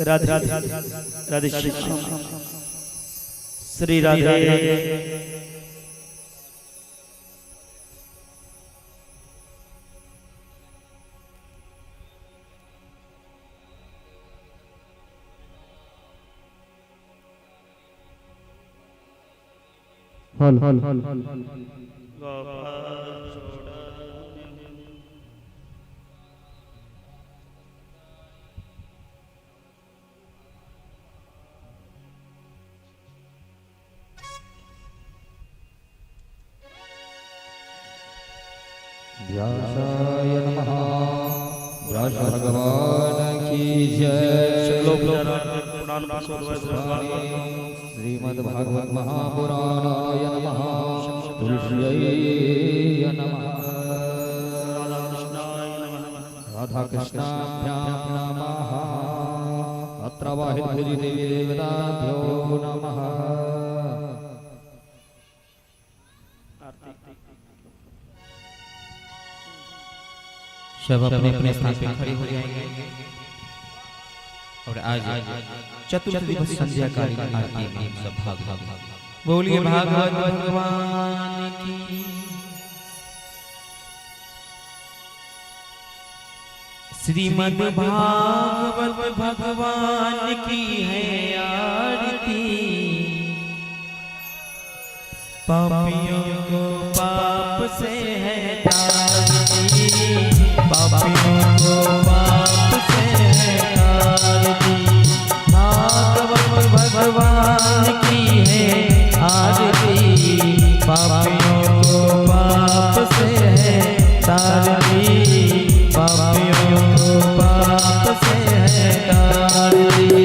राधे राधे श्री राधे हल व्यासाय नमः। व्यास भगवान की जय। श्रीमद्भागवत महापुराणाय नमः। तुलस्यै नमः। राधा कृष्णाभ्यां नमः। अत्र वाहित देवी देवताभ्यो नमः। सब अपने अपने स्थान पे खड़े हो जाएंगे और आज चतुर्थ दिवस संध्या कालीन आरती में सब भाग बोलिए भागवत भगवान की। श्रीमद् भागवत भगवान की है आरती। पापियों को पाप से है तारती। पापियों को पाप से है तारती। भागवत भगवान की है आरती। पापियों को पाप से है तारती। पापियों को पाप से है तारती।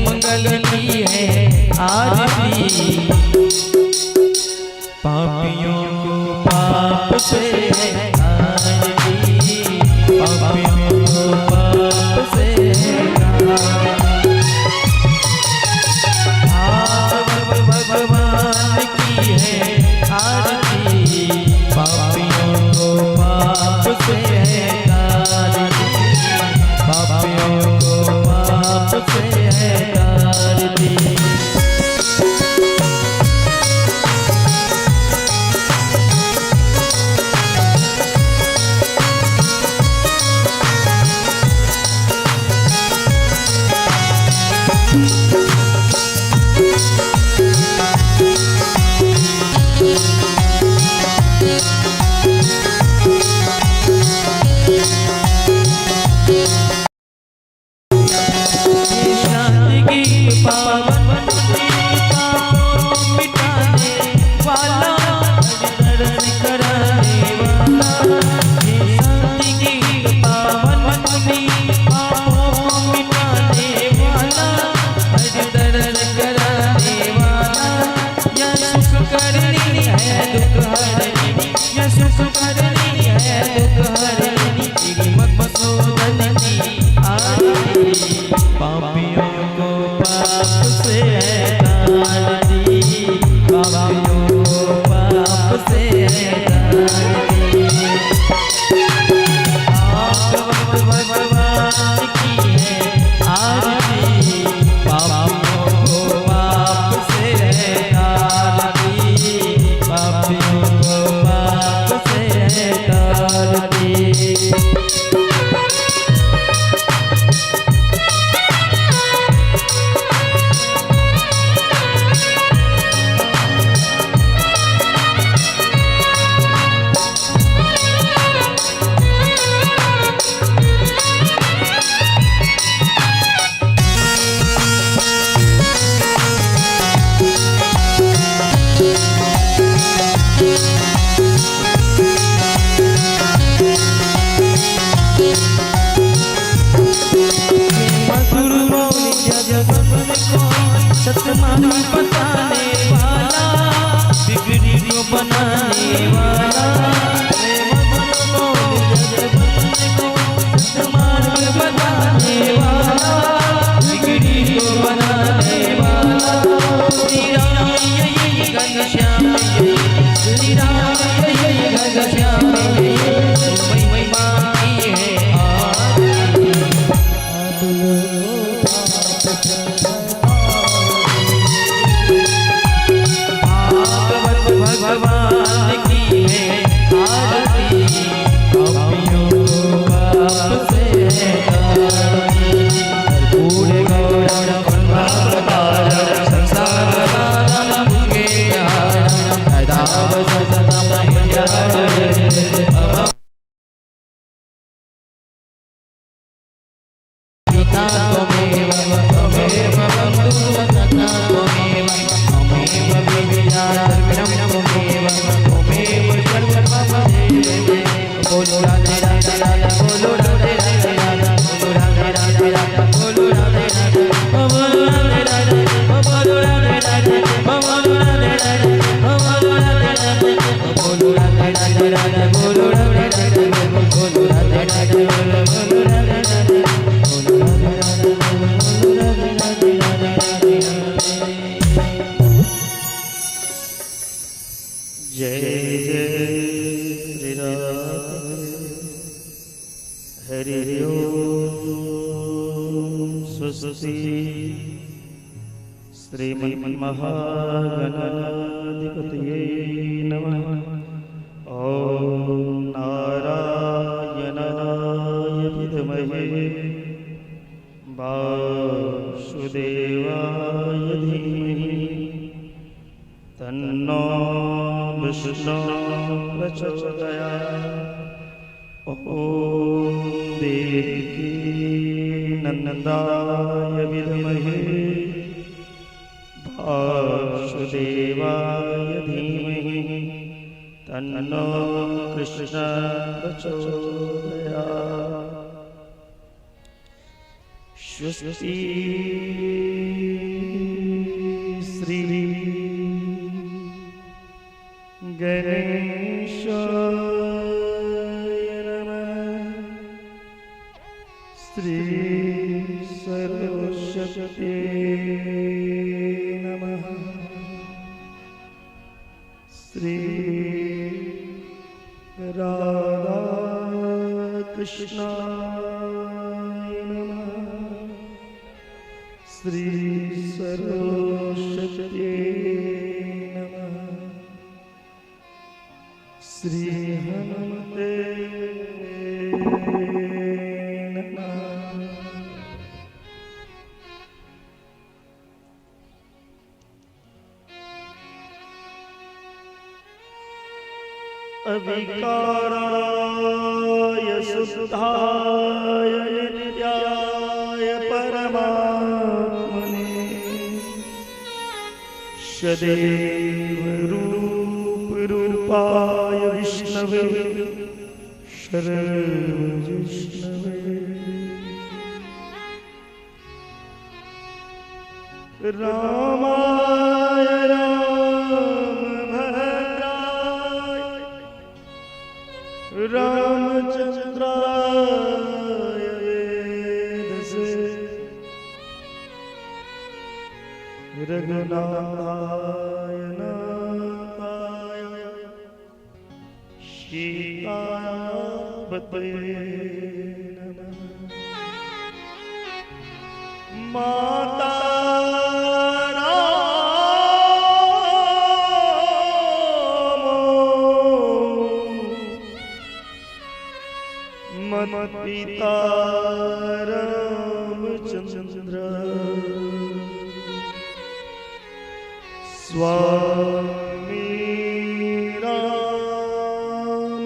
मंगल की है आरती। पापियों को पाप से है तारती। पापियों को पाप से है भगवान की है आरती। पापियों को पाप से है तारती। पापियों को पाप से है तारती। पापियों को पाप से है तारती। पापियों को पाप से है तारती। भगवान की है आरती। पापियों को पाप से है तारती। पापियों को पाप से है तारती। कर्पूर गौरम फलभावतारम संसारसारम भुजगेन्द्रहारम सदावसततं हृदयारविन्दे त्वमेव त्वमेव बन्धुः सखा त्वमेव त्वमेव विद्याधर्मिणं त्वमेव त्वमेव सर्वं मम देवे बोलो राधे राधे राधे बोलो राधे राधे राधे बोलो राधे राधे राधे बोलो राधे राधे बोलो राधे राधे बोलो राधे राधे बोलो राधे राधे बोलो राधे राधे बोलो राधे राधे राधे बोलो राधे राधे बोलो राधे राधे बोलो राधे राधे जय जय श्री राम हरि ओम स्वस्ति श्रीमन्महागणाधिपतये नमः। ओम नारायणाय विद्महे वासुदेवाय धीमहि तन्नो विष्णु प्रचोदयात्। ओम देवकी नंदनाय विद्महे वासुदेवाय धीमहि तन्नो कृष्ण प्रचोदयात्। स्वस्ति श्री गणेशाय नमः। श्री सर्वशक्ते नमः। श्री राधा कृष्णाय नमः। श्री सर्वशक्ते नमः। श्री हनुमते नमः। अविकाराय शुद्धाय नित्याय परमात्मने सदैव रूप रूपाय विष्णवे शरणजिष्णवे रामाय रामभद्राय रामचंद्राय वेदसे रघुनाथाय नाथाय सीतापतये नमः। माता मत पिता रामचंद्र स्वामी राम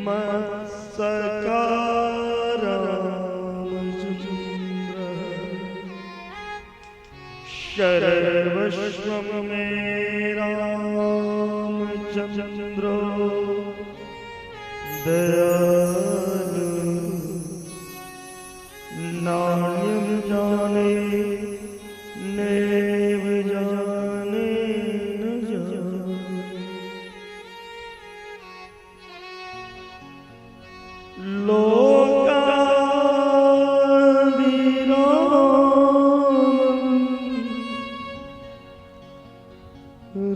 मत सखा रामचंद्र सर्वस्व में रामचंद्र दयालु नान्यं जाने नैव जाने न जाने। लोकाभिरामं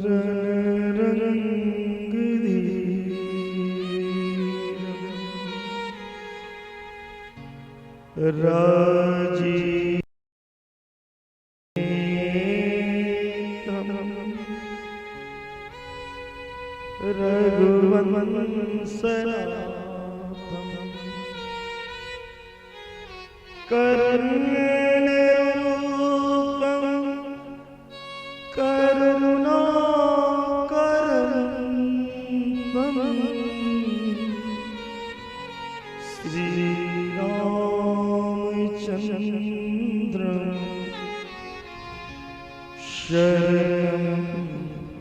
रण रंग राजी रघुवंशनाथं करुणरूपं करुणाकरं श्रीरामचन्द्र शरणं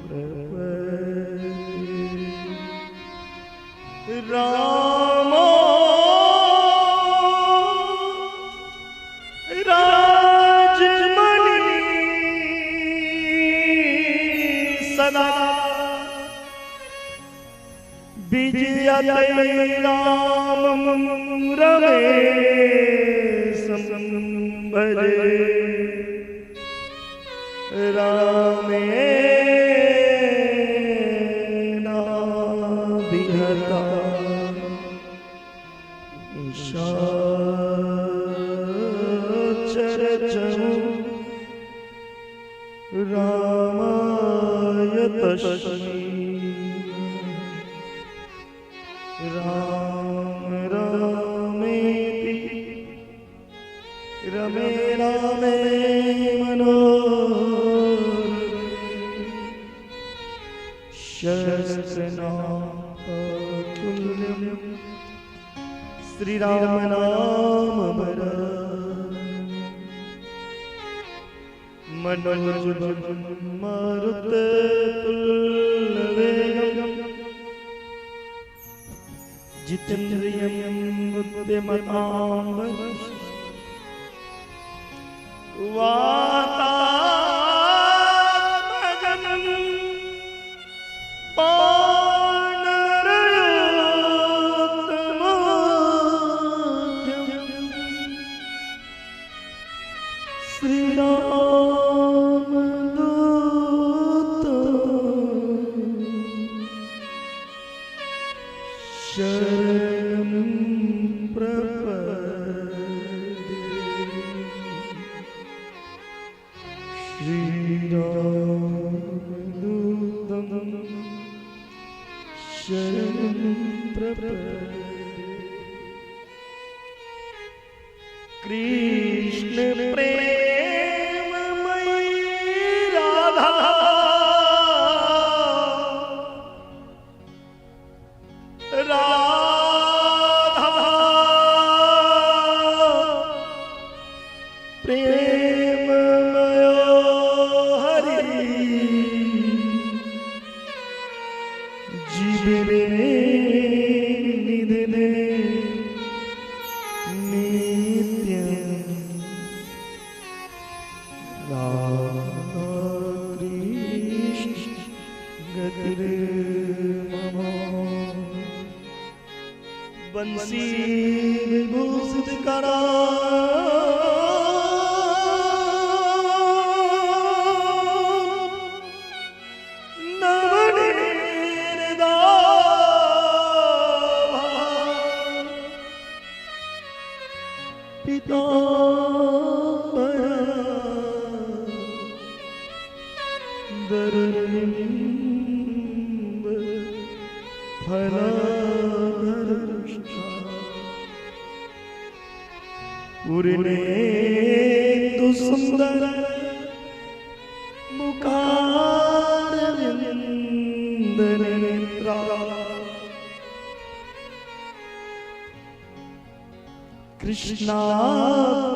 प्रपद्ये। राम राजमणि सदा विजयते रामं रमेशं भजे। रामेण विहता चरचरं रामाय तस्मै। राम रामेति रमे रामे मनोरमे शस्त्रनाथतुल्यं श्रीराम नाम मनोजवं मारुततुल्यवेगं जितेन्द्रियं बुद्धिमतां वातात्मजं पाणरयोत्तमोऽध्यं श्रीरामदूतं शरणं प्रपद्ये। श्रीरामदूतं शरणं प्रपद्ये। कृष्ण प्रेममयी राधा राधा प्रेममयो हरि जीवे निधने नित्यं कृष्ण गतिर्मम। बंसी विभूषित करा दरुनिम्ब फलाधरुष्टा उर्नेतु सुंदर मुखारविंदनेत्रा कृष्णा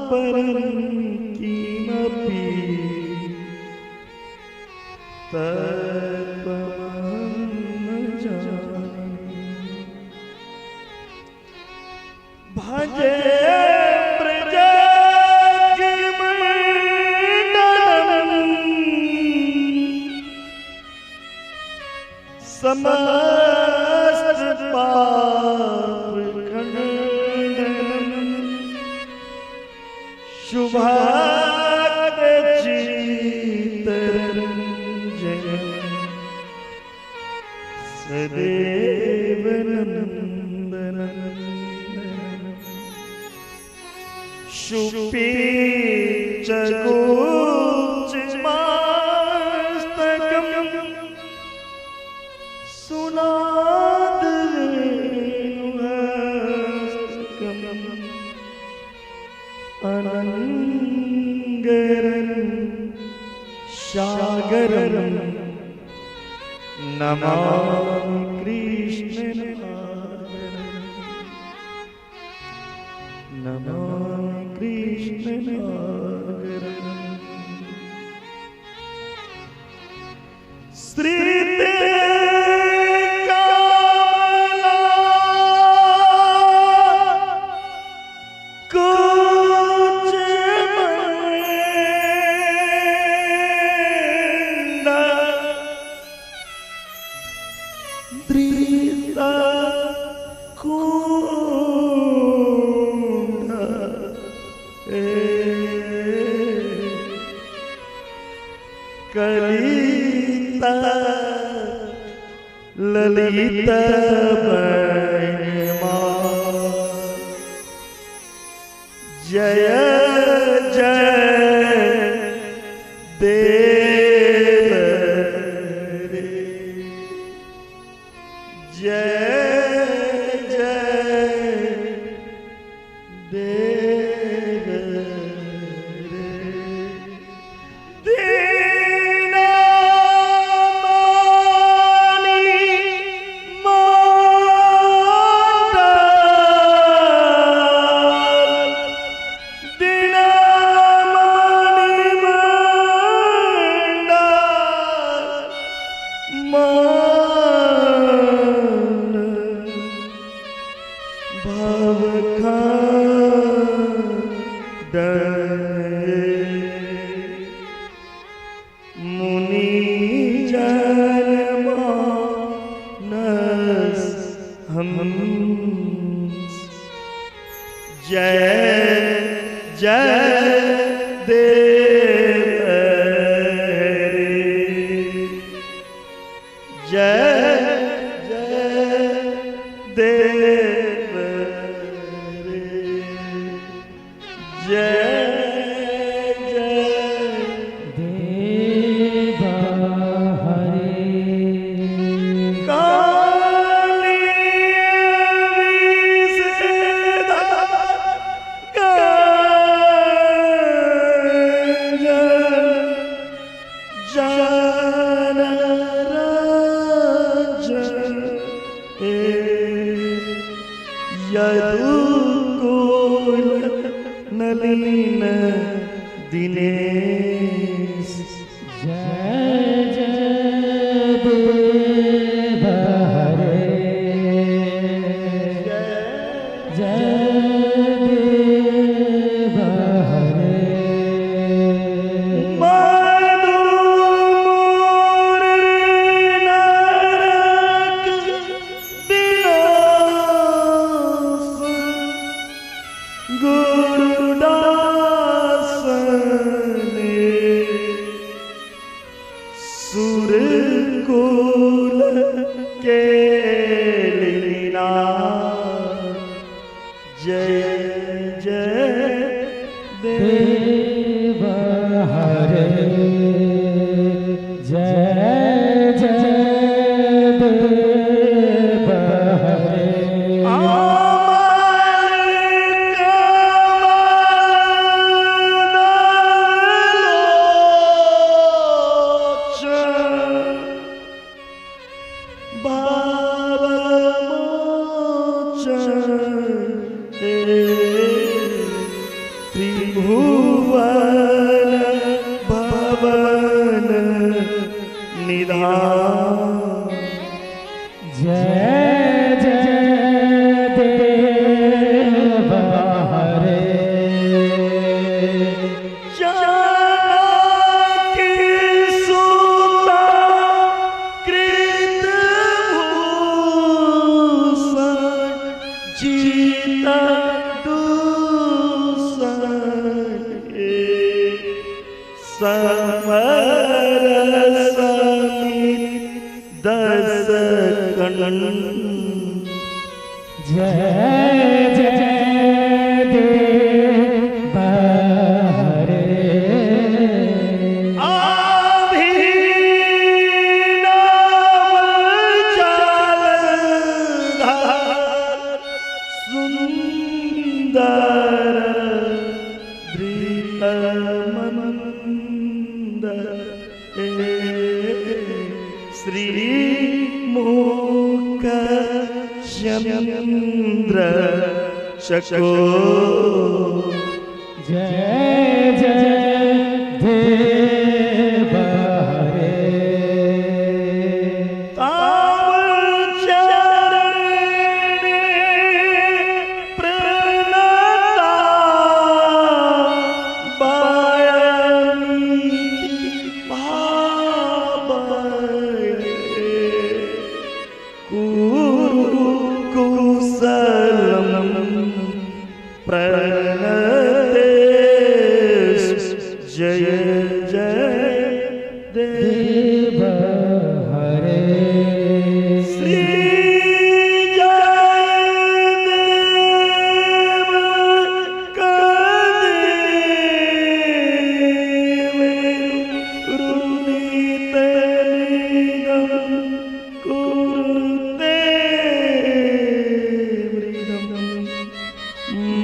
परं किमपि तत्त्वमहं न जाने। भजे ब्रजमण्डलं समस्त पापखण्डनं शुभागचितरञ्जनं सदैव नन्दनं शुपीचकोचमास्तकं सुनादवेणुहस्तकम् सागरं नमामि कृष्णनारायणं नमामि कृष्णनारायणं श्रीते कलिता ललिता जय जय देव रे जय जय देव रे मुनि जन मानस हंस जय जय देव रे जय जय देव रे जय यदुकुल नलिन दिनेश जय जय देव हरे जय देव हरे गुरुदास ने सुरकुल के लीला जय जय देव हरे जय जय देव हरे त्रिभुवन भवन निधान जय जय देव हरे जानकी सुता कृत भूषण जीता समर समित दस कण जय जय देव हरे अभिनव जालधार सुंदर मंद श्री मुख चंद्र शको जय जय देव हरे प्रणते जय जय देव हरे श्री जयदेव कदेव रुदित निगम कुरुते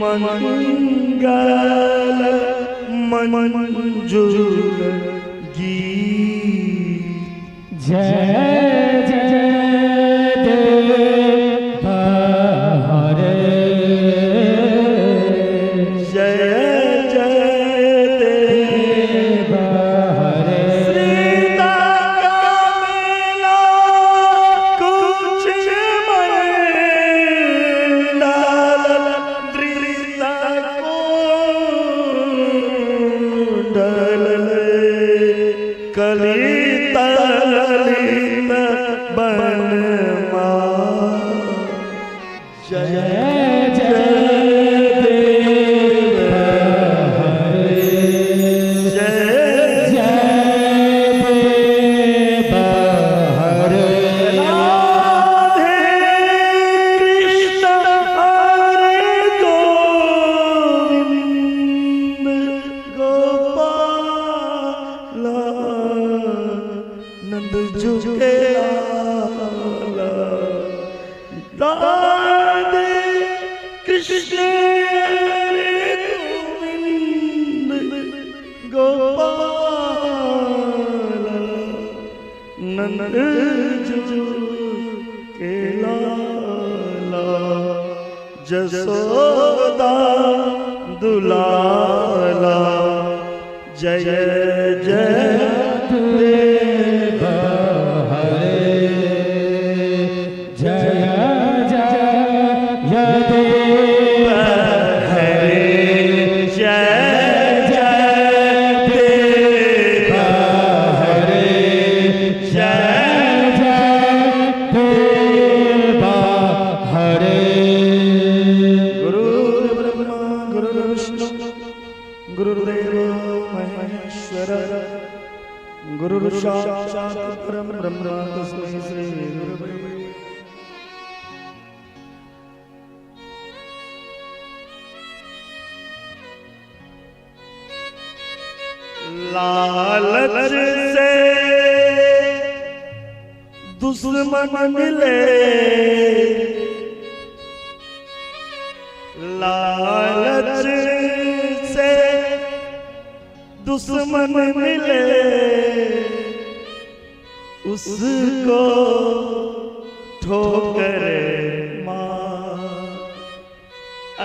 मंगल मंजूर गीत जय जय देव हरे जय जय देव हरे सीता का मेला कुछ मंडाल दृढ़ता कुंडल कलित ललित बनमा जय जय देव हरे जय जय देव हरे राधे कृष्ण हरे गोविंद गोपाल नंद झुके लाला राधे कृष्ण हरे गोविंद गोपाल नंद झुके लाला जसोदा दुलाला जय जय देव हरे जय जय देव हरे जय जय देव हरे जय जय देव हरे गुरुर्ब्रह्मा गुरुर्विष्णु गुरुर्देव महेश्वर गुरुर्साक्षात् परं ब्रह्म तस्मै श्री गुरवे लालच से दुश्मन मिले लालच से दुश्मन मिले उसको ठोकर मार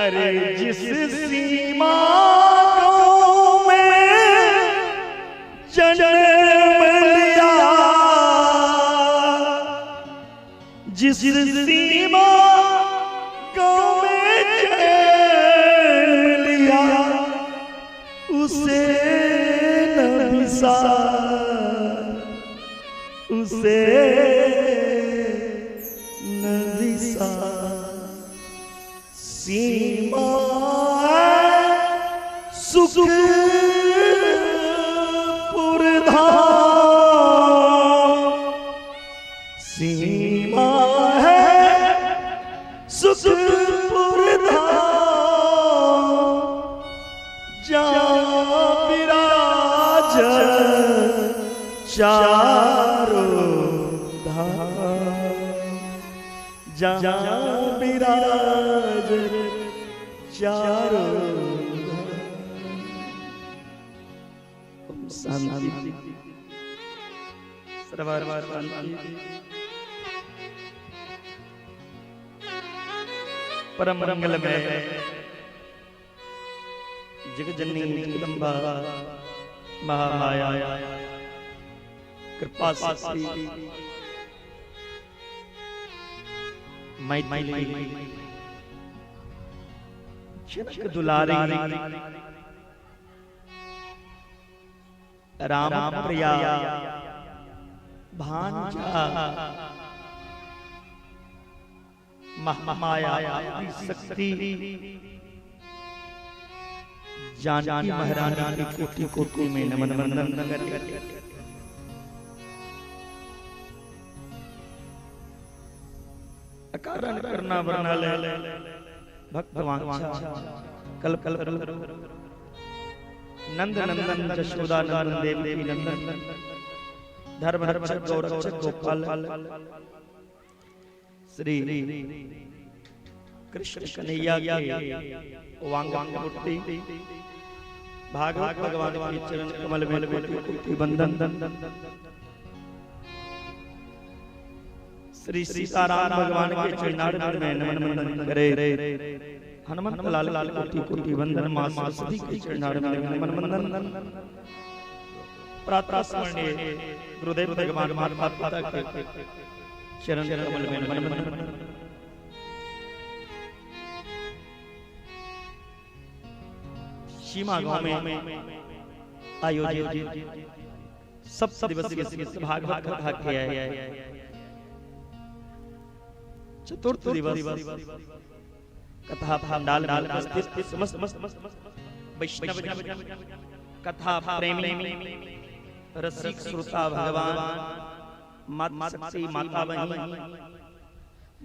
अरे जिस सीमा को मैं जन्म लिया जिस सीमा को मैं जन्म लिया उसे न विसार उसे न विसार सीमा सुख सीमा है सुखपुर धाम जहाँ विराज चारों धाम जहाँ विराज चारों धाम शांति सर्वर शांति परम मंगल में जगजननी जगदम्बा महामाया कृपा साक्षी मैथिली जनक दुलारी राम प्रिया भांजा महामाया शक्ति जानकी महारानी की कोटि कोटि में नमन वंदन करके अकारण करना वरना ले भक्त वांछा कल्प कल्प नंद नंदन जशोदा नंदन देवी नंदन धर्म रक्षक गौरक्षक गोपाल श्री कृष्ण कन्हैया के वांग मूर्ति भागवत भगवान के चरण कमल में कोटि बंदन श्री सीताराम भगवान के चरणारविंद में नमन वंदन करे हनुमंत लाल लाल कोटि कोटि वंदन मां सरस्वती के चरणारविंद में नमन वंदन प्रातः स्मरणीय गुरुदेव भगवान माता पिता के चरण कमल में नमन वंदन सीमा गांव में आयोजित सब दिवसीय भागवत कथा किया है चतुर्थ दिवस कथा पंडाल में समस्त वैष्णव कथा प्रेमी रसिक श्रोता भगवान माता शक्ति माता बहनी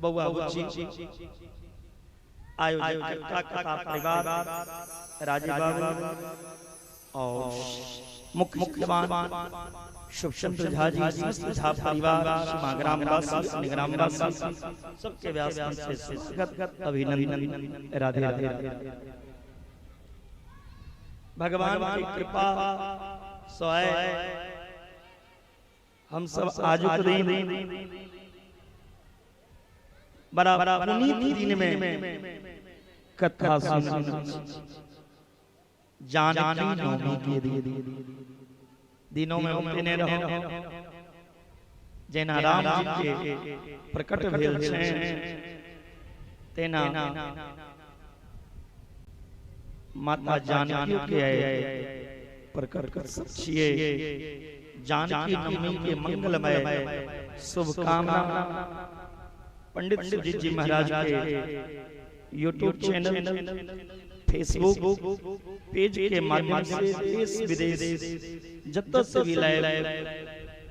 बउआ बुच्ची आयोजक कथा परिवार राजीव बाबू और मुख्यवान शुभ चंद्र झा जी समस्त झा परिवार ग्रामवासी निगरामवासी सबके व्यास से स्वागत अभिनंदन राधे राधे भगवान की कृपा सोए हम सब आज के दिन बड़ा पुनीत दिन में कथा सुन जानकी नवमी के दिनों में उतने रहो जेना राम जी के प्रकट भेल छै तेना माता जानकी के प्रकट कर छिए जानकी नवमी के मंगलमय शुभ कामना पंडित सुजीत जी महाराज के YouTube चैनल फेसबुक पेज के माध्यम से देश विदेश जत से भी लाइव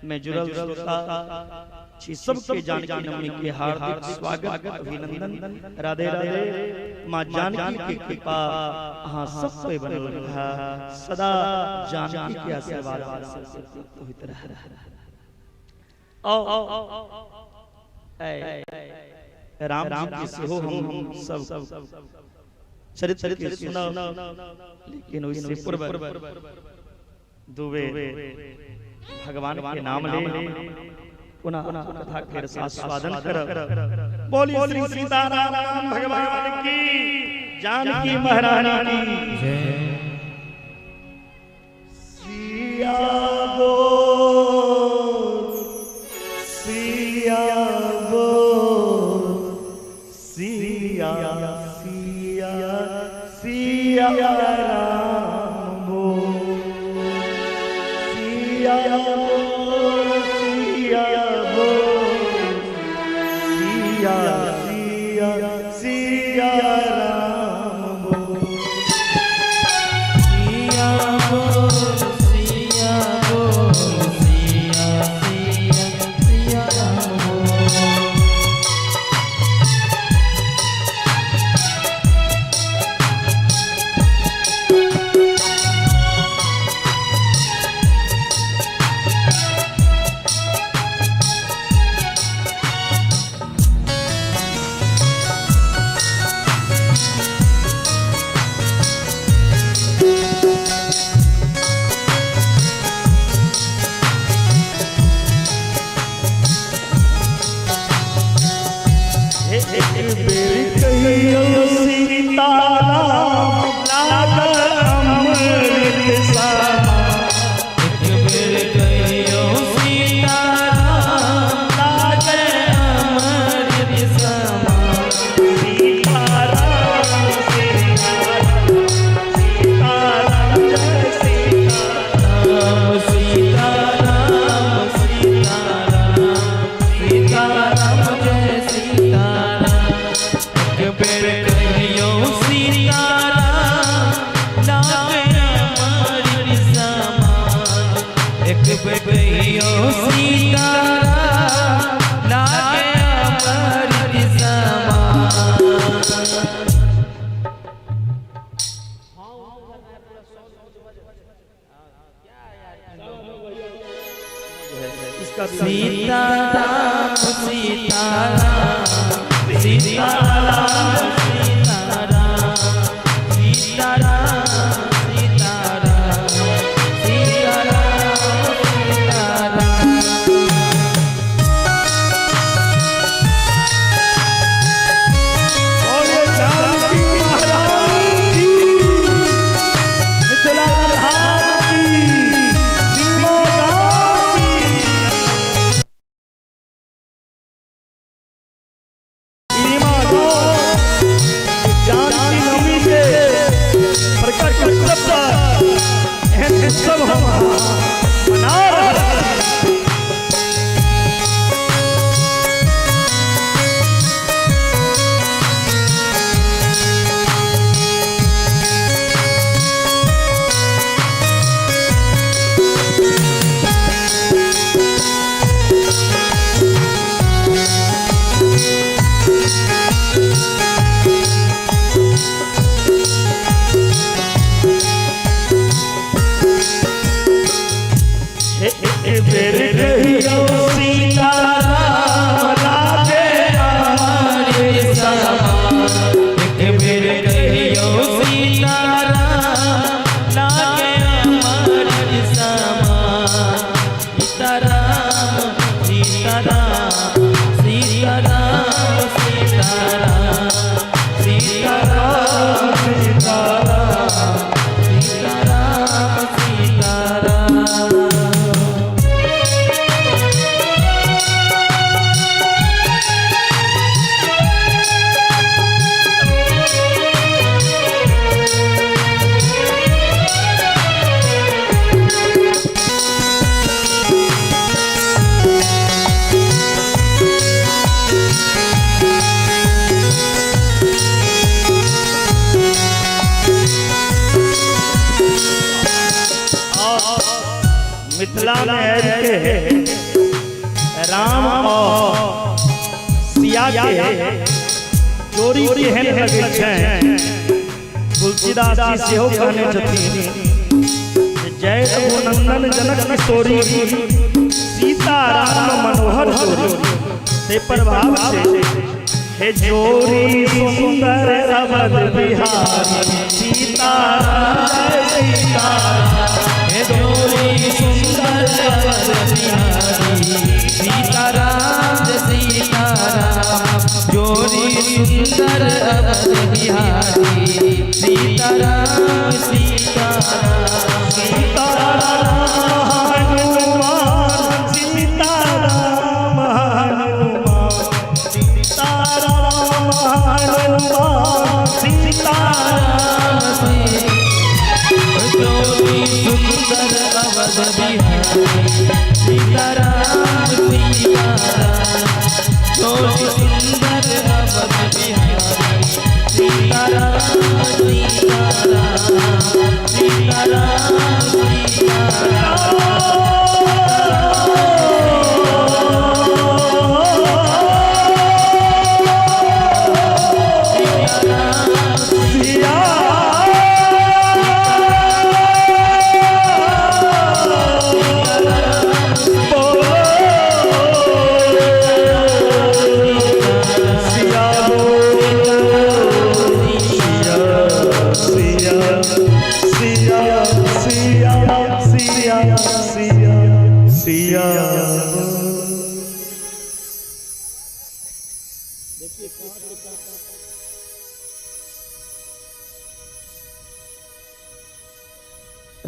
में जुड़ल श्रोता छी सबके जानकी नवमी के हार्दिक स्वागत अभिनंदन राधे राधे मां जानकी की कृपा अहां सब पे बनल रहा सदा जानकी के आशीर्वाद से होइत रहा राम जी से हो हम सब चरित्र के सुना लेकिन उससे पूर्व दुबे भगवान के नाम ले पुनः कथा के आस्वादन कर बोलिए श्री सीताराम भगवान की जानकी महारानी की जय सिया बोल सिया बोल सिया सिया राम बोल सिया बोल सिया बोल सिया सिया राम बोल सिया बोल सिया बोल सिया राम बोल सीताराम सीताराम सीताराम सीताराम सीताराम सीताराम मिथिला में के राम और सिया के जोड़ी केहन लगे छै तुलसीदास जी सेहो कहने छथिन जय रघुनंदन जनक किशोरी सीता राम मनोहर जोड़ी ते प्रभाव से हे जोड़ी सुंदर अवध बिहारी सीता सीता हे जोड़ी सुंदर अवध बिहारी सीताराम सीताराम जोड़ी सुंदर अवध बिहारी सीताराम सीताराम सीताराम हनुमान सीताराम हनुमान सीताराम हनुमान सीताराम जोड़ी सुंदर अवध बिहारी सीताराम सीताराम जोड़ी सुंदर अवध बिहारी सीताराम सीताराम सीताराम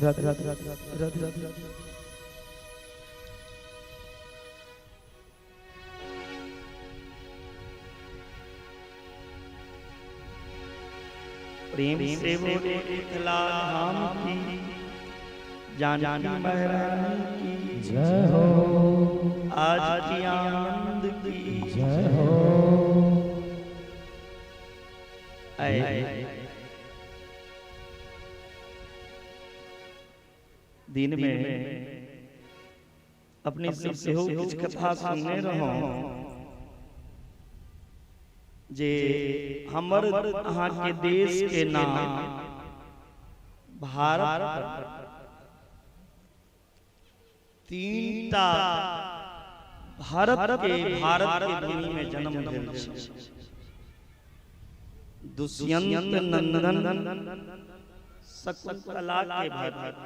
रथ रथ रथ रथ रथ रथ प्रेम से बोले मिथिला धाम की जानकी महारानी की जय हो, आज की आनंद की जय हो। दिन में अपनी सबसे हो कुछ कथा सुनने रहो जे हमर अहाँ के देश के नाम भारत तीनटा भारत के भूमि में जन्म भेल छै। दुष्यंत नंदन शकुंतला के भरत,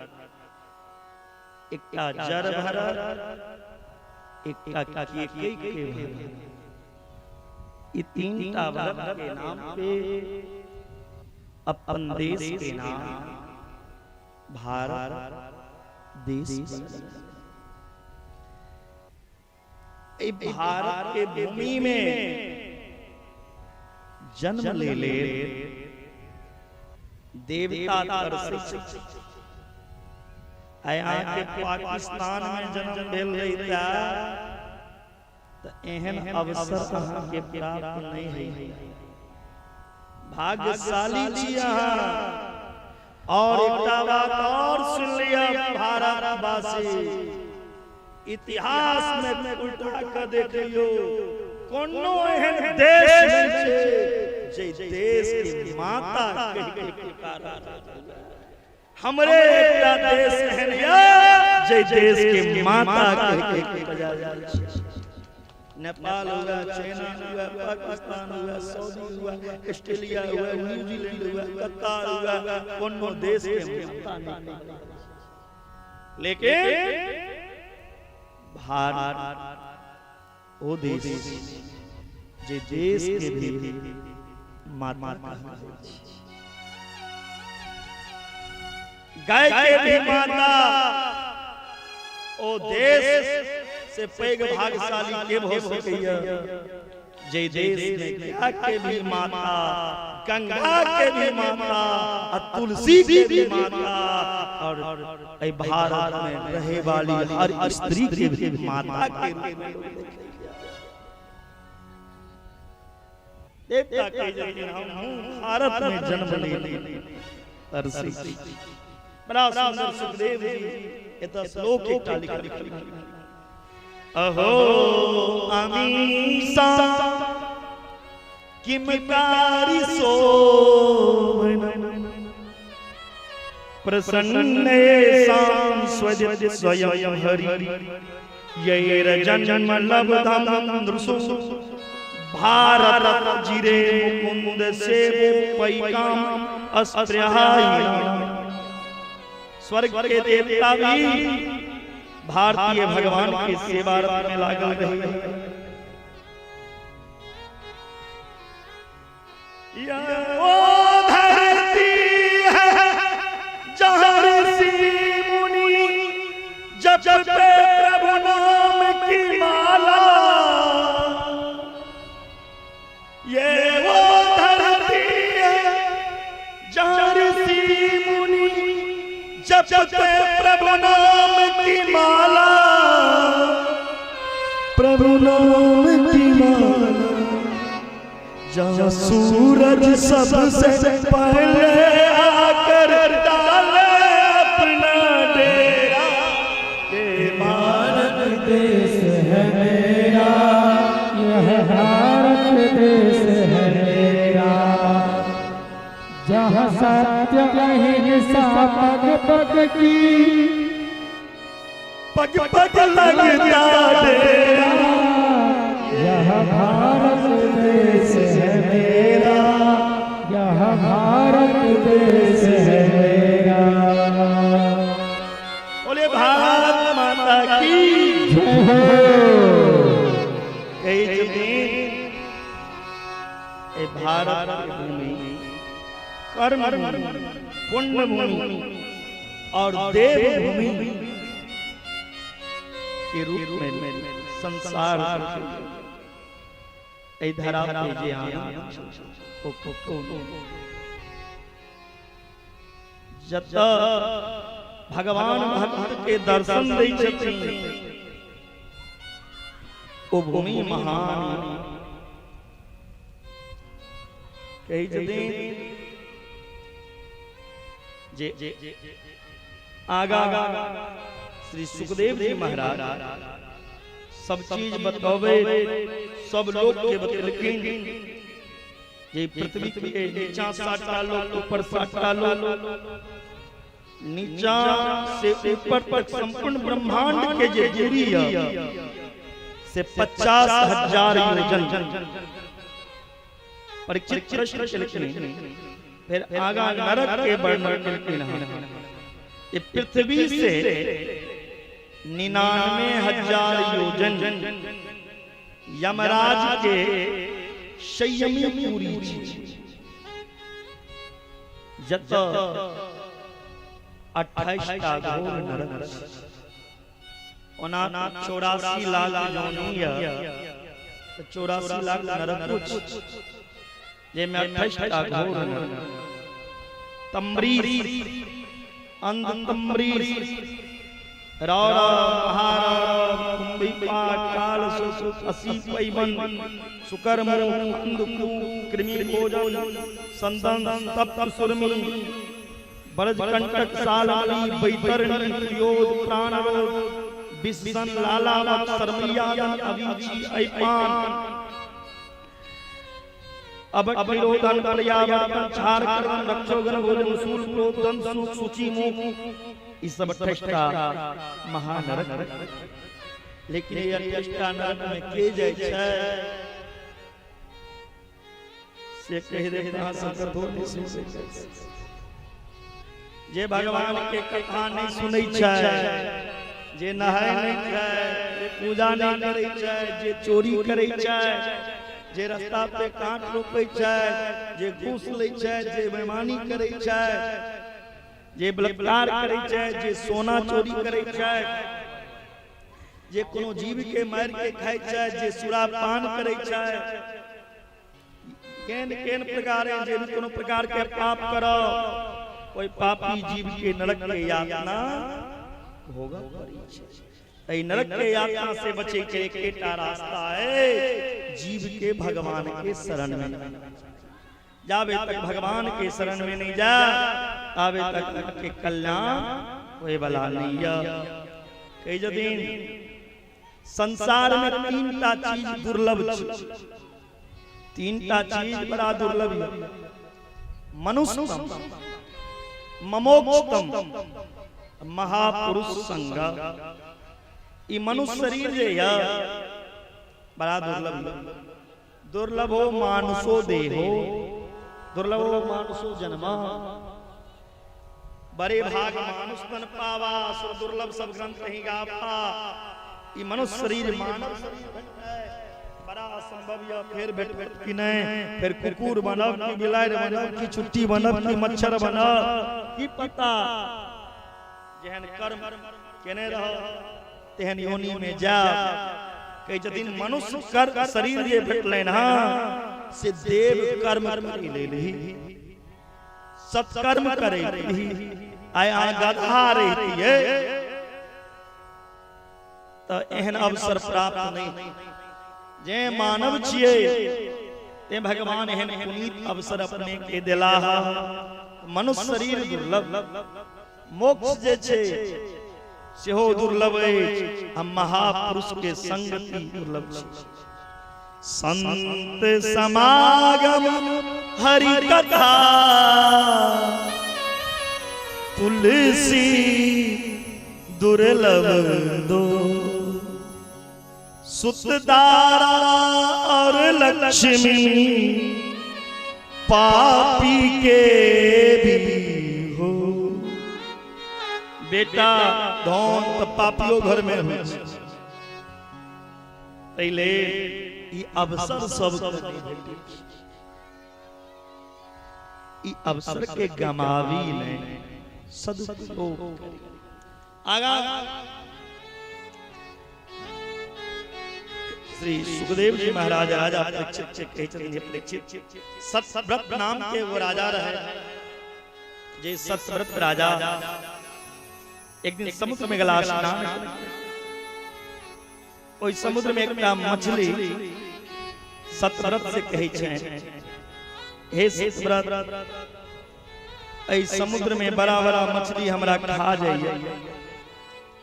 एकटा जर भरत, एकटा केकई के भरत। ये तीनटा भरत के नाम पे अपन देश के नाम भारत देश। भारत के भूमि में जन्म ले देवता तरसित आया के पाकिस्तान में जन्म भेल रहता तो एहन अवसर अहाँ के प्राप्त नहीं है। भाग्यशाली छी अहाँ। और एकटा बात और सुन लिया भारतवासी, इतिहास में उल्टा कर देखियो कोनो एहन देश नहीं छै जे देश के माता कहि के पुकारा। हमरे एकटा देश एहन या जे देश के माता कहि के बजाया छै। नेपाल हुआ, चाइना हुआ, पाकिस्तान हुआ, सऊदी हुआ, ऑस्ट्रेलिया हुआ, न्यूजीलैंड हुआ, कतार हुआ, कोनो देश के माता नहीं। लेकिन भारत वो देश जे देश के भी माता कहल छै। गाय के भी माता ओ देश से पैघ भाग्यशाली के हो सकैया जे देश में गाय के भी माता, गंगा के भी माता, तुलसी के भी माता और भारत में रहे वाली हर स्त्री के भी माता के रूप में देवता के जन्म हम भारत में जन्म लेने तरसी। बड़ा सुंदर सुखदेव जी एत श्लोक एकटा लिखल। अहो अमीसा किमकारी सोवनम प्रसन्ने सां स्वयं हरि यैर जन्म लब्धम नृषु भारत जिरे मुकुंद सेवो पैकाम अस्त्रहाय। स्वर्ग के देवता भी भारतीय भगवान की सेवा में लागल रहे। वो धरती है जहाँ ऋषि मुनि जपते प्रभु नाम की माला। ये वो धरती है जहाँ ऋषि मुनि जपते प्रभु नाम की माला। प्रभु नाम की माला जहाँ सूरज सबसे पहले आकर डाले अपना डेरा। ये भारत देश है मेरा, यह भारत देश है मेरा, जहाँ सत्य अहिंसा पग पग की पग पग लगता डेरा। यह भारत देश है मेरा, यह भारत देश है मेरा। बोले भारत माता की जय हो। कई दिन ए भारत की भूमि कर्म पुण्य भूमि और देवभूमि के रूप में संसार धरा पे जे जत भगवान भक्त के दर्शन दै छथिन ओ भूमि महान कही जदे जे आगा श्री सुखदेव जी महाराज सब चीज बतौबे सब लोग के बतलकिन जे पृथ्वी के नीचा 7टा लोग ऊपर 7टा लोग नीचा से ऊपर तक संपूर्ण ब्रह्मांड के जे दूरी से 50,000 योजन परीक्षित प्रश्न चलकिन फिर आगा नरक के वर्णन करकिन ये पृथ्वी से 99,000 योजन यमराज के संयमी पूरी जत 28टा घोर नरक ओना 84 लाख योनिया 84 लाख नरक कुछ जे में 28टा घोर नरक तम्रीर अंधतम्रीर रारा महारा कुंभिपा काल सुसुत असी पैवन सुकर्म अंधकू कृमि भोजन संदन तप्त सुरमी बरज कंटक सालाली बैतरणी योद प्राणरोध विसन लालावत शर्मियादन अवीची ऐपान अब विरोधन पर्यावरण छार करन रक्षोगन भोजन सूल क्रोधन सुख सूची मुख इस सब 28टा महानरक लेकिन ये 28टा नरक में के जाय छै से कह दे कहां शंकर धो नहीं सुनै जे भगवान के कथा नहीं सुनै छै जे नहाय नहीं छै जे पूजा नहीं करै छै जे चोरी करै छै जे रास्ता पे काट रोपै छै जे घूस लै छै जे बेईमानी करै छै जे बलात्कार करै छै जे सोना चोरी करै छै जे कोनो जीव के मार के खाय छै जे सुरापान करै छै केन केन प्रकार जे कोनो प्रकार के पाप करो कोई पापी जीव के नरक के यातना भोग करै छै। नरक के यातना से बचे के एकटा रास्ता है जीव के भगवान के शरण में जावे तक भगवान के शरण में नहीं जा आवे तक के कल्याण होए वाला नहीं है। कई जदिन संसार में 3टा चीज दुर्लभ छै 3टा चीज बड़ा दुर्लभ है मनुष्य ममोक्षतम महापुरुष संग ई मनुष्य शरीर जे है बड़ा दुर्लभ हो मानुषो देहो दुर्लभ हो मानुषो जन्म बड़े भाग मानुष तन पावा सो दुर्लभ सब ग्रंथ नहीं गावा ई मनुष्य शरीर मानव शरीर बड़ा असंभव या फिर भेट कि नहीं फिर कुकुर बनब कि बिलाड़ बनब कि चुट्टी बनब कि मच्छर बनब की पता जेहन कर्म केने रह तेहन योनि में जा कई जदिन मनुष्य कर शरीर जे भेटलैन हां से देव कर्म करि लेली सत्कर्म करे आय गधा रहती है तो एहन अवसर प्राप्त नहीं जे मानव छिए ते भगवान एहन पुनीत अवसर अपने के देला मनुष्य शरीर दुर्लभ मोक्ष जे छे सेहो दुर्लभ अछि हम महापुरुष के संगति दुर्लभ छै। संत समागम हरि कथा तुलसी दुर्लभ दो सुतदारा और लक्ष्मी पापी के भी हो बेटा धन तो पापियों घर में हो पहले ई अवसर सब ई अवसर के गमावी नहीं सदुपयोग आगा श्री सुखदेव जी महाराज राजा परीक्षित से कहे चलिए परीक्षित सतव्रत नाम के वो राजा रहे। जे सतव्रत राजा एक दिन समुद्र में गला स्नान, ओई समुद्र में एक मछली सतव्रत से कहे छे हे सतव्रत ऐ समुद्र में बड़ा बड़ा मछली हमरा खा जाइए,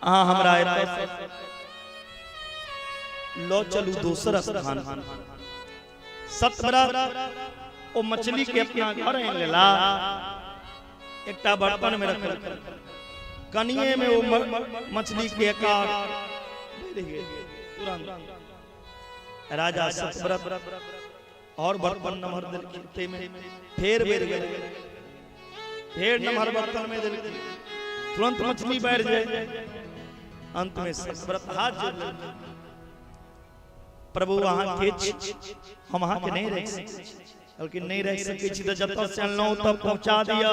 अहाँ हमरा लो चलू दोसर स्थान। सतव्रत ओ मछली के अपना घर लेला, एकटा बर्तन में रखल, कनिए में वो मछली के आकार तुरंत राजा सतव्रत और बर्तन नमहर दिल में फेर बेर गए, फेर नमहर बर्तन में दिल, तुरंत मछली बैठ जाए। अंत में सतव्रत हाथ जोड़, प्रभु वहां के हम वहां के नहीं रह सकते, बल्कि नहीं रह सके छी तो जब तक चलनो तब पहुंचा दिया।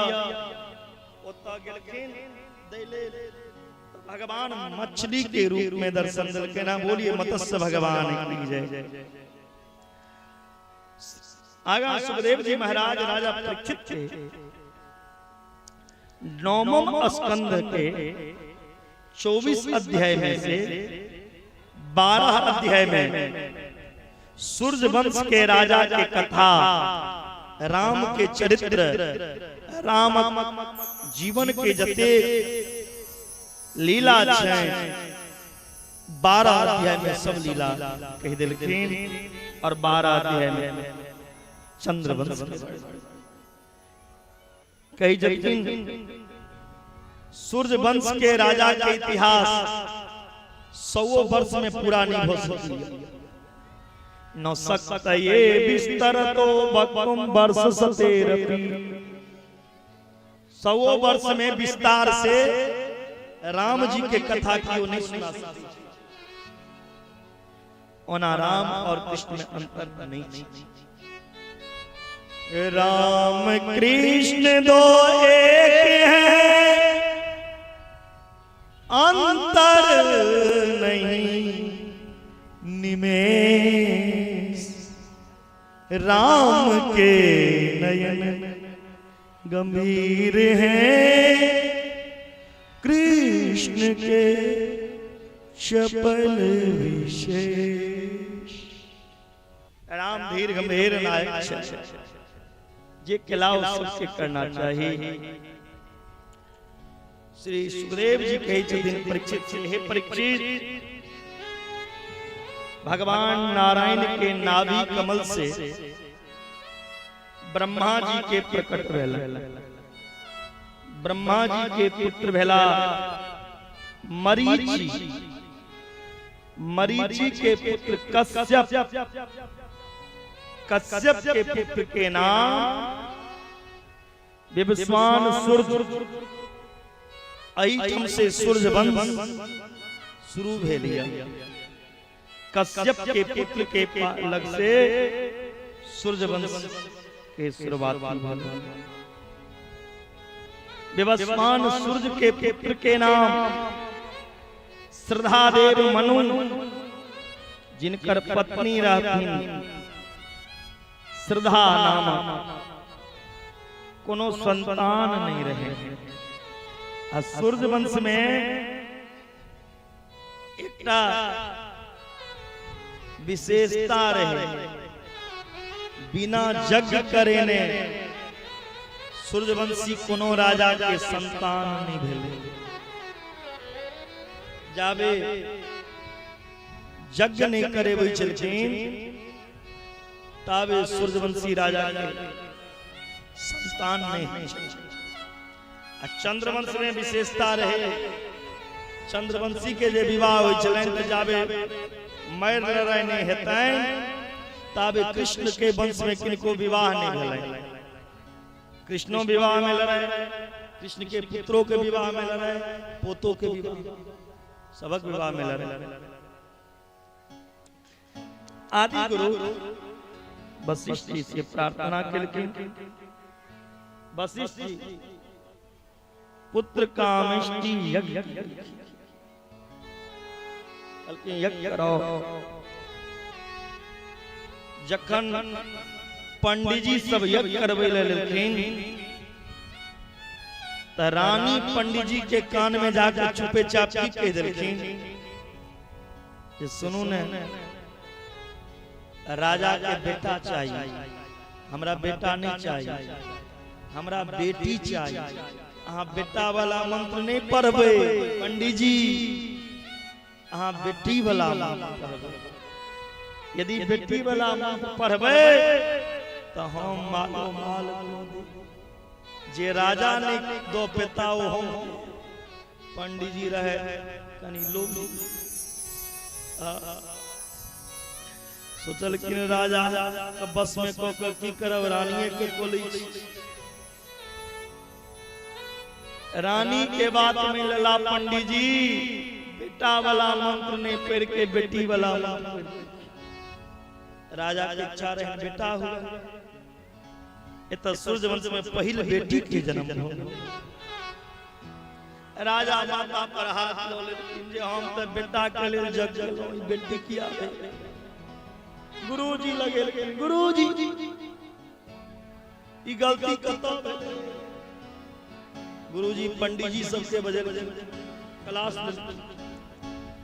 ओता गेलखिन दैले भगवान मछली के रूप में दर्शन दिलके ना, बोलिए मत्स्य भगवान की जय। आगा सुखदेव जी महाराज राजा परीक्षित के 9वें स्कंद के 24 अध्याय में से 12 अध्याय में सूर्यवंश के राजा के कथा, राम के चरित्र, राम जीवन के जते लीला छै 12 अध्याय में सब लीला कह दिलखिन, और 12 अध्याय में चंद्रवंश कही जखिन। सूर्यवंश के राजा के इतिहास 100 वर्ष में पूरा नहीं हो सकी, न सकता ये बिस्तर तो बकुम वर्ष सतेरपी। 100 वर्ष में विस्तार से राम जी के कथा की नहीं सुना सकती। ओना राम और कृष्ण में अंतर नहीं थी। राम कृष्ण दो एक हैं, अंतर नहीं निमेष। राम के नयन गंभीर हैं, कृष्ण के चपल विशेष। राम धीर गंभीर नायक ये खिलाओ सबके करना चाहिए। श्री सुखदेव जी कहे छथिन परीक्षित से, हे परीक्षित, भगवान नारायण के नाभि कमल से ब्रह्मा जी के प्रकट भेला। ब्रह्मा जी के पुत्र भेला मरीचि, मरीचि के पुत्र कश्यप, कश्यप के पुत्र के नाम विवस्वान सूर्य। ऐठम से सूर्यवंश शुरू भेलिया। कश्यप के पुत्र के लग से सूर्यवंश के शुरुआत हुई। विवस्वान सूर्य के पुत्र के नाम श्रद्धादेव मनु, जिनकर पत्नी रहती श्रद्धा नाम, कोनो संतान नहीं रहे। सूर्यवंश में एकटा विशेषता रहे, बिना यज्ञ करे ने सूर्यवंशी कोनो राजा के संतान नहीं भेले। जाबे यज्ञ नहीं करे वही चलखिन, ताबे सूर्यवंशी राजा के संतान नहीं। चंद्रवंश में विशेषता रहे, चंद्रवंशी के जे विवाह हो चलन तो जाबे मर लड़ाई नहीं हेतैन, ताबे कृष्ण के वंश में किनको विवाह नहीं भेलै। कृष्णो विवाह में लड़ाई, कृष्ण के पुत्रों के विवाह में लड़ाई, पोतों के विवाह, सबक विवाह में लड़ाई। आदि गुरु वशिष्ठ जी से प्रार्थना केलखिन। वशिष्ठ जी पुत्र कामिष्टि यज्ञ यज्ञ करो। जखन पंडित जी सब यज्ञ करवे लेलखिन त रानी पंडित जी के कान में जाकर छुपे चापी कह देलखिन ये सुनू ने राजा के बेटा चाहिए, हमरा बेटा नहीं चाहिए, हमरा बेटी चाहिए। अहाँ बेटा वाला मंत्र नहीं पढ़बे पंडित जी, अहाँ बेटी वाला मंत्र पढ़बे। यदि बेटी वाला मंत्र पढ़बे तो हम मालो माल जे राजा ने दो पिता वो हम पंडित जी रहे कनी लोग सोचल कि राजा बस में को की करब रानी के बोली रानी के बात में लला पंडित जी बेटा वाला मंत्र ने पढ़ के बेटी वाला मंत्र राजा की इच्छा रहे बेटा हुआ। इतना सूर्यवंश में पहले बेटी के जन्म हो। राजा माता पर हाथ लो ले हम तो बेटा के लिए जग जग बेटी किया है। गुरुजी लगे गुरुजी ई गलती करता गुरुजी पंडित जी सबके बजे क्लास में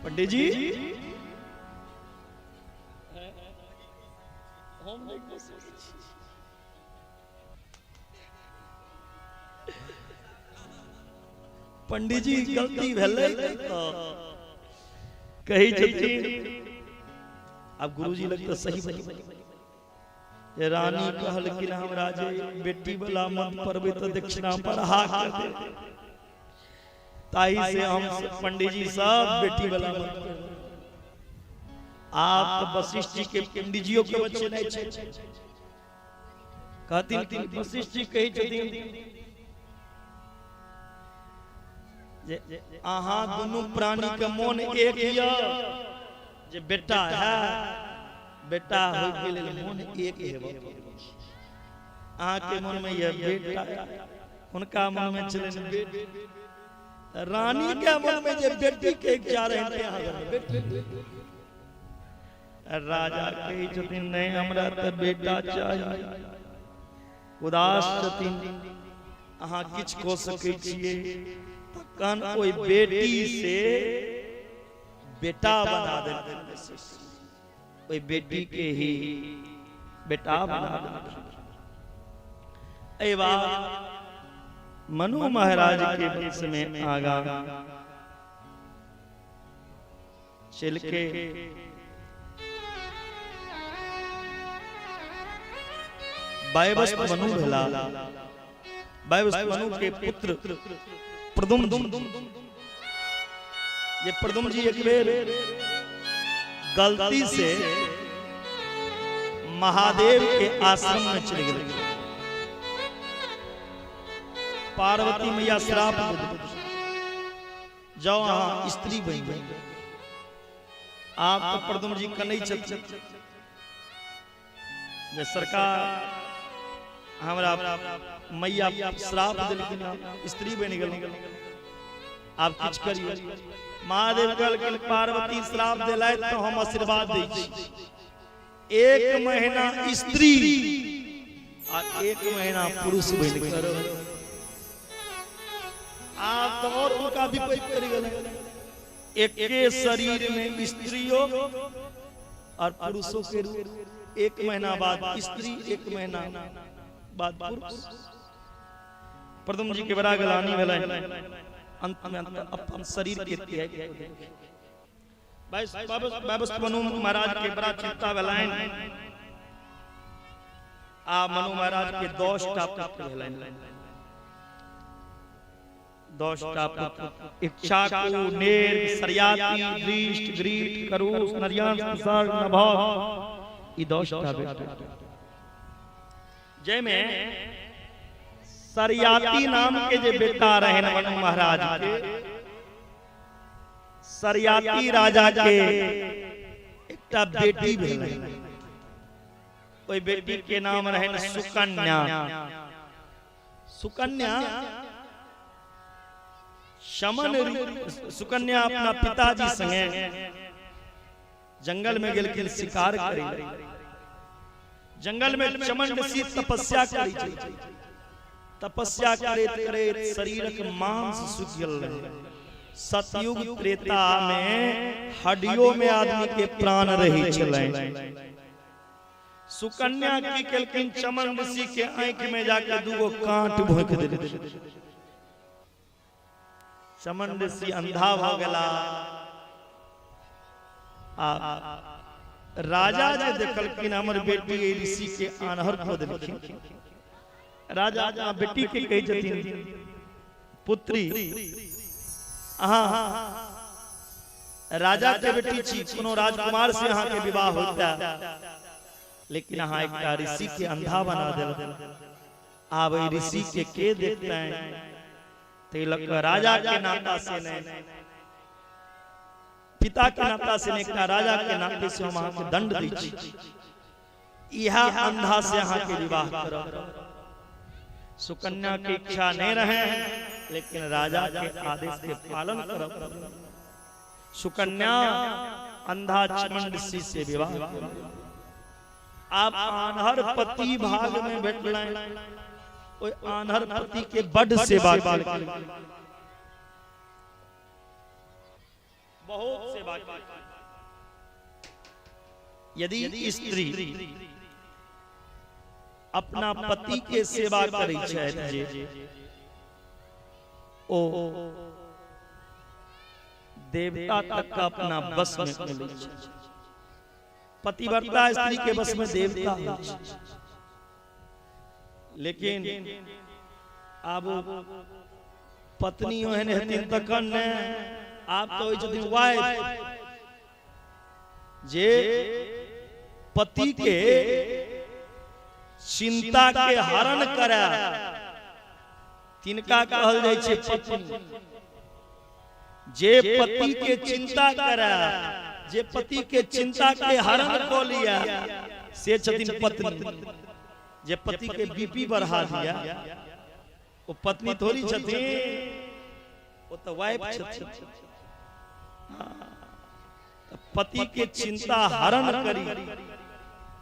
पंडित जी हम पंडित जी गलती भेलै कही छथिन। अब गुरुजी लगता सही ये रानी कहल कि हमरा जे बेटी वाला मन पढ़बे तो दक्षिणा पर हाथ कर दे ताई से हम पंडित जी सब बेटी वाला मन। आप तो वशिष्ठ जी के पंडित जियो के बच्चे नहीं छे कहती थी वशिष्ठ जी कही छथिन जे आहा दोनों प्राणी के मन एक या जे बेटा है बेटा हो गेल मन एक हेबो आहा के मन में ये बेटा उनका मन में चले बेटा रानी के मन में जे बेटी के इच्छा रहे राजा कही छथिन नहीं हमरा त बेटा चाहिए। उदास छथिन आहा किछ को सकै छियै तखन ओई बेटी से बेटा बना देते ओई बेटी के ही बेटा बना देते। एवा मनु महाराज के वंश में आगा चल के वायवस्व मनु भेला। वायवस्व मनु के पुत्र प्रदुम्न ये प्रदुम्न जी एक बेर गलती से महादेव के आश्रम में चले गए। पार्वती मैया श्राप दे जाओ वहां स्त्री बन गई। आप तो प्रदुम्न जी कन्हई छथिन जे सरकार हमरा मैया श्राप देलखिन स्त्री बन गेल आप कुछ करियो। महादेव कहलखिन पार्वती श्राप देलैथ तो हम आशीर्वाद दै छी 1 महीना स्त्री और 1 महीना पुरुष बन कर आप तो और उनका विपरीत कर गेल। एक के शरीर में स्त्रियों और पुरुषों के रूप 1 महीना बाद स्त्री 1 महीना बाद पुरुष। प्रदुम्न जी के बड़ा गलानी भेलै अंत में अपन शरीर के त्याग वायवस्व मनु महाराज के बड़ा चिंता भेलैन। आ मनु महाराज के 10 टा पुत्र भेलैन। 10 टा पुत्र इक्षाकु नेर सरयाति दृष्ट ग्रीट करूस नरियांश कुशार नभव ई 10 टा बेटा जय में सरयाति नाम के जे बेटा रहे मनु महाराज के सरयाति राजा के एकटा बेटी भेल। ओई बेटी के नाम रहे सुकन्या। सुकन्या शमन सुकन्या अपना पिताजी संगे जंगल में गेलखिन शिकार करे। जंगल में चमन ऋषि तपस्या करे, तपस्या करे शरीरक मांस सूख गेल। सतयुग त्रेता में हड्डियों में आदमी के प्राण रही चले। सुकन्या की केलखिन चमन ऋषि के आंख में जाके दूगो कांट भोंक देले। चमन ऋषि अंधा हो गला। राजा जे देखलखिन हमर बेटी ऋषि के आन्हर खो देलखिन। राजा बेटी के कही जतिन पुत्री राजा के बेटी छी, कोनो राजकुमार से अहाँ के विवाह होता, लेकिन अहाँ एक ऋषि के अंधा बना देल। आब ऋषि के देखते हैं तिलक राजा के नाता से नहीं, पिता के नाता से नहीं, राजा के नाते से हम अहाँ दंड दै छी। यह अंधा से अहाँ के विवाह करब। सुकन्या की इच्छा नहीं रहे, लेकिन राजा के आदेश के पालन करब। सुकन्या अंधा चमन ऋषि से विवाह। आप आन्हर पति भाग में बैठल, आन्हर पति के बड़ सेवा की, बहुत सेवा की। यदि स्त्री अपना पति के सेवा करै छथि जे ओ देवता तक अपना बस में ले छै। पतिव्रता स्त्री के बस में देवता होइ छै। लेकिन आब पत्नी ओहन हेथिन तखन ने, आप तो होइ छथिन वाइफ जे पति के चिंता के हरण करे, तिनका कहल जाइ छै पत्नी। जे पति के चिंता करे, जे पति के चिंता के हरण क लिया, से छथिन पत्नी। जे पति के बीपी बढ़ा दिया, वो पत्नी थोड़ी छथिन, वो तो वाइफ छथिन। पति के चिंता हरण करी,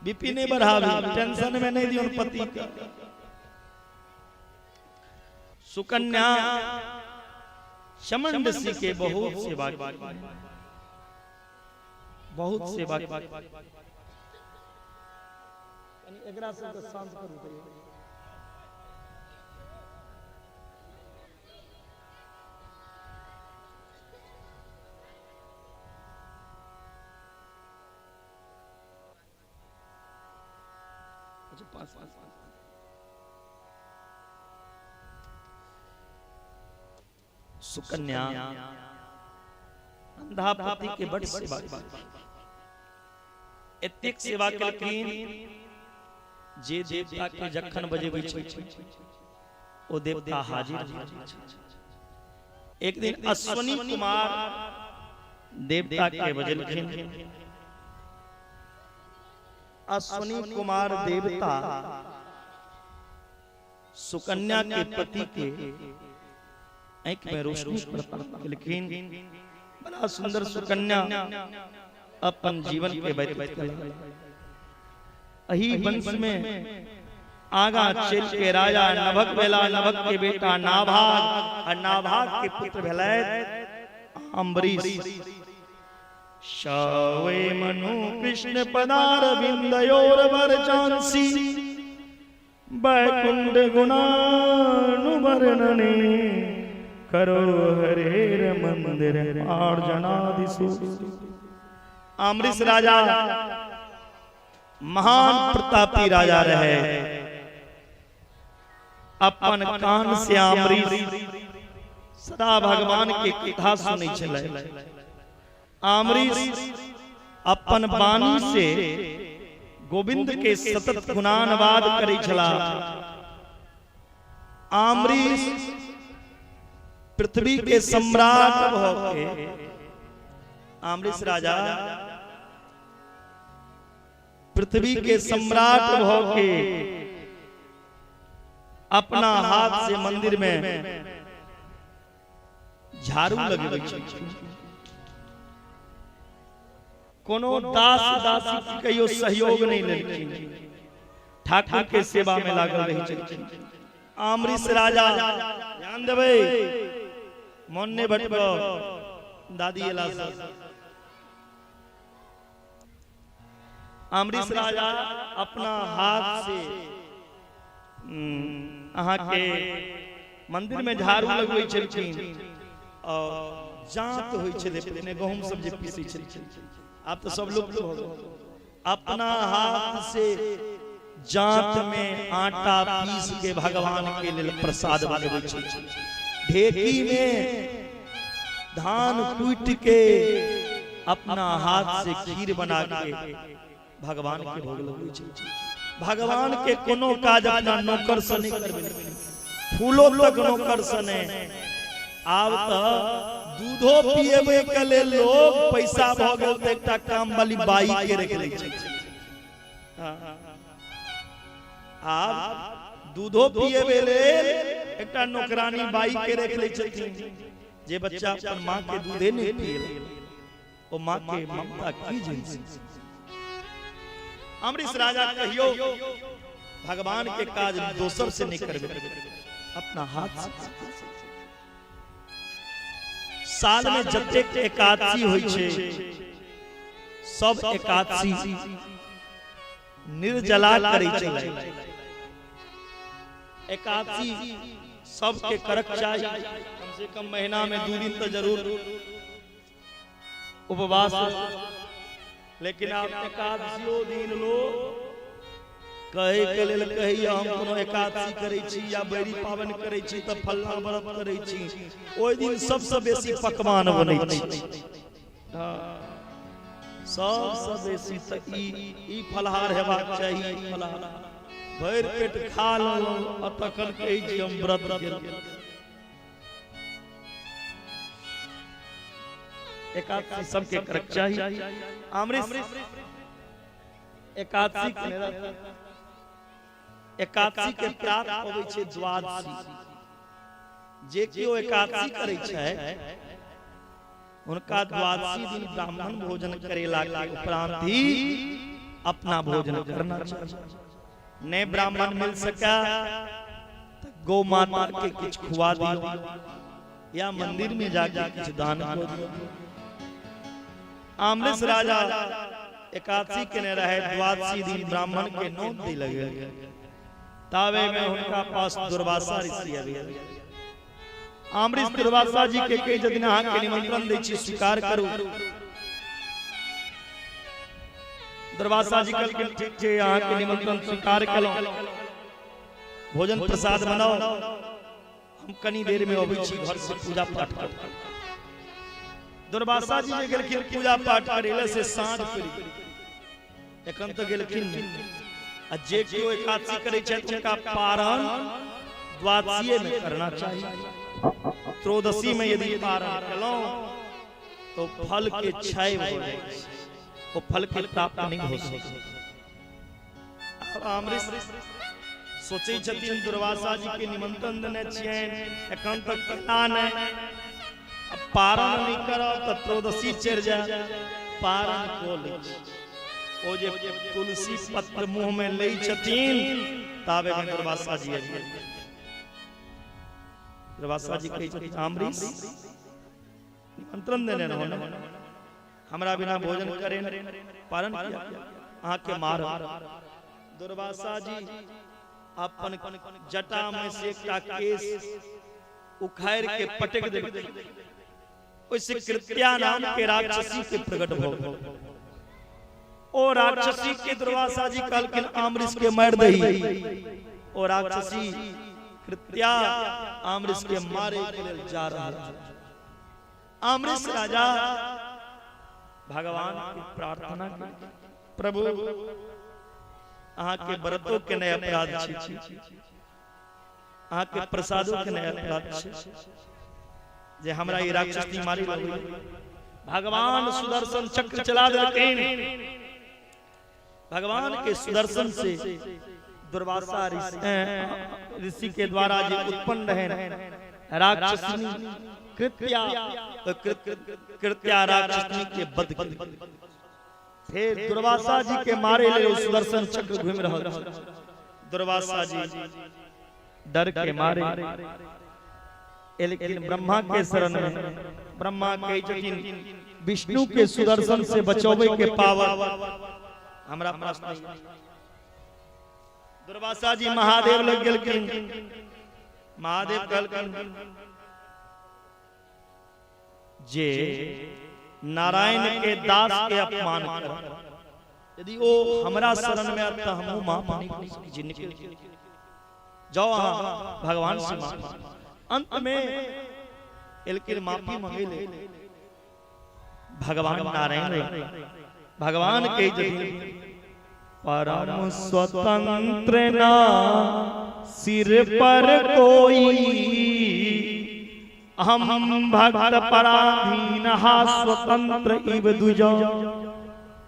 बीपी नहीं बढ़ावी, टेंशन में नहीं दियो पति का। सुकन्या चमन ऋषि के बहुत सेवा की, बहुत सेवा की। एकरा से शांत करू। सुकन्या अंधा पति के बड़ सेवा, एतेक सेवा केलखिन जे देवता के जखन बजेबै छै ओ देवता हाजिर। एक दिन अश्वनी कुमार देवता के बजेलखिन। अश्वनी कुमार देवता सुकन्या के पति के आंख में रोशनी प्रदान केलखिन। बड़ा सुंदर सुकन्या अपन जीवन के व्यतीत कला। अही वंश में आगा चल के राजा नभक भेला। नभक के बेटा नाभाग, और नाभाग के पुत्र भेलैथ अम्बरीश। शावे मनु कृष्ण पदार बिंदयोर वरचांसी, बैकुंठ गुणानुवर्णने करो हरेर मंदिर आर्जनादिसु। अम्बरीश राजा महान प्रतापी राजा रहे। अपन कान से अम्बरीश सदा भगवान के कथा सुनै छलै। अम्बरीश अपन वाणी से गोविंद के सतत गुणानुवाद करै छला। अम्बरीश पृथ्वी के सम्राट भके, अम्बरीश राजा पृथ्वी के सम्राट भके अपना हाथ से मंदिर में झाड़ू लगबै छलखिन। कोनो दास दासी के कहियो सहयोग नहीं लेलखिन, ठाकुर के सेवा में लागल रही छलखिन। अमरीश राजा ध्यान देबै, मन ने भटको दादी एला से अमरीश राजा अपना हाथ से अहाँ के मंदिर में झाड़ू लगबै छलखिन और जांत होइ छलै, अपने गहूम सब जे पीसै छलखिन। आप तो सब लोग अपना हाथ से जांत में आटा पीस के भगवान के लिए प्रसाद बनबै छलखिन। ढेकी में धान कूट के अपना हाथ से खीर बना के भगवान के भोग लगबै छलखिन। भगवान के कोनो काज अपना नौकर से नहीं करबै, फूलो तक नौकर से नहीं। आब तो दूधो पिएबे के लेल लोग पैसा भ गेल त एकटा काम वाली बाई के रख लै छै। आब दूधो पिएबे लेल एकटा नौकरानी बाई के रख लै छथिन, जे बच्चा अपन मां के दूधे नहीं पिए ओ मां के ममता की जिनसी। अमरीश राजा कहियो भगवान के काज दोसर से नहीं करबे, अपना हाथ से। साल में जतेक एकादशी होइ छै सब एकादशी निर्जला करै छै। एकादशी सबके करक चाही, कम से कम महीना में 2 दिन तो जरूर उपवास। लेकिन आप एकादशियो दिन लोग कहे के लेल कही हम कोनो एकादशी करे छी या बैरी पावन करे छी त फल्ला व्रत करे छी, ओइ दिन सबसे बेसी पकवान बनै छै। सबसे बेसी त ई फलहार हेबाक चाही। फलहार भरि पेट खा लेलहुं आ तखन कहै छी हम व्रत केलहुं। एकादशी सबके करक चाही। अमरीश एकादशी के एकादशी के प्रात होबै छै द्वादशी। जे कियो एकादशी करै छै उनका द्वादशी दिन ब्राह्मण भोजन करेला के उपरांत ही अपना भोजन करना चाहिए। ने ब्राह्मण मिल सका तो गौ माता के कुछ खुआ दियो या मंदिर में जाके कुछ दान कर दियो। अमरीश राजा एकादशी के रहे, द्वादशी दिन ब्राह्मण के नोत दी लगे। तावे में उनका पास दुर्वासा ऋषि आवे। अमरीश दुर्वासा जी के कई दिन अहाँ के निमंत्रण दै छी, स्वीकार करू। दुर्वासा जी कहलखिन ठीक छै, अहाँ के निमंत्रण स्वीकार केलहुं, भोजन प्रसाद बनाओ, हम कनी देर में अबै छी घर से पूजा पाठ करब। दुर्वासा जी जे गेलखिन पूजा पाठ करेले से साँझ पड़ि, एखन तो गेलखिन। आ जे कियो एकादशी करे छै उनका पारण द्वादशी में करना चाहिए। त्रयोदशी में यदि पारण कलो तो फल के क्षय हो जाए, वो फल के प्राप्त नहीं हो सके। अमरीश सोचे छथिन दुर्वासा जी के निमंत्रण देने छियनि, एखन तक पता नहीं, अब पारण नहीं करब तो त्रयोदशी चढ़ जाए। पारण को ले ओ जे तुलसी पत्र मुंह में ले छथिन, ताबे में दुर्वासा जी आबि। दुर्वासा जी कहे छथिन अमरीश निमंत्रण देने रहो, हमरा बिना भोजन करे पारण किया अहाँ के मार। दुर्वासा जी अपन जटा में से एकटा केश उखाड़ के पटक देलकै। ओइसे कृत्या नाम के राक्षसी के प्रकट भ गेल। ओ राक्षसी के दुर्वासा जी कहलखिन अमरीश के मार दही। ओ राक्षसी कृत्या अमरीश के मारे के लेल जा रहा है। अमरीश राजा भगवान की प्रार्थना की, प्रभु अहाँ के व्रतों के नए अपराध छी, अहाँ के प्रसादों के नए अपराध छी, जे हमरा ई राक्षसी मारी लगई। भगवान सुदर्शन चक्र चला देलखिन। भगवान के सुदर्शन से दुर्वासा ऋषि के द्वारा जो उत्पन्न रहे राक्षसनी कृत्या राक्षसनी के वध की। फिर दुर्वासा जी के मारे ले सुदर्शन चक्र घूम रहा। दुर्वासा जी डर के मारे, लेकिन ब्रह्मा के शरण में ब्रह्मा के जतिन विष्णु के सुदर्शन से बचावे के पावर हमरा पास नहीं। दुर्वासा जी महादेव लग गेलखिन। महादेव कहलखिन जे नारायण के दास के अपमान कर, यदि वो हमरा शरण में आता हमहु माफ नहीं कर सकी। निकल जाओ भगवान से माफ। अंत में लेकिन माफी मांगे ले भगवान नारायण। भगवान के परम स्वतंत्र ना सिर पर कोई, हम भक्त पराधीन स्वतंत्र इव दुजो,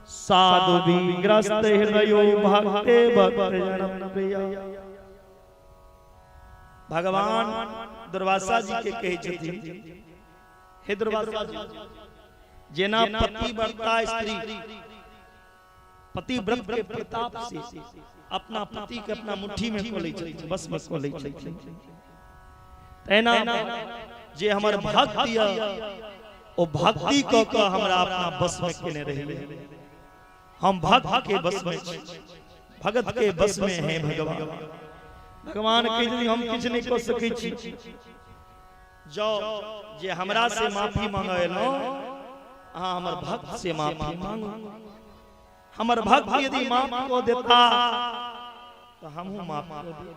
साधु विग्रस्त हृदयो भक्ते भक्त जन प्रिय। भगवान दुर्वासा जी के कहे छथिन, हे दुर्वासा जी, जेना पतिव्रता स्त्री पतिव्रत के प्रताप से अपना पति के अपना मुट्ठी में को लै छथिन, बस में को लै छथिन, तैना जे हमर भक्त दिया ओ भक्ति क के हमरा अपना बस में केने रहिए। हम भक्त के बस में छी, भगत के बस में है भगवान। भगवान के यदि हम किछ नहीं कर सकै छी, जाओ जे हमरा से माफी मांगेलो, हां हमर भक्त से माफी मांगो। हमर भक्त यदि माफ को देता तो हमहु माफ कर दे।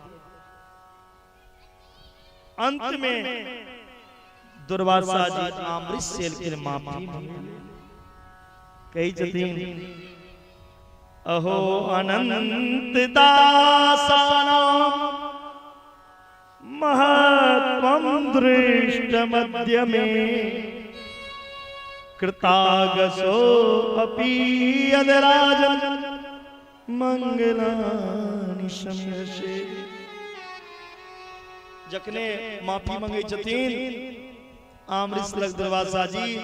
अंत में दुर्वासा जी अमृत से के माफी कही छथिन, अहो अनंत दासानां महत्वं दृष्ट मध्य में, कृतागसो अपि यदराजन मंगलानि शम्यसे। जखने माफी मांगे छथिन अमृत लग दुर्वासा जी,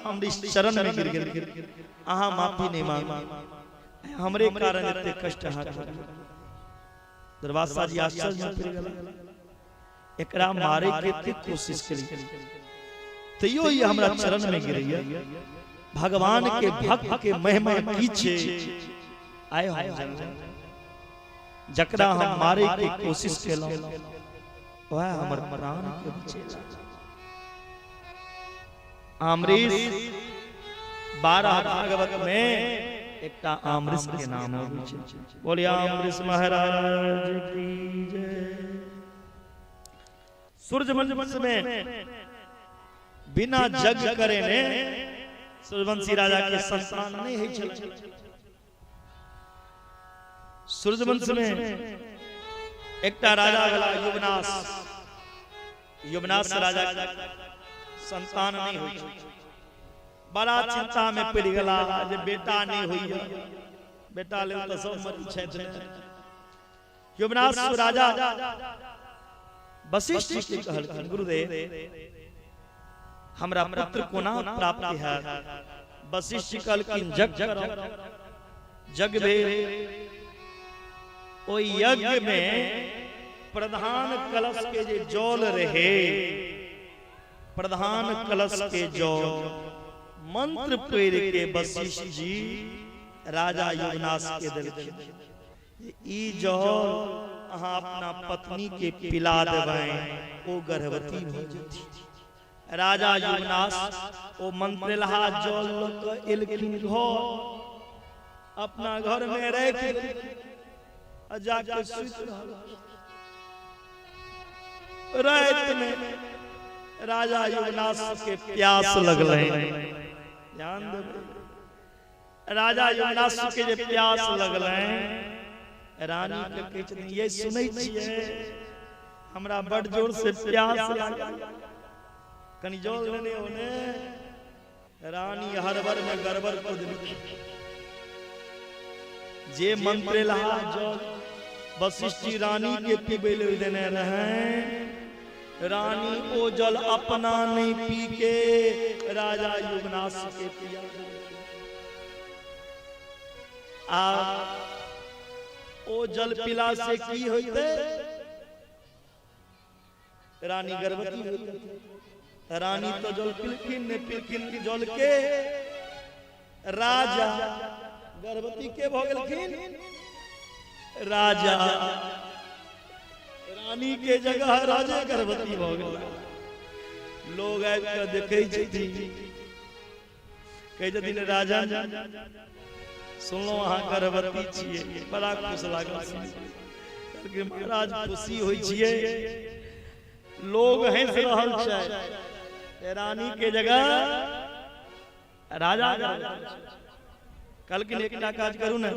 अमृत शरण में गिर गेल। अहाँ माफी नहीं मांग, हमरे कारण इतने कष्ट हाथ। दुर्वासा जी आश्चर्य में पड़ गेल, एकरा मारे के इतनी कोशिश करी तैयो ये हमरा चरण में गिरैया। भगवान के भक्त के महिमा की छे आए हम जकरा हम मारे के कोशिश केलो, वह हमर प्राण के बचेला। अमरीश 12 भागवत में एकटा अमरीश के नाम होय छै। बोलिए अमरीश महाराज की जय। सूर्यवंश में बिना जग करे ने सूर्यवंशी राजा के संतान नहीं है छल। सूर्यवंश में एकटा राजा गला युवनाश, युवनाश राजा संतान नहीं हुई। बड़ा चिंता में पड़ गला जे बेटा नहीं हुई, बेटा ले तो सब मर छै। युवनाश राजा वशिष्ठ जी के कहल, गुरुदेव हमरा पुत्र कोना प्राप्त है। वशिष्ठ जी कहलखिन जग करो। जग भेल, ओ यज्ञ में प्रधान कलश के जे जल रहे, प्रधान कलश के जल मंत्र पढ़ के वशिष्ठ जी राजा युवनाश के देलखिन। ई जल अहाँ अपना पत्नी के पिला देबै, ओ गर्भवती भ जेती। राजा युवनाश ओ मंत्र लहा जल लक एलखिन घर, अपना घर में रख जाके सुत रात में राजा युवनाश के प्यास लगले। ध्यान देबै, राजा युवनाश के जे प्यास लगले, रानी के कहै छथिन ये सुनै छियै हमरा बड़ जोर से प्यास लागल, कनी जल लेने होने। रानी हरबर में गड़बड़ कर देलखिन। जे मंत्र लहा जल वशिष्ठ जी रानी के पीबे ले देने रहे, रानी ओ जल अपना नहीं पी के राजा युगनाश के पिया। आ ओ जल पिला से की होते? रानी गर्भवती होती। रानी तो जल पिलखिन ने पिलखिन जल के राजा गर्भवती के भोगलखिन। राजा रानी के जगह राजे गर्भवती भ गेल। लोग आबि के देखे छथिन, कहे छथिन राजा सुनलो अहाँ गर्भवती छियै, बड़ा खुश लागल। महाराज खुशी होइ छियै, लोग हंस रहल छै, रानी के जगह राजा। कहलखिन एकटा काज करू ने,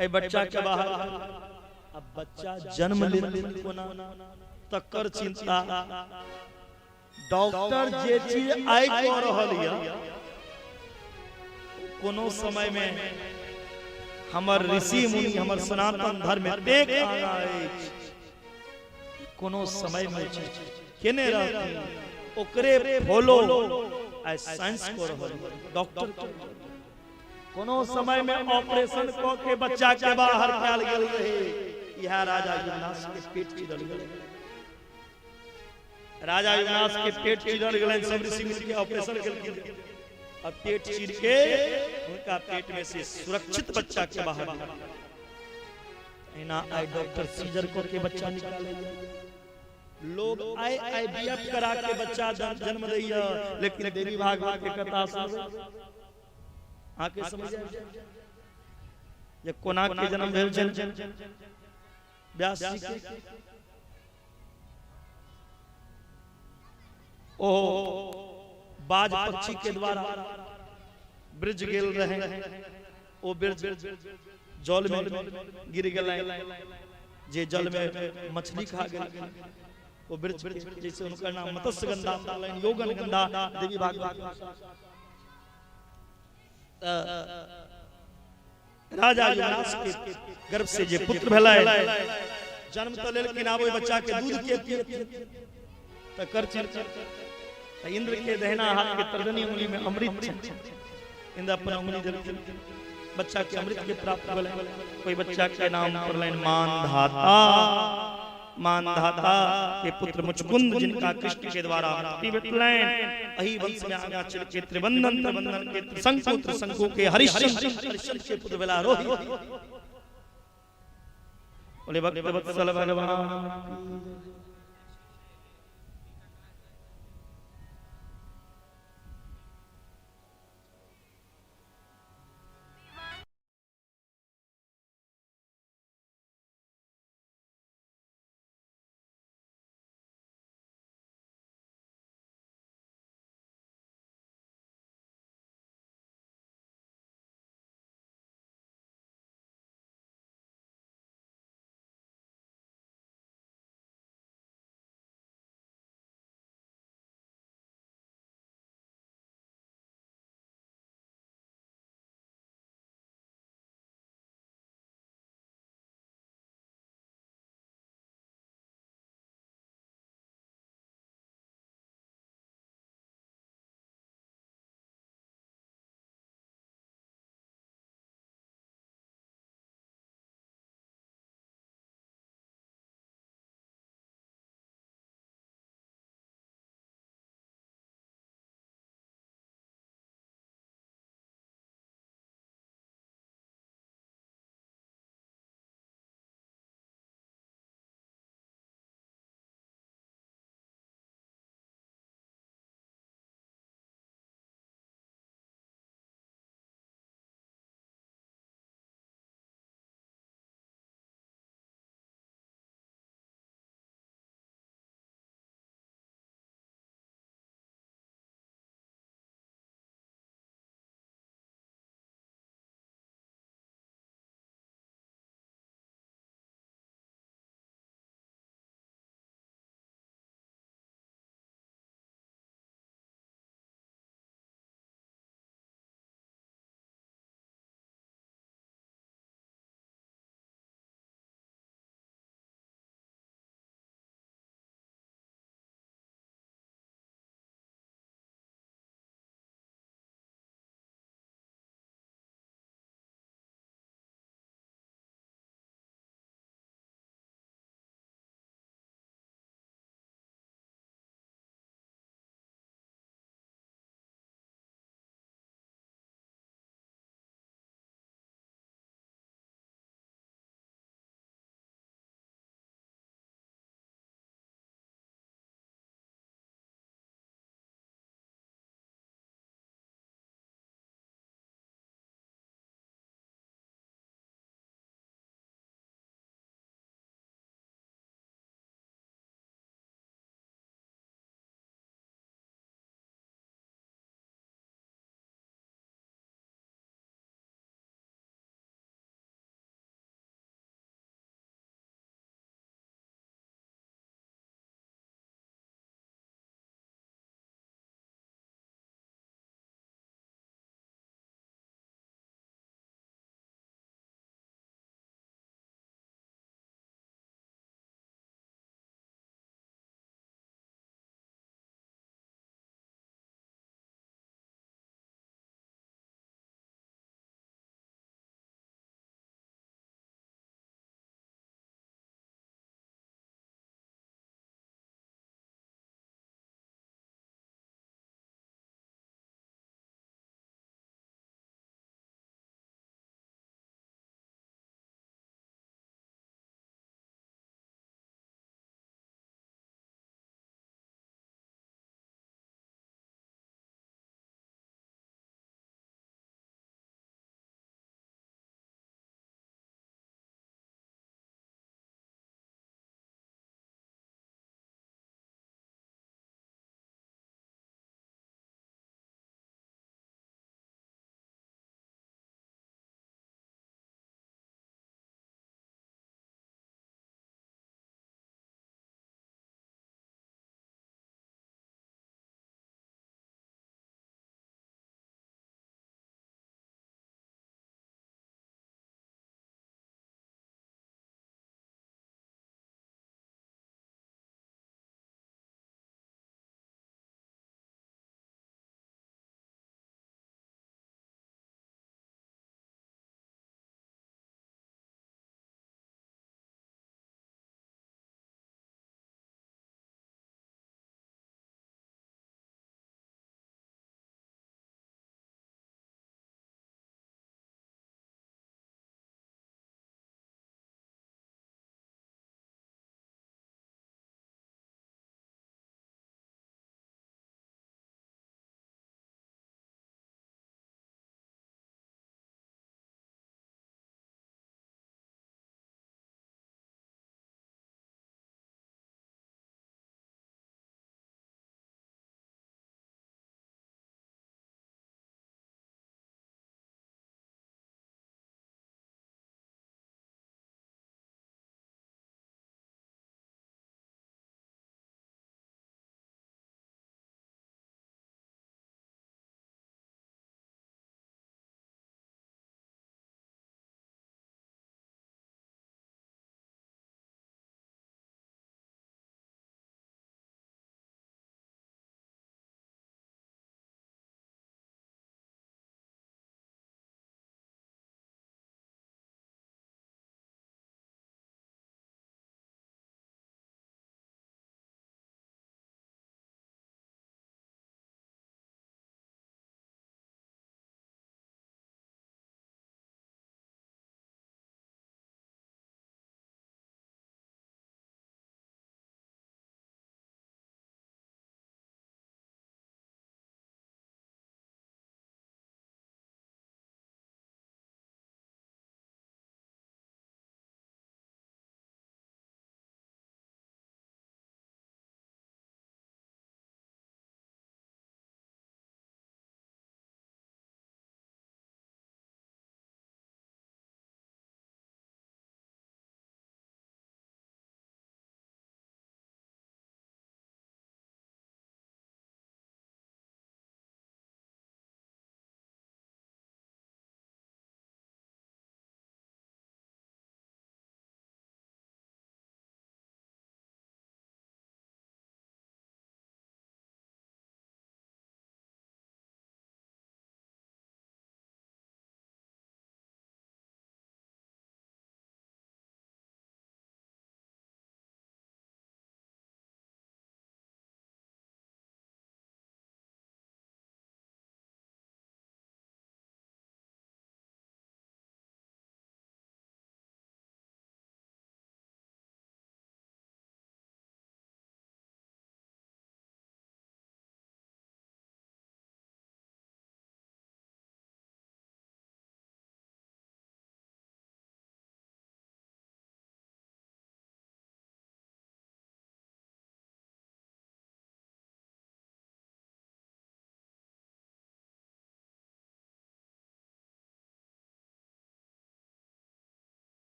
ए बच्चा के बाहर, अब बच्चा जन्म लेत कोना तकर चिंता। डॉक्टर जे चीज आइ कऽ रहल यऽ, कोनो समय में हमर ऋषि मुनि हमर सनातन धर्म में देख आगा अछि, कोनो समय में केने रहती ओकरे फॉलो आई साइंस को रहल डॉक्टर। कोनो समय में ऑपरेशन क के बच्चा के बाहर कैल गेल रहे, यह राजा युगनाश के पेट चिरल गेल। राजा युगनाश के पेट चिरल गेल, सब ऋषि मुनि के ऑपरेशन केलखिन और पेट चीर के उनका पेट में से सुरक्षित बच्चा के बाहर निकाला। आई डॉक्टर सीजर को के बच्चा निकाले। लोग IVF करा के बच्चा जन्म दैया, लेकिन देवी भागवत के कथा सुन आके समझ जे कोना के जन्म भेल छल व्यास जी के। ओ बाज पक्षी के द्वारा ब्रिज गेल रहे, ओ ब्रिज जल में गिर गेल, जे जल में मछली खा गेल। वो ब्रिज जैसे उनका नाम मत्स्य गंधा, योगन गंधा देवी भागवत। राजा युगनाश के गर्भ से जे पुत्र भेला, जन्म तो लेकिन आब बच्चा के दूध के पिए तकर चर्चा। इंद्र के दहिना हाथ के तर्जनी उंगली में अमृत, इंद्र अपना उंगली धर बच्चा के अमृत के प्राप्त भेल। कोई बच्चा के नाम पड़लनि मानधाता। मानधाता के पुत्र मुचकुंद, जिनका कृष्ण के द्वारा मुक्ति भेटलनि। अही वंश में आगा चल के त्रिवंदन, त्रिवंदन के त्रिशंकु, त्रिशंकु के हरिश्चंद्र, हरिश्चंद्र के पुत्र भेला रोहित। बोले भक्त वत्सल भगवान।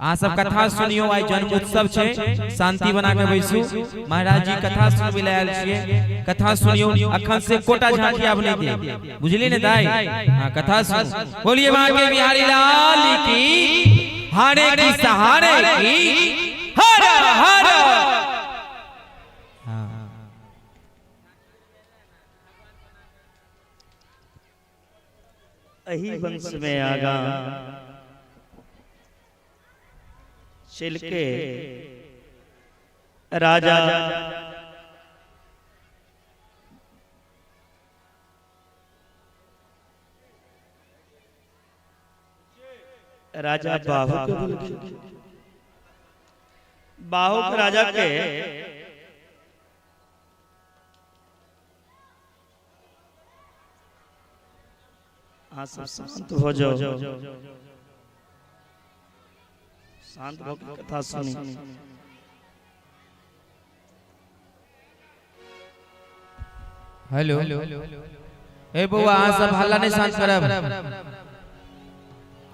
आ सब कथा सुनियो। आई जन्म उत्सव छे, शांति बना के बैसू। महाराज जी कथा सुनबे ले आयल छिए, कथा सुनियो। अखन से कोटा झांकी आब नहीं दे, बुझली ने दाई? हां कथा सुन। बोलिए बांके बिहारी लाल की, हारे की सहारे की, हर हर। अही वंश में आगा चल के राजा राजा बाहुक राजा के हाँ सब शांत हो जाओ, शांत होकर कथा सुनी। हेलो ए बउआ, अहाँ सब हल्ला नहीं शांत करब,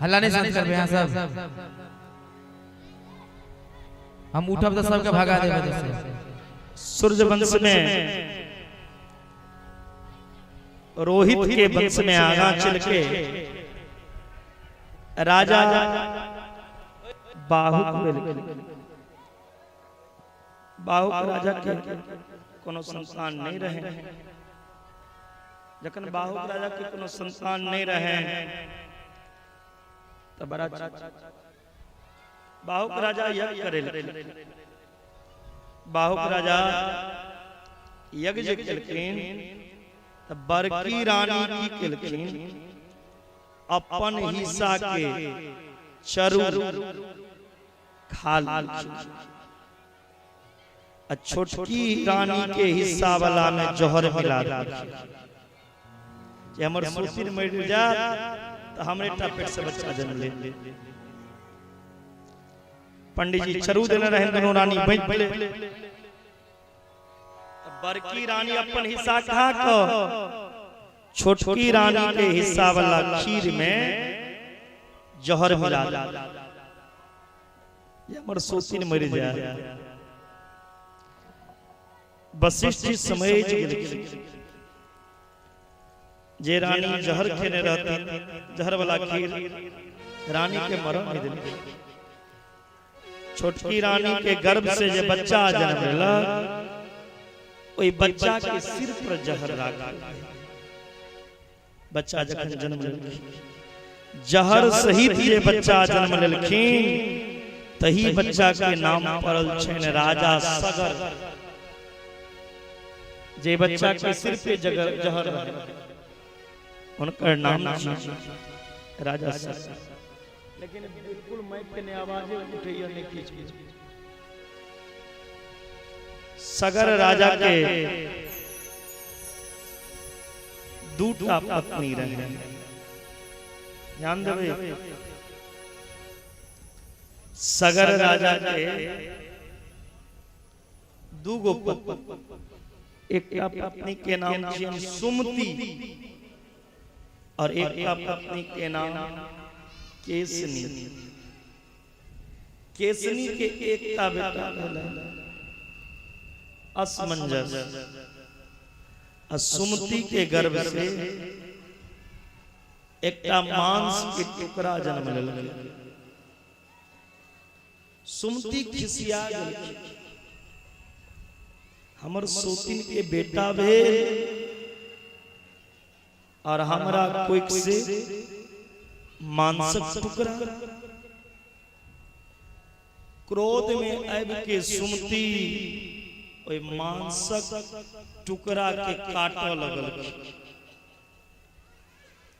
हल्ला नहीं शांत करबे अहाँ सब। हम उठब तो सबके भगा देबे। सूर्यवंश में रोहित के वंश में आगा चल के राजा बाहुक राजा के कोनो संतान नहीं रहे। जखन बाहुक राजा के कोनो संतान नहीं रहे तो बड़ा बाहुक राजा यज्ञ करे। बाहुक राजा यज्ञ जे केलखिन त बड़की रानी की केलखिन अपन हिस्सा के चरू खा लेलखिन, छोटकी रानी के हिस्सा वाला में जहर मिला देलखिन। जे हमर सुशील मर जात त हमरे टा पेट से बच्चा जन्म ले। पंडित जी चरू देने रहे, दोनों रानी बैठ ले। बड़की रानी अपन हिस्सा खा को छोटकी रानी के हिस्सा वाला खीर में जहर मिला दिया। ये हमर सुशील मर जाए। वशिष्ठ जी समझ गेलखिन जे रानी जहर खेने रहती, जहर वाला खीर रानी के मरम नहीं देलखिन। छोटकी रानी के गर्भ से जे बच्चा जन्म लेलक, ओई बच्चा के सिर पर जहर राखल। बच्चा जखन जन्म लेलखिन, जहर सहित जे बच्चा जन्म लेलखिन, तही बच्चा के नाम पड़ल छन राजा सगर। जे बच्चा के सिर पे जहर उनकर नाम राजा सगर। लेकिन बिल्कुल माइक के आवाज उठैया नहीं खींच। सगर राजा के दूटा पत्नी रहे। ध्यान देवे, सगर राजा के दूगो पत्नी। एक पत्नी के नाम थी सुमति और एक पत्नी के नाम केसनी। केसनी के एकता बेटा असमंजस। सुमति के गर्भ से एकटा मांस के टुकड़ा जन्म लेलक। सुमति खिसिया गेलखिन, हमर सोतिन के बेटा भेल और हमरा कोइक से मांसक टुकड़ा। क्रोध में आबि के सुमति ओइ मांसक टुकड़ा के काटऽ लगल।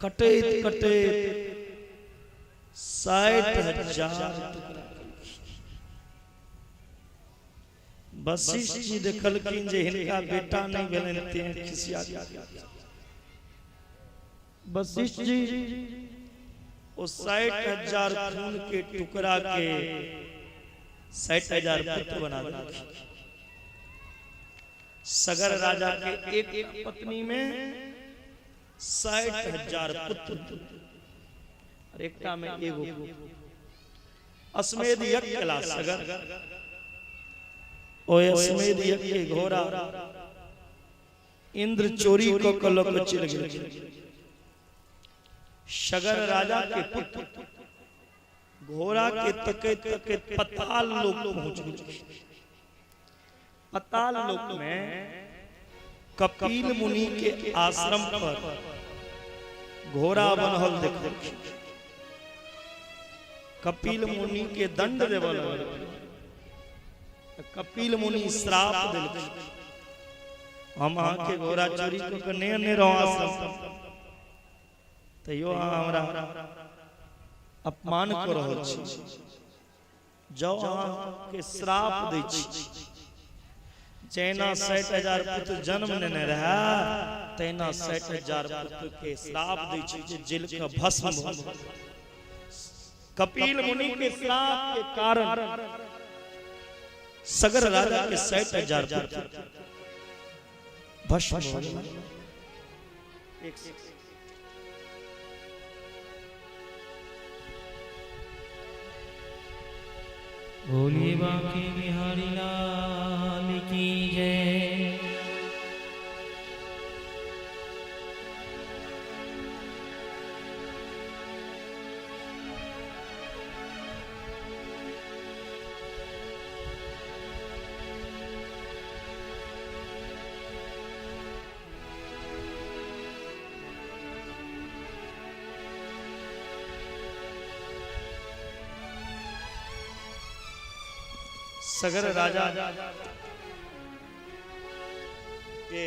कटैत कटैत 60,000 टुकड़ा। वशिष्ठ जी देखलखिन जे हिनका बेटा नहीं भेलनि, तें खिसिया गेल। वशिष्ठ जी ओ 60,000 खून के टुकड़ा के 60,000 पुत्र बना देलखिन। सगर राजा के एक पत्नी में 60,000 पुत्र और एकटा में एगो। अश्वमेध यज्ञ केला सगर ओए अश्वमेध यज्ञ के घोड़ा इंद्र चोरी को कलक चिर गए। सगर राजा के पुत्र घोड़ा के तके तके पताल लोक पहुंच गए। पताल लोक में कपिल मुनि के आश्रम पर घोड़ा बनहल देखो। कपिल मुनि के दंड देवल कपिल मुनि श्राप दिल हम के घोड़ा चोरी को करने ने रहो आश्रम तैयो हमरा अपमान कर रहल छी। जो के श्राप दै छी जैना 60,000 पुत्र जन्म लेने रहा तैना 60,000 पुत्र के श्राप दै छी जे जेल का भस्म हो। कपिल मुनि के श्राप के कारण सगर राजा के 60,000 पुत्र भस्म हो गए। बोलिए बांके बिहारी लाल की जय। सगर राजा के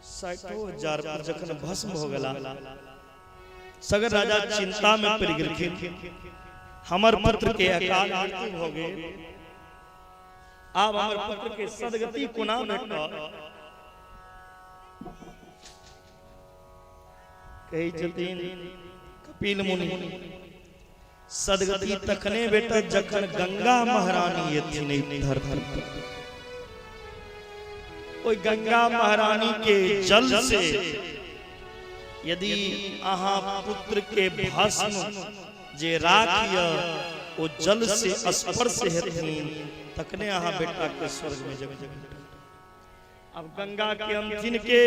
60,000 जखन भस्म हो गला सगर राजा चिंता में पड़ गेलखिन। हमर पुत्र के अकाल मृत्यु हो गए। अब हमर पुत्र के सदगति कोना भेटत। कही छथिन कपिल मुनि सदगति तखने बेटा जखन गंगा महारानी एथिन धरती पर। ओई गंगा महारानी के जल से यदि आहा पुत्र के भस्म जे राखिय ओ जल से स्पर्श हेथिन तखने आहा बेटा के स्वर्ग में जग। अब गंगा के अंतिन के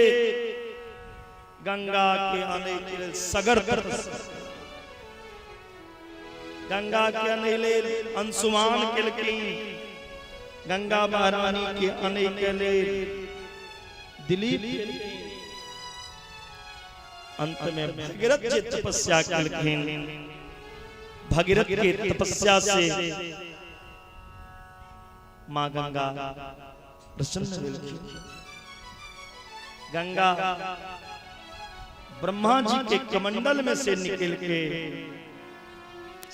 गंगा के आने के सगर गंगा के अनेले अंशुमान केलकिन। गंगा महारानी के अने के लिए दिलीप अंत में भगीरथ जी तपस्या केलकिन। भगीरथ के तपस्या से मां गंगा प्रसन्न भेलखिन। गंगा ब्रह्मा जी के कमंडल में से निकल के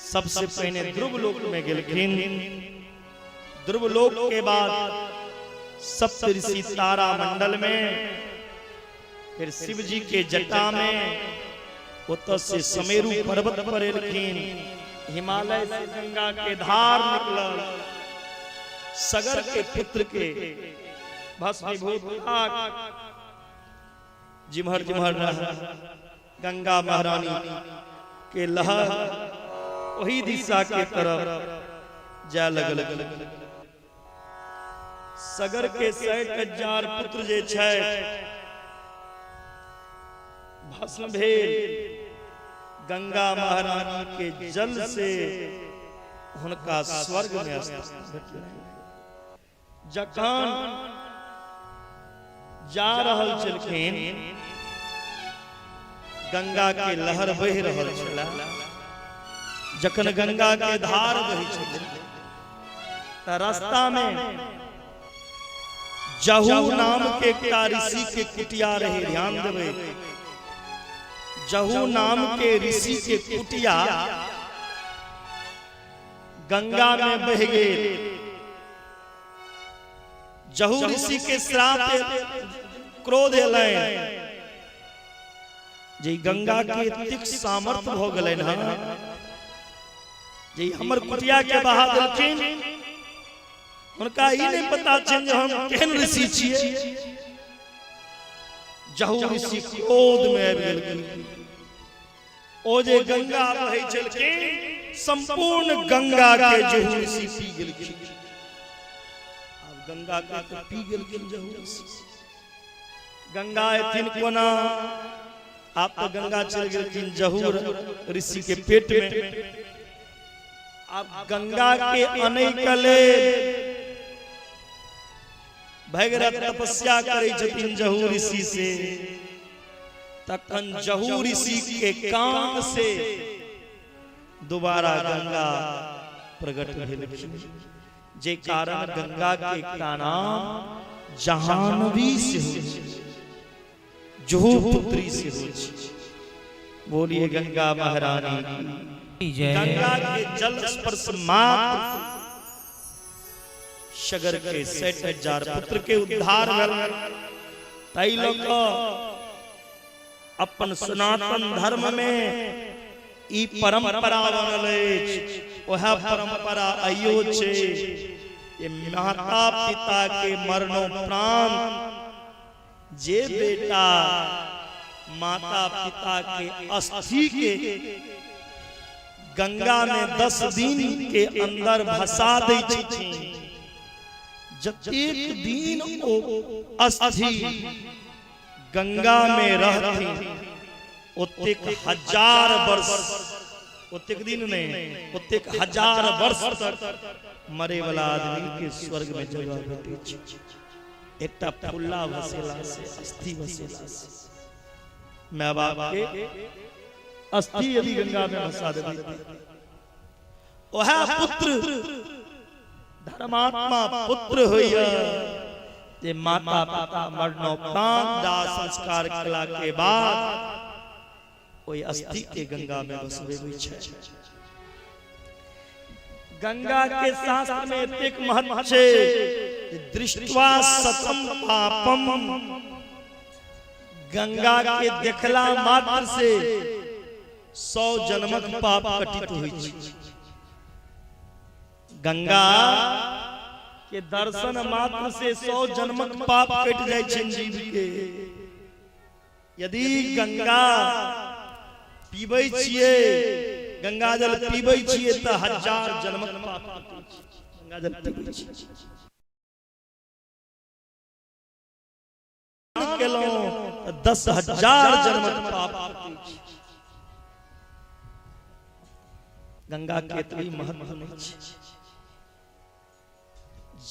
सबसे पहले ध्रुव लोक में गेलखिन। ध्रुव लोक के बाद सप्त ऋषि तारा मंडल में फिर शिव जी के जटा में उतर से समेरु पर्वत पर एलखिन। हिमालय से गंगा के धार निकलल सगर के पुत्र के भस्मीभूत जिमहर जिमहर गंगा महारानी के लहर वही दिशा के तरफ जा लगल। सगर के 60,000 पुत्र जे छै भस्म भेल। गंगा महारानी के जल से हुनका स्वर्ग में स्थान। जखन जा रहल छलखिन गंगा के लहर बह रहल छला। जखन गंगा के धार बही छल त रास्ता में जहू नाम के ऋषि के कुटिया रहे। ध्यान देवे जहू नाम के ऋषि के कुटिया गंगा में बह गए। जहू ऋषि के श्राप क्रोध एलै जे गंगा के तिक सामर्थ्य हो गए ना जे हमर कुटिया के बहा देलखिन। उनका ही नहीं पता छन जे हम केहन ऋषि छिए। जहू ऋषि क्रोध में आबि गेलखिन। ओ जे गंगा बहै छलखिन संपूर्ण गंगा के जहू ऋषि पी गेलखिन। अब गंगा के तो पी गेलखिन जहू ऋषि। गंगा एथिन कोना, आप तो गंगा चल गेलखिन जहू ऋषि के पेट में। अब गंगा के अनैकले भगीरथ तपस्या करे छथिन जहू ऋषि से। तखन जहू ऋषि के कान से दोबारा गंगा प्रकट भेलखिन, जे कारण गंगा के का नाम जाह्नवी से हो, जहू पुत्री से हो। बोलिए गंगा महारानी की जय। गंगा के जल स्पर्श मात्र सगर के 60,000 पुत्र के उद्धार भेल। ताई लोक अपन सनातन धर्म में ई परंपरा बनल अछि। वह परंपरा आइयो छै कि माता पिता के मरणोपरांत जे बेटा माता पिता के अस्थि के गंगा में 10 दिन के अंदर भसा दै छथिन, जतेक दिन ओ अस्थि गंगा में रहती ओतेक 1000 वर्ष, ओतेक दिन नहीं, ओतेक 1000 वर्ष तक मरे वाला आदमी के स्वर्ग में जगह भेटै छै। एकटा फुल्ला भसेला से, अस्थि भसेला से माँ बाप के अस्थि यदि गंगा में भसा देबै, वह पुत्र धर्मात्मा पुत्र होइया जे माता पिता मरणोपरांत दाह संस्कार कला के बाद ओई अस्थि के गंगा में भसबै छै। गंगा के शास्त्र में एतेक महत्व छै, दृष्ट्वा शतम पापम, गंगा के देखला मात्र से 100 जन्मक पाप कटित होइ छै। गंगा के दर्शन मात्र से 100 जन्मक पाप कट जाय छै जीव के। यदि गंगा पीबै छियै, गंगा जल पीबै छियै त 1000 जन्मक पाप कटै छै। गंगा जल पीबै छियै केलौं 10,000 जन्मक पाप कटै छै। गंगा के एतबी महत्व नहीं छै।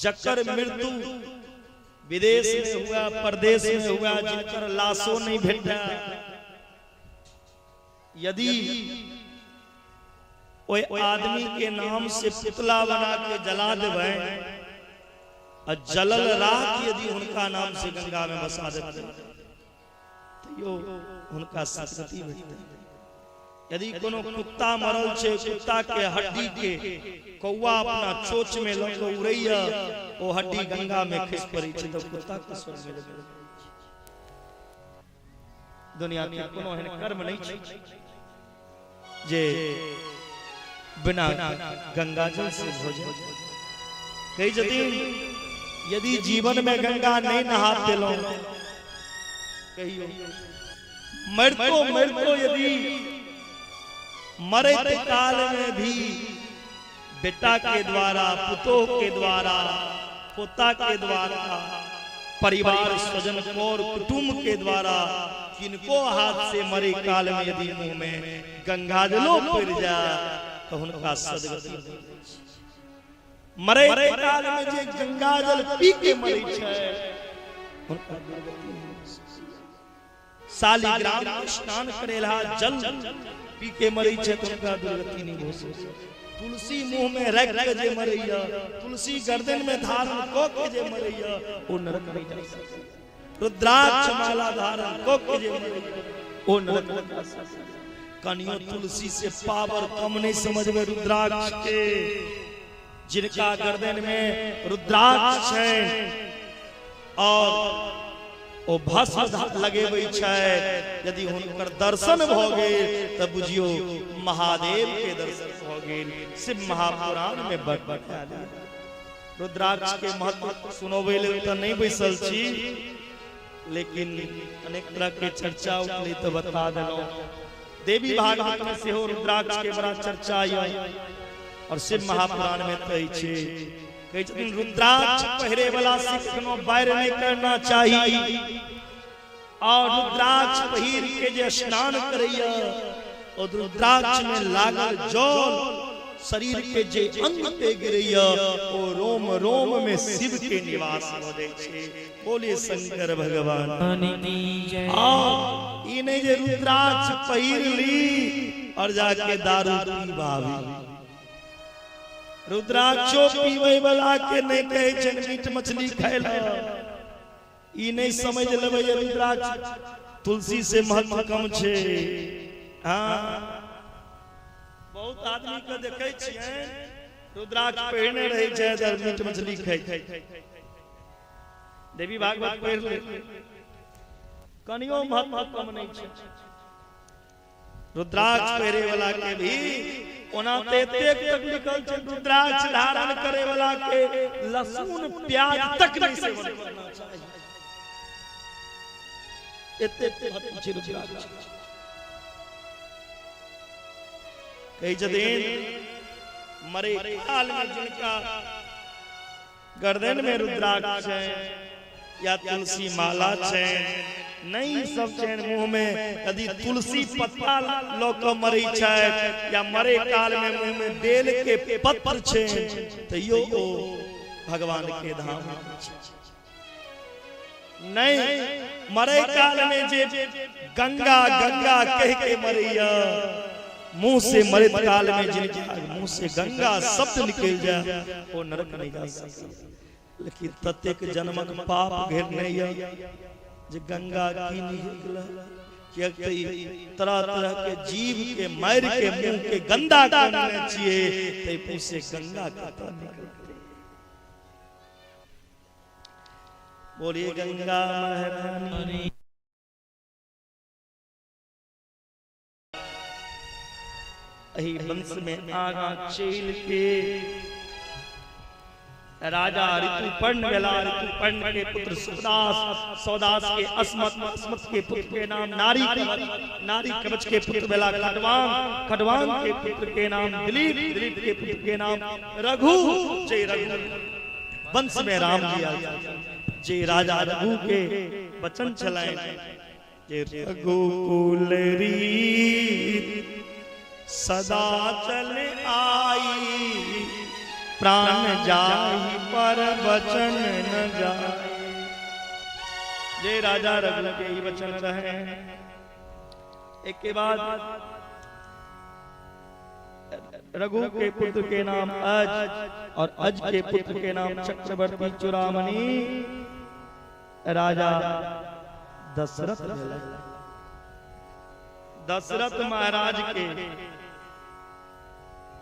जकर मृत्यु विदेश में हुआ, परदेश में हुआ, जिनकर लाशों नहीं भेटा, यदि कोई आदमी के नाम से पुतला बना के जला देवे और जलल राख यदि उनका नाम से गंगा में बसा देते तो यो उनका सदगति भेटते। यदि कोनो कुत्ता मरल छे, कुत्ता के हड्डी के कौआ अपना चोच में ल के उड़ैया, ओ हड्डी गंगा में खसि पड़ै छै तो कुत्ता के स्वर्ग में लगै छै। दुनिया के कोनो एहन कर्म नहीं छै जे बिना गंगा जल से हो जाए। कही जतिन यदि जीवन में गंगा नहीं नहा देलो, कहियो मरतो यदि मरे काल में भी बेटा के द्वारा, पुतोह के द्वारा, पोता के द्वारा, परिवार स्वजन और कुटुंब के द्वारा किनको हाथ से मरे काल में यदि मुंह में गंगा जलो पड़ जाए तो उनका सदगति। मरे काल में जे गंगा जल पी के मरे छै उनका दुर्गति। शालिग्राम स्नान करेला जल पी के मरी छै तो उनका दुर्गति नहीं हो सकती। तुलसी मुंह में रख के जे मरैया, तुलसी गर्दन में धारण को के जे मरैया वो नरक नहीं जा सकता। रुद्राक्ष माला धारण को के जे मरैया वो नरक नहीं जा सकता। कनियो तुलसी से पावर कम नहीं समझबे रुद्राक्ष के। जिनका गर्दन में रुद्राक्ष है और ओ भस्म लगेबै छै, यदि हुनकर दर्शन भ गेल त बुझियो महादेव के दर्शन भ गेल। शिव महापुराण में बतायल रुद्राक्ष के महत्व सुनोबै ले त नहीं बैसल छी, लेकिन अनेक तरह के चर्चा उठलै त बता देलौं। देवी भागवत में से हो रुद्राक्ष के बड़ा चर्चा आई और शिव महापुराण में कही छे कही छथिन रुद्राक्ष पहिरे वाला सिखनो बैर नहीं करना चाहिए और रुद्राक्ष पहिर के जे स्नान करैया और रुद्राक्ष में लागल जल शरीर के जे अंग पे गिरैया ओ रोम रोम में शिव के निवास हो जाय छे। बोले शंकर भगवान की जय। ई नहीं जे रुद्राक्ष पहिर ली और जाके दारू पीबावी। रुद्राक्षो पीवे वाला के नहीं कहे छे मीट मछली खाएला। ई नहीं समझ लेबै रुद्राक्ष तुलसी से महत्व कम छे। हां बहुत आदमी के देखे छियै रुद्राक्ष पहिरने रहे छै मीट मछली खाय। देवी भागवत पढ़ ले कनियो महत्व कम नहीं छै। रुद्राक्ष पहिरे वाला के भी ओना तेते तक लिखल छै रुद्राक्ष धारण करे वाला के लहसुन प्याज तक नहीं सेवन करना चाहिए। एते महत्व छै रुद्राक्ष। कई जदीन मरे काल में जिनका गर्दन में रुद्राक्ष है या तुलसी माला है नहीं सब चैन मुंह में यदि तुलसी पत्ता लोक मरी है या मरे काल में मुंह में बेल के पत्र छे तो यो भगवान के धाम नहीं मरे काल में जे गंगा गंगा कह के मरिया मुंह से मृत काल में जिनके मुंह से गंगा शब्द निकल जाए वो नरक नहीं जा सकता। लेकिन प्रत्येक जन्मक पाप घेर नहीं है जे गंगा की निकला कि तरह तरह के जीव के मार के मुंह के गंदा करने चाहिए ते मुंह से गंगा का निकलते। बोलिए गंगा महारानी। अही वंश में आगा चेल के राजा ऋतुपर्ण वेला ऋतुपर्ण के पुत्र सुदास सौदास के अस्मत के पुत्र के नाम नारी कवच के पुत्र वेला खडवान के पुत्र के नाम दिलीप के पुत्र के नाम रघु जय रघु वंश में राम जी आया जय राजा रघु के वचन चलाए जय रघुकुल रीत सदा चल आई प्राण जाहि पर वचन न जाए। जय राजा रघु के ही वचन रहे। एक के बाद रघु के पुत्र के नाम अज और अज के पुत्र के नाम चक्रवर्ती चूड़ामणि राजा दशरथ। दशरथ महाराज के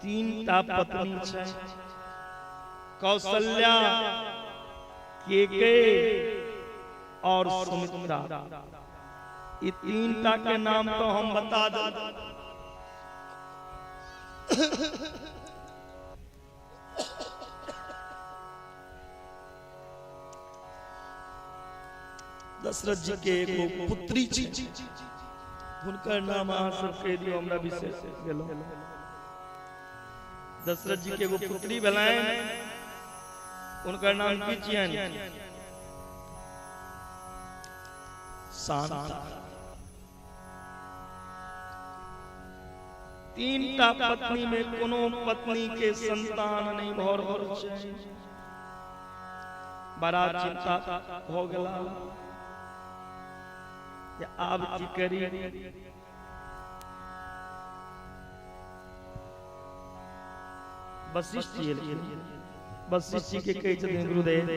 तीनटा पत्नी छै कौशल्या केकई और सुमित्रा। ये तीनटा के नाम तो हम बता दे। दशरथ जी के एगो पुत्री छी हुनकर नाम अहाँ सब कह दियो हमरा विशेष गेलो। दशरथ जी के एगो पुत्री भेलैन उनकर नाम की छियन शांता। तीनटा पत्नी में कोनो पत्नी के संतान नहीं भ रहल छै। बड़ा चिंता हो गेला आब की करी। वशिष्ठ वशिष्ठ जी के कहे छथिन गुरुदेव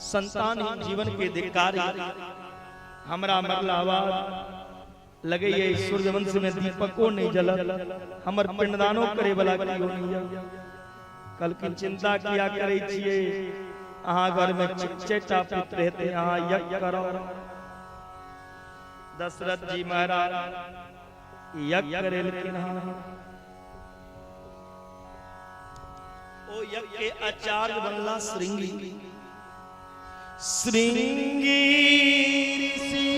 संतान ही जीवन के धिक्कार हमरा मरला बाद लगे ये सूर्यवंश में दीपको नहीं जलल हमर पिंडदानो करे वाला कियो नहीं। कल की चिंता किया करे छिए अहाँ घर में चेटा पुत्र रहते अहाँ यज्ञ करो। दशरथ जी महाराज यज्ञ करे लेकिन ओ यज्ञ के आचार्य बनला श्रृंगी। श्रृंगी ऋषि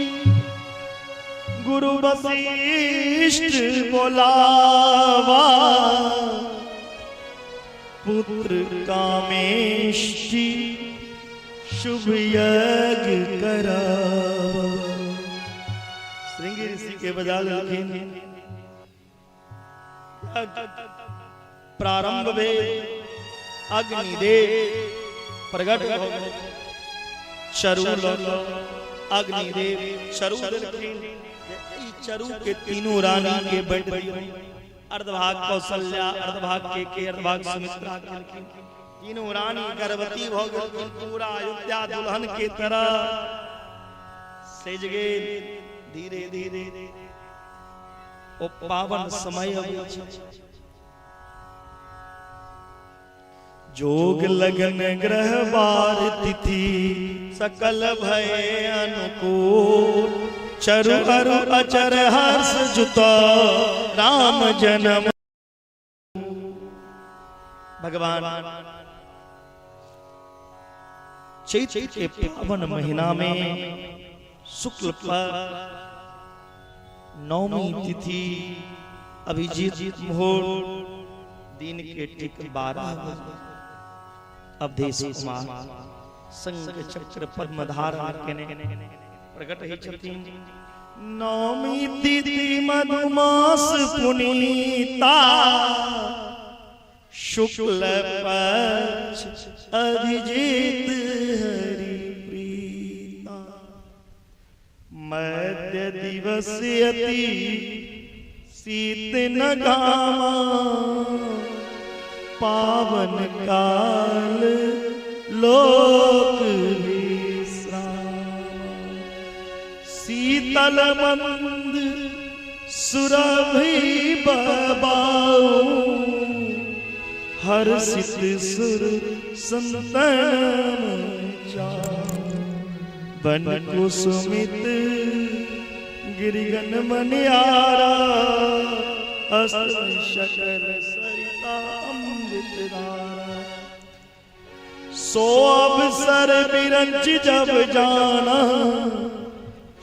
गुरु वशिष्ठ बोलावा, पुत्र कामेष्टि शुभ यज्ञ करावा। श्रृंगी ऋषि के बजा प्रारंभ में अग्निदेव प्रकट हो गए। चरु अग्निदेव चरु चरु के तीनों रानी के बैठ अर्धभाग कौशल्या, अर्धभाग के अर्धभाग सुमित्रा के तीनों रानी गर्भवती हो गई। पूरा अयोध्या दुल्हन के तरह सेज गए। धीरे धीरे ओ पावन समय जोग लगन ग्रह बार तिथि सकल भय अनुकूल। चरु अरु अचर हर्ष जुता राम जन्म। भगवान चैत्र के पावन महीना में शुक्ल पर नौमी तिथि अभिजीत मुहूर्त दिन के ठीक 12 बजे अवधेश कुमार संग चक्र पद्म धारण केने प्रकट ही छथिन। नौमी तिथि मधुमास पुनीता शुक्ल पक्ष अभिजीत हरि प्रीता। मध्य दिवस अति शीत न घामा पावन काल लोक विश्राम। शीतल मंद सुरभि बबाऊ हर्षित सुर संतन बन कुसुमित गिरिगन मनियारा अस्त शकर सरिता अमृत धारा। सो अवसर बिरंच जब जाना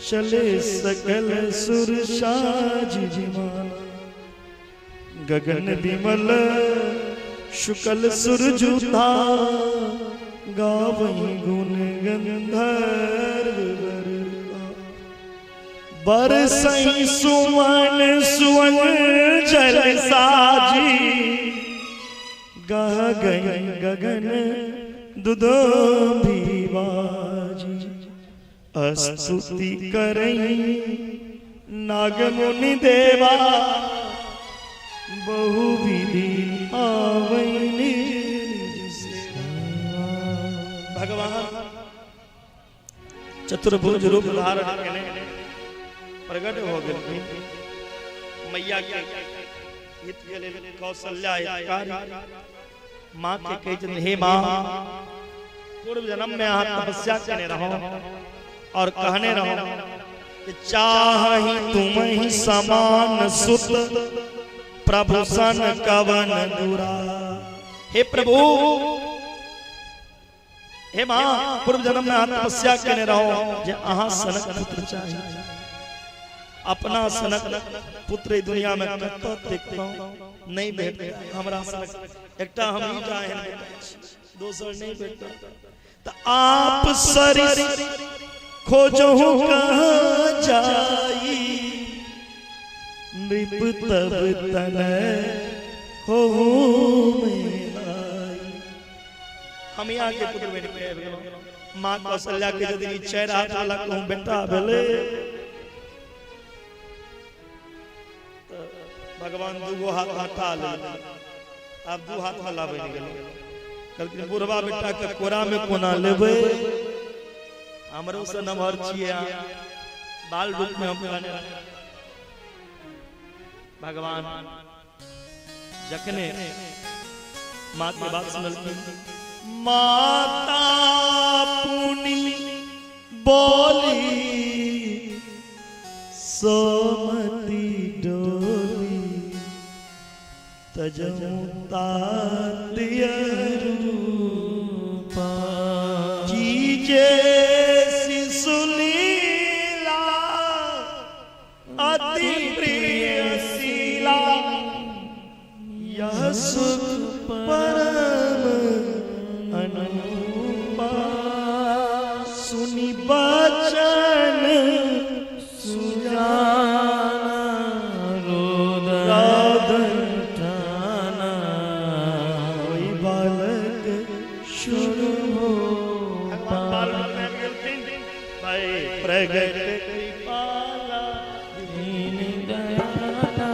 चले सकल सुर साज जिमाना। गगन विमल शुक्ल सुरजुता गावहीं गुण गंधर्व बरसई सुमन सुवन जल साजी। गह गई गगन दुदोभी बाजी। स्तुति करई नागमुनि देवा बहु विधि आवैनी। भगवान चतुर्भुज रूप धारण करने प्रकट हो गए। मैया के हित के लिए कौशल्या हितकारी माँ के कहे जन हे माँ पूर्व जन्म में आप तपस्या करने रहो और कहने रहो कि चाहि तुम ही समान सुत प्रभु सन कवन दुरा। हे प्रभु हे माँ पूर्व जन्म में आप तपस्या करने रहो जे अहाँ सनक पुत्र चाहिए। अपना सनक पुत्र दुनिया में कतो देखतो नहीं भेट हमरा सनक एकटा हम ही जाए दोसर नहीं भेट। त आप सरिस खोजहु कहाँ जाई नृप तब तनय होहु में आई। हम यहाँ के पुत्र बेटी के माँ कौशल्या के यदि चेहरा हाथ वाला कहूँ बेटा भेले भगवान दूगो हाथ हटा ले अब दू हाथ वाला बन गेल। कल बुढ़वा बेटा के कोरा में कोना लेबे हमरो से नमहर छिए बाल रूप में हम गाने भगवान जखने माँ की बात सुनल माता पुनी बोली सोमती डोली तजमुता रूपा जीजे शिशुलीला सुरी प्रियशीला यह सुख परम अनुपा सुनी बचन सुजाना रोदन ठाना कोई बालक शुरू हो प्रगट कृपाला दीन दयाला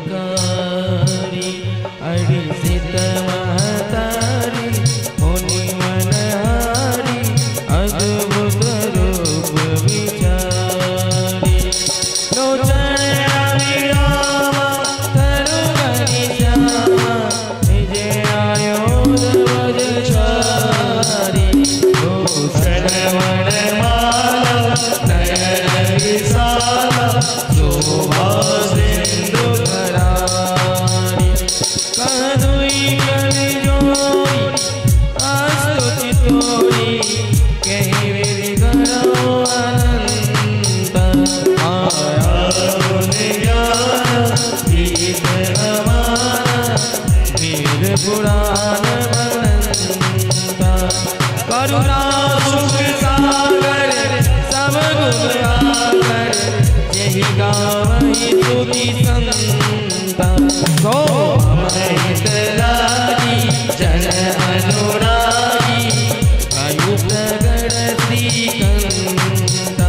कौशल्याहितकारी अडिसित महतारी मुनि मनहारी अद्भुत रूप विचारी लोचन रामा तरुगनि श्यामा निजे आयोध वजचारी शरवणमाला नयन विशाला शोभा सिंधु करारी कदुई कवि जोड़ी आस्तुति तोड़ी कहीं विधि करो अनंत आया गुण ज्ञान गीत हमारा वीर पुराण बनंता करुणा सुख सागर सब गुण आगर यही गावहि तुति संता सो अमृत लागी जन अनुरागी आयुष गण श्रीकंता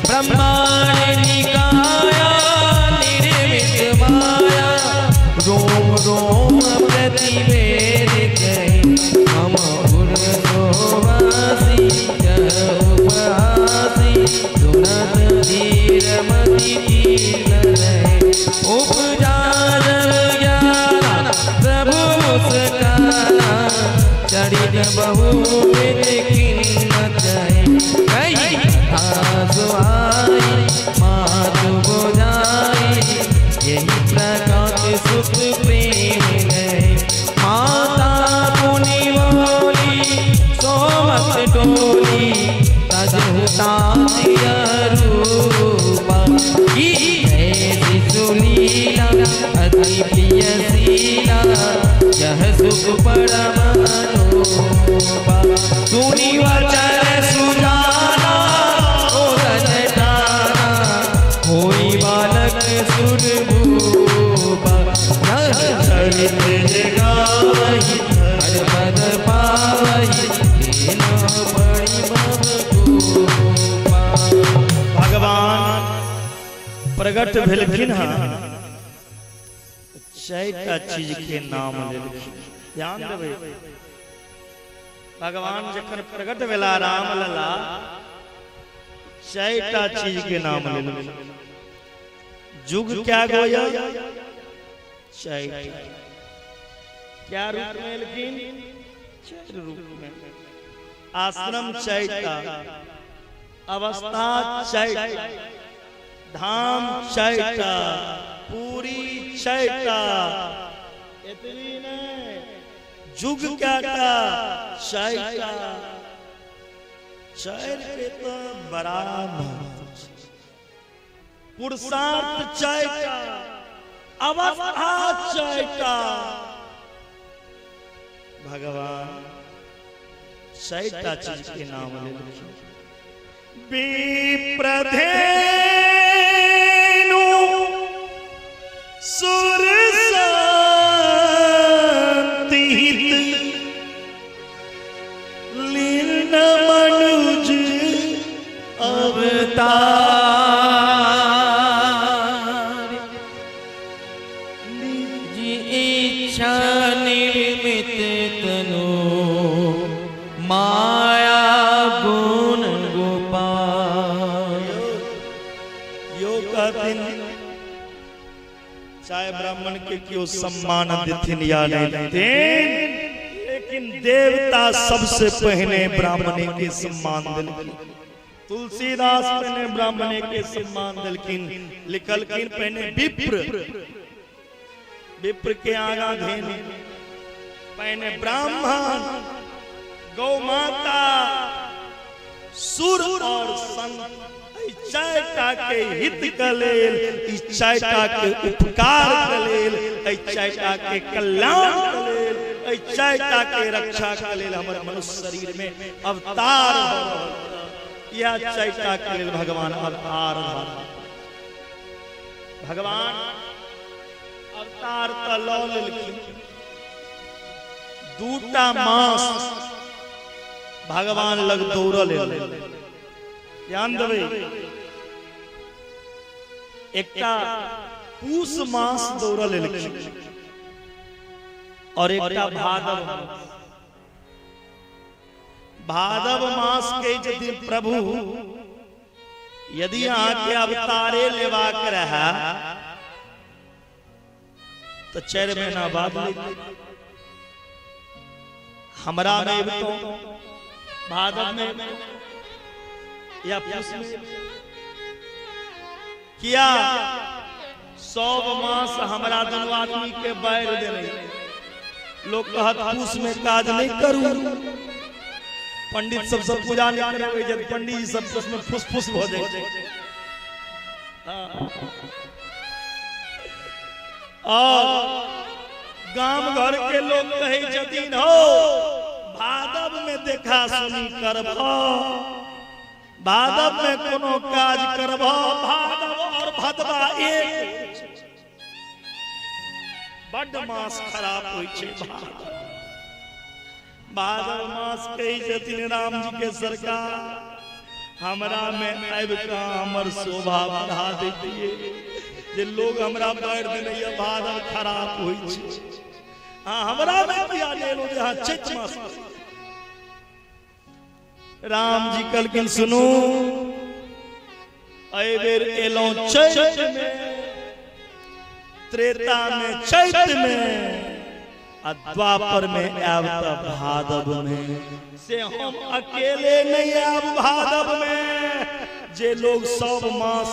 ब्रह्मांड निकाया निर्मित माया रोम रोम प्रतिवेदित हम गुण सोवासी उपहासी सुनत धीर मति उपजा ज्ञान प्रभु मुस्काना चरित बहुविध किन्नत कही आसु आई मातु बुझाई यही प्रकाश सुख प्रेम गए माता पुनि बोली सोमत डोली तजहुतांतिय रूपा की ऐसी सुलीला अति प्रियशीला यह सुख परम अनुपा सुनी वचन सुजाना ओदन टाना होई बालक सुरभूपा चरित जगावहि हर पद पावहि दीन पड़ि भवगोपा भगवान प्रगट भेलखिन हँ चारिटा चीज के नाम लेलखिन ध्यान देबै भगवान जखन प्रगट भेला राम लला चारिटा चीज के नाम लेलखिन जुग क्या गोया चारिटा क्या रूप में लेकिन चार रूप में आश्रम चारिटा अवस्था चारिटा धाम चारिटा पूरी चारिटा इतनी ने जुग क्याटा चारिटा चार के तो बड़ा पुरुषार्थ चारिटा अवस्था चारिटा भगवान चारिटा चीज के नाम ले विप्रधेनु सुरसातिहित लीन मनुज अवतार जी इच्छा निर्मित तनु माया गुण गोपाल योग का दिन चाहे ब्राह्मण के क्यों सम्मान देथिन या नहीं देथिन लेकिन देवता सबसे पहले ब्राह्मण के सम्मान दिलखिन तुलसीदास पहले ब्राह्मण के सम्मान दिलखिन लिखलखिन पहले विप्र विप्र के आगा धेनु पहले ब्राह्मण गौ माता सुर और संत चार चारिटा के हित के लेल, ई चारिटा के उपकार के लेल, ई चारिटा के कल्याण के लेल, ई चारिटा के रक्षा के लेल हमर मनुष्य शरीर में अवतार भ यह चारिटा के लेल भगवान अवतार भगवान अवतार त लौ लेलखिन। दूटा मास भगवान लग दौड़ ले, ध्यान देवे। एकटा पूस मास दौड़ लेलखिन और एकटा भादव मास के यदि प्रभु यदि आके अवतारे लेवाक रहा तो 4 महीना बाद हमरा में तो भादव में या पूस में किया 100 मास हमरा दोनों आदमी के बैर देने। लोग कहत पूस में काज नहीं करू, पंडित सब पूजा नहीं करे, जब पंडित जी सब उसमें फुसफुस हो जाए। और गांव घर के लोग कहे जतीन हो भादव में देखा सुनी करब, भादव में कोनो काज करब, भादव और भदवा एक बड़ मास खराब होई छे। भादव मास कही जतीन राम जी के सरकार हमरा में आब का हमर शोभा बढ़ा देतिए, जे लोग हमरा बैठ देने भादव खराब होई छे। हाँ हमरा में किया ले लो जहाँ चैत मास। राम जी कहलखिन सुनू अय बेर एलो चैत में, त्रेता में चैत में, द्वापर में आब भादव में। से हम अकेले नहीं आब भादव में, जे लोग 100 मास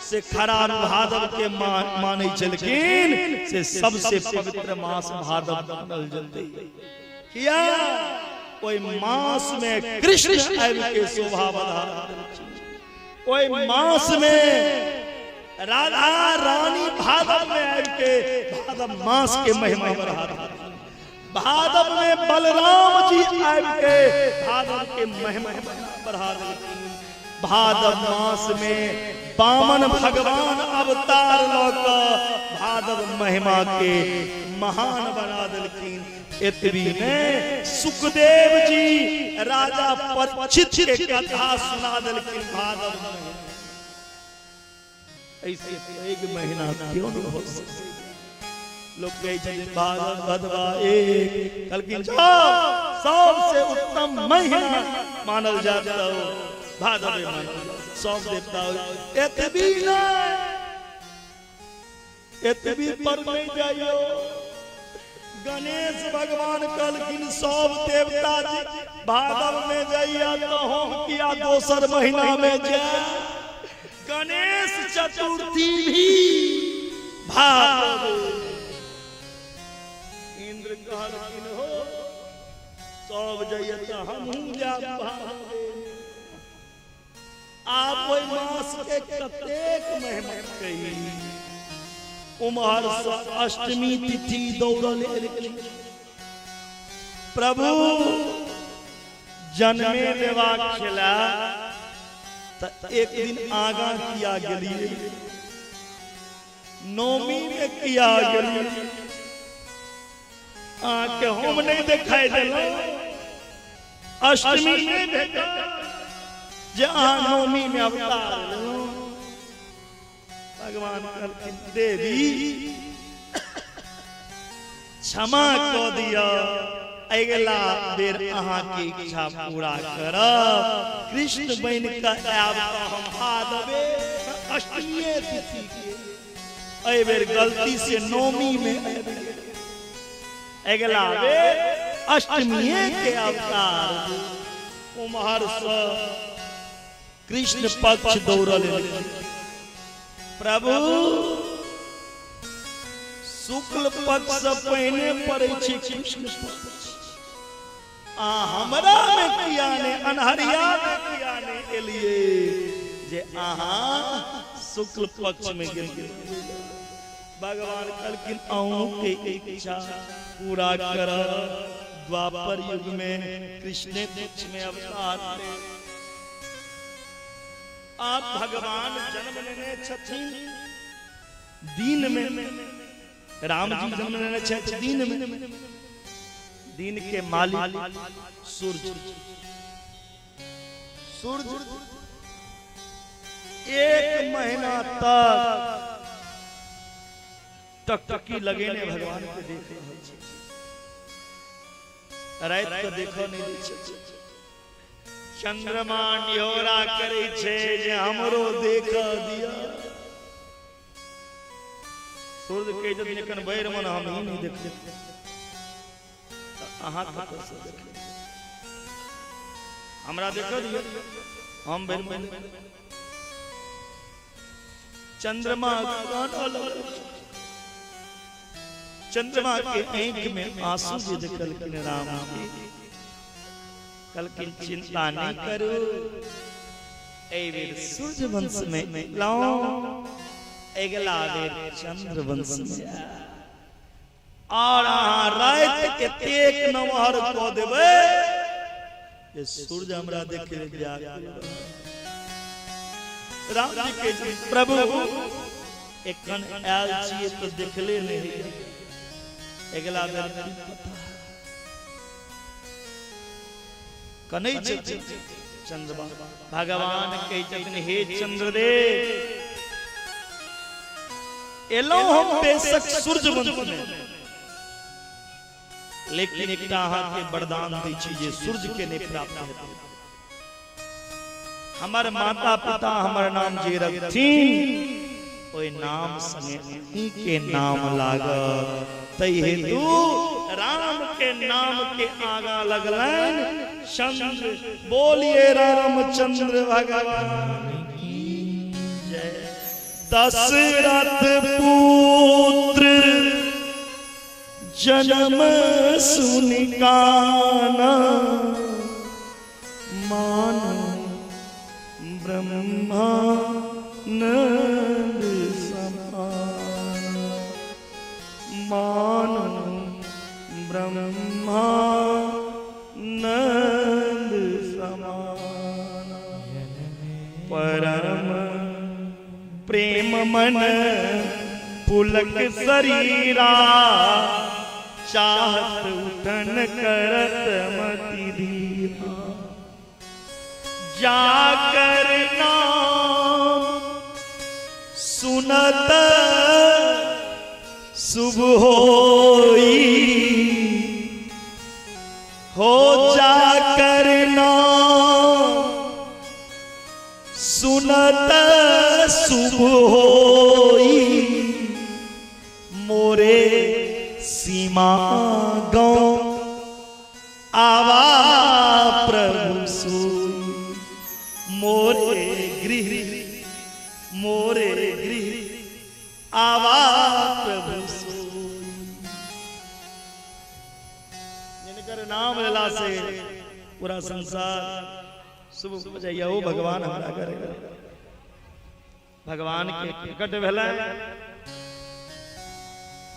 से खराब भादव के माने चलकिन से सबसे पवित्र मास भादव बनल जल्दी किया। ओई मास में कृष्ण आब के शोभा बढ़ा, ओई मास में राधा रानी भादव में आब के भादव मास के महिमा बढ़ा, भादव में बलराम जी आब के भादव के महिमा बढ़ा। भादव मास में बामन भगवान अवतार लौक भादव महिमा के महान बना दिलखिन। इतवी में सुखदेव जी राजा परीक्षित के कथा सुना दिलखिन भादव में। ऐसे एक महीना क्यों न हो सकते? लोग कहे भादव भदवा एक, कलकिन सबसे उत्तम महीना मानल जाता हो भादव में। सब देवता एतबी पर नहीं जाइयो। गणेश भगवान कलकिन सब देवता जी भादव में जाइया तो हम किया दोसर महीना में जाए। गणेश चतुर्थी भी भादव, इंद्र कहलकिन हो सब जाइया तो हम जा भादव। आप वही मास के कतेक महिमा कही। उमहर अष्टमी तिथि दौड़ल प्रभु जन्मे देवा खेला तो एक दिन आगा किया गली, नौमी में किया गली, आके हम नहीं दिखाई दिला, अष्टमी में भेजा नौमी में अवतार। भगवान कहलखिन देवी क्षमा को दिया, अगला बेर अहाँ की इच्छा पूरा करब। कृष्ण बन का आब हम भादवे अष्टमी तिथि के, अय बेर गलती से नौमी में, अगला बेर अष्टमी के अवतार। उमहर कृष्ण पक्ष दौड़ल प्रभु शुक्ल पक्ष से पहने पड़े कृष्ण पक्ष। हमरा में किया ने अनहरिया में किया ने एलिए जे आहा शुक्ल पक्ष में गिर भगवान कहलखिन अहूं के इच्छा पूरा कर। द्वापर युग में कृष्ण पक्ष में अवतार ले आप भगवान जन्म लेने छथिन दीन में, राम जी जन्म लेने छथिन दीन में। दीन के मालिक सूरज, सूरज 1 महीना तक टकटकी लगेने भगवान के देख रहे छे, रात को देखो नहीं दै छे। चंद्रमा निहोरा करे छे जे हमरो देख दिया। सूरज के जब निकन बैर मन हम ही नहीं देख अहाँ कत से देख हमरा देखो दिया हम बैर मन। चंद्रमा चंद्रमा के आंख में आंसू जे देखलखिन राम जी कहलखिन चिंता नहीं करो ए बेर सूर्य वंश में लाओ अगला बेर चंद्र वंश में और रात के तेक नमहर को देबे ये सूरज हमरा देखे जा। राम जी के प्रभु एकन आयल छिए तो देखले नहीं अगला बेर कनै चंद्रमा भगवान के जतन हे चंद्रदेव एलो हम बेशक सूर्य वंश में लेकिन एकटा अहाँ के वरदान दै छी जे सूर्य के नहीं प्राप्त हेतै। हमर माता पिता हमर नाम जे रखथिन ओइ नाम संगे ई के नाम लागत तै हेतु राम के नाम के आगा लगलन चंद्र। बोलिए रामचंद्र भगवान की जय। दशरथ पुत्र जन्म सुनि काना मानो ब्रह्मानंद समान। मानो ब्रह्मानंद समान। परम प्रेम मन पुलक शरीरा चाहत उठन करत मति दीवा। जाकर नाम सुनत शुभ होई हो। जाकर नाम सुनत शुभ होई मोरे सीमा गाँव आवा प्रभु सोई। मोरे गृह आवा प्रभु सोई। जिनकर नाम लेला से पूरा संसार शुभ हो जाइए हो भगवान हमरा करेगा। भगवान के प्रकट भेला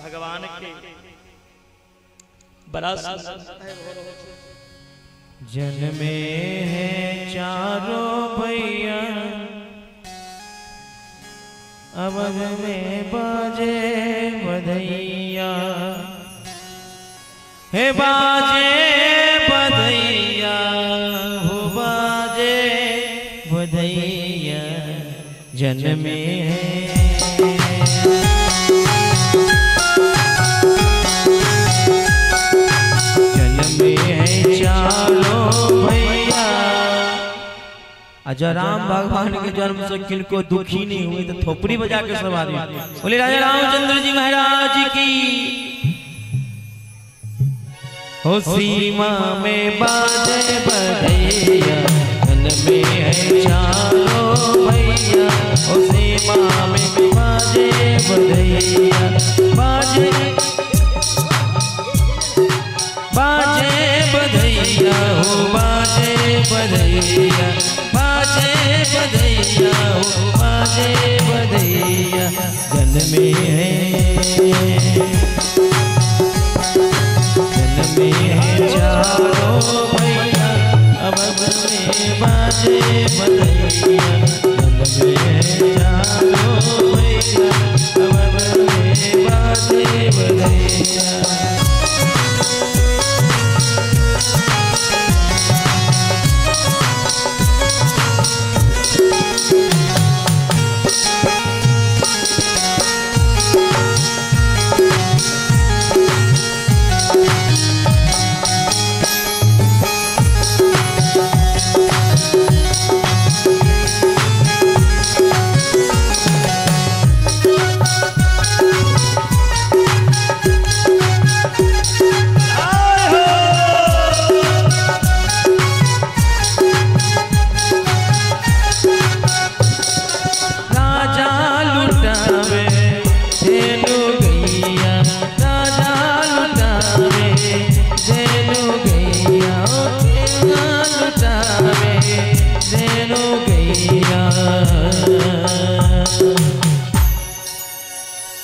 भगवान के बड़ा जन्मे है चारों भैया अवध में बाजे बधैया। हे बाजे बधैया हो बाजे बधैया जन्मे है। चारों भैया अजय राम भगवान के जन्म से किनको दुखी नहीं हुए तो थोपड़ी बजा के सब आदमी बोले राजा रामचंद्र जी महाराज की। हो सीमा में बाजे बधैया जन्मे है चारों भैया। हो सीमा में बाजे बधैया बाजे बाजे बधैया हो बाजे बधैया बाजे बधैया हो बाजे बधैया जन में है चारों भैया अवध में बाजे बधैया जन में है चारों भैया अवध में बाजे बधैया।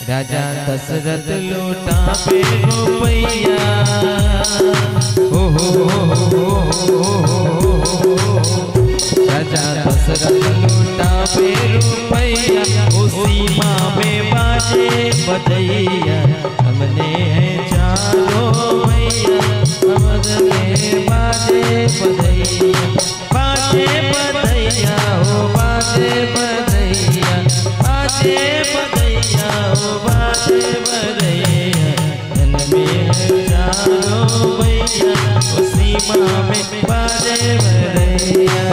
राजा दशरथ लूटा पे रुपैया हो राजा दशरथ लूटा पे रुपैया उसी माँ में बाजे बधैया हमने है चारों भैया अवध में बाजे बधैया बाजे बधैया हो बाजे बधैया बाजे बधैया हो बाजे बधैया जन में है चारों भैया उसी माँ में बाजे बधैया।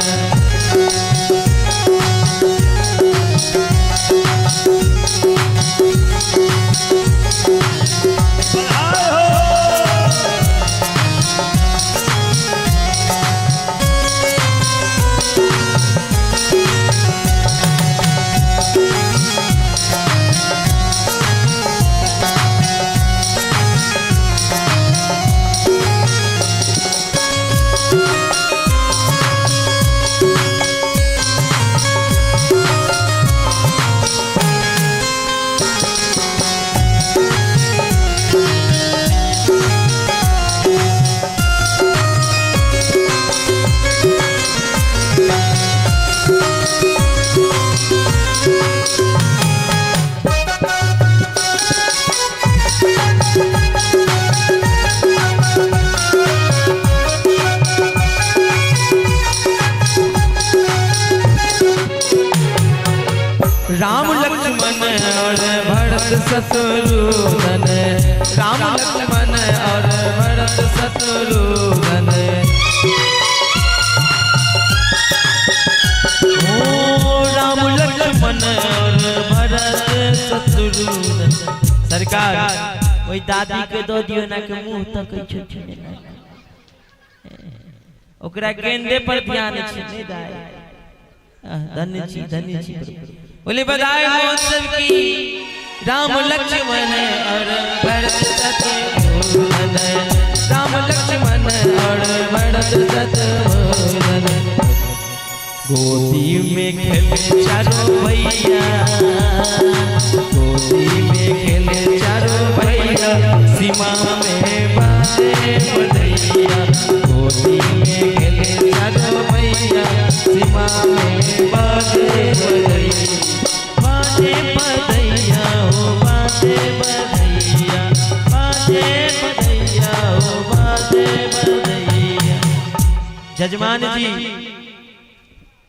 राम लक्ष्मण और भरत शत्रुघ्न राम लक्ष्मण और भरत शत्रुघ्न ओ राम लक्ष्मण और भरत शत्रुघ्न। सरकार कोई दादी के दो दियो ना के मुंह तक छुछे ना ओकरा गेंदे पर ध्यान छै नहीं दाई धन्य छी बोले बधाई महोत्सव की। राम लक्ष्मण और भरत शत्रुघ्न राम लक्ष्मण और भरत शत्रुघ्न गोदी में खेले चारों भैया गोदी में खेले चारों भैया सीमा में बाजे बधैया गोदी में खेले चारों भैया सीमा में बाजे बधैया बाजे बधैया हो बाजे बधैया बाजे बधैया हो बाजे बधैया। जजमान जी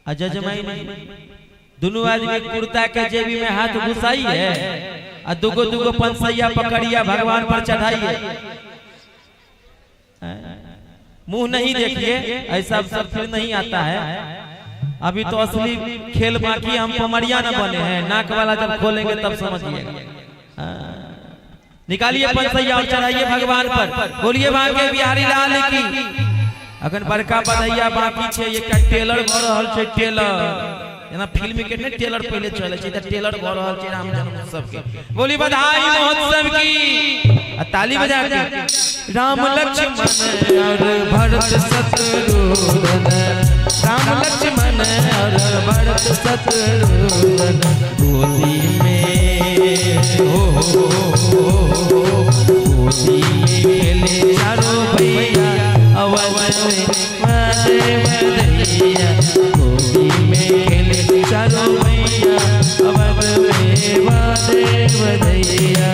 और जजमाई दोनों आदमी कुर्ता के जेबी में हाथ घुसाई है और दुगो दुगो पंसैया पकड़िया भगवान पर चढ़ाई है। मुंह नहीं देखिए ऐसा सब फिर नहीं आता है। अभी तो असली खेल बाकी हम पमरिया न बने हैं नाक वाला जब खोलेंगे तब समझिएगा। निकालिए पंसैया और चढ़ाइए भगवान पर बोलिए भाग्य बिहारी लाल की। अगर बड़का बधैया बाकी छे ये टेलर भ रहल छे टेलर जना फिल्म के ने टेलर पहले चले छे त टेलर भ रहल छे राम जन्म उत्सव के। बोली बधाई महोत्सव की ताली बजा के। राम लक्ष्मण और भरत शत्रुघ्न राम लक्ष्मण और भरत शत्रुघ्न गोदी में गोदी खेले चारों भैया अवध में बाजे बधैया गोदी में खेले चारों भैया अवध में बाजे बधैया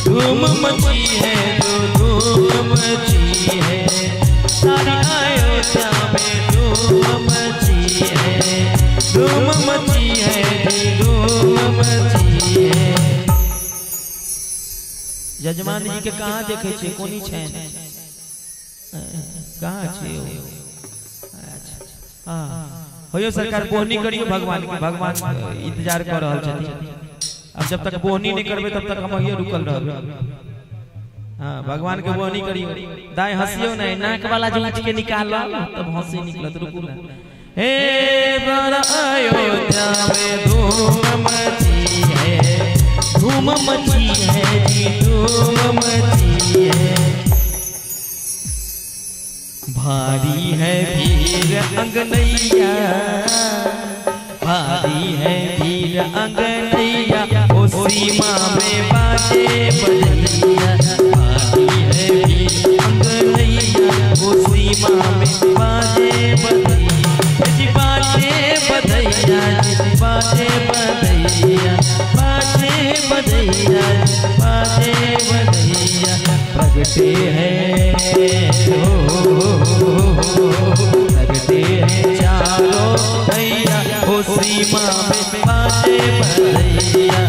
धूम मची है जो धूम मची है सारी अयोध्या में धूम मची है धूम मची है जी धूम मची है यजमान जी के कहाँ देखे छे कोनी छे कहाँ छे हां होयो सरकार बोहनी करियो भगवान के भगवान इंतजार कर रहल छथि अब जब तक बोहनी नहीं करबे तब तक हम ये रुकल रहबे हां भगवान के बोहनी करियो दाई हंसियो नहीं नाक वाला जांच के निकाल तब हंसी निकलत रुकू ना हे बड़ा अयोध्या में धूम मची है धूम मची है जी धूम मची है भारी है भीड़ अंगनैया भारी है भीड़ अंगनैया ओ सीमा में बाजे बधैया भारी है भीड़ अंगनैया ओ सीमा में बाजे बधैया जी बाजे बधैया जी बाजे बधैया बाजे बधैया बाजे बधैया प्रगटे हैं लगते हैं चारों भैया ओ सीमा में बाजे बधैया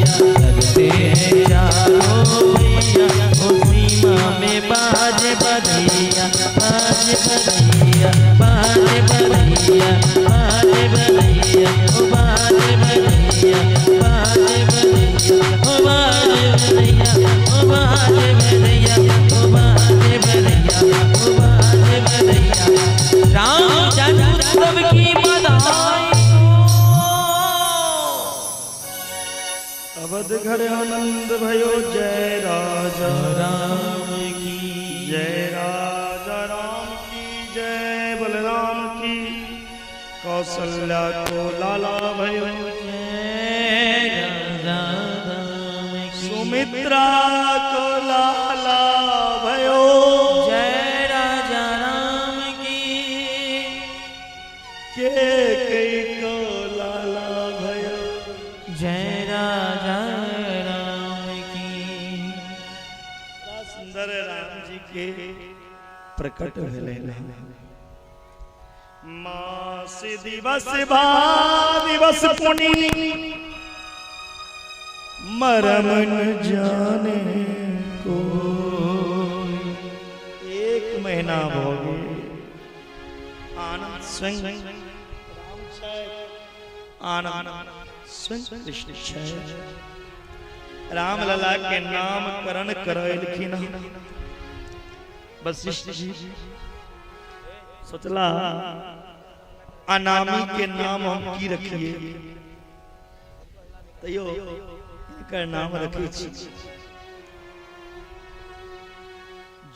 लगते हैं चारों भैया ओ सीमा में बाजे बधैया बाजे बधैया बाजे बधैया बाजे बधैया ओ बाजे बधैया बाजे बधैया ओ बाजे बधैया ओ बाजे बधैया ओ बाजे बधैया ओ बाजे बधैया राम जन्मोत्सव की बधाई अवध घर आनंद भयो जय राजा राम की जय राजा राम की जय बलराम की कौशल्या को लाला भयो जय राजा राम की सुमित्रा को लाला भयो जय राजा राम की के कई को लाला भयो जय राजा राम की सुंदर राम जी के प्रकट भेले मास दिवस भा दिवस पुनि मरम न जाने को एक महीना हो गए आनंद स्वयं राम छय आनंद स्वयं कृष्ण छय राम लला के नाम करण करलखिन वशिष्ठ जी सोचला अनामी के नाम हम की रखिए तैयो एकर नाम रखे छी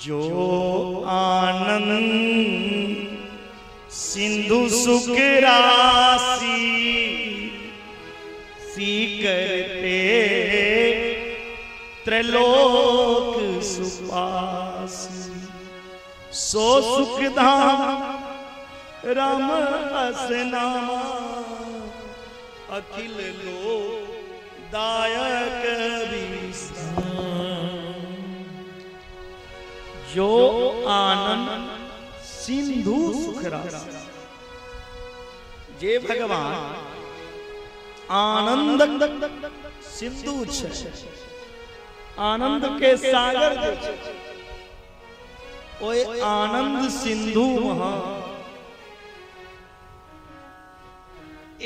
जो आनंद सिंधु सुख राशि सी करते त्रैलोक सुपासी सो सुख धाम राम असना अखिल लो दायक जो आनंद सिंधु सुख राशि जे भगवान आनंद सिंधु छे आनंद के सागर ओए आनंद सिंधु महा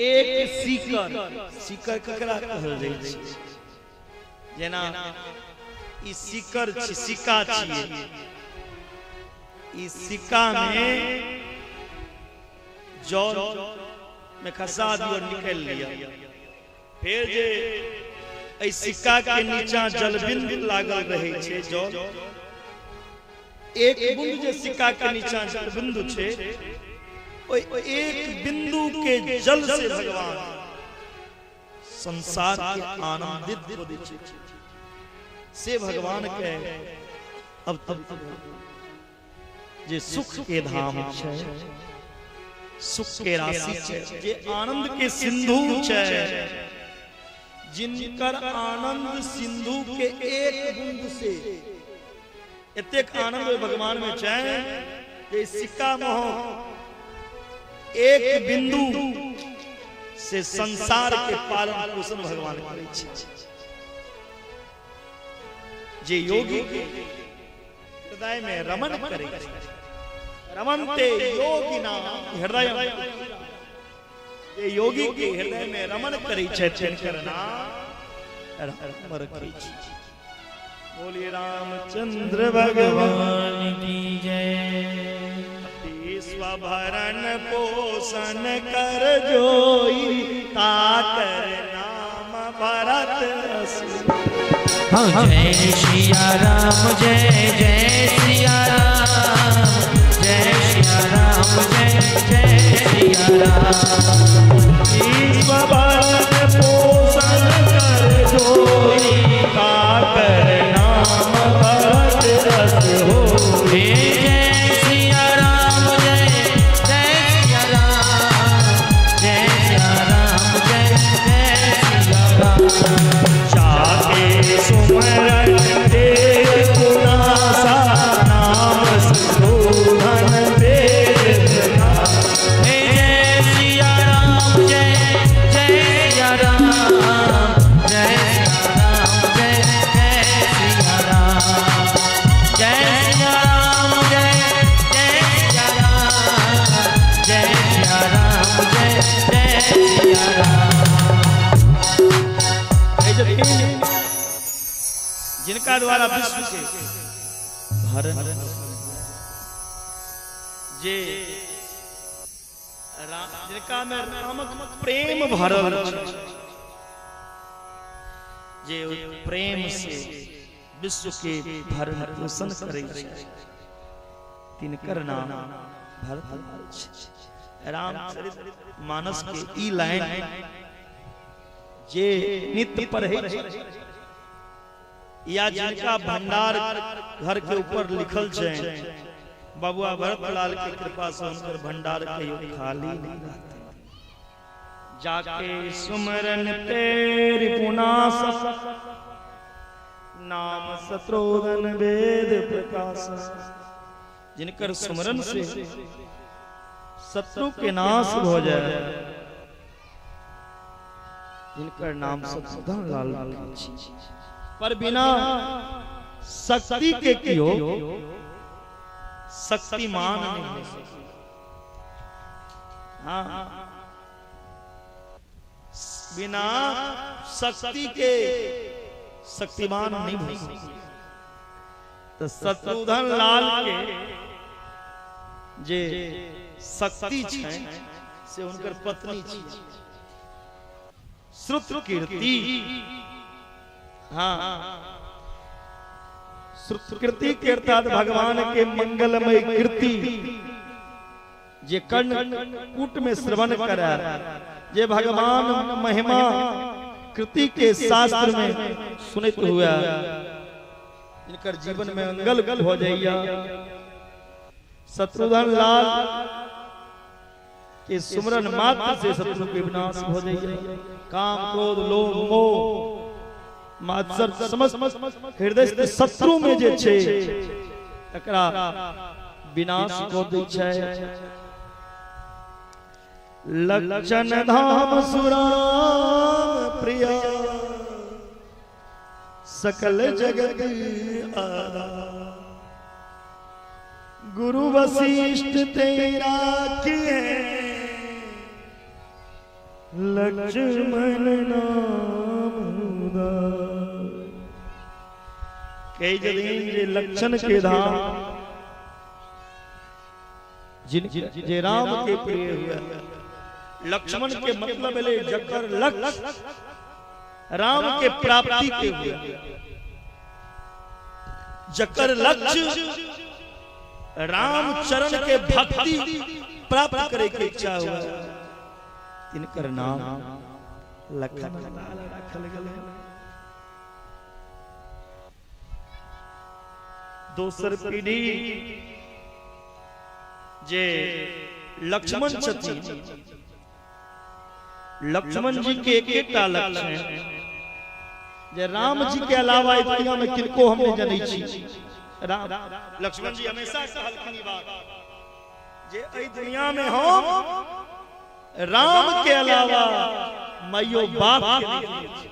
एक सीकर सीकर ककरा कहल जाइ छै जेना ई सीकर छी सिक्का छियै ई सिक्का में जल में खसा दियो और निकल लिया फिर जे ए सिक्का के नीचा जलबिंदु लागल रहे छे जल एक बूंद जे सिक्का के नीचा जलबिंदु छे ओई एक बिंदु के जल से भगवान संसार के आनंदित को दै छे से भगवान के अब तक जे सुख के धाम छे सुख के राशि छे जे आनंद के सिंधु छे जिनकर आनंद सिंधु के एक बूंद से एतेक आनंद भगवान में छे जे सिक्का मोह एक बिंदु से संसार के पालन पोषण भगवान करे छे जे योगी के हृदय में रमन करे रमनते योगिना हृदय ये योगी के हृदय में रमन करे छे तिनकर नाम राम रखै छी बोलिए रामचंद्र भगवान की जय स्वभरण पोषण कर जोई ताकर नाम भरत हाँ जय सिया राम जय जय सिया राम जय सिया राम जय जय सिया राम स्वभरण पोषण कर जोई ताकर नाम भरत रस हो जिनका द्वारा विश्व के भरण जे जिनका में रामक प्रेम भरल जे प्रेम से विश्व के भरण पोषण करे तिनकर नाम भरत रामचरित मानस के ई लाइन जे नित्य पढ़े या जिनका भंडार घर के ऊपर लिखल छे बबुआ भरतलाल की कृपा से उनकर भंडार कहियो खाली नहीं रहते जाके सुमरन तेरी पुनास नाम शत्रुघ्न वेद प्रकाश जिनकर सुमरन से शत्रु के नाश हो जाए जिनकर नाम शत्रुघ्न लाल पर बिना शक्ति के कियो शक्तिमान नहीं हो सकता। हाँ बिना शक्ति के शक्तिमान नहीं हो सकता। तो शत्रुघ्न लाल के जे शक्ति छे से उनकर पत्नी छी श्रुत कीर्ति। हाँ श्रुति के अर्थात भगवान के मंगलमय कीर्ति जे कर्ण कूट में श्रवण करा जे भगवान महिमा कृति के शास्त्र में सुनित हुआ इनकर जीवन में मंगल हो जाइया। शत्रुघ्न लाल के सुमरन मात्र से शत्रु के विनाश हो जाइए। काम क्रोध लोभ मोह मात्सर समस्त हृदय से शत्रु में जे छे तकरा विनाश को दै छै। लक्षण धाम सुराम प्रिय सकल जगत आरा गुरु वशिष्ठ तेरा किए लक्ष्मण नाम कई जदीन जे लक्षण के धाम जिन जे राम के प्रिय हुआ लक्ष्मण के मतलब ले जकर लक्ष्य राम के प्राप्ति के हुआ जकर लक्ष्य राम चरण के भक्ति प्राप्त करे के इच्छा हुआ तिनकर नाम लखन रखल गेल। दोसर पीढ़ी जे लक्ष्मण छथिन लक्ष्मण जी के एकेटा लक्ष्य है जे राम जी के अलावा इस दुनिया में किनको हम नहीं जानै छी। राम लक्ष्मण जी हमेशा कहलखिन ई बात जे एई दुनिया में हम राम के अलावा माइयो बाप के नहीं जानै छी।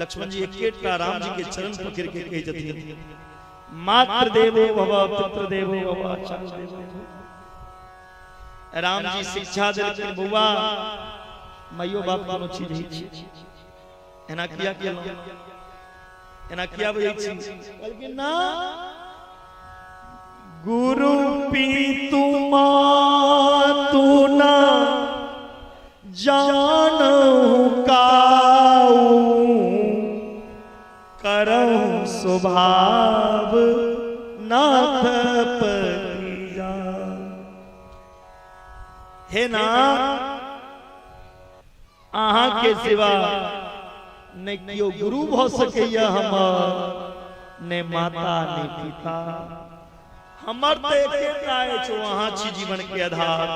लक्ष्मण जी एकेटा राम जी के चरण पकड़ के कह जथिन मातृ देवो भव पितृ देवो भव आचार्य देवो भव। राम जी शिक्षा देलखिन बउआ माइयो बाप कोनो चीज नहीं छी एना किया केलौ एना किया बजै छी कहलखिन ना गुरु पीतु मातु ना जानहु काऊ करहु स्वभाव नाथ परिजा। हे ना आहा के सिवा ने कियो गुरु भ सकैया हमर ने माता ने पिता हमर त एकेटा अछि अहाँ छी जीवन के आधार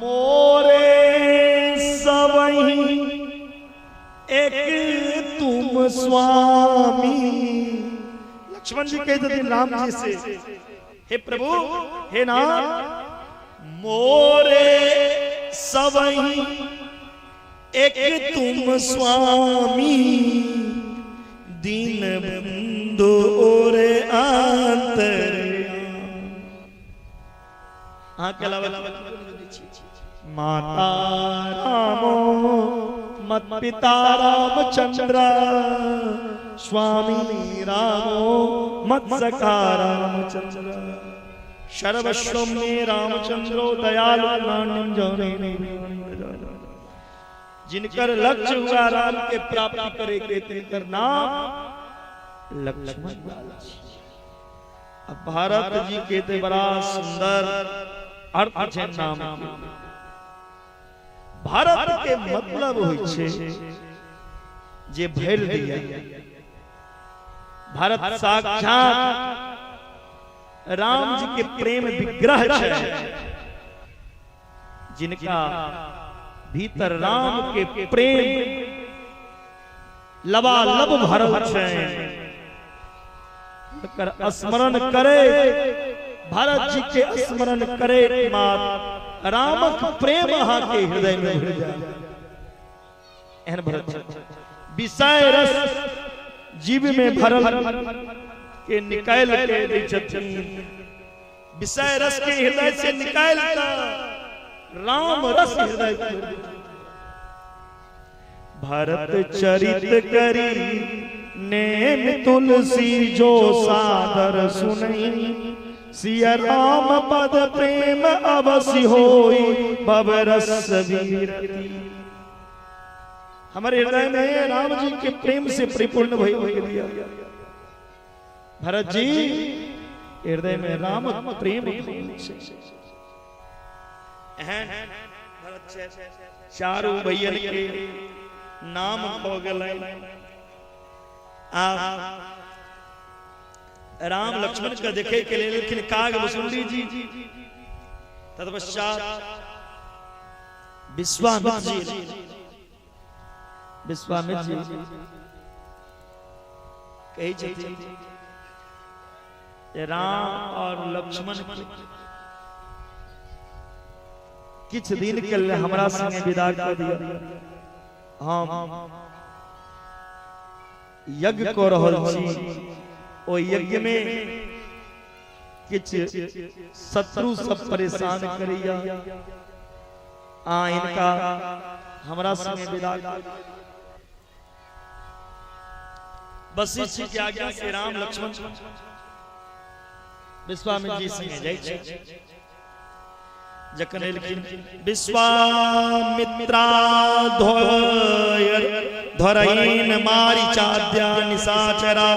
मोरे सबहि एक तुम स्वामी। लक्ष्मण जी कहते थे राम जी से हे प्रभु हे नाम मोरे सबहि एक तुम स्वामी दीन बंधु ओरे आंतर्यामी। के अलावा माता रामो मत पिता रामचंद्र स्वामी रामो मत सखा रामचंद्र सर्वस्व में रामचंद्रो दयालु नानक जाने। जिनकर लक्ष्य हुआ राम के प्राप्ति करे के तिनकर नाम लक्ष्मण। अब भारत जी के ते बड़ा सुंदर अर्थ है नाम के। भारत के मतलब होय छे जे भर दिया। भारत साक्षात राम जी के प्रेम विग्रह छे जिनका भीतर राम के प्रेम लबालब भरल छे। स्मरण करे भारत जी के स्मरण करे मात रामक प्रेम अहाँ के हृदय में भर जाए। एहन भरत विषय रस जीव में भरल के निकाल के दै छथिन। विषय रस के हृदय से निकाल कर राम रस हृदय में। भारत चरित करी नेम तुलसी जो सादर सुनई सिया राम पद प्रेम अवश्य होई भव रस वीरती। हमारे हृदय में राम जी के प्रेम से परिपूर्ण भई दिया। भरत जी हृदय में राम प्रेम चारों भैयन के नाम हो गए। राम लक्ष्मण का देखे के लिए लेकिन काग वसुंधरी जी तत्पश्चात विश्वामित्र जी कही जाती राम और लक्ष्मण किछ दिन के लिए हमरा संगे विदा कर दिया। हम यज्ञ को रहल छी। ओ यज्ञ में किछ शत्रु सब परेशान करिया आ इनका हमरा संगे विदा वशिष्ठ जी के आज्ञा से राम लक्ष्मण विश्वामित्र जी संगे जाय छै। जखन एलखिन विश्वामित्रा धरैन मारीचाद्या निशाचरा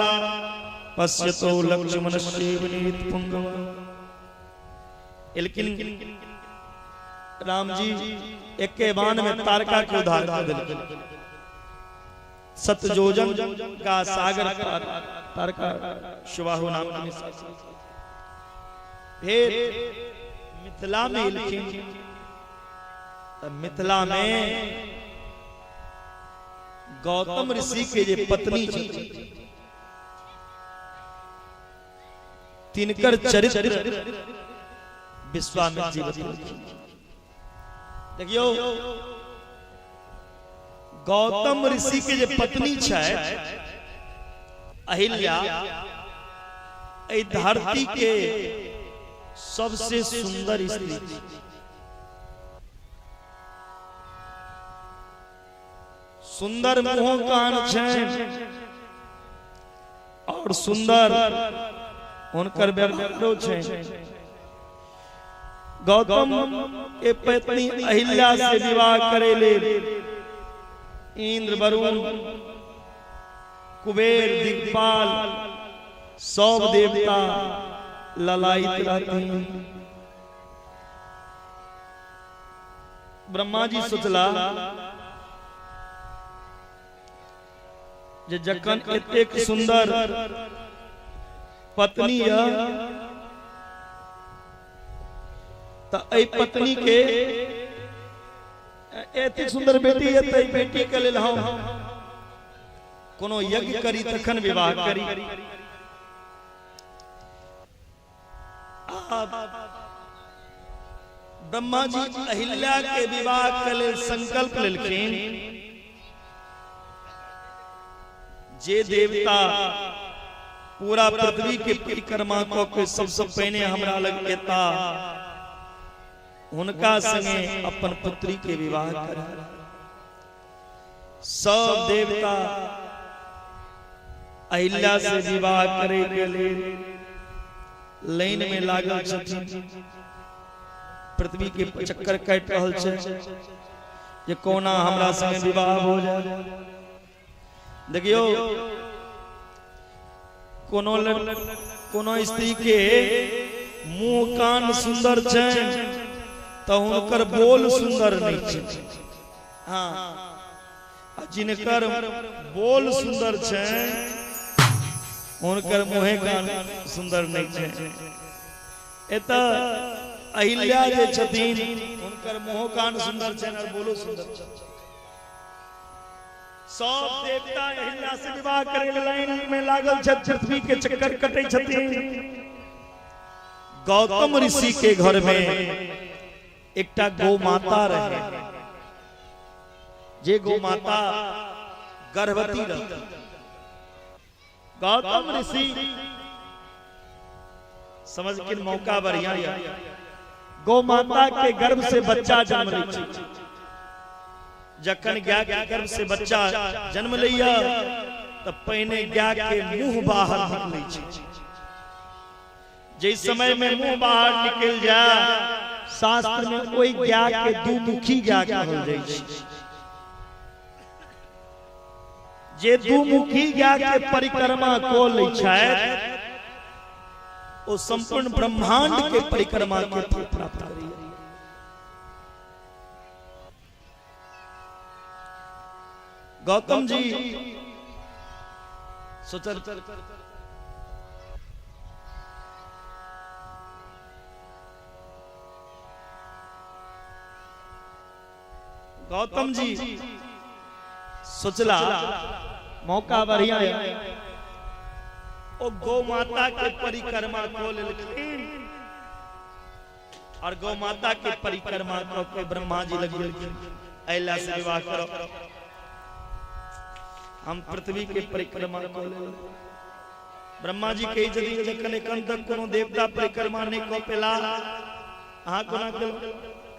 पश्यतो लक्ष्मणस्यैव नीतपुंगव। एलखिन राम जी एके बाण में तारका के उद्धार कर देलखिन। सतजोजन का सागर तारका शुभाहु नाम के निशाचर। फिर मिथिला में एलखिन। मिथिला में गौतम ऋषि के जे पत्नी थी तिनकर चरित्र विश्वामित्र जी बतौलखिन। देखियो गौतम ऋषि के जे पत्नी छै अहिल्या ए धरती के सबसे सुंदर स्त्री थी। सुंदर मुंह कान छै और सुंदर उनकर व्यवहारो छै। गौतम के पत्नी अहिल्या से विवाह करे ले इंद्र वरुण कुबेर दिक्पाल सब देवता ललायित रहती। ब्रह्मा जी सोचला जे जखन एतेक सुंदर पत्नी त ए पत्नी के एतेक सुंदर बेटी है त बेटी के लेल हम कोनो यज्ञ करी तखन विवाह करी। ब्रह्मा जी अहिल्या के विवाह के लेल संकल्प लेलखिन। जे देवता पूरा पृथ्वी के परिक्रमा के सबसे पहले हमरा लग एता उनका संगे अपन पुत्री के विवाह कर। सब देवता अहिल्या से विवाह करे के लिए लाइन में लागल छथिन। पृथ्वी के चक्कर काट रहल छै जे कोना हमरा संगे विवाह हो जाए। देखियो कोनो स्त्री के मुंह कान सुंदर छै तो उनकर बोल सुंदर नहीं छै। हाँ जिनकर बोल सुंदर छै उनकर मुंह कान सुंदर नहीं छै। एता अहिल्या जे छथिन उनकर मुंह कान सुंदर छै और बोलो सुंदर छै। सब देवता अहिल्या से विवाह करे लाइन में लागल छै। पृथ्वी के चक्कर कटे छथिन। गौतम ऋषि के घर में एकटा गौ माता रहे। जे गौ माता गर्भवती रही। गौतम ऋषि समझ के मौका बढ़िया गौ माता के गर्भ से बच्चा जन्म ले छै। जखन गाय के गर्भ से बच्चा जन्म लिया तब पहले गाय के मुंह बाहर निकले छै। जिस समय में मुंह बाहर निकल जाए शास्त्र में कोई गाय के दुमुखी गाय कहल जाइ छै। जे दुमुखी गाय के परिक्रमा को लै छै ओ संपूर्ण ब्रह्मांड के परिक्रमा के फल प्राप्त करी। गौतम जी सोचल गौतम जी सोचला मौका बढ़िया है। ओ गौ माता के परिक्रमा को लेलखिन और गौ माता के परिक्रमा को ब्रह्मा जी लगे अहिल्या से विवाह करो। हम पृथ्वी के परिक्रमा को ले ब्रह्मा जी कही जदी जखन एखन तक कोनो देवता परिक्रमा नहीं को पेला अहा कोना कल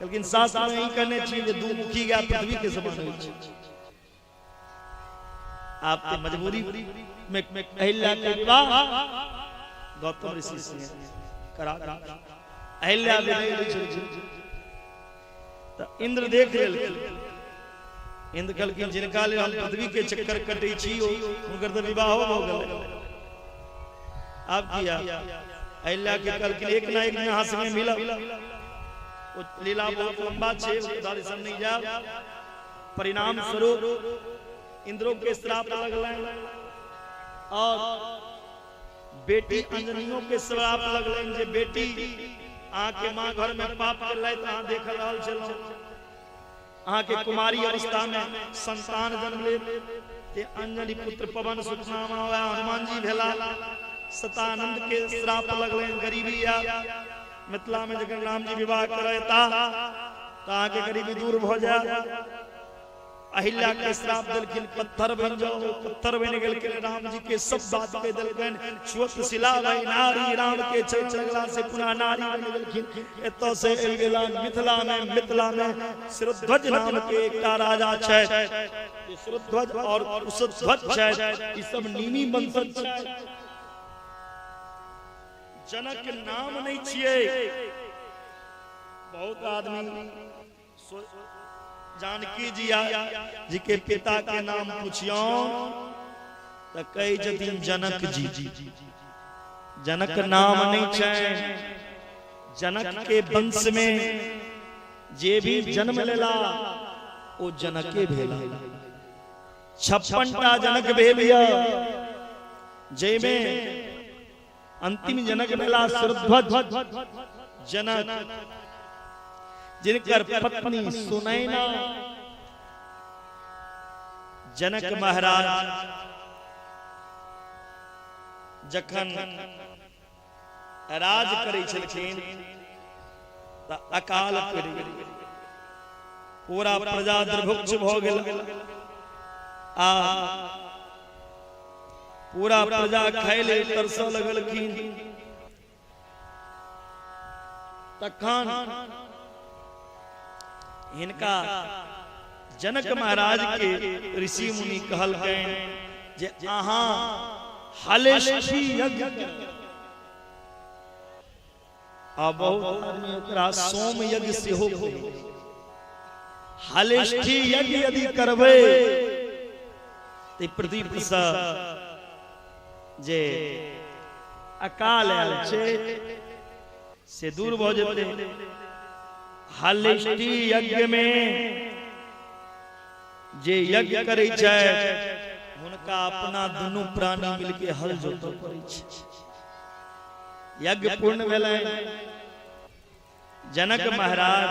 लेकिन शास्त्र में ही कहने चाहिए जे दू मुखी गया पृथ्वी के समान होई छै। आपके मजबूरी में अहिल्या के विवाह गौतम ऋषि से करा अहिल्या तो इंद्र देख लेल इंद्र कहलखिन जिनका ले हम पृथ्वी के चक्कर कटै छी हुनकर तो विवाह हो गेल। अब किया अहिल्या के कहलखिन एक ना एक यहाँ संगे मिलब वो लीला बहुत लंबा छे उदार सब नहीं जा परिणाम स्वरूप इंद्रों के श्राप लगल और बेटी अंजनियों के श्राप लगल जे बेटी अहाँ के मां घर में पाप कर लै अहाँ देख रहल छलौ अहाँ के कुमारी अवस्था में संतान जन्म ले ते अंजनी पुत्र पवन सुत नाम हनुमान जी भेला सतानंद के श्राप लगल गरीबी या मिथिला में जगह राम जी विवाह करता कहाँ के गरीबी दूर हो जाए अहिल्या के श्राप दिलखिन पत्थर बन जाओ पत्थर बन गेल के राम जी के सब बात पे दिलखिन श्वेत शिला भई नारी राम के चल चलला से पुनः नारी बन गेलखिन एतो से गेला मिथिला में सिरध्वज नाम के एकटा राजा छै सिरध्वज और कुशध्वज छै ई सब नीमी वंशज छै। जनक नाम नहीं छिए बहुत आदमी जानकी जी के पिता के नाम पूछियो तो कही जतिन जनक जी जनक नाम नहीं छै। जनक के वंश में जे भी जन्म लेला वो जनके भेला 56टा जनक भेलिया जे में अंतिम जनक भेला सिरध्वज जनक जिनकर पत्नी सुनैना जनक महाराज जखन राज करै छलखिन त अकाल पड़ि गेल पूरा प्रजा दुर्भिक्ष भ गेल आ पूरा प्रजा खाय ले तरस लगलखिन तखन इनका जनक महाराज के ऋषि मुनि कहलकैन जे अहाँ हलेष्ठी यज्ञ आ बहुत आदमी ओकरा सोम यज्ञ सेहो कहै हलेष्ठी यज्ञ यदि करबै त पृथ्वी पर जे अकाल आयल छै से दूर भ जेतै। हलेष्ठी यज्ञ में जे यज्ञ करे छै हुनका अपना दुनू प्राणी मिलके हल जोतऽ पड़ै छै। यज्ञ पूर्ण भेलै जनक महाराज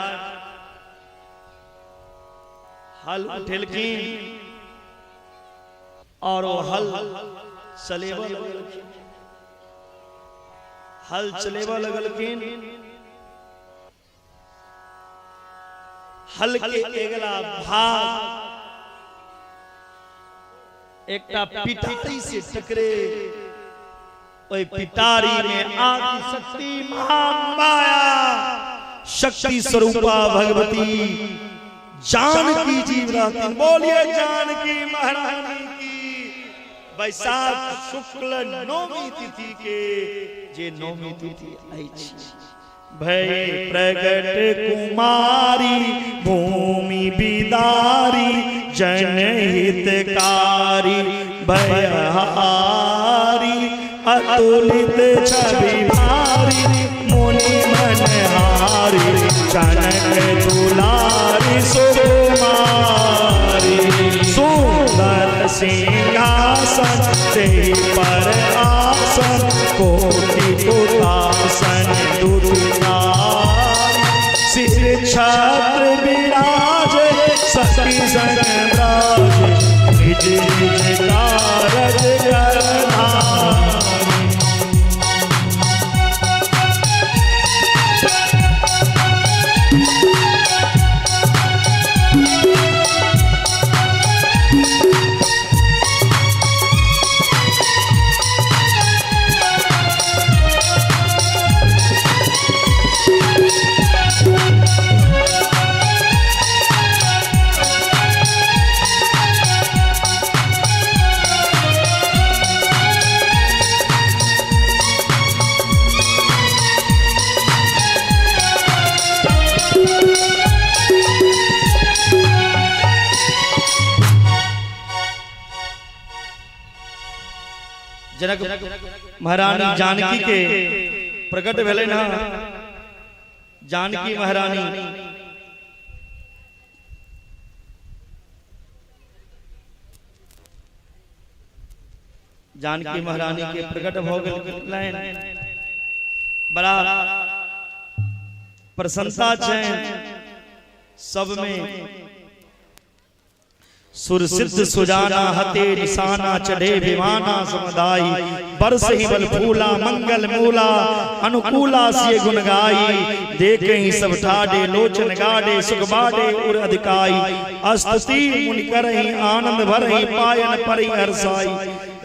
हल उठेलखिन और वो हल चलेबा लगलखिन हल चलेबा लगलखिन हल के अगला भाग एकटा पिटारी से टकरे ओई पिटारी में आदि शक्ति महामाया शक्ति स्वरूपा भगवती जानकी जी रहती। बोलिए जानकी महारानी की। वैशाख शुक्ल नौमी तिथि के जे नौमी तिथि अछि भय प्रगट कुमारी भूमि बिदारी जनहितकारी भयहारी अतुलित छवि भारी मुनि मनहारी कनक दुलारी सुकुमारी सुंदर सिंहासन से पर आसन कोटि कुटासन दुर्गारी सिर छत्र विराज सती संराज निज निज कारज करना जनक महारानी जानकी के प्रकट भेले ना। जानकी महारानी जानकी महारानी के प्रकट भ गेल, बड़ा प्रसन्नता छै सब में। सुर सिद्ध सुजाना हते निशाना चढ़े विमाना समुदाई, बरस ही बल फूला मंगल मूला अनुकूला सिय गुण गाई। देखे ही सब ठाडे लोचन गाडे सुख बाडे उर अधिकाई। अस्तुति मुनि करहि आनंद भरहि पायन परि हर्षाई।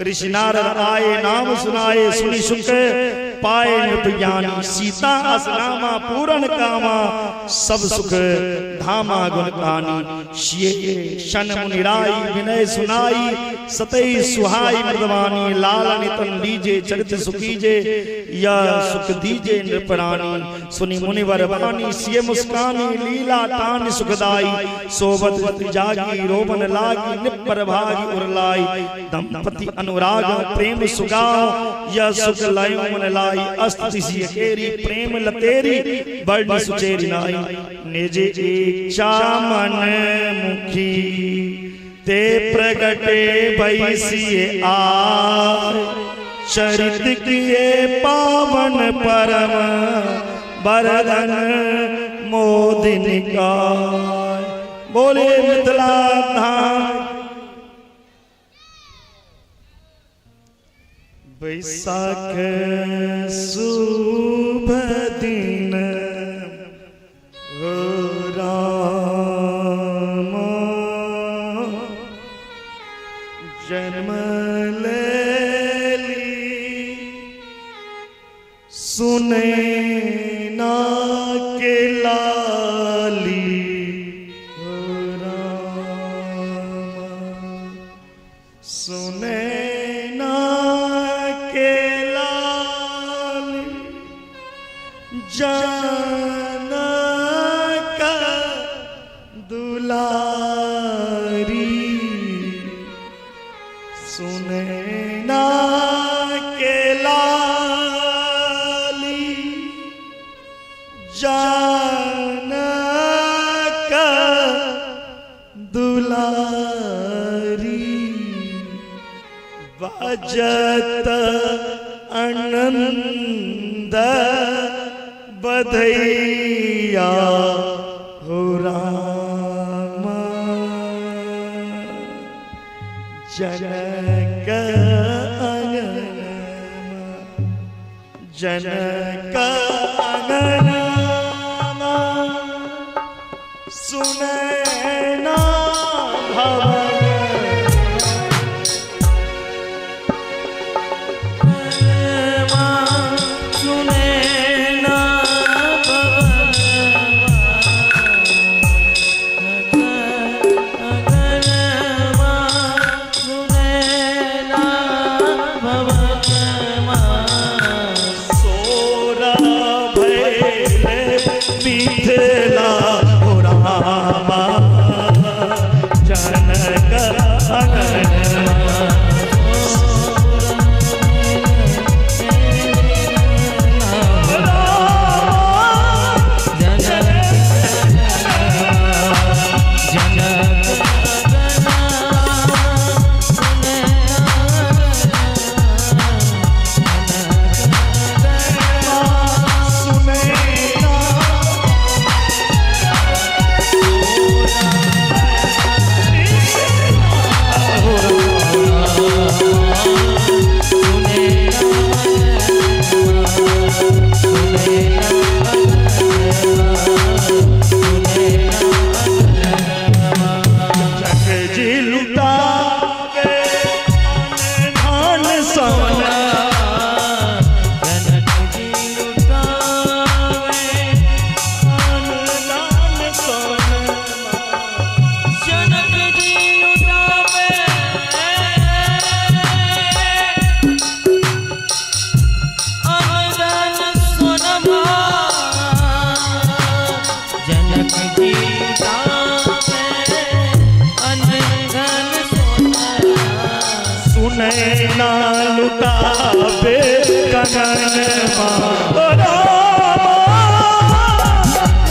ऋषि नारद आए नाम सुनाए सुनि सुख पाए नृप ज्ञानी। सीता असनामा पूरन कामा सब सुख धामा गुण कहानी। शिये शन मुनि राई विनय सुनाई, सतई सुहाई मृदवानी। लाल नितन लीजे जगत सुखीजे, या सुख दीजे नृपरानी। सुनि मुनिवर वाणी सिय मुस्कानी, लीला तान सुखदाई। सोबत जागी रोबन लागी, निपर भागी उरलाई। दंपति अनुराग प्रेम सुगाओ, या सुख लायो मन लाई। अस्तुति सिय केरी प्रेम लतेरी, बड़ी सुचेरी नाई। निजे इच्छा मन मुखी, ते प्रगटे भैसिए आय। चरित किए पावन परम, बरदन मोदिनी का। बोले मिथिला धाम। बैसाख शुभ दिन हो राम, जन्म लेली सुने ना के लाली। हो राम सुने जनक दुलारी। सुने ना के लाली, जनक दुलारी। बजत आनंद बधैया हो राम। जनक जनक अगनमा, सुने ना भवन। सुने नैना लुटावे कनन मारा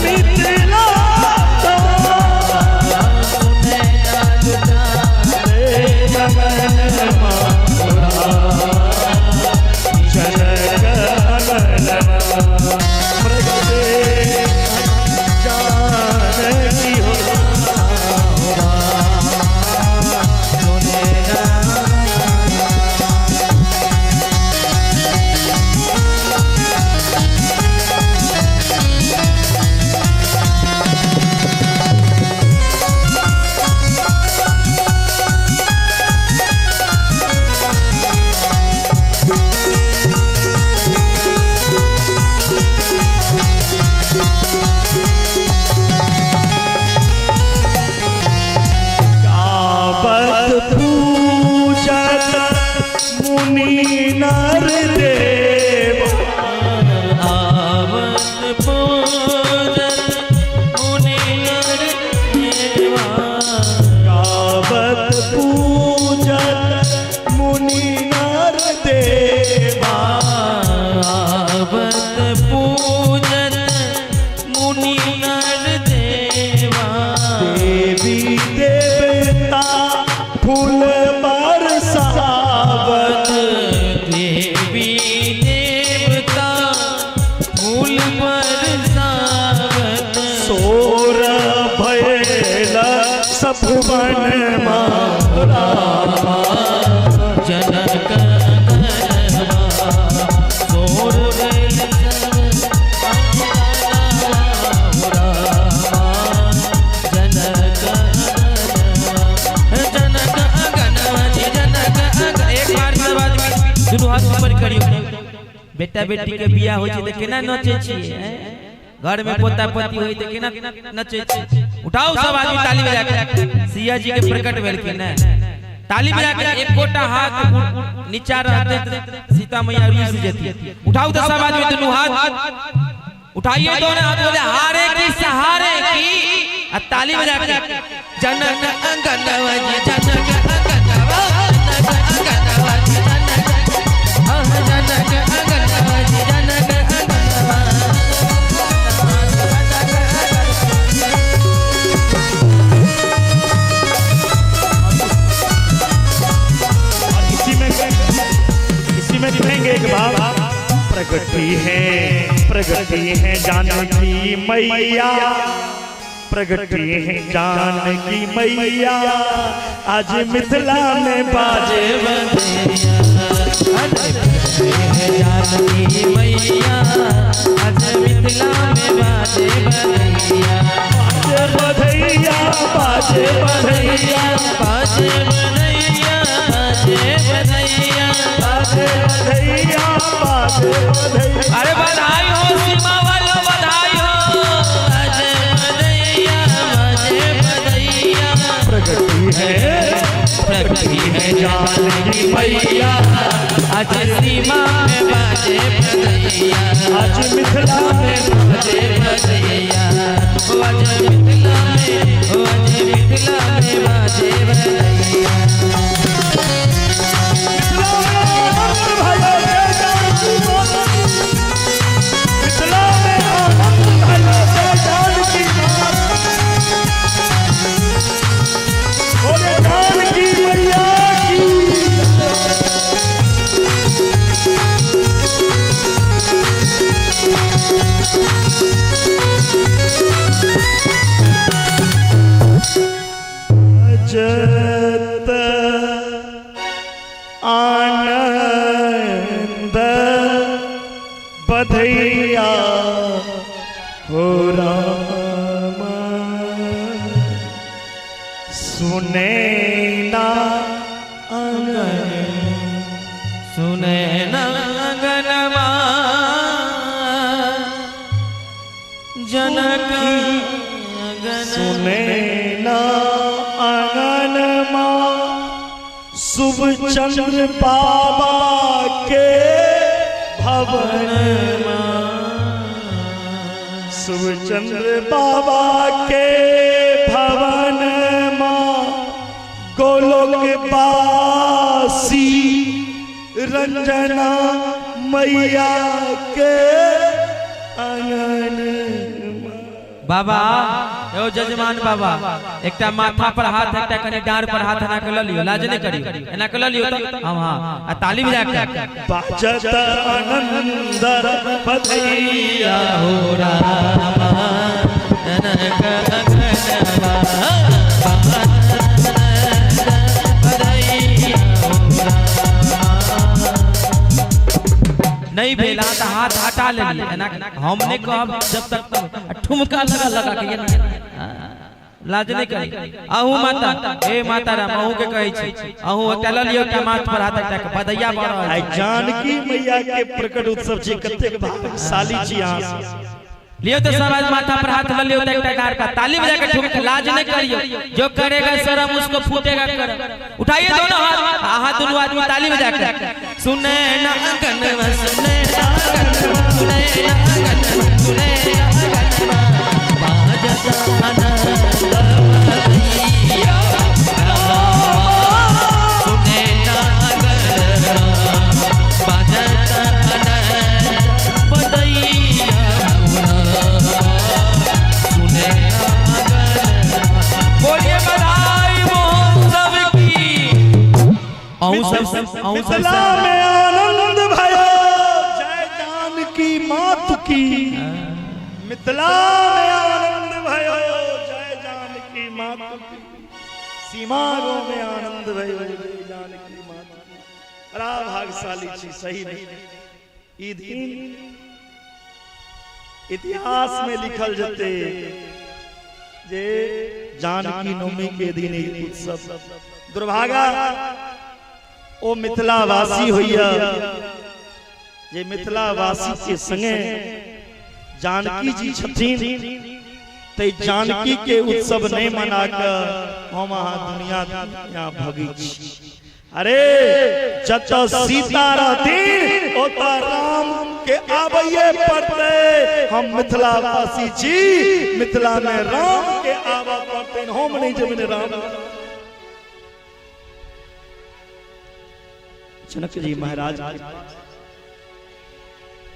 मिथिला तो नैना लुटावे कनन मारा जनक मृगदे जानकी हो नर देव आवत पूजन मुनि नर देवा गावत पूजन मुनि नर देवा आवत पूजन मुनि नर देवा देवी देवता फूल बरसावत भुवन मारा जनक सोर जनक जनक गणपति जनक एक बार सब आदमी दुनू हाथ ऊपर करियो बेटा बेटी के बियाह होय छै त केना नचे छियै घर में पोता पोती होई त केना नचे छियै उठाओ सब आदमी ताली बजा के सिया जी के प्रकट भेल के ना ताली बजा के एक कोटा हाथ नीचा रहते सीता मैया रुस जेती उठाओ तो सब आदमी दोनों हाथ उठाइए दोनों हाथ बोले हारे की सहारे की आ ताली बजा के जनक अंगनवाजी जनक अंगनवाजी जनक अंगनवाजी जनक एक भाव प्रगति है जानकी मैया प्रगति है जानकी मैया आज मिथिला में बाजे जानकी मैया आज मिथिला में बाजे बधैया बाजे बधैया बाजे बधैया बाजे बधैया बाजे बधैया अरे बधाई हो सीमा वालों बधाई हो बाजे बधैया प्रगति है जानकी मैया आज सीमा में बाजे बधैया आज मिथिला में बाजे बधैया आज मिथिला में बाजे बधैया जत आनंद बधैया हो राम सुने ना अंगनमा जनक सुने ना शुभ चंद्र बाबा के भवन शुभ चंद्र बाबा के भवन गोलोक वास वासी रंजना मैया के आंगन। बाबा यो जजमान बाबा एकटा माथा पर हाथ एकटा कने डार पर हाथ ना के ल लियो, लाज नहीं करियो, एना के ल लियो त हम हां आ ताली बजा के बाजत आनंद बधैया हो राम जनक गगनवा नहीं भेला तो हाथ हटा ले हमने कहब जब तक ठुमका लगा के लाज नहीं करी। अहू माता ए माता राम अहू के कहै छी अहू एकटा ल लियो एकटा माथ पर हाथ एकटा के बधैया भ रहल है। जानकी मैया के प्रकट उत्सव छी, कतेक भाग्यशाली छी अहाँ। लियो तो सब आज माथा पर हाथ ल लियो तो एकटा गार का ताली बजा के ठुमका, लाज नहीं करियो, जो करेगा शर्म उसको फूटेगा कर। उठाइए दोनों हाथ, हाथ दोनों आदमी ताली बजा के सुने ना गनवा सुने ना गनवा सुने ना गनवा सुने ना गनवा बाजत आनंद बधैया सुने ना गनवा बाजत आनंद बधैया सुने ना गनवा। बोलिए बधाई महोत्सव की। मिथिला में आनंद भयो, जय जानकी मात की। मिथिला में आनंद भयो, जय जानकी मात की। सीमाओं में आनंद भयो, जय जानकी मात की। बड़ा भाग्यशाली छी, सही नहीं। ई दिन इतिहास में लिखल जते जे जानकी नवमी के दिन ई उत्सव। दुर्भागा ओ मिथिला वासी होइया जे मिथिला वासी के संगे जानकी जी छथिन, ते जानकी के उत्सव नहीं मना कर हम अहाँ दुनिया यहाँ भगी छी। अरे जत सीता रहती ओत राम के आबैये पड़ते। हम मिथिला वासी छी, मिथिला में राम के आबा पड़ते, हम नहीं जमीन राम। जनक जी महाराज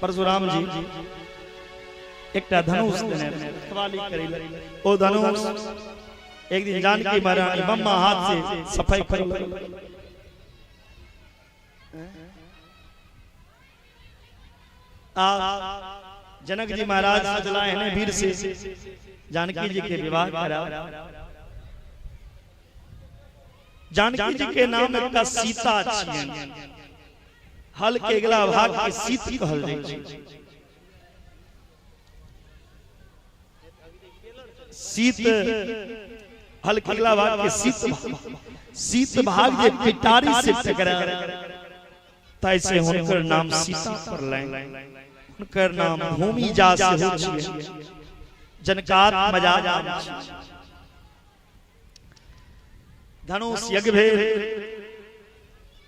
परशुराम जी एकटा धनुष देने सवाली करेला। ओ धनुष एक दिन जानकी महारानी मम्मा हाथ से सफाई कर जनक जी महाराज सजलाए हैं वीर से जानकी जी के विवाह करा। जानकी जी के नाम एक सीता छियन, हल के अगला भाग के सीत कहल जाइ छै। सीत हल के अगला भाग के सीत भाग जे पिटारी से टकरा तैसे हुनकर नाम सीता पड़लै। हुनकर नाम भूमि जा से हो छै, जनकात मजाज छै। धनुष यज्ञ भेल,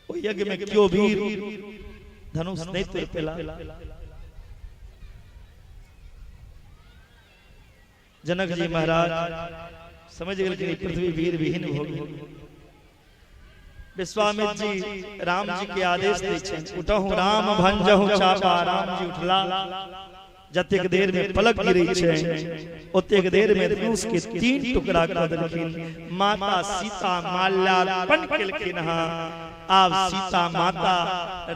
ओ यज्ञ में क्यों वीर धनुष नहीं तोड़ पेला। जनक जी महाराज समझ गए कि पृथ्वी वीर विहीन हो गई। विश्वामित्र जी राम जी के आदेश दै छै, उठहु राम भंजहु चापा। राम जी उठला, जतेक देर में पलक गिरै छै ओतेक देर में धनुष के 3 टुकड़ा कर देलखिन। माता सीता माल्यार्पण केलखिन। आब सीता माता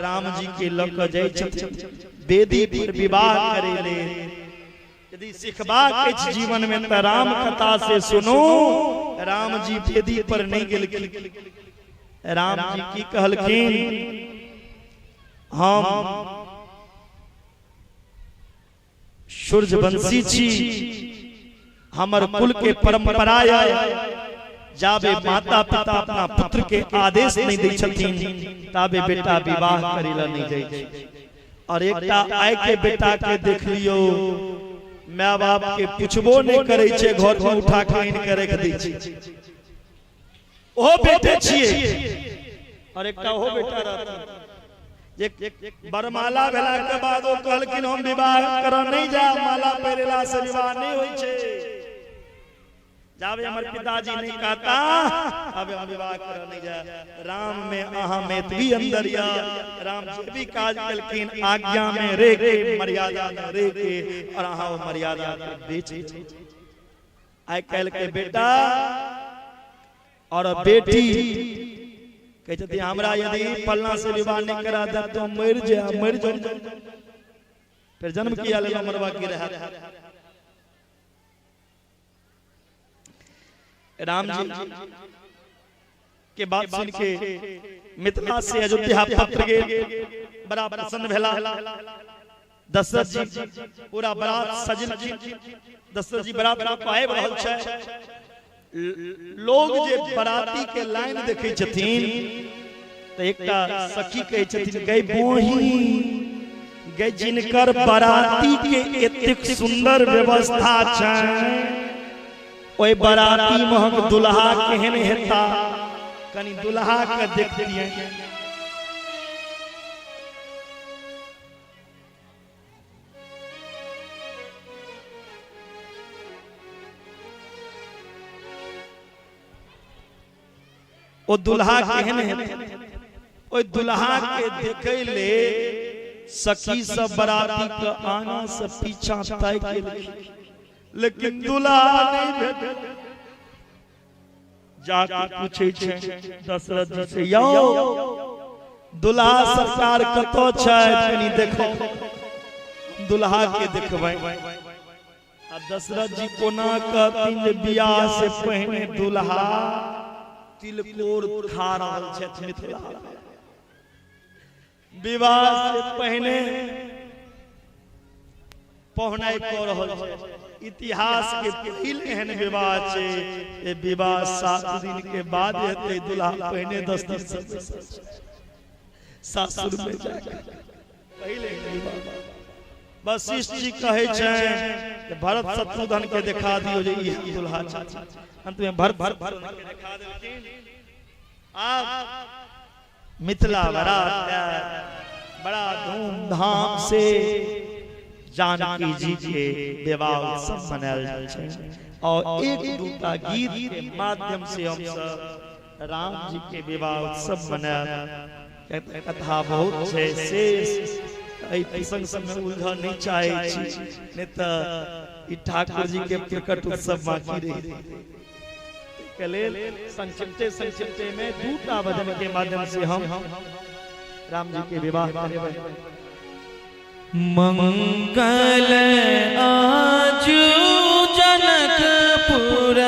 राम जी के लऽ कऽ जाइ छथिन वेदी पर विवाह करे ले। यदि सिखबाक अछि जीवन में त राम कथा से सुनो। राम जी वेदी पर नहीं गेलखिन। राम जी की कहलखिन, हम सूर्यवंशी छी, हमर कुल के परंपरा जाबे माता पिता अपना पुत्र के आदेश नहीं दै छथिन ताबे बेटा विवाह करेला नहीं जाइ छै। और एकटा आइ के बेटा के देख लियो, माय बाप के पूछबो नहीं करे छै, घर में उठा के इन के रख दै छै। ओहो बेटे छिए और एकटा ओहो बेटा रहता। बरमाला भेला के बाद ओ कहलखिन हम विवाह कर नहीं जा, माला पहिरेला से विवाह नहीं होई छै। जावे हमारे पिताजी ने कहता अब हम विवाह कर नहीं जा राम में आहा में भी अंदर या राम जी भी काज कलकिन आज्ञा में रे के मर्यादा में रे के और आहा वो मर्यादा के बीच आई कल के बेटा और बेटी कहते हमरा यदि पलना से विवाह नहीं करा दे तो मर जा फिर जन्म किया ले मरवा की रहा राम जी के बात सुन के मिथिला से अयोध्या पत्र गए बड़ा प्रसन्न भेला दशरथ जी पूरा बारात सजल दशरथ जी बारात को आए रहल छै लोग जे बाराती के लाइन देखे छथिन त एकटा सखी कहे छथिन गई बोही गई जिनकर बाराती के एतेक सुंदर व्यवस्था छै ओए बाराती महक दुल्हा केहन हेता कनी दुल्हा के देखतिए ओ दुल्हा केहन हेता ओए दुल्हा के देखे ले सखी सब बाराती के आना से पीछा तय के लेकिन दुल्हा नहीं भेटल जाके पूछे छै दशरथ जी से यो दुल्हा सरकार कतो छै कनी देखो दुल्हा के देखबै आ दशरथ जी कोना कहथिन जे बियाह से पहले दुल्हा तिलकोर खा रहल छै मिथिला विवाह से पहले पहुनाई कर रहल छै इतिहास के पहिल एहन विवाह छै ए विवाह 7 दिन के बाद हेतै दुल्हा पहने 10 दिन से सासुर में जाके पहले विवाह वशिष्ठ जी कहे छै कि भरत शत्रुघ्न के दिखा दियो जे ई दुल्हा छै अंत में भरत के दिखा देलखिन आप मिथिला बारात बड़ा धूमधाम से जानकी जी के विवाह उत्सव मनायल जाय छै और एक दूटा गीत के माध्यम से हम सब राम जी के विवाह उत्सव मनायल कथा बहुत छै शेष एहि प्रसंग सब में उलझ नहीं चाहे छी ने त ई ठाकुर जी के प्रकट उत्सव बाकी रही के लेल संक्षिप्त में दूटा भजन के माध्यम से हम राम जी के विवाह करेबै मंगल आजू जनकपुर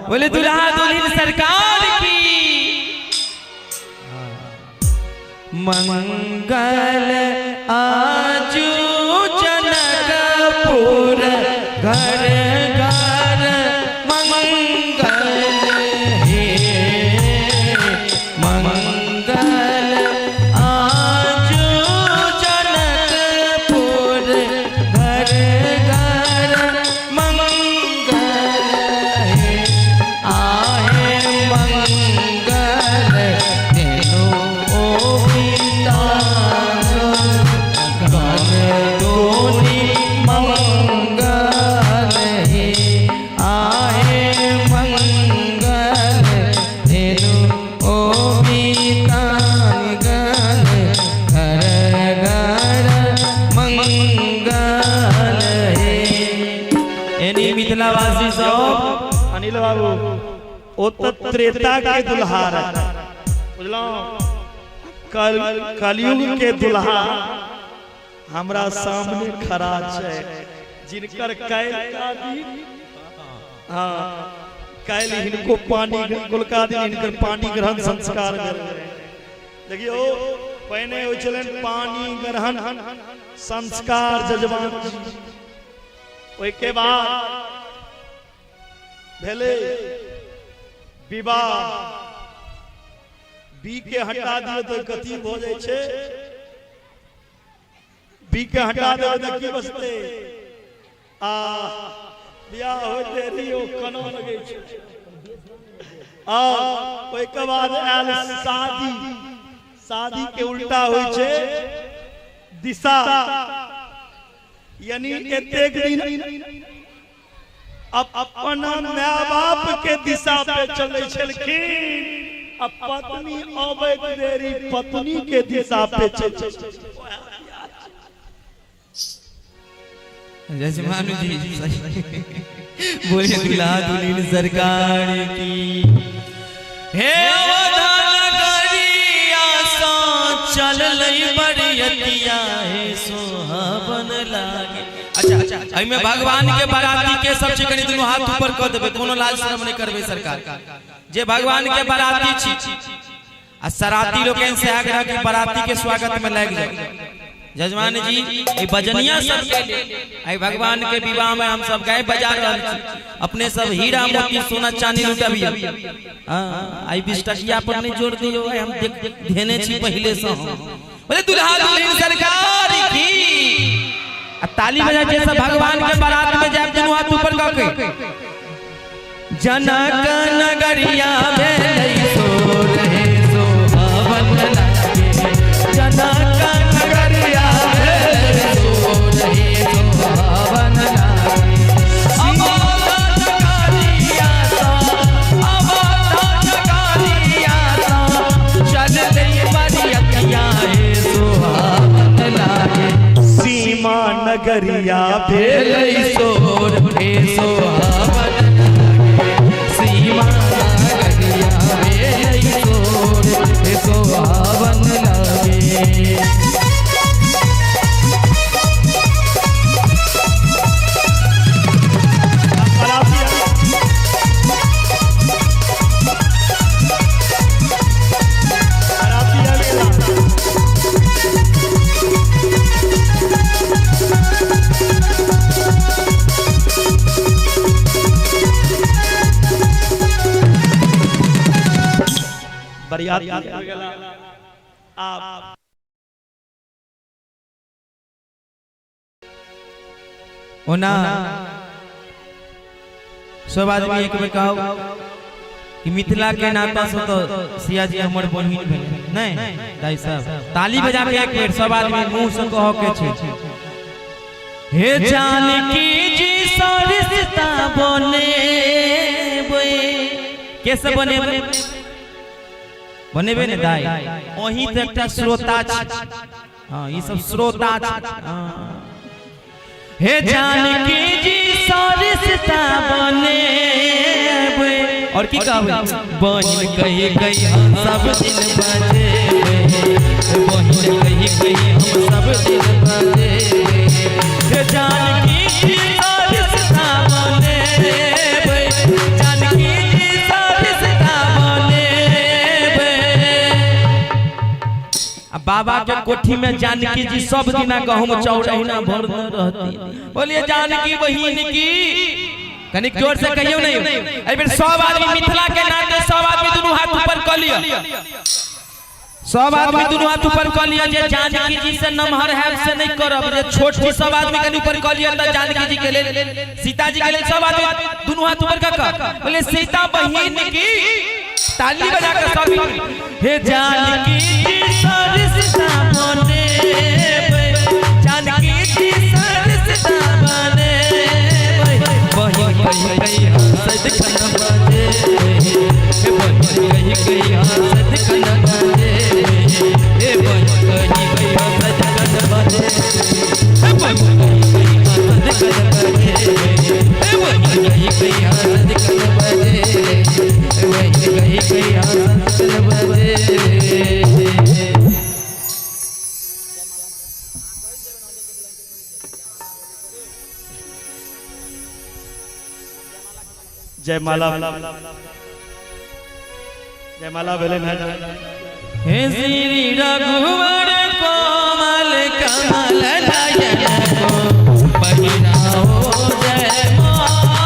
बोले दुल्हा दुल्हन सरकार की मंगल आजू जनकपुर घर घर मंगल हे मंगल आजू जनकपुर घर घर मंगल हे आहे मंगल तेनो अनिल बाबू ओ त्रेता के दुल्हा बुझलो कलयुग के दुल्हा हमरा सामने खड़ा छै जिनकर कैल का दिन हां कैल हिनको पानी गुलका दिन हिनकर पानी ग्रहण संस्कार देखियो पहने हो चलन पानी ग्रहण संस्कार जजमान ओइ के बाद भेले विवाह बी के हटा दियो तो कथी हो जाय छै बी के हटा देबे त की बचते आ बियाह होते रहियो कनो लगे छै आ ओइ के बाद आयल शादी शादी के उल्टा होय छै दिशा यानी एतेक दिन अब अपना माय बाप के दिशा पे चले छलखिन अब पत्नी अबैत देरी पत्नी के दिशा पे चले जजमान जी बोले दुल्हा दुल्हन सरकार की हे अवधान करिया सो चल लई बरियतिया हे सोहावन लागे। अच्छा अई में भगवान के बाराती के सब कनी दुनो हाथ ऊपर क देबे कोनो लाज शर्म नहीं करबे सरकार जे भगवान के बाराती छी आ सराती लोगन से आग्रह की बाराती के स्वागत में लाग जाए। जजमान जी ए बजनिया सब के आई भगवान के विवाह में हम सब गाय बजा रहल छी अपने सब हीरा मोती सोना चांदी लुटाबिया हां आई 20 टकिया पर नहीं जोड़ दियो हम देने छी पहले से बोले दुल्हा दुल्हन सरकार की आ ताली बजा जैसा भगवान के बारात में जाब दुनु हाथ ऊपर क के जनक नगरिया भेलै सो रहे सोहावन लागे जनक नगरिया भेलै सो रहे सोहावन लागे अवधान करिया सा चल लई बरियतिया हे सोहावन लागे सीमा नगरिया भेलै सो रहे सोहावन सीमा नगरिया भेलै सो रहे सोहावन लागे। बरियाती आप ओना सब आदमी एक में कहो कि मिथिला के नाता से तो सिया जी हमर बहिन भेल नहीं दाई साहब ताली बजा के एक बेर सब आदमी मुंह से कहो के छै हे जानकी जी सरिता बने कैसे बने बनेबे ने दाई ओही त एकटा श्रोता छै हां ई सब श्रोता छै हे जानकी जी सरिता बनेबे और की कहबै बहिन कहि कहि हम सब दिन बजेबे बहिन कहि कहि हम सब दिन बजेबे हे जानकी जी सरिता बनेबे जानकी जी सरिता बनेबे बाबा के कोठी में जानकी जी सब दिना गहूम चौरहिना भर रहती बोलिए जानकी बहिन की कनिक जोर से कहियो नहीं ए बेर सब आदमी मिथिला के नाते सब आदमी दुनु हाथ ऊपर क लिया सब आदमी दुनु हाथ ऊपर क लिया जे जानकी जी से नमहर है से नहीं करब जे छोट छी सब आदमी कनि ऊपर क लिया त जानकी जी के लेल सीता जी के लेल सब आदमी दुनु हाथ ऊपर क बोले सीता बहिन की ताली बजा के सब हे जानकी जी सरिता बनेबे जानकी जी सरिता बनेबे बहिन कहि कहि हंसत खन बजे हे बहिन कहि कहि हंसत खन बजे हे बहिन कहि कहि हंसत खन बजे हे बहिन कहि कहि हंसत खन बजे हे बहिन कहि कहि हंसत खन बजे हे बहिन कहि कहि हंसत खन बजे। जयमाला भेले न हे श्री रघुवर कोमल कमल नयन को पहिराओ जयमाल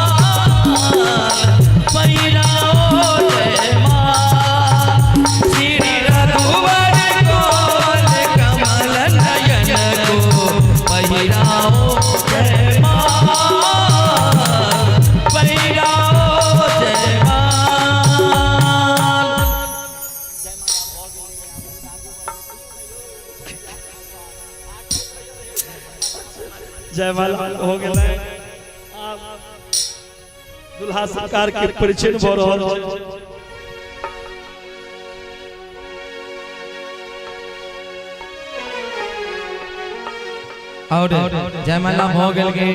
पहिराओ जयमाल श्री रघुवर कोमल कमल नयन को पहिराओ जयमाल जयमाला हो गया दुल्हा सरकार के परिचय हो रहा और जयमाला हो गए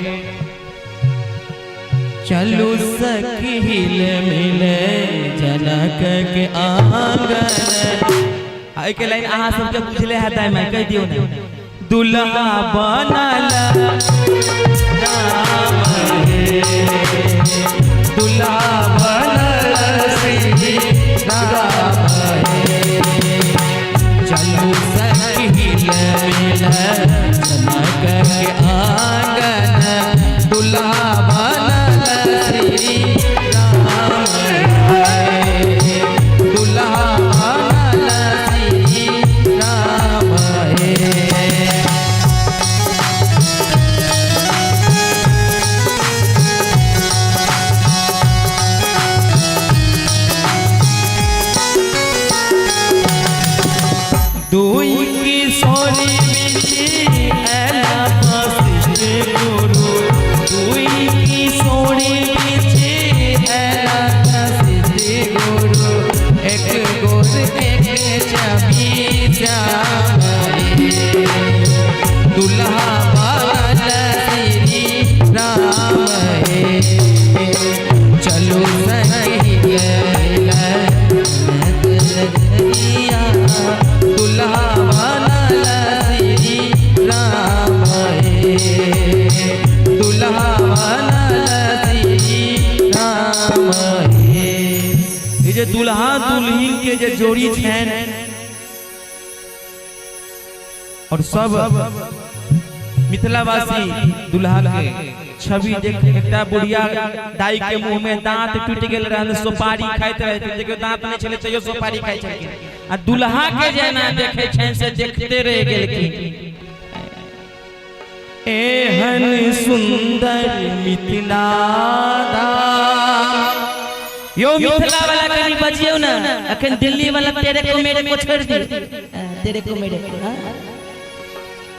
चलू सखी हिले मिले जनक के आंगन आई के लाइन अहाँ सबके पूछले है मैं कह दियो ना दुल्हा बनल राम हे दुल्हा बनल श्री राम हे चलू सखी हिले मिले जनक के आंगन दुल्हा बनल श्री राम हे दुल्हा बनल श्री राम हे दुई की सोनी बिछी ऐला वशिष्ठ गुरु दुई की सोनी बिछी ऐला वशिष्ठ गुरु एक गोद एक छवि श्याम हे दुल्हा बनल श्री राम हे चलो सखी मिले दुल्हा बनल श्री राम हे दुल्हा बनल श्री राम हे ये जे दुल्हा दुल्हिन के जे जोड़ी छन और सब मिथिलावासी दुल्हा के छवि देख एकटा बुढ़िया दाई के मुंह में दांत टूट गेल रहन सुपारी खाइत रहते देखियो दांत नहीं छले तैयो सुपारी खाइ छलखिन आ दुल्हा के जेना देखे छन से देखते रह गेलखिन एहन सुंदर मिथिला यो मिथिला वाला कनी बजियो ना अखन दिल्ली वाला तेरे को मेरे को छोड़ दी तेरे को मेरे को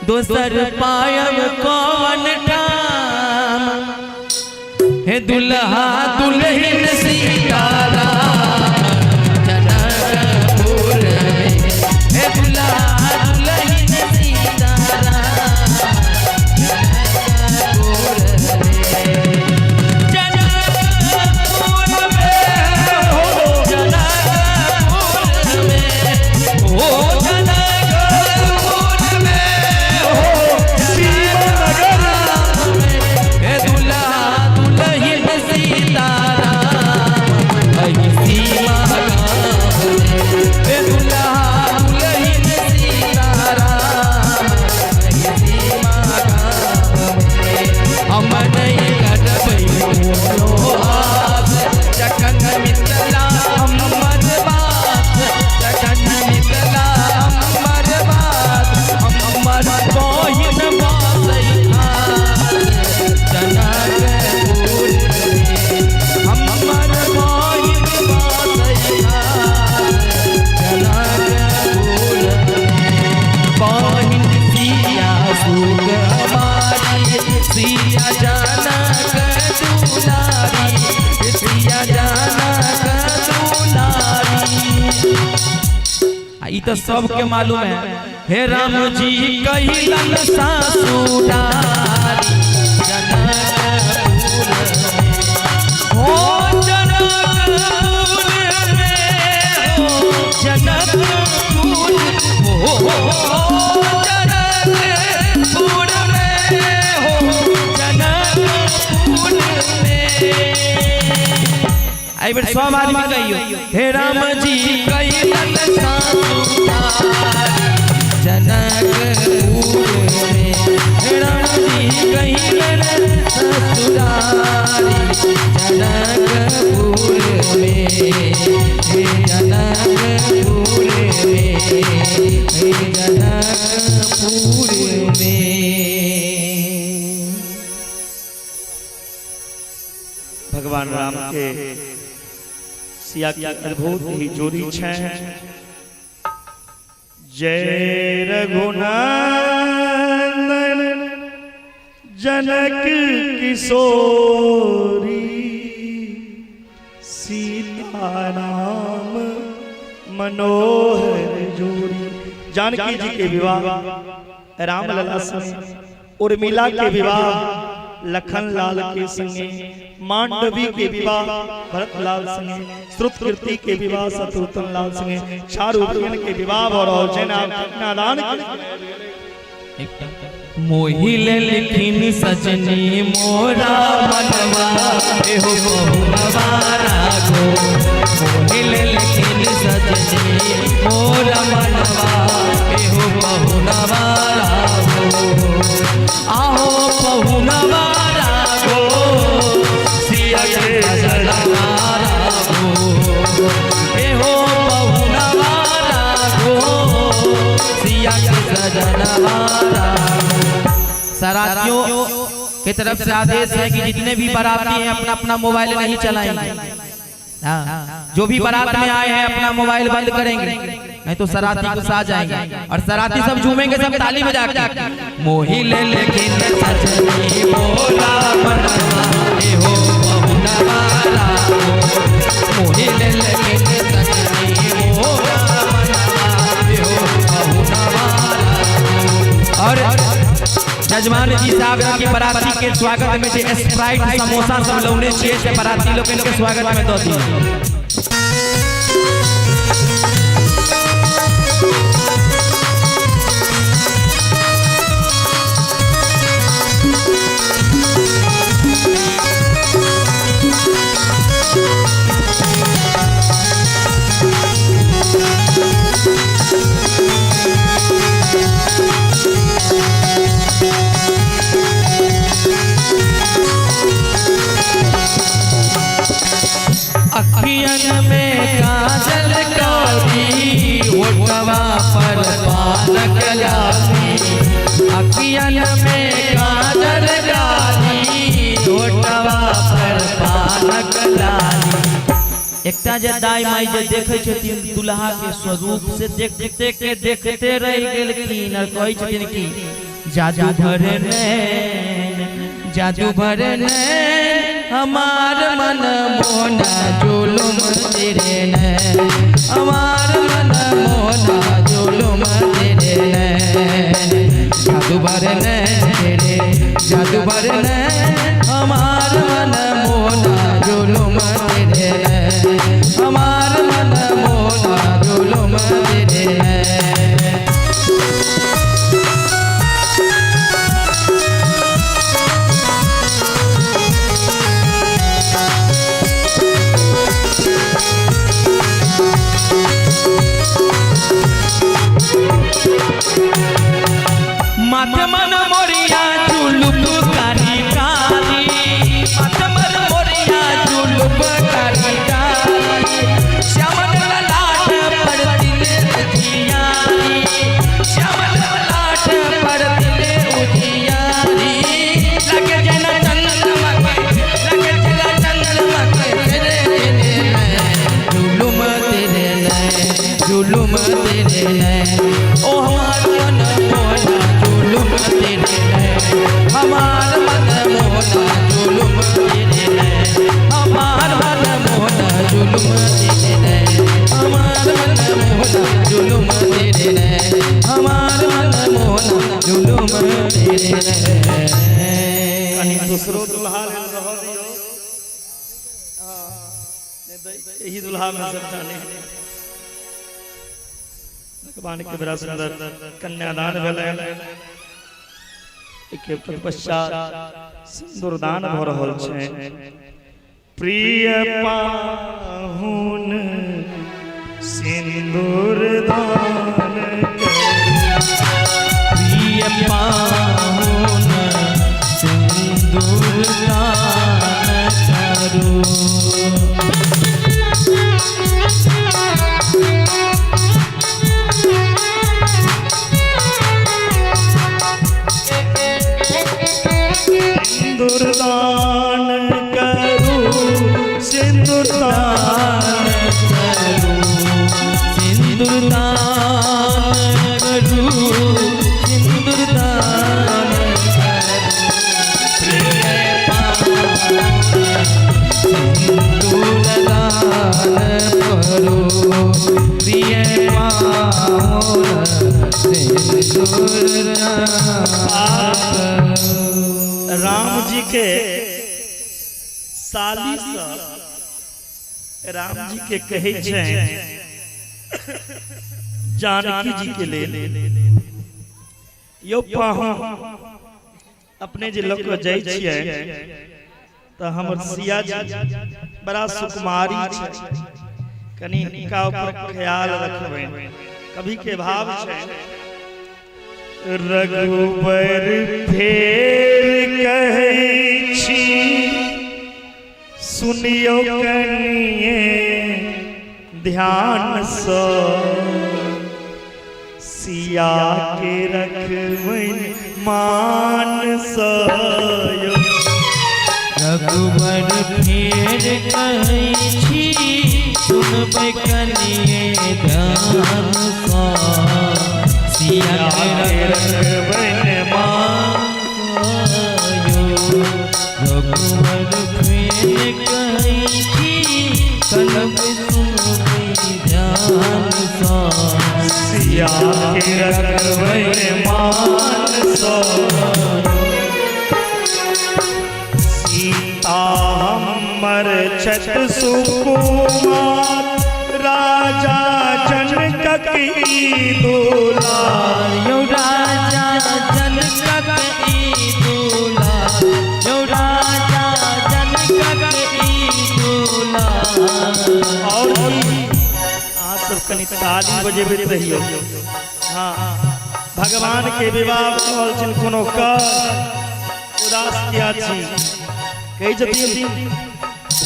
दोसर पायब कौन ठाम हे दुल्हा दुल्हिन सीताराम जनकपुर में हे दुल्हा दुल्हिन सीताराम जनकपुर में हो जनकपुर में हो तो सबके मालूम है हे राम जी कहिलन सासुरारी जनकपुर हो जनकपुर में हो जनकपुर हो जनकपुर में हो जनकपुर में आई बेटा सब आदमी कहियो हे राम जी कहिलन सासुरारी जनकपुर में हे राम जी कहिलन ससुरारी जनकपुर में हे जनकपुर में हे जनकपुर में। भगवान राम के सिया की अद्भुत ही जोड़ी है। जय रघुनंदन जनक किशोरी सीताराम मनोहर जोड़ी। जानकी जी के विवाह रामलला से, उर्मिला के विवाह लखन लाल के संगे, मांडवी के विवाह भरत लाल संगे, श्रुतकीर्ति के विवाह शत्रुघ्न लाल संगे, शाहरुख के विवाह और कन्यादान मोहिले लिखिन सजनी मोरा मनवा एहो बहुनवारा गो। मोहिले लिखिन सजनी मोरा मनवा एहो बहुनवारा गो। आहो बहुनवारा गो सिया के सजनवारा गो। एहो बहुनवारा गो सिया के सजनवारा। सरातियों की तरफ से आदेश है कि जितने भी बाराती हैं अपना अपना मोबाइल नहीं चलाएंगे। जो भी बारात में आए हैं अपना मोबाइल बंद करेंगे, नहीं तो सराती को सा जाएंगे और सराती सब झूमेंगे, सब ताली बजाकर। मोहिले लेकिन सजनी मोला मनवा एहो बहुनवारा। मोहिले लेकिन सजनी मोला मनवा एहो बहुनवारा। और जजमान जी साहब की बाराती के स्वागत में जो स्प्राइट समोसा सब लौने स्टेज पे बाराती लोग इनके स्वागत में दो दी। अखियन में काजल काली होठवा पर पानक लाली। अखियन में काजल काली होठवा पर पानक लाली। एकटा जे दाई माई जे देखे छथिन दुल्हा के स्वरूप से देखते रह गेलखिन और कहै छथिन कि जादू भरे नैन, जादू भरे नैन हमार मन मोना जुलुम तेरे नैन। हमार मन मोना जुलुम तेरे नैन। जादू भरे नैन तेरे, जादू भरे नैन हमार मन मोना जुलुम तेरे नैन। हमार मन मोना जुलुम तेरे नैन। माथे मन मोरिया जुलुम कारी कारी। माथे मन मोरिया जुलुम कारी कारी। श्यामल ललाट पर दिले उजियारी। श्यामल ललाट पर दिले उजियारी। लगे जना चंद्रमा के, लगे जना चंद्रमा के तेरे नैन। जुलुम तेरे नैन, जुलुम तेरे नैन। ओ हमार मन मोना जुलुम तेरे नैन। हमार मन मोना जुलुम तेरे नैन। हमार मन मोना जुलुम तेरे नैन। हमार मन मोना जुलुम तेरे नैन। हमार मन मोना जुलुम तेरे नैन। कहीं दूसरो दुल्हा ले रह दियो। यही दुल्हा में सब जाने भगवान के बड़ा सुंदर कन्यादान भेल। एक पश्चात सिंदूरदान भ रहल छै। प्रिय पाहुन सिंदूरदान प्रिय पाहुन सिंदूरदान करो। सिंदूरदान करो, सिंदूरदान करो, सिंदूरदान करो, सिंदूरदान करो। परो प्रिय पावन सिंदूर राम जी के साली सा राम जी के कहे छै जानकी जी के ले यो पाहु अपने जे लोग जाय छियै त हमर सिया जी बड़ा सुकुमारी छै कनी का ऊपर ख्याल रखबै कभी के भाव छै रघुबर फेर कहै छी सुनियो कनिए ध्यान सँ सिया के रखबै मान सँ रघुबर फेर कहै छी सुनबै कनिए ध्यान सँ सिया के रखबै मान रघुबर फेर कहै छी कनिए सुनबै ध्यान सँ सिया के रखबै मान सँ सीता हमर छत सुकुमार राजा जनक की दुलार यो राजा जनक की दुलार यो राजा जनक की दुलार और आप सब कनी ताली बजेबे रहियो हाँ भगवान के विवाह कहल छिन कोनो का उदास किया छी कहि जतिन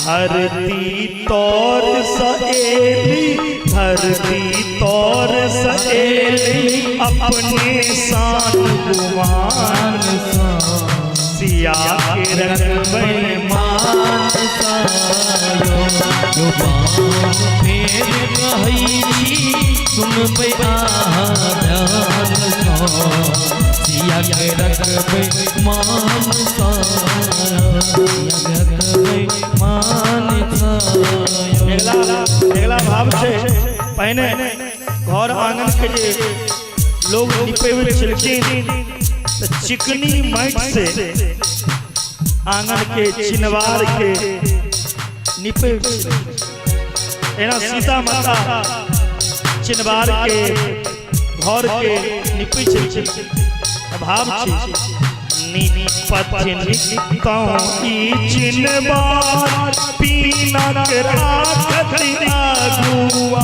धरती तौर सएली धरती तौर सएली अपने शान गुमान सिया के रखबै मान यो बाण फेर कहै छी सुनबै ध्यान सँ सिया के रखबै मान सँ रखबै मान सँ अगला भाव से पहले घर आंगन के जे लोग निपे हुए छिलखिन तो चिकनी माटि से आंगन के चिनवार के निपे एना सीता माता चिनवार के घर के निपे छिलखिन भाव छै निपथिन ई चिनवार पीनक राखत आगुआ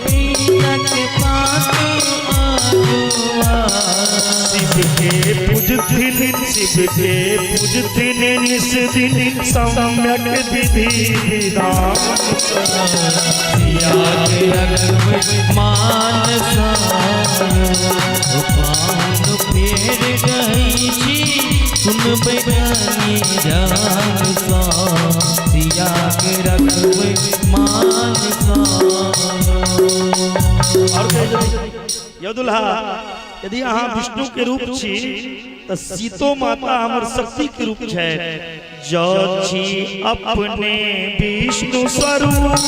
पीनक पात आगुआ शिव के पूजथिन निस दिन सम्यक विधि विधान सिया के रखबै मान सँ पान फेर कहै छी सुनबै कनिए ध्यान सँ सिया के रखबै मान सँ और यो दुल्हा यदि अहाँ विष्णु के रूप छी तो सीतो माता हमर शक्ति के रूप छै जो छी अपने विष्णु स्वरूप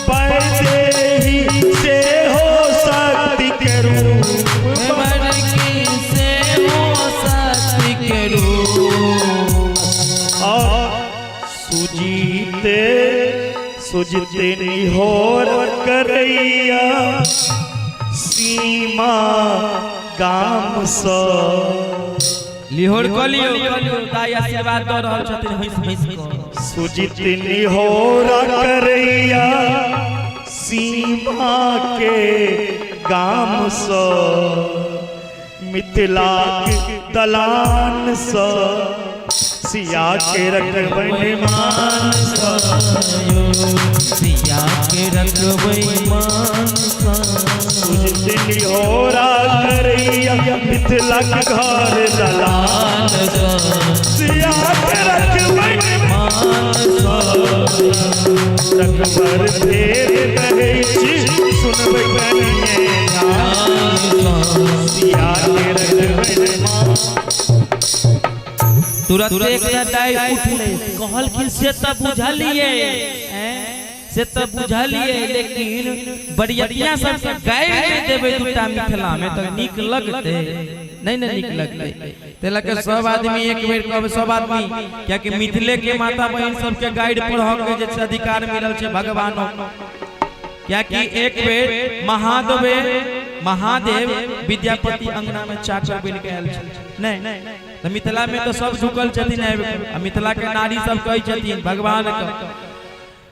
वैदेही से हो शक्ति के रूप से हो शक्ति के रूप और सुजीते निहोर करैया सीमा गाम सँ लिहोर कलियो दाई आशीर्वाद द रहल छथिन हंस हंस के सुजित निहोरा करैया सीमा के गाम सँ मिथिला दलान सँ सिया के रखबै मान सँ सिया के रखबै मान सँ सुजित निहोरा करैया मिथिला के घर दलान सँ सिया के रखबै मान सँ रघुबर फेर कहै छी सुनबै कनिए ध्यान सँ सिया के रखबै मान तुरंत एक दाई उठले कहलखिन से त बुझलिए से तो बुझलिए, लेकिन बरियतिया सब के गाय में देबे दूटा मिथिला में तो निक लगते नहीं ना, निक लगते तेला के सब आदमी एक बेर कहबे, सब आदमी क्या कि मिथिले के माता बहन सब के गाइड पर हक के जे अधिकार मिलल छे भगवान, क्या कि एक बेर महादेव विद्यापति अंगना में चाकर बन के आयल छे नहीं तो मिथिला में तो सब झुकल छथिन, मिथिला के नारी सब कहै छथिन भगवान के,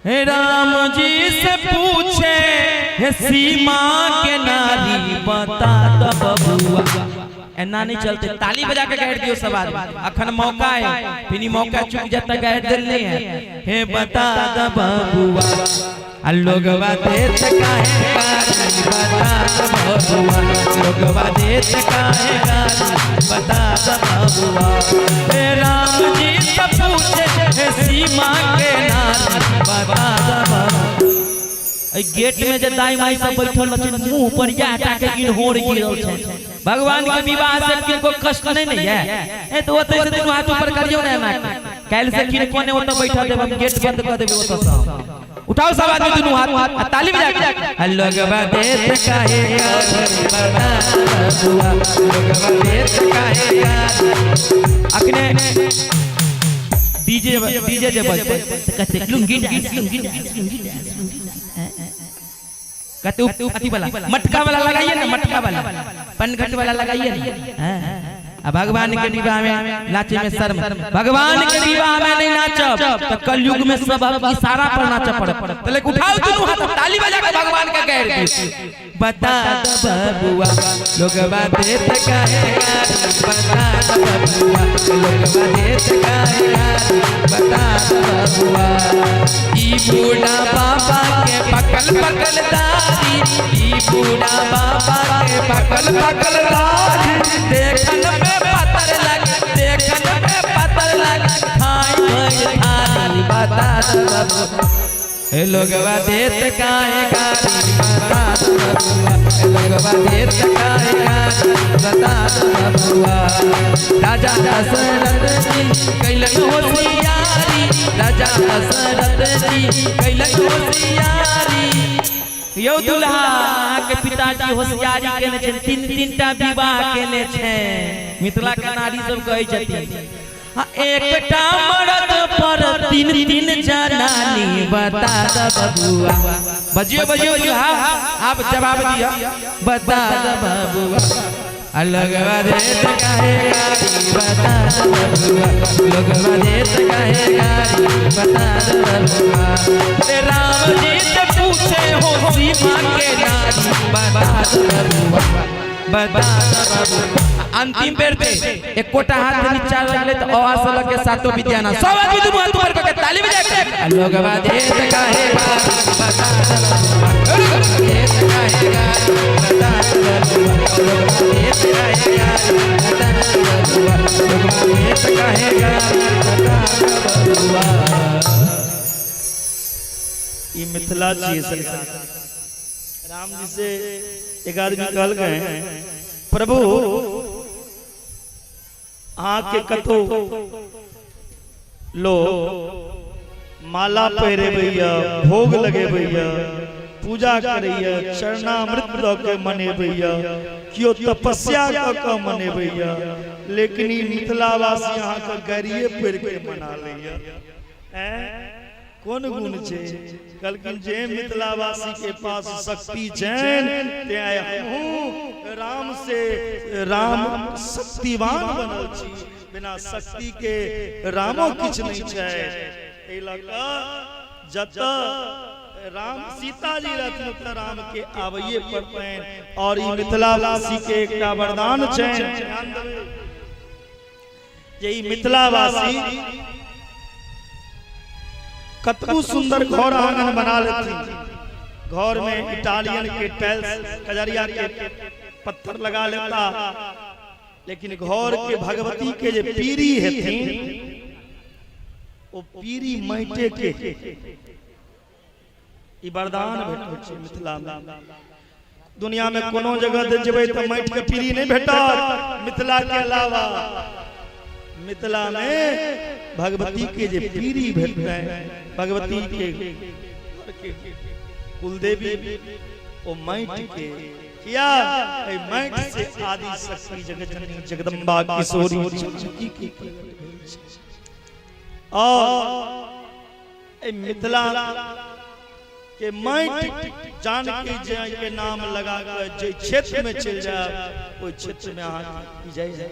हे राम जी से पूछे हे सीमा के नारी बता दो बबुआ, एना नहीं चलते, ताली बजा के गाइड दियो सब आदमी, अखन मौका है, फिर मौका चुक जाता गाइड दिल नहीं है, हे बता दो बबुआ लोगवा देत काहे गारी बता दो बबुआ, लोगवा देत काहे गारी बता दो बबुआ, हे राम जी से पूछे हे सीमा के नारी बता दो बबुआ। गेट में जे दाई माई सब बैठल छथिन, मुंह पर या हटा के इनहोर गिरल छै, भगवान के विवाह से किनको कष्ट नहीं है, ए तो ओते से दुनू हाथ ऊपर करियो ना, काल से किन कोने ओते बैठा देब, हम गेट बंद कर देब ओते से, उठाओ सब आदमी दुनू हाथ ताली बजा के, लोगवा देत काहे गारी बता बबुआ, लोगवा देत काहे गारी, अखने डीजे जे बजते कहते लुंगी डांस कहते अति वाला मटका वाला लगाइए ना, मटका वाला पनघट वाला लगाइए ना, भगवान के विवाह में नाचे में शर्म, भगवान के विवाह में नहीं नाचब तो कलयुग में सब इशारा पर नाचब पड़े, तो लेकिन उठाओ दोनों हाथ ताली बजा के भगवान का कह रही, बता दो बबुआ लोगवा देत काहे गारी बता दो बबुआ, लोगवा देत काहे गारी बता दो बबुआ, ई बूढ़ा बाबा के पकल पकल दादी, ई बूढ़ा बाबा के पकल पकल दादी, देखन में पत्थर लग, देखन में पत्थर लग, खाई भई थाली बता दो बबुआ, ए लोगवा देत काहे गारी बता दो बबुआ, ए लोगवा देत काहे गारी बता दो बबुआ, राजा दशरथ जी कैलन होशियारी, राजा दशरथ जी कैलन होशियारी, यो दुल्हा के पिताजी होशियारी केने छै, तीन टा विवाह केने छै, मिथिला के नारी सब कहै छथिन, एकटा मर्द पर तीन जनानी बता दो बबुआ, बजियो दुल्हा आप जवाब दिया, बता दो बबुआ, लोगवा देत काहे गारी बता दो बबुआ, लोगवा देत काहे गारी बता दो बबुआ, राम जी से पूछे हो सीमा के नारी बता दो बबुआ, बता दो बबुआ, अंतिम बेर पे एक कोटा हाथ नीचा लगले तो आवाज लग के सातों विद्याना सब आदमी दुनू हाथ ऊपर करके ताली बजा के, लोगवा देत काहे गारी बता दो बबुआ, लोगवा देत काहे गारी बता दो बबुआ, लोगवा देत काहे गारी बता दो बबुआ, लोगवा देत काहे गारी बता दो बबुआ। ये मिथिला जी सरकार राम जी से एक आदमी कहल गए, प्रभु आके कतो लो माला पहरे भैया, भोग लगे भैया, पूजा करैया, चरणामृत दो के मने भैया, क्यों तपस्या क मने भैया, लेकिन ई मिथिलावासी यहाँ का गरिए पेड़ के मना लैया, कौन गुण छे, कलकिन जे मिथिलावासी के पास शक्ति जैन ते आए हूँ राम से, राम शक्तिवान बनल छी, बिना शक्ति के रामो किछ नहीं छै, एहि लऽ कऽ जत राम सीता जी रहथिन त राम के आबैये पड़तैन, और ई मिथिलावासी के एकटा वरदान छैन, ध्यान देबै जे ई मिथिलावासी कतबो सुंदर घर आंगन बना लेती, घर में इटालियन के टाइल्स कजरिया के पत्थर लगा लेता, लेकिन घर के भगवती के जे पीरी हेथिन वो पीरी माटे के, ई वरदान भेटै छै मिथिला में, दुनिया में कोनो जगह जेबै त माटि के पीरी नहीं भेटत, मिथिला के अलावा मिथिला में भगवती के जे पीरी भेटते, भगवती के कुलदेवी ओ माइट के किया ए माइट से आदि शक्ति जगत जननी जगदम्बा किशोरी चमकी की और ए मिथिला के माइट जान के जय के नाम लगा कर जे क्षेत्र में चल जाए कोई क्षेत्र में आ जाए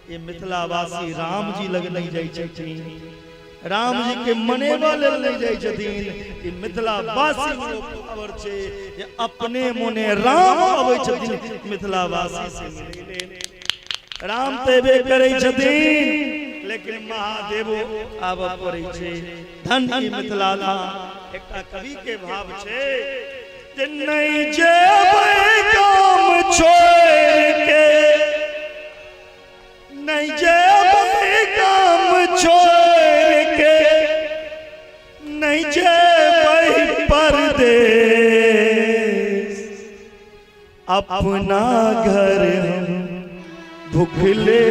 ये मिथिला वासी राम जी लग नहीं जाय छथिन राम जी के मने वाले नहीं जाय छथिन ये मिथिला वासी खबर छे ये अपने मोने राम आबै छथिन मिथिला वासी से मिले राम तेबे करै छथिन लेकिन महादेवो आब पड़ै छे धन की मिथिला एकटा कवि के भाव छे जे नहीं जेबै काम छोड़ के नहीं जेबै काम छोड़ के नहीं जेबै परदेश अपना घर हम भूखले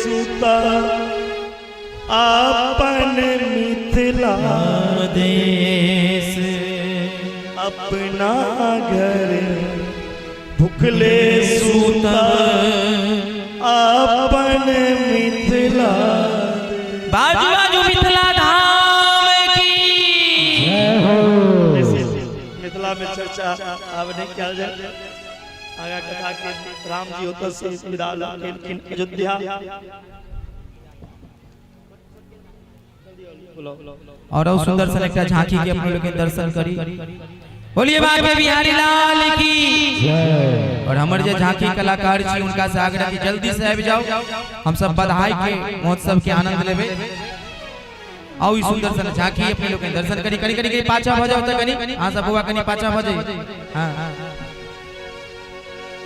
सुता अपन मिथिला देश अपना घर भूखले सूता अपन मिथिला बाजू बाजू मिथिला धाम की जय हो। मिथिला में चर्चा अब नहीं किया जाए आगा कथा के राम जी होता से विदा लेकिन अयोध्या और सुंदर सा लगता झांकी के अपने लोग के दर्शन करी बोलिए बाबा बिहारी लाल की और हमारे जो झांकी कलाकार छी उनका से आग्रह की जल्दी से आबि जाओ हम सब बधाई के महोत्सव के आनंद लेबे आओ ई सुंदर सा झांकी अपने लोग के दर्शन करी करी करी पाछा भ जाओ त कनी हां सब हुआ कनी पाछा भ जाई हां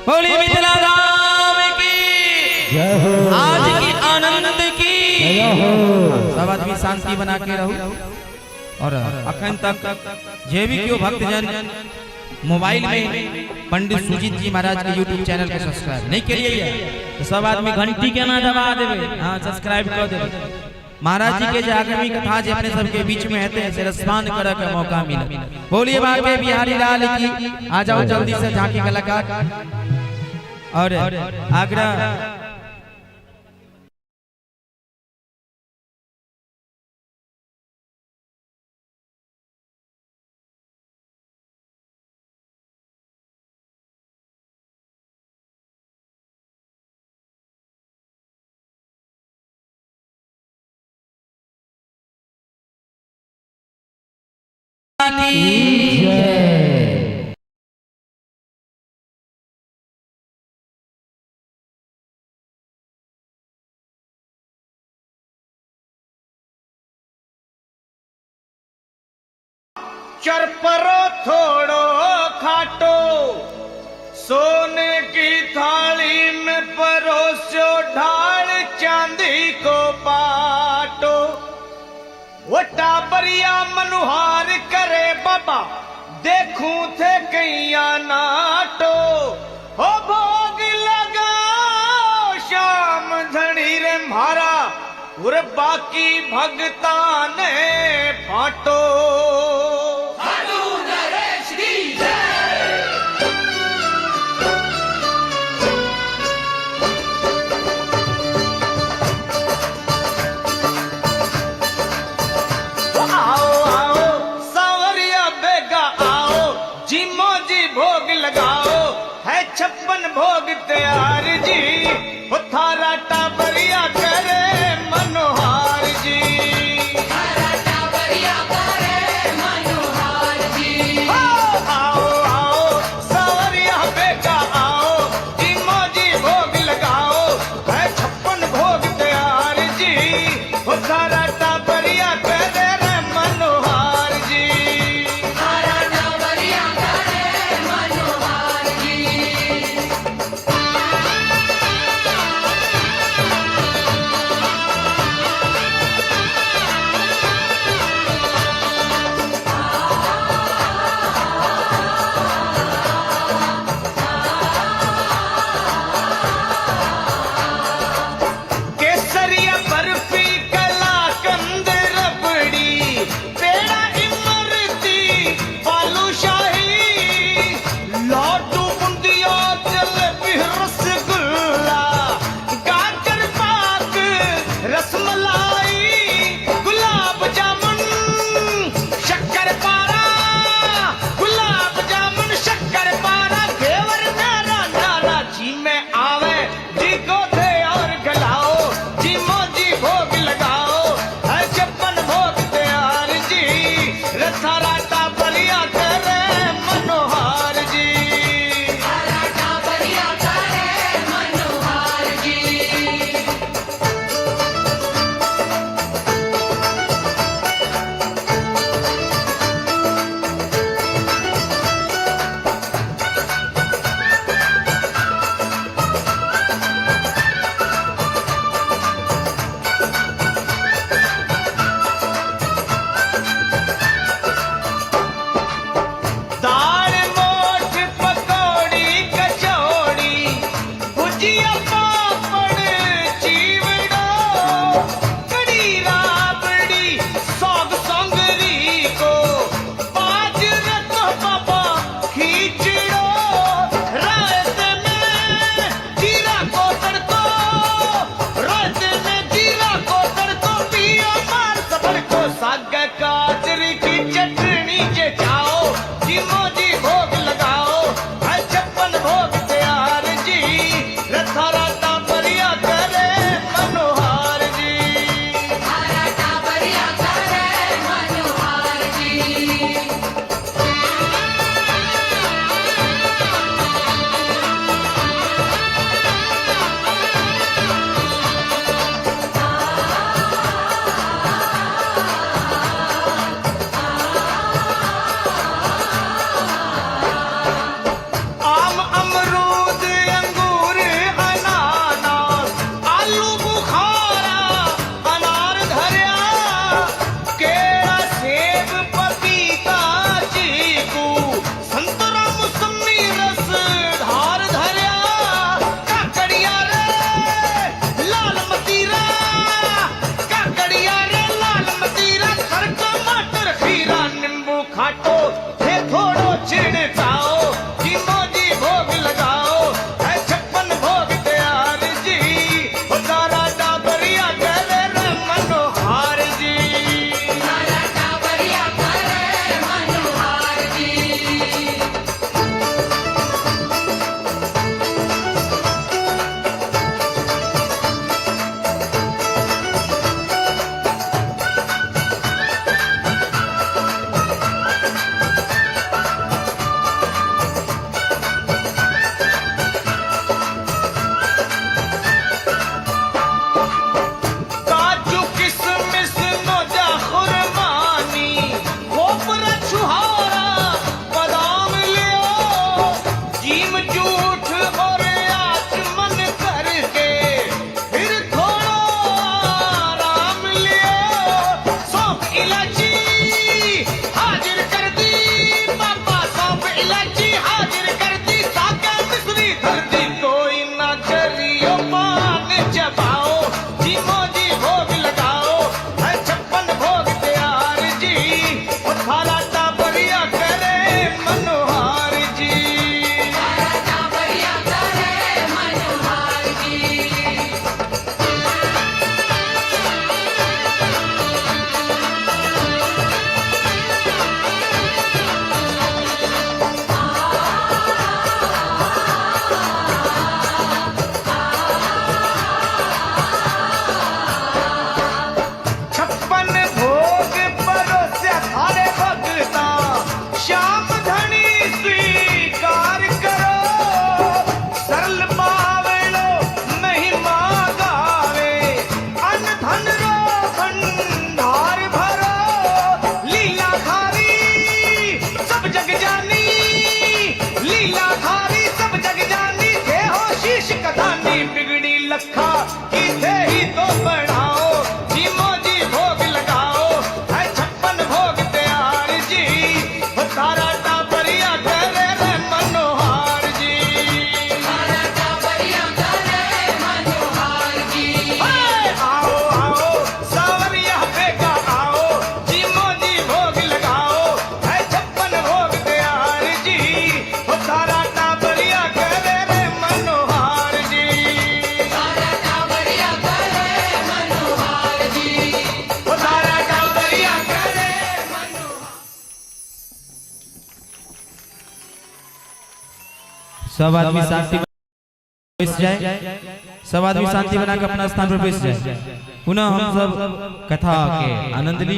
बोलिए मिथिला धाम की जय हो। आज की आनंद की जय हो। सब आदमी शांति बना के रहो और अखन तक जे भी क्यों भक्तजन मोबाइल में पंडित सुजीत जी महाराज के यूट्यूब चैनल के सब्सक्राइब नहीं करिए तो सब आदमी घंटी के ना दबा देवे हां सब्सक्राइब कर देवे महाराज जी के आगामी कथा जे अपने सबके बीच में हेते से रसपान करे के मौका मिले बोलिए बाबा बिहारी लाल की आ जाओ जल्दी से झांकी कलाकार और आग्रह चरपरो थोड़ो खाटो सोने की थाली में परोसो ढाल चांदी को पाटो वो टाबरिया मनुहार करे बाबा देखूं थे कैया नाटो हो भोग लगाओ शाम धनी रे म्हारा और बाकी भगता ने फाटो छप्पन भोग तैयार जी वो थारा टाबरिया करे मनोहार जी थारा टाबरिया करे मनोहार जी आओ आओ सवरिया बेटा आओ जिमो जी भोग लगाओ है छप्पन भोग तैयार जी वो थारा टाबरिया करे मनोहार जी थारा टाबरिया करे मनोहार जी थे थोड़ो छिड़काओ जी मोजी भोग लगाओ है 56 भोग तैयार जी वो तारा डाबरिया करे रे मनोहार जी तारा डाबरिया करे मनोहार जी काजू किशमिश नोजा खुरमानी खोपरा छुहारा बादाम लियो जीम जूठ और आचमन करके फिर थोड़ा आराम लियो सौंफ इलायची हाजिर कर दी पापा सौंफ इलायची हाजिर कर दी साके मिश्री धर दी कोई ना चलियो पान चबाओ जी मोजी भोग लगाओ है 56 भोग तैयार जी वो थारा टाबरिया करे मनोहार जी थारा टाबरिया करे मनोहार जी छप्पन भोग परोसे थारे भगता श्याम धनी स्वीकार करो सरल बावलो महिमा गावे अन धन रो भंडार भरो लीला धारी सब जग जानी लीला धारी सब जग जानी थे हो शीश कथानी बिगड़ी लखा की थे ही तो बढ़ाओ जी मोजी भोग लगाओ है 56 भोग तैयार जी वो तारा टाबरिया करे रे मनोहार जी तारा टाबरिया करे मनोहार जी आओ आओ सावरिया बेगा आओ जी मोजी भोग लगाओ है 56 भोग तैयार जी वो तारा टाबरिया करे रे मनोहार जी तारा टाबरिया करे मनोहार जी वो तारा टाबरिया करे सब आदमी शांति बैठ जाए सब आदमी शांति बना के अपना स्थान पर बैठ जाए पुनः हम सब कथा के आनंद ली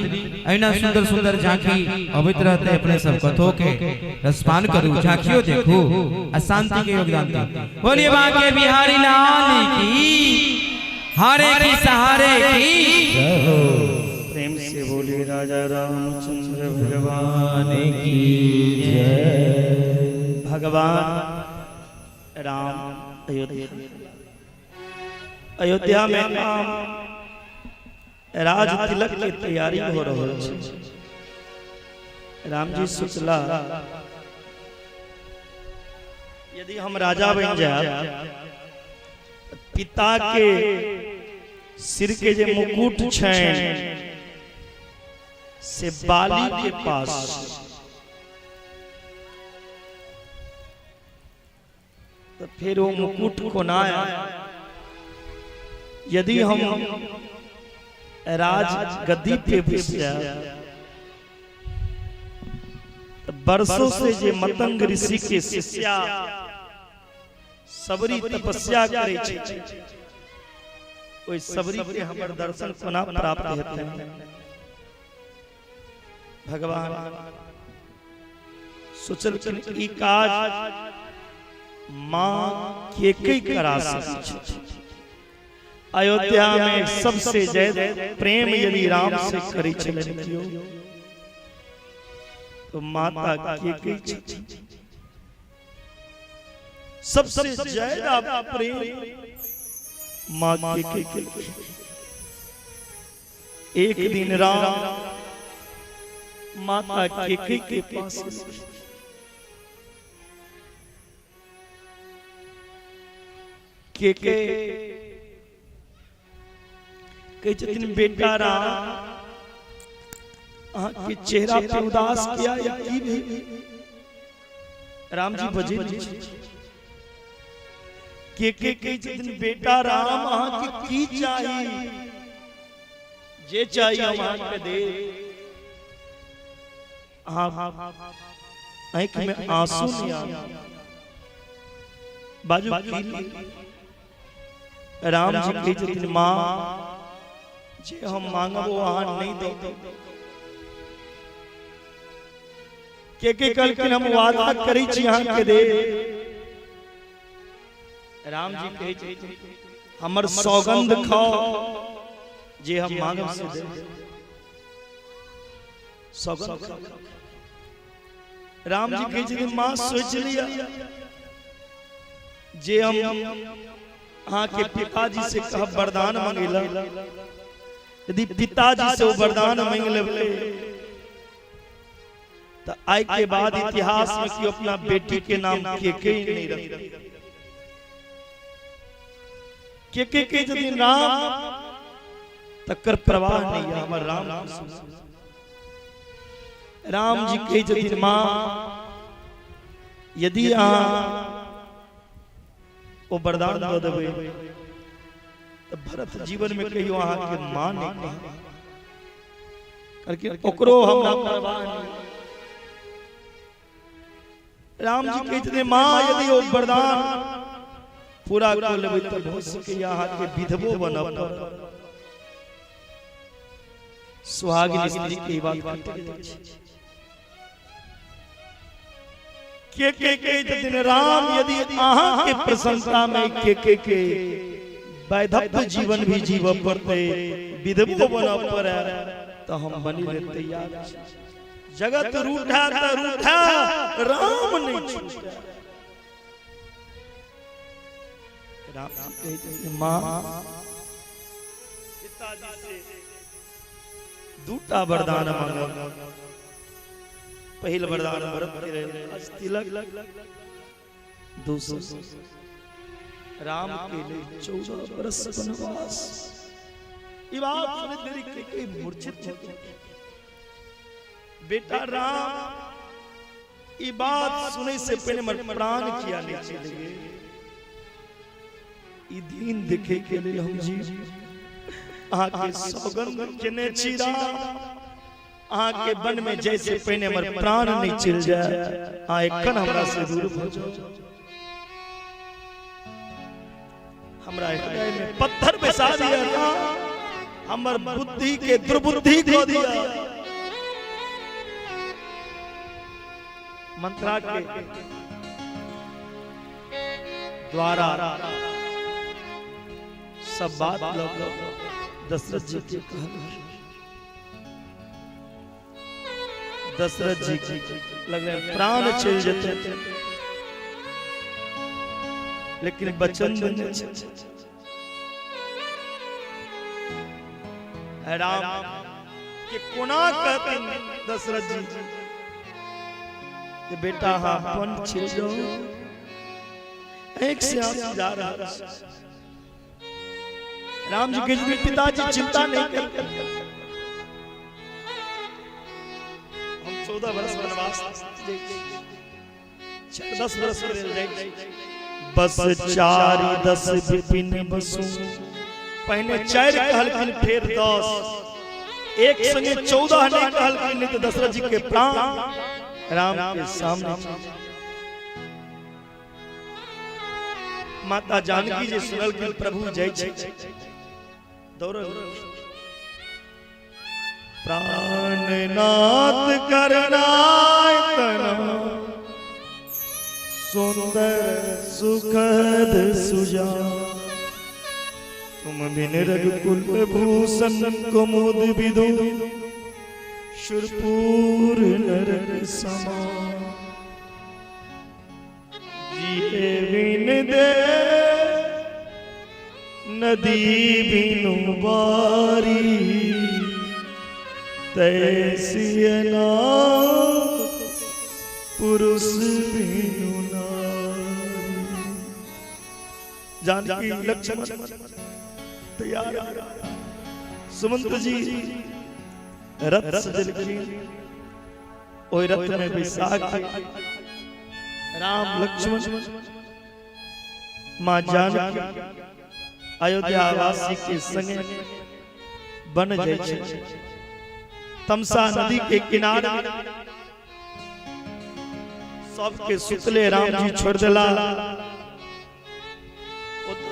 ऐना सुंदर सुंदर झांकी अवित रहते अपने सब कथों के रसपान करूं झांकियों देखूं और शांति के योगदान दूं बोलिए बांके बिहारी लाल की हारे की सहारे की प्रेम से बोलिए राजा रामचंद्र भगवान की जय भगवान राम अयोध्या में काम राज तिलक की तैयारी हो रही है। राम जी सोचला यदि हम राजा बन जाए पिता के सिर के जे मुकुट छैन से बाली के पास तो फिर वो मुकुट को ना यदि हम राज गद्दी पे बैठ जाए तो बरसों से जे मतंग ऋषि के शिष्या सबरी तपस्या करे छे ओई सबरी के हमर दर्शन कोना प्राप्त हेतै भगवान सोचल ई काज मां के कई करा सकै अयोध्या में सबसे ज्यादा प्रेम यदि राम से करी छलन कियो तो माता के कई सबसे ज्यादा प्रेम मां के कई एक दिन राम माता के कई के पास के कई छथिन बेटा राम के चेहरा पे उदास किया या की भी राम जी बजे के जिन बेटा राम की चाहिए जे चाहिए हम के दे आंख में आंसू नहीं आ बाजू राम जी के जिन मां जे हम मांगब वो नहीं दे के कल के हम वादा करी छी अहाँ के दे राम जी कहे छी हमर सौगंध खाओ जे हम मांगब से दे सौगंध राम जी कहे छी मां सोच लिया जे हम अहाँ के पिताजी से कह वरदान मांगेला यदि पिताजी से वो वरदान मांग लेबे तो आज के बाद इतिहास में कि अपना बेटी के नाम के नहीं रखते के यदि नाम तकर प्रवाह नहीं है हमार राम जी के यदि मां यदि वो वरदान दे देवे तो भरत जीवन में कहियो अहाँ के मां नहीं करके ओकरो हमरा परवाह नहीं राम जी के इतने मां यदि वो वरदान पूरा कर लेबे तो हो सके यहाँ के विधवो बनब सुहागिन स्त्री की बात करते के दिन राम यदि अहाँ के प्रशंसा में के वैधव्य जीवन भी जीव पड़ते विधवो बनब पड़े तो हम बनी ले तैयार जगत रूठा तो रूठा राम नहीं छूटा राम मां पिताजी से दूटा वरदान मांगा पहला वरदान भरत के रहे तिलक दूसरा राम के लिए 14 वर्ष वनवास ये बात सुने तेरी के मूर्छित हो बेटा राम ये बात सुने से पहले मर प्राण किया नीचे लगे ये दिन देखे के लिए हम जी आके सौगंध केने चीरा आके वन में जैसे पहने मर प्राण नहीं चल जाए आ एकन हमरा से दूर हो जाओ हमरा हृदय में पत्थर बैसा दिया हमर बुद्धि के दुर्बुद्धि को दिया मंत्रा के द्वारा सब बात लोग दशरथ जी के कहना दशरथ जी लगे प्राण चल जाते लेकिन बचन राम के कोना कहते दशरथ जी कि बेटा हाँ पन छिल जाओ एक से आंसू जा रहा राम जी के पिताजी चिंता नहीं करते हम 14 वर्ष वनवास 10 वर्ष बस 4-10 विपिन बसु पहले 4 कहलखिन फिर 10 एक संगे 14 नहीं कहलखिन नहीं तो दशरथ जी के प्राण राम के सामने माता जानकी जी सुनल कि प्रभु जय जय दौड़ल प्राणनाथ करनाय तना सुंदर सुखद सुजा तुम बिन रघुकुल भूषण कुमुद विदु शूरपूर नरक समा जिए बिन दे नदी बिनु बारी तैसी पुरुष बिनु नारी जानकी लक्ष्मण तैयार सुमंत जी रथ सजलखिन ओय रथ में बैसाख राम लक्ष्मण मां जानकी अयोध्या वासी के संगे बन जाय छै। तमसा नदी के किनारे सबके सुतले राम जी छोड़ देला,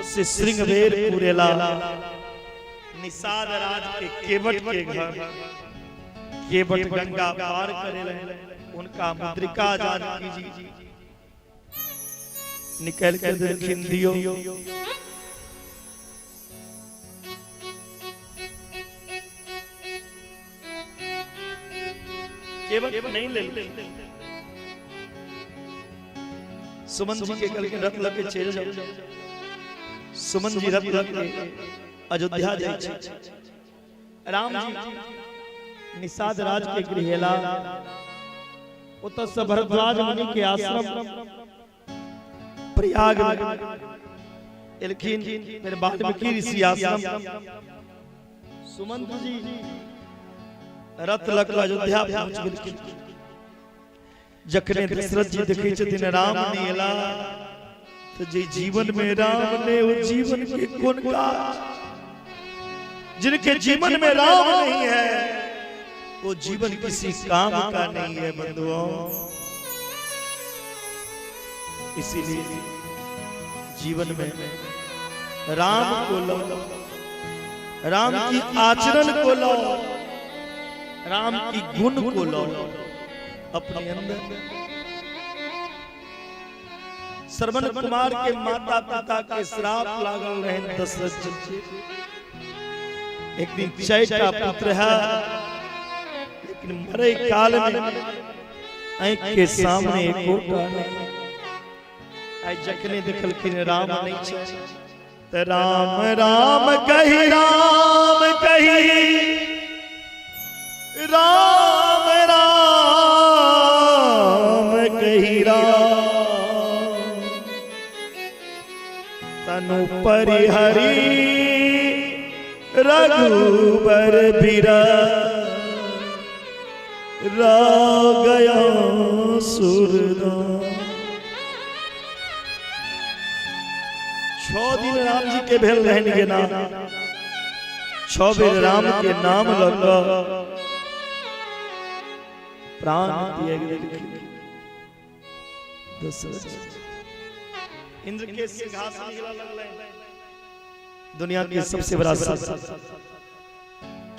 से श्रृंगवेर पुरेला निषाद राज के केवट के घर केवट गंगा पार करे रहे। उनका मुद्रिका जानकी जी निकल के देखिन दियो केवट नहीं ले सुमन जी के कल के रथ लगे चल जाओ। सुमन जी रथ लगे अयोध्या जाय छै। राम जी निषाद राज के गृहेला उत से भरद्वाज मुनि के आश्रम प्रयाग एलखिन, फिर वाल्मीकि ऋषि आश्रम। सुमंत जी रथ लग अयोध्या पहुंच गेलखिन। जखने दशरथ जी देखे छथिन राम ने एला तो जे जीवन में राम ने वो जीवन के कौन काज, जिनके जीवन में राम नहीं है वो जीवन किसी काम का नहीं है बंधुओं। इसीलिए जीवन में राम को लो, राम की आचरण को लो, राम की गुण को लो अपने अंदर। श्रवण कुमार के माता पिता के श्राप लागल रहे दशरथ जी। एक दिन चैता पुत्र है, लेकिन मरे काल में आंख के सामने एक कोटा नहीं। आई जखने देखलखिन राम नहीं छै त राम राम कही राम कही राम राम कही राम तनु परिहरी रघुबर बिरा रा गया सुरदाम। 6 दिन राम जी के भेल रहन के नाम, 6 बेर राम के नाम लगा प्राण दिए गए। इंद्र के सिंहासन हिला लगले। दुनिया की सबसे बड़ा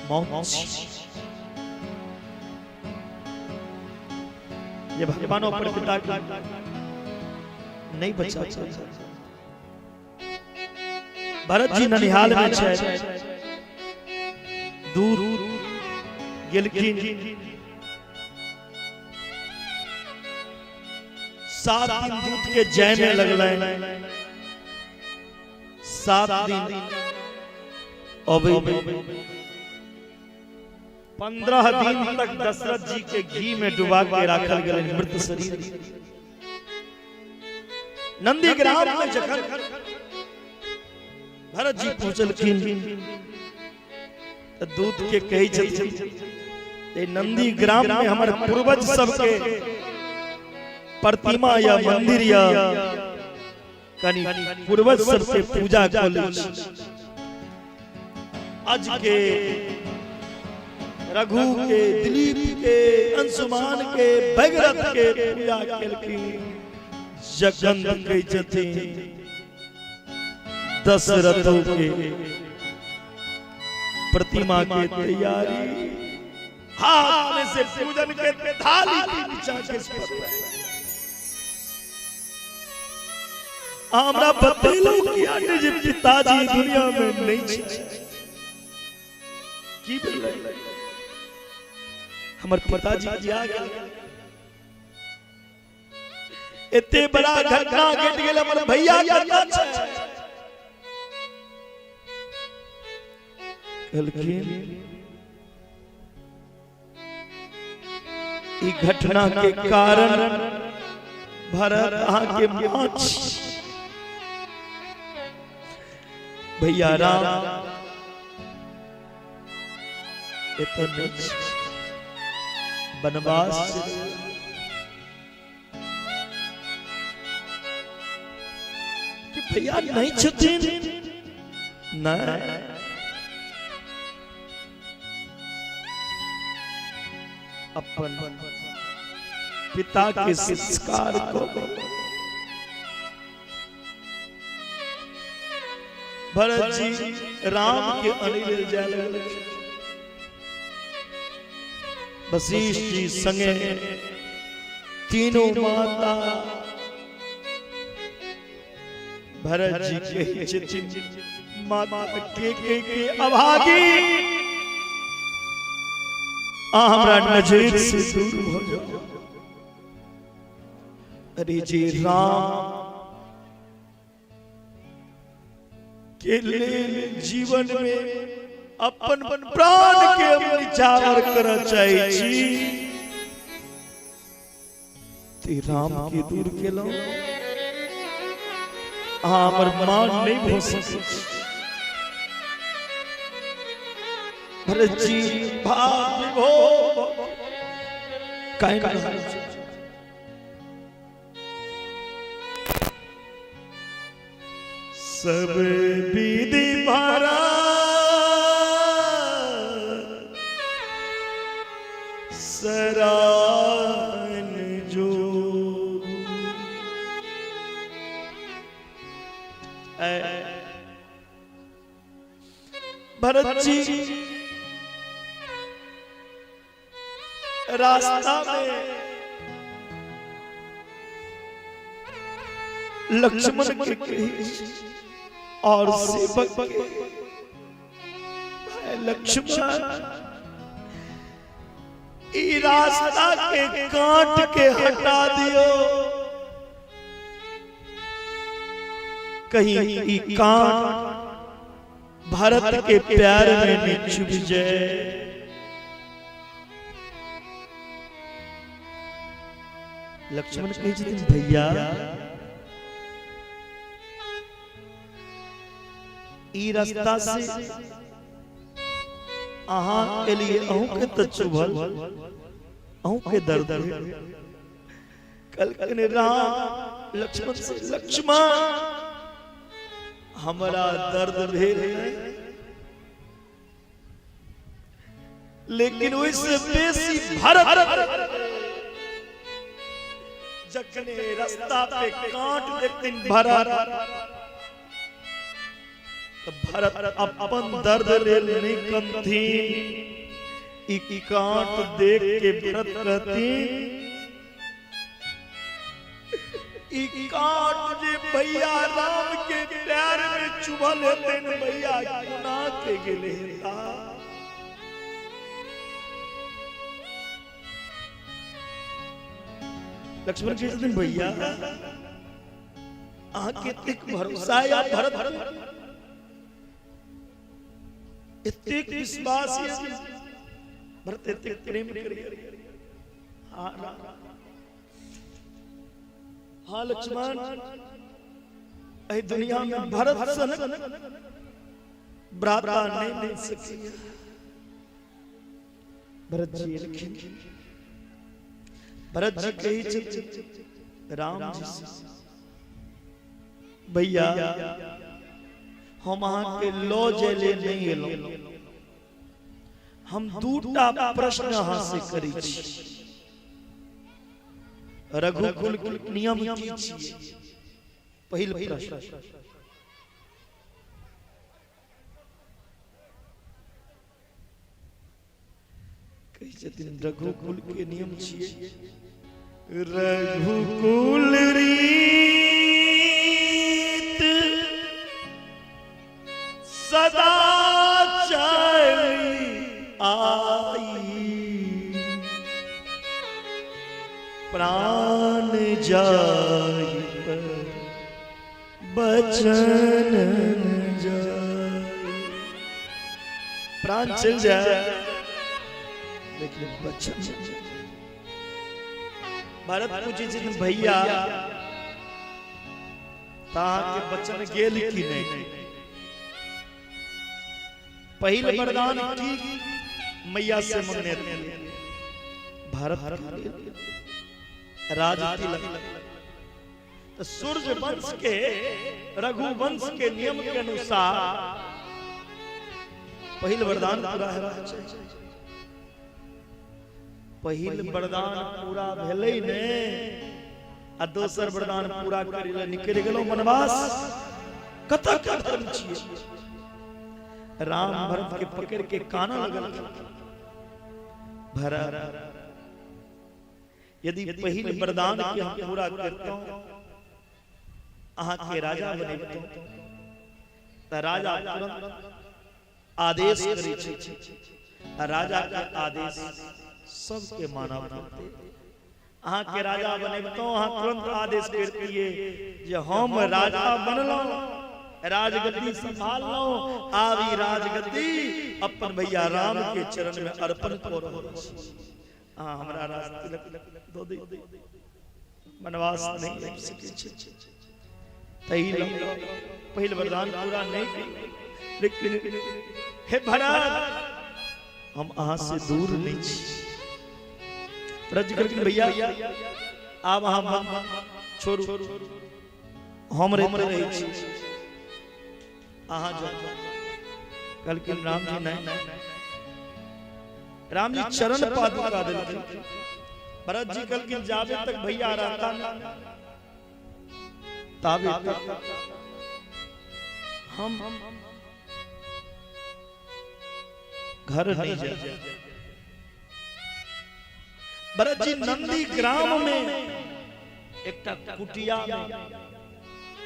मौत, ये भगवानों पर पिता की नहीं बचा। भरत जी ननिहाल में छै, दूर गेलखिन। 7 दिन दूत के जय में लगले, 7 दिन अबे 15 दिन तक दशरथ जी के घी में डुबा के रखल गेल मृत शरीर। नंदी ग्राम में जखन भरत जी पहुंचलखिन तो दूत के कही छथिन नंदी ग्राम में हमारे पूर्वज सबके प्रतिमा या मंदिर या कनी पूर्वज सबसे पूजा कल। आज के रघु के, दिलीप के, अंशुमान के, भगीरथ के पूजा केलखिन। जगन कही छथिन दशरथों के प्रतिमा के तैयारी, हाथ में से पूजन के थाली बिछा के हमरा बतेलो किया कि जे पिताजी दुनिया में नहीं छै। की भेलै हमर पिताजी जिया गेल। एते बड़ा घटना घट गेल, हमर भैया कतऽ छै? ई घटना के कारण भरत अहाँ के मां छी। भैया राम एतऽ नहीं छै। बनवास कि भैया नहीं छथिन नहीं अपन पिता के संस्कार को भरत जी राम के अनिल जल वशिष्ठ जी संगे तीनों माता भरत जी के चिचिन माता के अभागी हमरा नजर से दूर हो जाओ। अरे जी राम के लिए जीवन में अपन प्राण के हम निछावर करना चाहिए छी ते राम के दूर के लो हमर मान नहीं हो सके। भरत जी भाग हो काहे सब विधि भरा सरान जो भरत जी रास्ता में लक्ष्मण के और सेवक लक्ष्मण ई रास्ता के काट के हटा दियो कहीं ई काट भारत के प्यार में न चुभ जाए। लक्ष्मण कहे भैया ई रास्ता से अहाँ के लिए अहू के तो चुभल अहू के दर्द कल कने राम लक्ष्मण से लक्ष्मण हमारा दर्द भेल लेकिन उससे बेसी भरत जखने रास्ता पे कांट देखतिन भरत भरत अपन दर्द ले नहीं कंथी ई कांट देख के भरत रहती ई कांट जे भैया राम के प्यार में चुभल हेते न भैया गुना के गेले हेता लक्ष्मण के दिन भैया आके तक भरोसा या भरत इतने विश्वास भरत इतने प्रेम हाँ लक्ष्मण दुनिया में भरत सन भ्राता नहीं मिल सके। भरत जी लिखें भरत जी कही राम जी भैया हम अहाँ के लो जेले नहीं एलो हम दूटा प्रश्न अहाँ से करी छी रघुकुल के नियम की छी। पहिल प्रश्न कही छथिन रघुकुल के नियम छिए रघुकुल रीत सदा चली आई प्राण जाई पर बचन जाए प्राण चल जाए लेकिन बचन भारत पूछे जिन भैया ताके बचन गेल की नहीं पहले वरदान की मैया से मांगने भारत राज तिलक। तो सूर्य वंश के रघुवंश के नियम के अनुसार पहिल वरदान पूरा है। पहिल वरदान पूरा भेलै ने आ दोसर वरदान पूरा करै ले निकल गेलो वनवास। कतऽ का धर्म छियै। राम भरत के पकड़ के काना लगल। भरत यदि पहिल वरदान के हम पूरा करतौ अहाँ के राजा बनेबतौ त राजा तुरंत आदेश करै छै। राजा के आदेश सबके मानब पड़तै। अहाँ के राजा बनेबतौ अहाँ तुरंत आदेश करतिए जे हम राजा बनलौ, राजगद्दी संभाललौ, आवी राजगद्दी अपन भैया राम के चरण में अर्पण कऽ रहल छी। अहाँ हमरा राज तिलक दऽ दे, वनवास नहीं लग सकै छै। तही पहिल वरदान पूरा नहीं, लेकिन हे भरत हम अहाँ से दूर नहीं छी। रज करके भैया आब अहाँ छोड़ू, हम रहे छी। अहाँ जो कहलखिन राम जी नहीं, राम जी चरण पादुका देलखिन। भरत जी कहलखिन जाबे तक भैया रहता ना ताबे तक हम घर नहीं जाए। भरत जी नंदी ग्राम में एक कुटिया में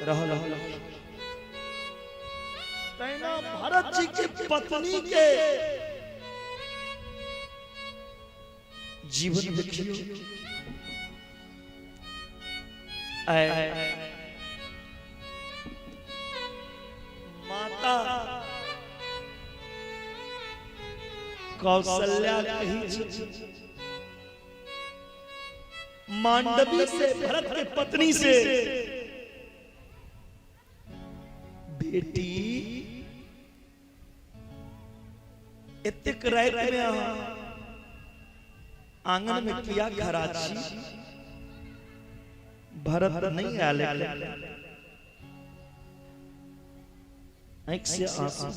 रहल। तैना भरत जी की पत्नी के जीवन देखियो। माता कौशल्या कही मांडवी से, भरत के पत्नी से, बेटी एतेक रात में आंगन में किया खड़ा छी। भरत नहीं आले, आंख से आंसू।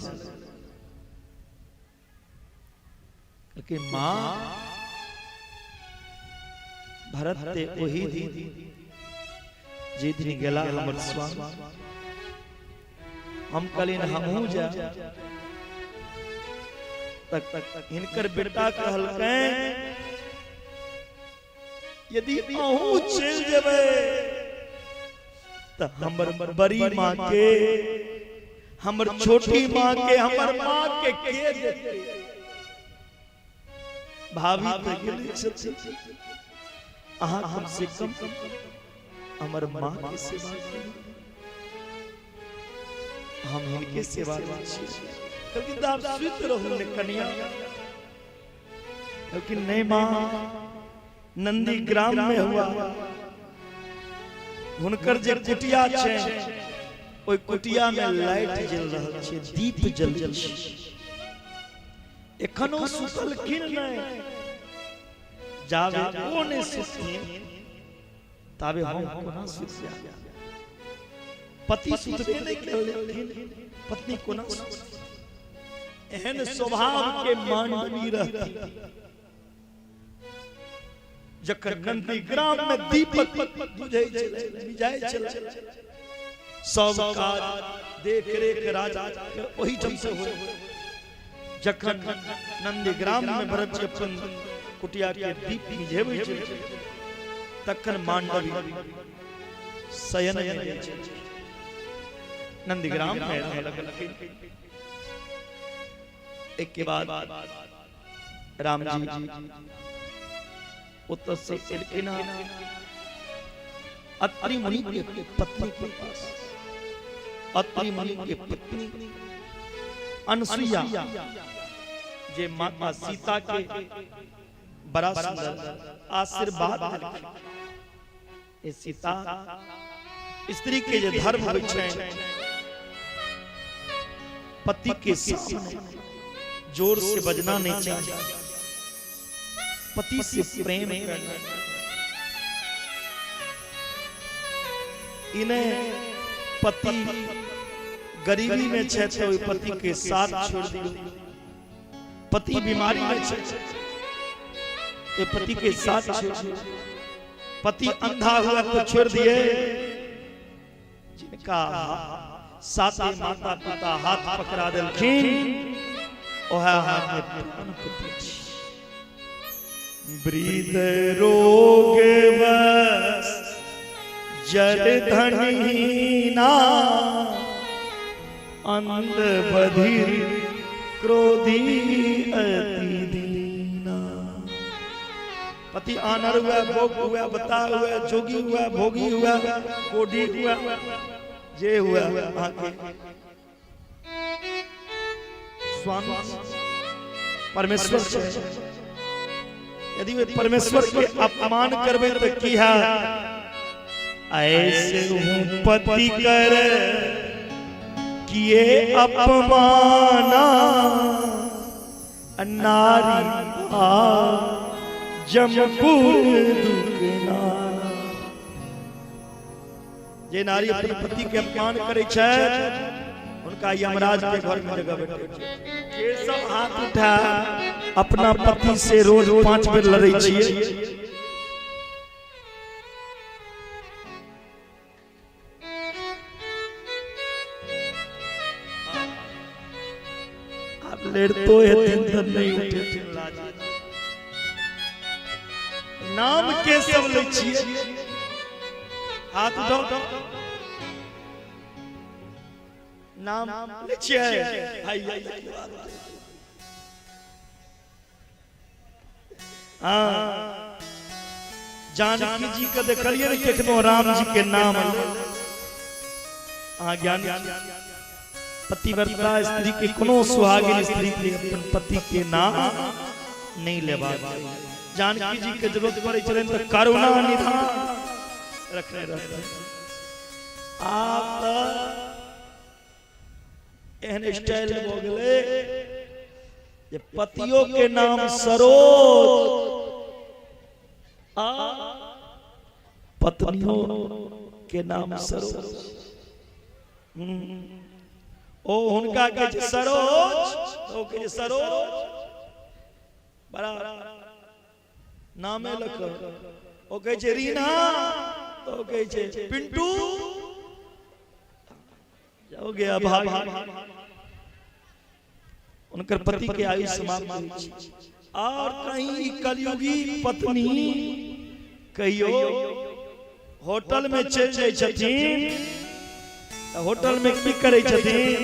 कि मां भरत ते वही दिन जे दिन गेला हमर स्वामी, हम कलिन हमहू जा तक हिनकर बेटा कहलकै यदि अहू चल जेबै त हमर बड़ी मां के, हमर छोटी मां के, हमर मां के देते। भाभी पे गेली छथि, अहाँ कम से कम हमर मां के सेवा करू, हम इनके सेवा करै छी। लेकिन आप स्वीत रहू ने कन्या। लेकिन नहीं मां, नंदी ग्राम में हुआ हुनकर जे कुटिया छै, ओइ कुटिया में लाइट जल रहल छै, दीप जल छै। एखनो सुतल किन नहीं, जावे ओ ने सुतिन ताबे हम कोना सुत जाय। पति सुतबे नहीं केलखिन, पत्नी कोना सुत। एहन स्वभाव के मांडवी रहती। जखन नंदी ग्राम में दीपक बुझै छलै, विजय छलै, सब काज देख रेख राजा के ओही ठाम से होय। जखन नंदी ग्राम में भरत जी अपन कुटिया के दीप बुझेबै छलै, तखन मांडवी शयन में जाइ छै। नंदी ग्राम में रहै लगलखिन। एक के बाद राम जी उत्तर से एलखिन अत्रि मुनि के पत्नी के पास। अत्रि मुनि के पत्नी अनसुईया जे माता सीता के बड़ा सुंदर आशीर्वाद देलखिन। ए सीता, स्त्री के जे धर्म होइ छै, पति के सामने जोर से बजना नहीं चाहिए। पति से प्रेम करना। इन्हें पति गरीबी में छे तो पति के साथ छोड़ दियो, पति बीमारी में छे तो पति के साथ छोड़ दियो, पति अंधा हुआ तो छोड़ दिए। जिनका साथे माता पिता हाथ पकड़ा देलखिन ओहा वृद्ध रोग बस जड़ धनीना अंध बधिर क्रोधी अति दीना। पति आनर हुआ, भोग हुआ, बता हुआ, जोगी हुआ, भोगी हुआ, कोढ़ी हुआ, जे हुआ स्वामी परमेश्वर से। यदि वे परमेश्वर के अपमान करबे तो की है ऐसे हूँ पति कर किए अपमाना नारी जमपुर दुखना। जे नारी अपने पति के अपमान करे छे उनका यमराज के घर में जगह बैठे। ये सब हाथ उठा अपना पति से रोज 5 बेर लड़े छिए। लड़तो है दिन तक नहीं उठे नाम के सब ले छिए। हाथ उठाओ नाम ले छिए। हाँ जानकी जी का देखलिए न केखनो राम जी के नाम। हाँ ज्ञान पतिव्रता स्त्री के कोनो सुहागिन स्त्री के अपन पति के नाम नहीं लेबा। जानकी जी के जरूरत पड़े चले तो करुणा निधान रखने रहते। आप एहन स्टाइल हो गए ये पतियों के नाम सरोज पत्नियों के नाम सरोज। ओ उनका के सरोज तो के सरोज बड़ा नामे लख। ओ कहे छे रीना तो कहे छे पिंटू हो गया भाग। उनकर पति के आयु समाप्त हुई और कहीं कलयुगी पत्नी कहियो होटल में चल जाए छथिन। होटल में की करे छथिन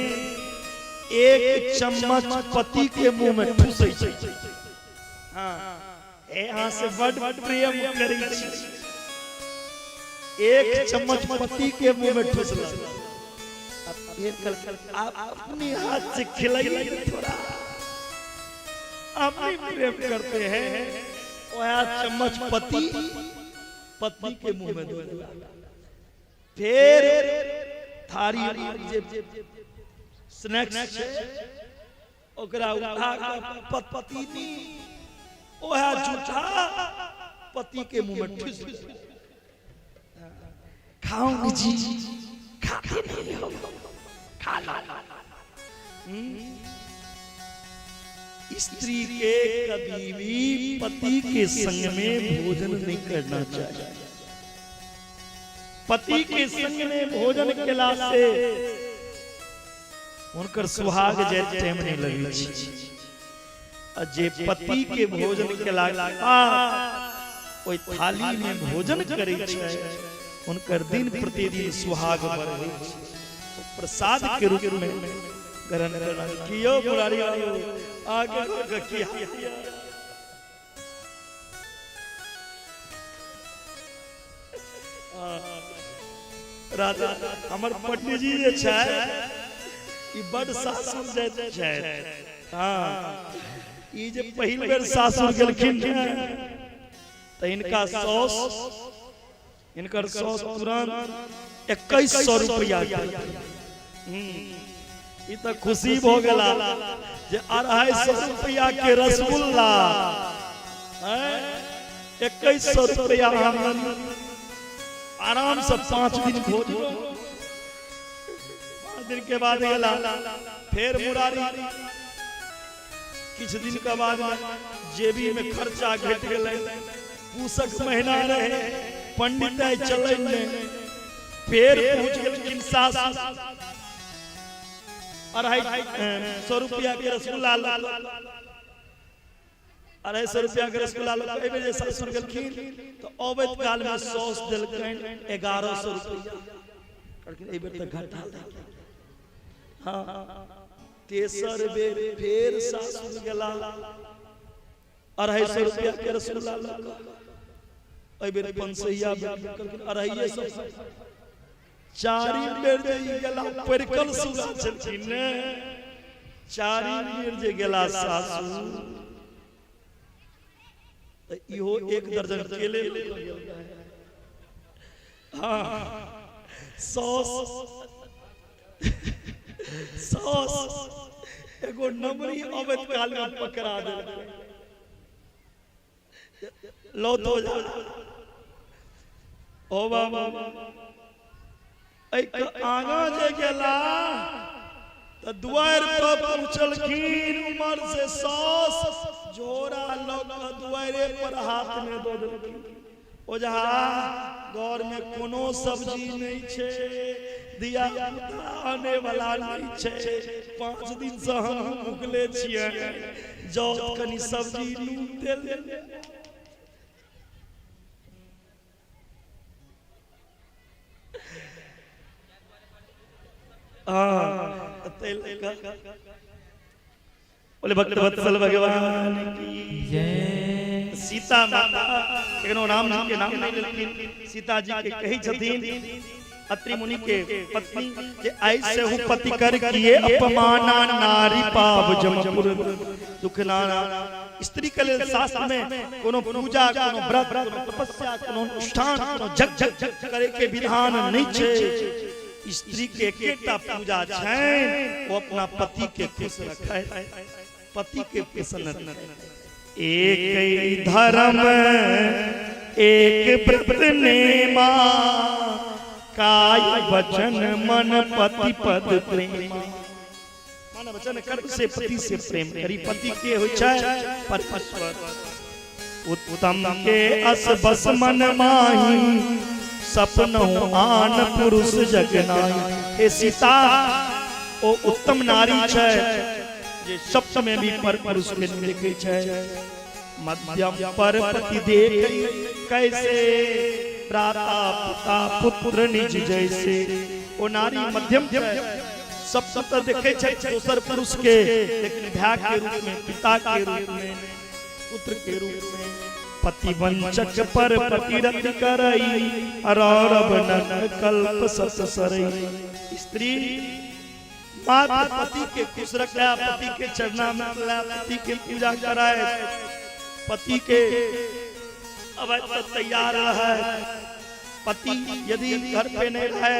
एक चम्मच पति के मुंह में ठूसै छै। हां यहाँ से बड़ प्रेम करे छी। एक चम्मच पति के मुंह में ठूसला आप अपने हाथ से खिलाइए थोड़ा। अपनी प्रेम करते हैं वह चम्मच पत्नी के मुंह में दो। फिर थारी स्नैक्स ओकरा उठा के पत्नी ओहा झूठा पति के मुंह में ठूस। खाऊंगी जी खाते नहीं हो खा ला। स्त्री के कभी भी पति के संग में भोजन नहीं करना चाहिए। पति के संग में भोजन केला से उनकर सुहाग जैसे टाइम नहीं लगी छी। जे पति के भोजन केला ओई थाली में भोजन करे छै उनकर दिन प्रतिदिन सुहाग बढ़े प्रसाद के रूप में ग्रहण करना। कियो बुरारी आगे किया राजा हमर पत्नी जी जे छै ई बड़ सासुर जाइत छै। हां ई जे पहिल बेर सासुर गेलखिन त इनका इनकर सौस तुरंत 2100 रुपया ई तो खुशी हो गला जे 250 रुपया के रसगुल्ला 2100 रुपया आमदनी, आराम से 5 दिन भोज। 5 दिन के बाद गेला फिर मुरारी। किछ दिन के बाद जेबी में खर्चा घट गेलै, पूसक महीना रहे, पंडित चलै ने, फिर पहुंच गेलखिन सासुर। 250 रुपया के रसगुल्ला, 250 रुपया के रसगुल्ला एहि बेर जे सासुर गेलखिन तो अबैत काल में सौस देलखिन 1100 रुपया। कहलखिन एहि बेर तो घाटा लागि। हाँ, तेसर बेर फिर सासुर गेला, 250 रुपया के रसगुल्ला लगा। एहि बेर 500 कहलखिन 250। 4 बेर जे गेला परिकल सुगा छलखिन ने, 4 बेर जे गेला सासुर तो इहो 1 दर्जन केले। हाँ, सौस एगो नमरी अबैत काल में पकड़ा दे। लो तो जा ओ बाबा आगा जे गेला तो द्वार पर पहुंचलखिन। उमर से सौस झोरा लग द्वारे पर हाथ में दो देलखिन। ओझा घर में कोनो सब्जी नहीं छे, दिया आने वाला नहीं छे, 5 दिन से हम भूखले छिए, जाओ कनी सब्जी नून तेल दे। बोले भक्त वत्सल भगवान की जय। सीता माता केनो राम जी के नाम नहीं लेकिन सीता जी के कही छथिन अत्रि मुनि के पत्नी जे ऐसे हूँ पति कर किए अपमाना नारी पाप जमपुर दुख नाना। स्त्री के लिए शास्त्र में कोनो पूजा, कोनो व्रत, कोनो तपस्या, कोनो अनुष्ठान, कोनो जग करे के विधान नहीं छे। स्त्री के एकटा पूजा छै, वो अपना पति के खुश रखे, पति के प्रसन्न रखे। एक धर्म एक व्रत नेमा, काय वचन मन पति पद प्रेम। मन वचन कर्म से पति से प्रेम करी। पति के हो छै परमेश्वर, उत्तम के अस बस मन माही, सपनो आन पुरुष जगनाई। हे सीता ओ उत्तम नारी छै जे सप्त में भी पर पुरुष के देखे छै। मध्यम पर पति देख कैसे, भ्राता पिता पुत्र निज जैसे। ओ नारी मध्यम छै, सप्त देखे छै दोसर पुरुष के, लेकिन भाई के रूप में, पिता के रूप में, पुत्र के रूप में। पति वंचक पर पतिरति करई, अरौरव नन कल्प सत सरई। स्त्री मात्र पति के खुश रखा, पति के चरणा में पति के पूजा कराए, पति के अब तैयार रहे। पति यदि घर पे नहीं रहे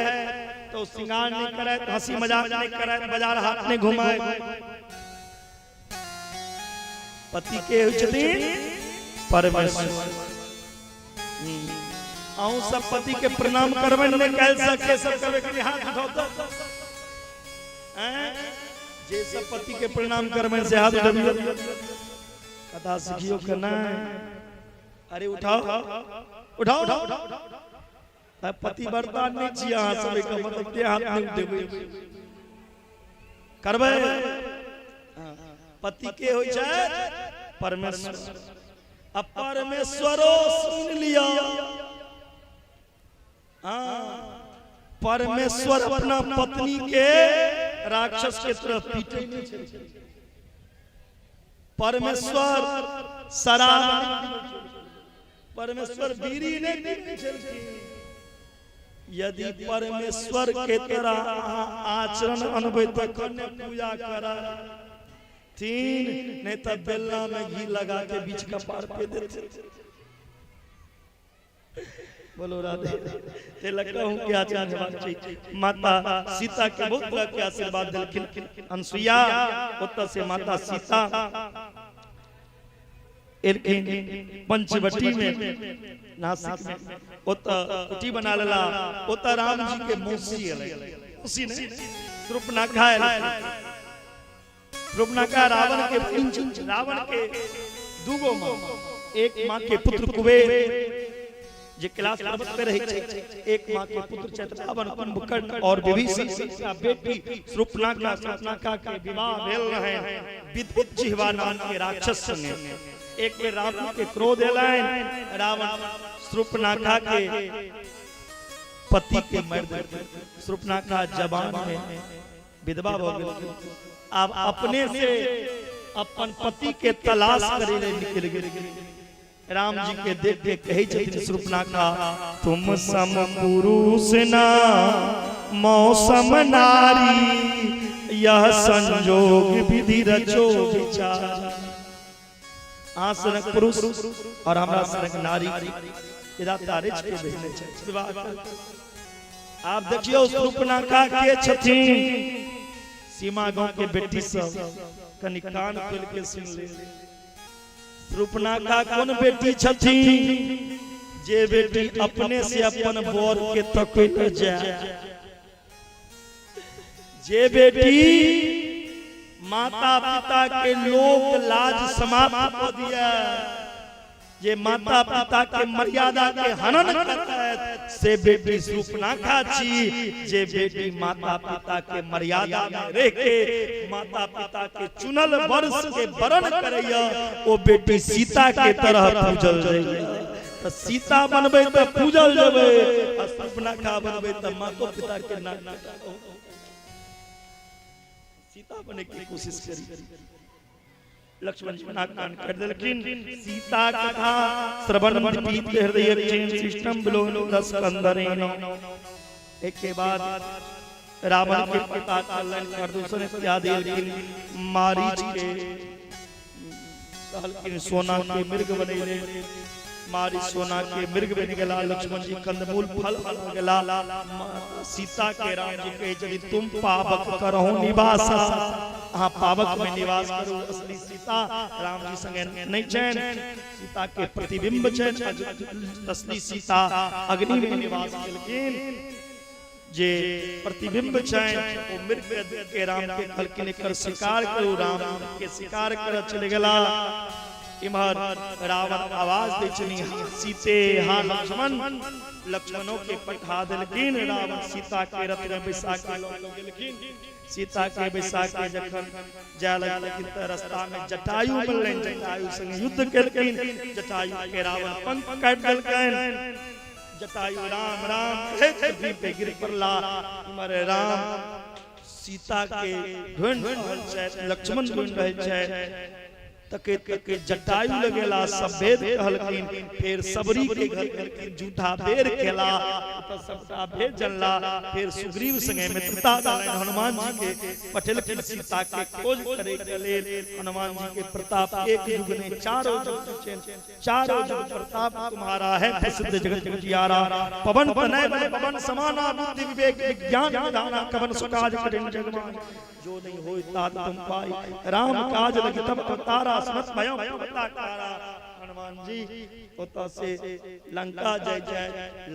तो श्रृंगार नहीं करे, हंसी मजाक नहीं करे, बाजार हाथ नहीं घुमाए। पति के परमेश्वर आऊं सब पति के प्रणाम करबे ने कह सके, सब करबे के हाथ उठाओ तो जे सब पति के प्रणाम करबे से हाथ उठाओ। कथा सीखियो के ना, अरे उठाओ उठाओ। पति बर्दान नहीं छी अहाँ सब के, मतलब के हाथ नहीं उठेबे करबे। पति के होय छै परमेश्वर। अब परमेश्वरो सुन लिया। परमेश्वर अपना पत्नी के राक्षस के तरफ पीटे। परमेश्वर शराब, परमेश्वर बीड़ी नहीं पीते। यदि परमेश्वर के तरह आचरण अनुभव कन्या पूजा करा, 3 नहीं तो बेलना में घी लगा के बीच का पार पे देते। बोलो राधे। ते लगता हूँ कि आचार्य माता सीता के बहुत बड़ा के आशीर्वाद दिलखिन। अनसुईया उत्तर से माता सीता पंचवटी में नासिक में ओता कुटी बना लेला ओता राम जी के मौसी अले उसी ने शूर्पणखा रावण के दूगो मां एक मां के पुत्र कुबेर जे कैलाश पर्वत पे रही छे एक मां के पुत्र चैत्ररावण कुंभकर्ण और विभीषण का बेटी शूर्पणखा के विवाह भेल रहे विद्युत जिह्वा नाम के राक्षस संगे एक बेर रावण के क्रोध एलाइन रावण शूर्पणखा के पति के मार देलकै शूर्पणखा जवान में विधवा भ गेल अब अपने से अपन पति के तलाश करे ले निकल गेल राम जी के देख के कहे छथिन शूर्पणखा तुम सम पुरुष ना मौसम नारी यह संजोग विधि रचो विचार आसनक पुरुष और हमरा सनक नारी तारे के भेजने छै विवाह आप देखियो शूर्पणखा के छथिन सीमा गांव के बेटी सब कनि कान खोल के सुन ले शूर्पणखा कौन बेटी छथिन जे बेटी अपने से अपन बर के तकैत जाय जे बेटी माता पिता के लोक लाज समाप्त कर दिया जे माता पिता के मर्यादा के हनन करता है से बेटी शूर्पणखा छी जे बेटी माता पिता के मर्यादा में रह के माता पिता के चुनल वंश के वरण करैया ओ बेटी सीता के तरह पूजल जाय त सीता बनबे त पूजल जेबे आ शूर्पणखा बनबे त माता पिता के ना सीता बने की कोशिश करी लक्ष्मण जी नाकान कर देलखिन सीता कथा श्रवण पीत हृदय चैन सिस्टम बिलो 10 कंदरेन एक के बाद रावण के पिता चलन कर दूसरे त्याग देलखिन मारीच के कहलखिन सोना के मृग बनैले मारी सोना के मृग बन गेला लक्ष्मण जी कंदमूल फल गेला सीता के राम जी कहे यदि तुम पावक करहु निवासा हां पावक में निवास करू असली सीता राम जी संगे नहीं चैन सीता के प्रतिबिंब चैन असली सीता अग्नि में निवास केलखिन जे प्रतिबिंब चैन ओ मृग के राम के कहलखिन एकर शिकार करू राम के शिकार कर चले गेला इमहर रावण आवाज दे छनी सीते हां लक्ष्मणों के पठा देलखिन रावण सीता के रथ में बैसा के लऽ गेलखिन सीता के बैसा के जखन जाय लगलखिन त रास्ता में जटायु मिललनि जटायु संग युद्ध केलखिन जटायु के रावण पंख काट देलकनि जटायु राम राम कहैत पे गिर पड़ला इमहर राम सीता के ढूंढ रहल छथि लक्ष्मण ढूंढ रहल छथि तके जटायु लगेला सब भेद कहलखिन फिर सबरी के घर कहलखिन झूठा बेर केला त सबटा भेद जनला फिर सुग्रीव संगे मित्रता दालन हनुमान जी के पठेलखिन सीता के खोज करे के लेल हनुमान जी के प्रताप एक युग में चारों जुग प्रताप तुम्हारा है प्रसिद्ध जगत जियारा पवन तनय पवन समाना बुद्धि विवेक विज्ञान विधाना कवन सुकाज करें जगमान जो नहीं होई तात तुम पाई राम काज लगी तब तारा स्मत भयो तारा हनुमान जी ओता से लंका जय जय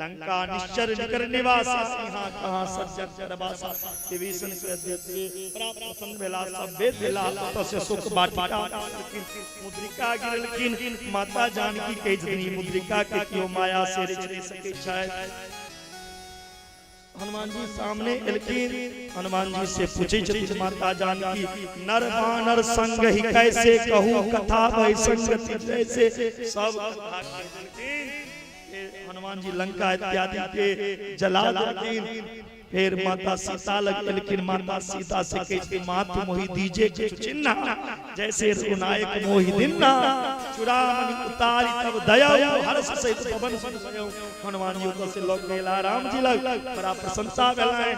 लंका निश्चर निकर निवास सिंहा कहां सज्जन दरबासा विभीषण के देते प्राप्त प्रसन्न भेला सब वेद भेला ओता से सुख बाटिका मुद्रिका गिरलखिन माता जानकी कहि जनी मुद्रिका के कियो माया से रच सके छै हनुमान जी सामने एलखिन हनुमान जी से पूछे छथिन माता जानकी नर बानर संग ही कैसे कहूं कथा भई संगति जैसे सब हनुमान जी लंका इत्यादि के जला देलखिन फिर माता सीता लगलखिन माता सीता से कहती मातु मोहि दीजे कुछ चिन्ह जैसे रघुनायक मोहि दिन्ना चुरामणि उतारी तब दया हर्ष सहित पवन सुन हनुमान जी को से लोग गेला राम जी लग बड़ा प्रशंसा भेलै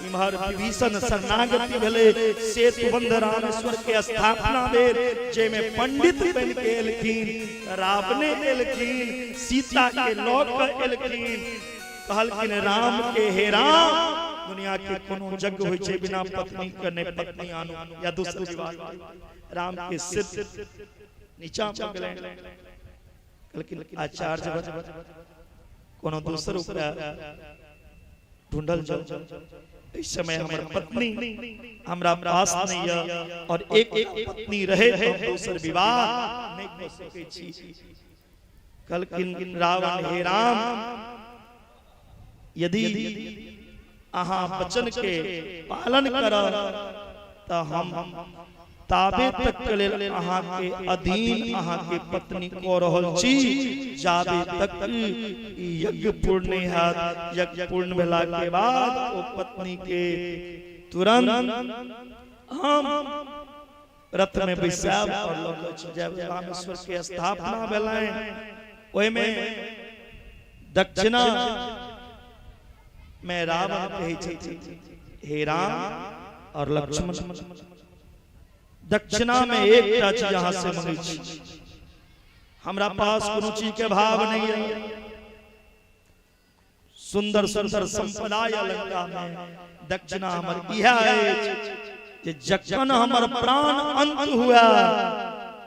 इमहर विभीषण शरणागति भेलै सेतु बंध रामेश्वर के स्थापना भेल जे में पंडित बन के एलखिन रावणे एलखिन सीता के लोक एलखिन कहलखिन राम के हे राम दुनिया के कोनो जग होय छै बिना पत्नी के नै पत्नी आनु या दूसरी बात राम के सिर नीचा पर गेलै लेकिन आचार्य कोनो दूसर उपाय ढूंढल जाओ। इस समय हमार पत्नी हमरा पास नहीं है और एक पत्नी रहे तो दूसर विवाह नहीं कर सके छी। कलकिन रावण हे राम यदि अहाँ वचन के पालन करब तो हम ताबे तक के लेल अहाँ के अधीन अहाँ के पत्नी को रहल छी जाबे तक यज्ञ पूर्ण हैत। यज्ञ पूर्ण भेला के बाद ओ पत्नी के तुरंत हम रथ में बैसाब और लऽ जब रामेश्वर के स्थापना भेलै ओहि में दक्षिणा में रावण कहै छै हे राम और लक्ष्मण दक्षिणा में एक चीज यहाँ से मंगै छी, हमरा पास कोनो चीज के भाव नहीं है। सुंदर सुंदर संपदा लंका में दक्षिणा हमर इहा है जे जखन हमर प्राण अंत हुआ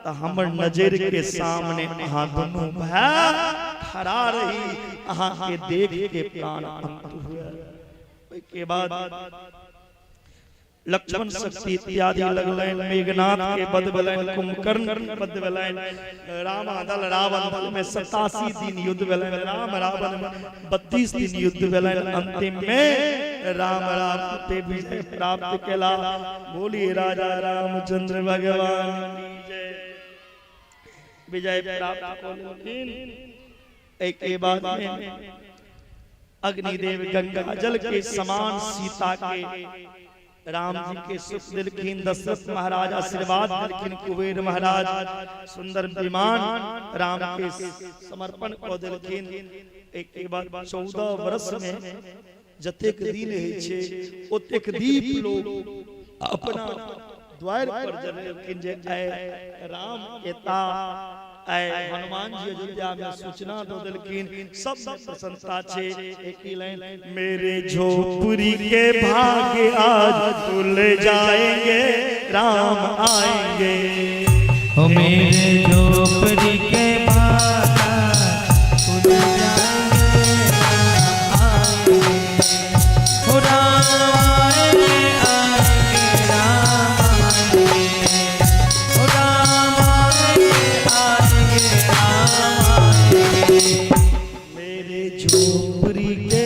तो हमर नजर के सामने अहाँ दोनों भाई खड़ा रही अहाँ के देख के प्राण अंत हुआ। के बाद लक्ष्मण शक्ति इत्यादि लगलैन, मेघनाथ के बध भेलैन, कुंभकर्ण के बध भेलैन, रामादल रावण दल में 87 दिन युद्ध भेलैन, राम रावण में 32 दिन युद्ध भेलैन। अंतिम में राम पे विजय प्राप्त केला। बोलिए राजा रामचंद्र भगवान की जय। विजय प्राप्त करेलखिन। एक के बाद में अग्निदेव गंगा जल के समान सीता के राम जी के सुख दिलखिन। दशरथ महाराज आशीर्वाद दिलखिन। कुबेर महाराज सुंदर विमान राम के समर्पण को दिलखिन। एक के बाद 14 वर्ष में जतेक दिन है छे ओतेक दीप लोग अपना द्वार पर जलेलखिन जे आए राम एता आए हनुमान जी अयोध्या में सूचना दो दिलखिन। सब प्रसन्नता छे। एक ही लाइन मेरे झोपड़ी के भाग्य आज खुल जाएंगे राम आएंगे। ओ मेरे झोपड़ी के भाग्य खुल जाएंगे ओ राम आएंगे आएंगे राम आएंगे ओ राम आएंगे मेरे झोपड़ी के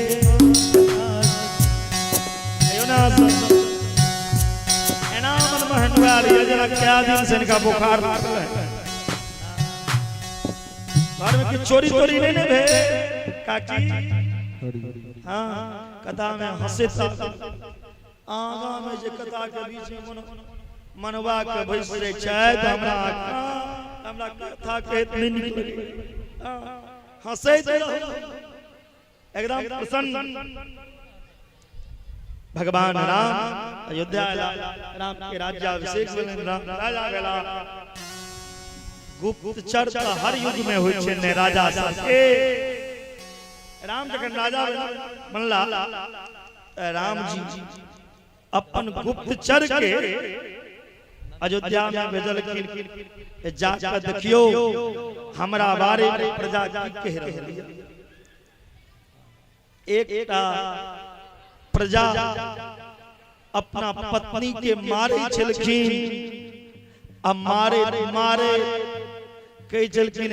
क्या दिन से इनका बुखार है। घर में चोरी चोरी नहीं भे काकी। हाँ कथा में हंसे आगा में जे कथा के बीच में मनवा के भैस रे छै त हमरा कथा कहत नहीं निकले। हंसे एकदम प्रसन्न। भगवान राम अयोध्या राम के राज्याभिषेक राजा गेला। गुप्तचर हर युग में होय छै ने राजा सबके। राम जखन राजा बनला राम जी अपन गुप्तचर के अयोध्या में भेजलखिन जाकर देखियो हमरा बारे में प्रजा की कह रहल है। एकटा प्रजा अपना पत्नी के मारे छलखिन। अब मारे मारे कह छलखिन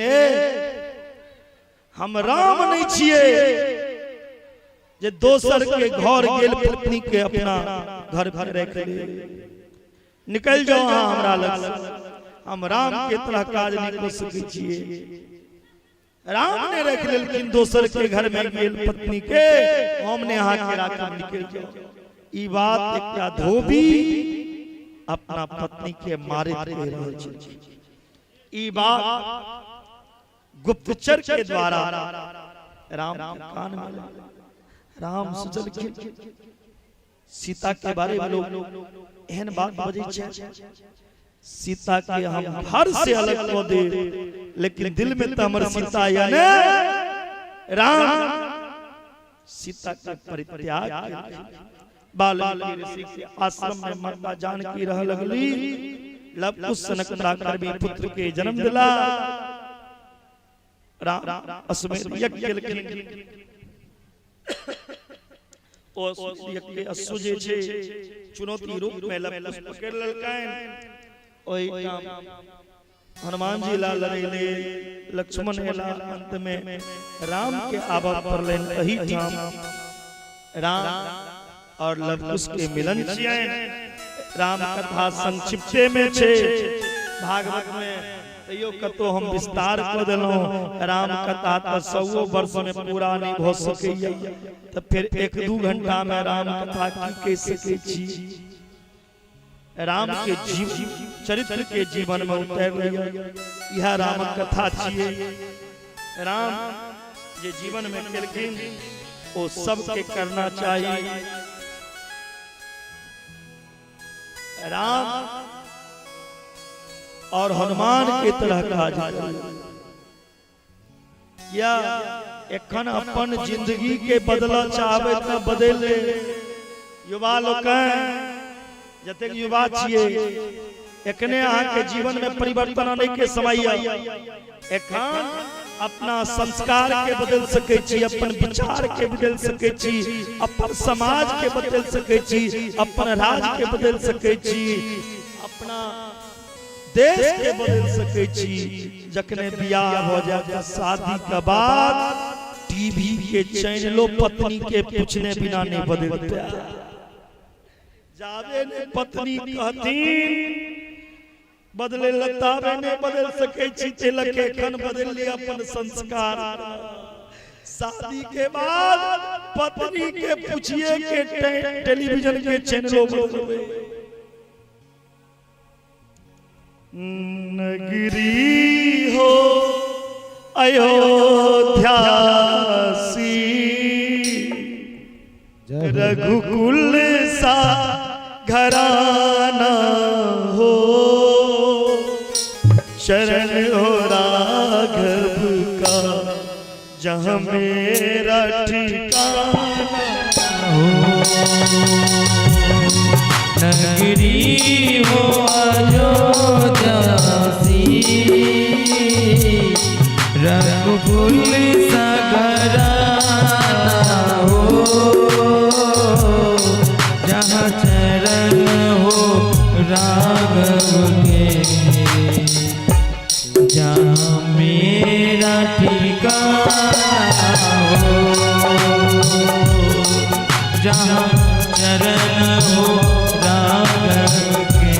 हम राम नहीं छिए जे दोसर के घर गेल पत्नी के अपना घर पर रख ले। निकल जाओ हमरा लग से। हम राम के तरह काज नहीं कर सके छिए। राम ने रख लेकिन दोसर के घर में गेल पत्नी के हमने यहाँ के राखा निकल जाओ। ई बात एकटा धोबी अपना पत्नी के मारे कह रहल छै। ई बात गुप्तचर के द्वारा राम के कान में राम सोचलखिन सीता के बारे में लोग एहन बात बजै छै। सीता के हम घर से अलग कर दे लेकिन दिल में तो हमर सीता या ने राम। सीता का परित्याग बाल्मीकि ऋषि के आश्रम में माता जानकी रह लगली। लव कुश सनक पराक्रमी पुत्र के जन्म दिला राम अश्वमेध यज्ञ केलखिन ओ यज्ञ के अश्व जे छे चुनौती रूप में लव कुश पकड़ लेलकैन ओई काम हनुमान जी ला लड़ेले लक्ष्मण एला अंत में राम के आबा पर लेन कही ठाम राम और लव कुश के मिलन छिए राम कथा संक्षिप्त में छे भागवत में तैयो कतो हम विस्तार कर देलो राम कथा त 100 वर्ष में पूरा नहीं हो सकैया त फिर 1-2 घंटा में राम कथा की कह सके छी राम के चरित्र के जीवन में उतर लिया यह राम कथा छिए राम जे जीवन में केलखिन ओ सब के करना चाहिए राम और हनुमान के तरह काज या एखन अपन जिंदगी के बदला चाहबे त बदल ले युवा लोक जतेक युवा छिए एखने अहाँ के जीवन में परिवर्तन आने के समय एखन अपना संस्कार के बदल सके छी अपन विचार के बदल सके छी अपन समाज के बदल सके छी अपन राज्य के बदल सके छी अपना देश के बदल सके छी जखने बियाह हो जाए शादी के बाद टीवी के चैनलों पत्नी के पूछने बिना नहीं बदलते जावे ने पत्नी कहतीन बदले लतावे ने बदल सके छी तिलक के खन बदल लिया अपन संस्कार शादी के बाद पत्नी के पूछिए के टेलीविजन के चैनलों बदलवे नगरी हो अयोध्या सी रघुकुल सा घराना हो शरण हो राघव का जहाँ मेरा ठिकाना हो नगरी हो अयोध्या सी रघुकुल सा घराना हो जहाँ चरण हो राघव के जहाँ मेरा ठिकाना हो जहाँ चरण हो राघव के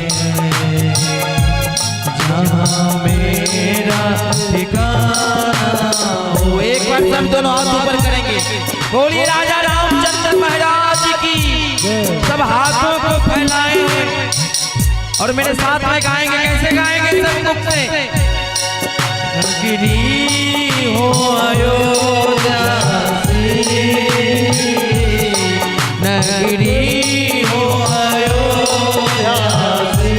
जहाँ मेरा ठिकाना हो। एक बार सब दोनों हाथ ऊपर करेंगे, बोलिए राजा रामचंद्र महाराज की। सब हाथों को फैलाएंगे और मेरे साथ में गाएंगे। कैसे गाएंगे? सब मुख से। नगरी हो अयोध्या सी, नगरी हो अयोध्या सी,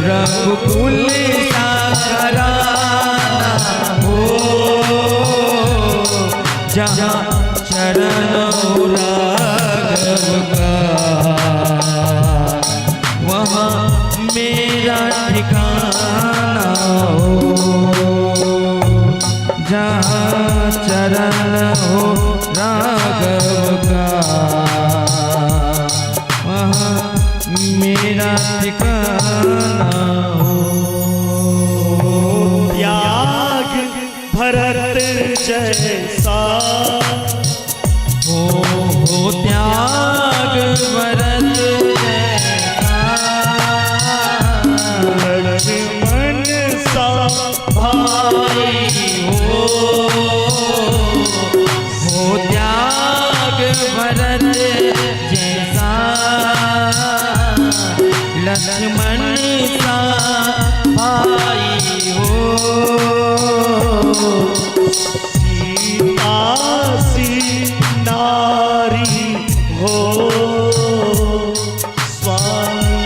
रघुकुल सा घराना हो जहाँ चरण हो राघव का वहाँ मेरा ठिकाना हो जहाँ चरण हो राघव का वहाँ मेरा ठिकाना हो। त्याग भरत जैसा हो त्याग भरत जैसा, लक्ष्मण सा भाई हो त्याग भरत जैसा, लक्ष्मण सा भाई हो सीतासी नारी हो स्वामी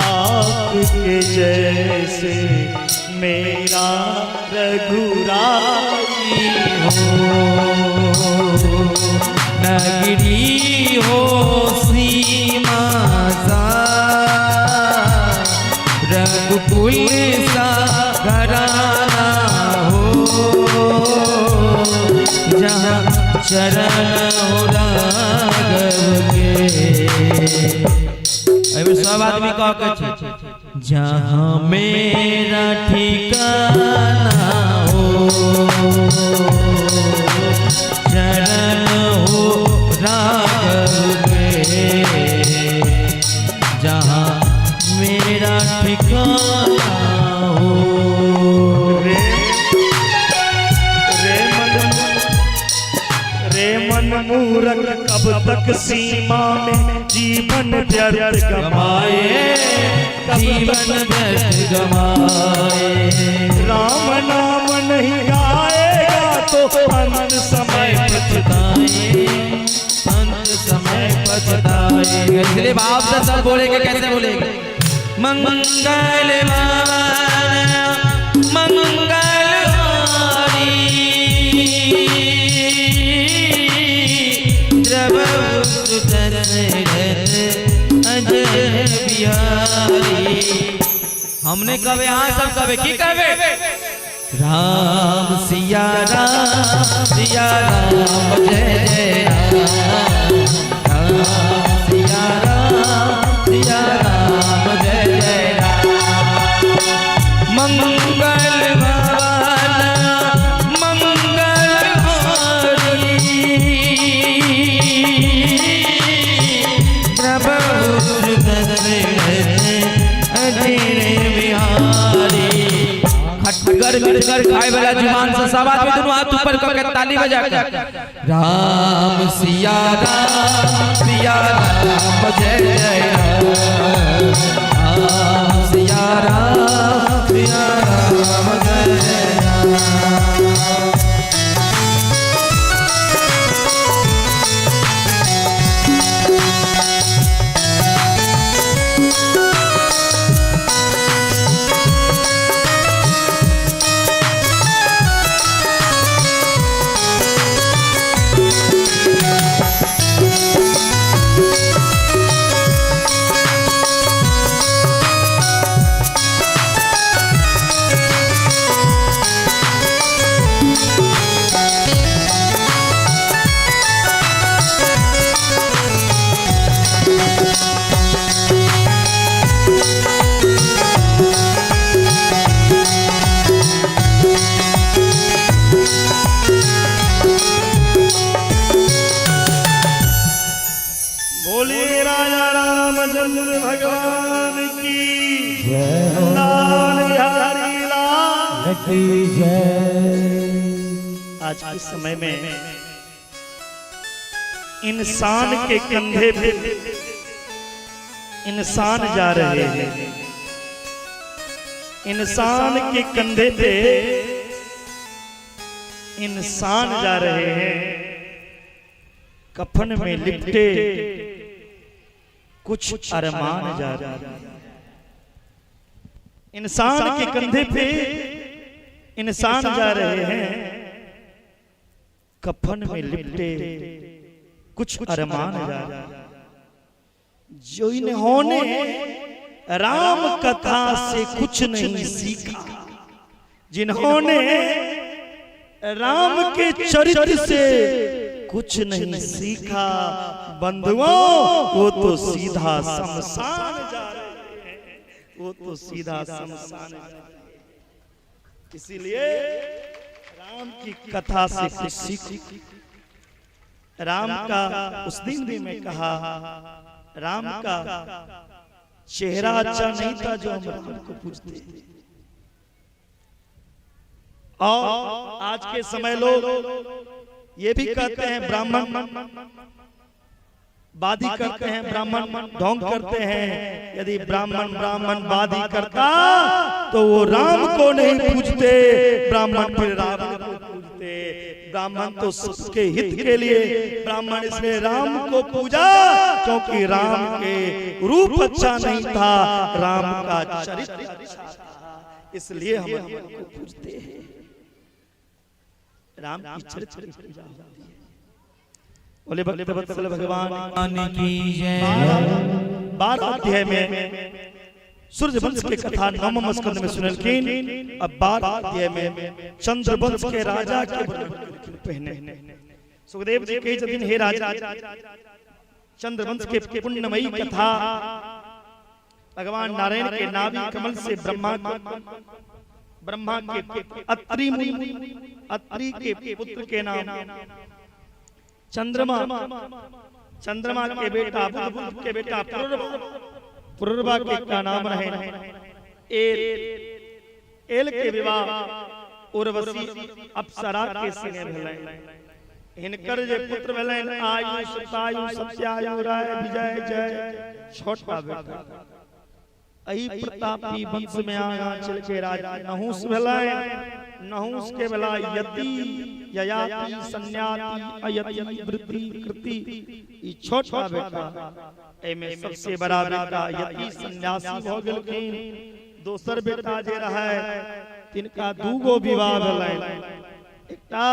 आपके जैसे मेरा रघुराई हो नगरी हो सीमा सा चरण हो राघव के। अभी सब आदमी कह के जहाँ मेरा ठिकाना हो, चरण हो राघव के, जहाँ मेरा ठिकाना हो। रे मन मूरख कब तक सीमा में जीवन व्यर्थ गमाए, जीवन व्यर्थ गमाए। राम नाम नहीं गाएगा तो अंत समय पछताए, अंत समय पछताए। इसलिए बाप से सब बोलेंगे, कैसे बोलेंगे? मंगल मंगल हमने कहे हाँ सब कहे की कहे राम सिया राम जय जय राम, राम सिया राम जय जय राम। मंगल वाला मंगल खटगर मिटकर खाए वाला जुबान से सब आदमी दोनों हाथ ऊपर करके ताली बजा कर राम सिया राम जय जय राम, राम सिया राम जय जय राम। भगवान की लाल हरी लाल की जय। आज के समय में इंसान के कंधे पे इंसान जा रहे हैं, इंसान के कंधे पे इंसान जा रहे हैं, कफन में लिपटे कुछ अरमान जा रहे हैं। इंसान के कंधे पे इंसान जा रहे हैं, कफन में लिपटे कुछ अरमान जा रहे हैं। जो इन्होंने राम कथा से कुछ नहीं सीखा, जिन्होंने राम के चरित्र से कुछ नहीं सीखा, बंधुओं वो तो सीधा शमशान जा रहे हैं, वो तो सीधा शमशान जा रहे हैं। इसीलिए राम की कथा से कुछ सीख। राम का उस दिन भी मैं कहा, राम का चेहरा अच्छा नहीं था जो हम राम को पूजते। और आज के समय लोग ये भी कहते हैं ब्राह्मण वादी करते हैं, ब्राह्मण ढोंग करते हैं। यदि ब्राह्मण वादी करता तो वो राम को नहीं पूजते, ब्राह्मण फिर राम को पूजते। ब्राह्मण तो सबके हित के लिए ब्राह्मण इसलिए राम को पूजा, क्योंकि राम के रूप अच्छा नहीं था, राम का चरित्र अच्छा था, इसलिए हम राम को पूजते हैं। राम की चरित्र की पूजा होती है। बोले भगवान की जय। 12 अध्याय में सूर्यवंश के कथा 9वें स्कंद में सुनलखिन। अब 12 अध्याय में चंद्रवंश के राजा के पहने सुखदेव जी कहे जतिन हे राजा चंद्रवंश के पुण्यमयी कथा भगवान नारायण के नाभि कमल से ब्रह्मा के अत्रि के पुत्र के नाम चंद्रमा के बेटा बुध के बेटा पुरुरवा के का नाम रहे एल के विवाह उर्वशी अप्सरा के संगे भेलै हिनकर जे पुत्र भेलैन आयु सतायु सत्यायु राय विजय जय छोटा बेटा अही प्रतापी वंश में आया चल के राजा नहुस भेलै नहुस के भेला यति ययाति संन्याति अयति वृद्धि कृति ई छोटा बेटा एमे सबसे बड़ा बेटा यति सन्यासी भ गेलखिन दोसर बेटा जे रहै तिनका दूगो विवाह भेलैन एकटा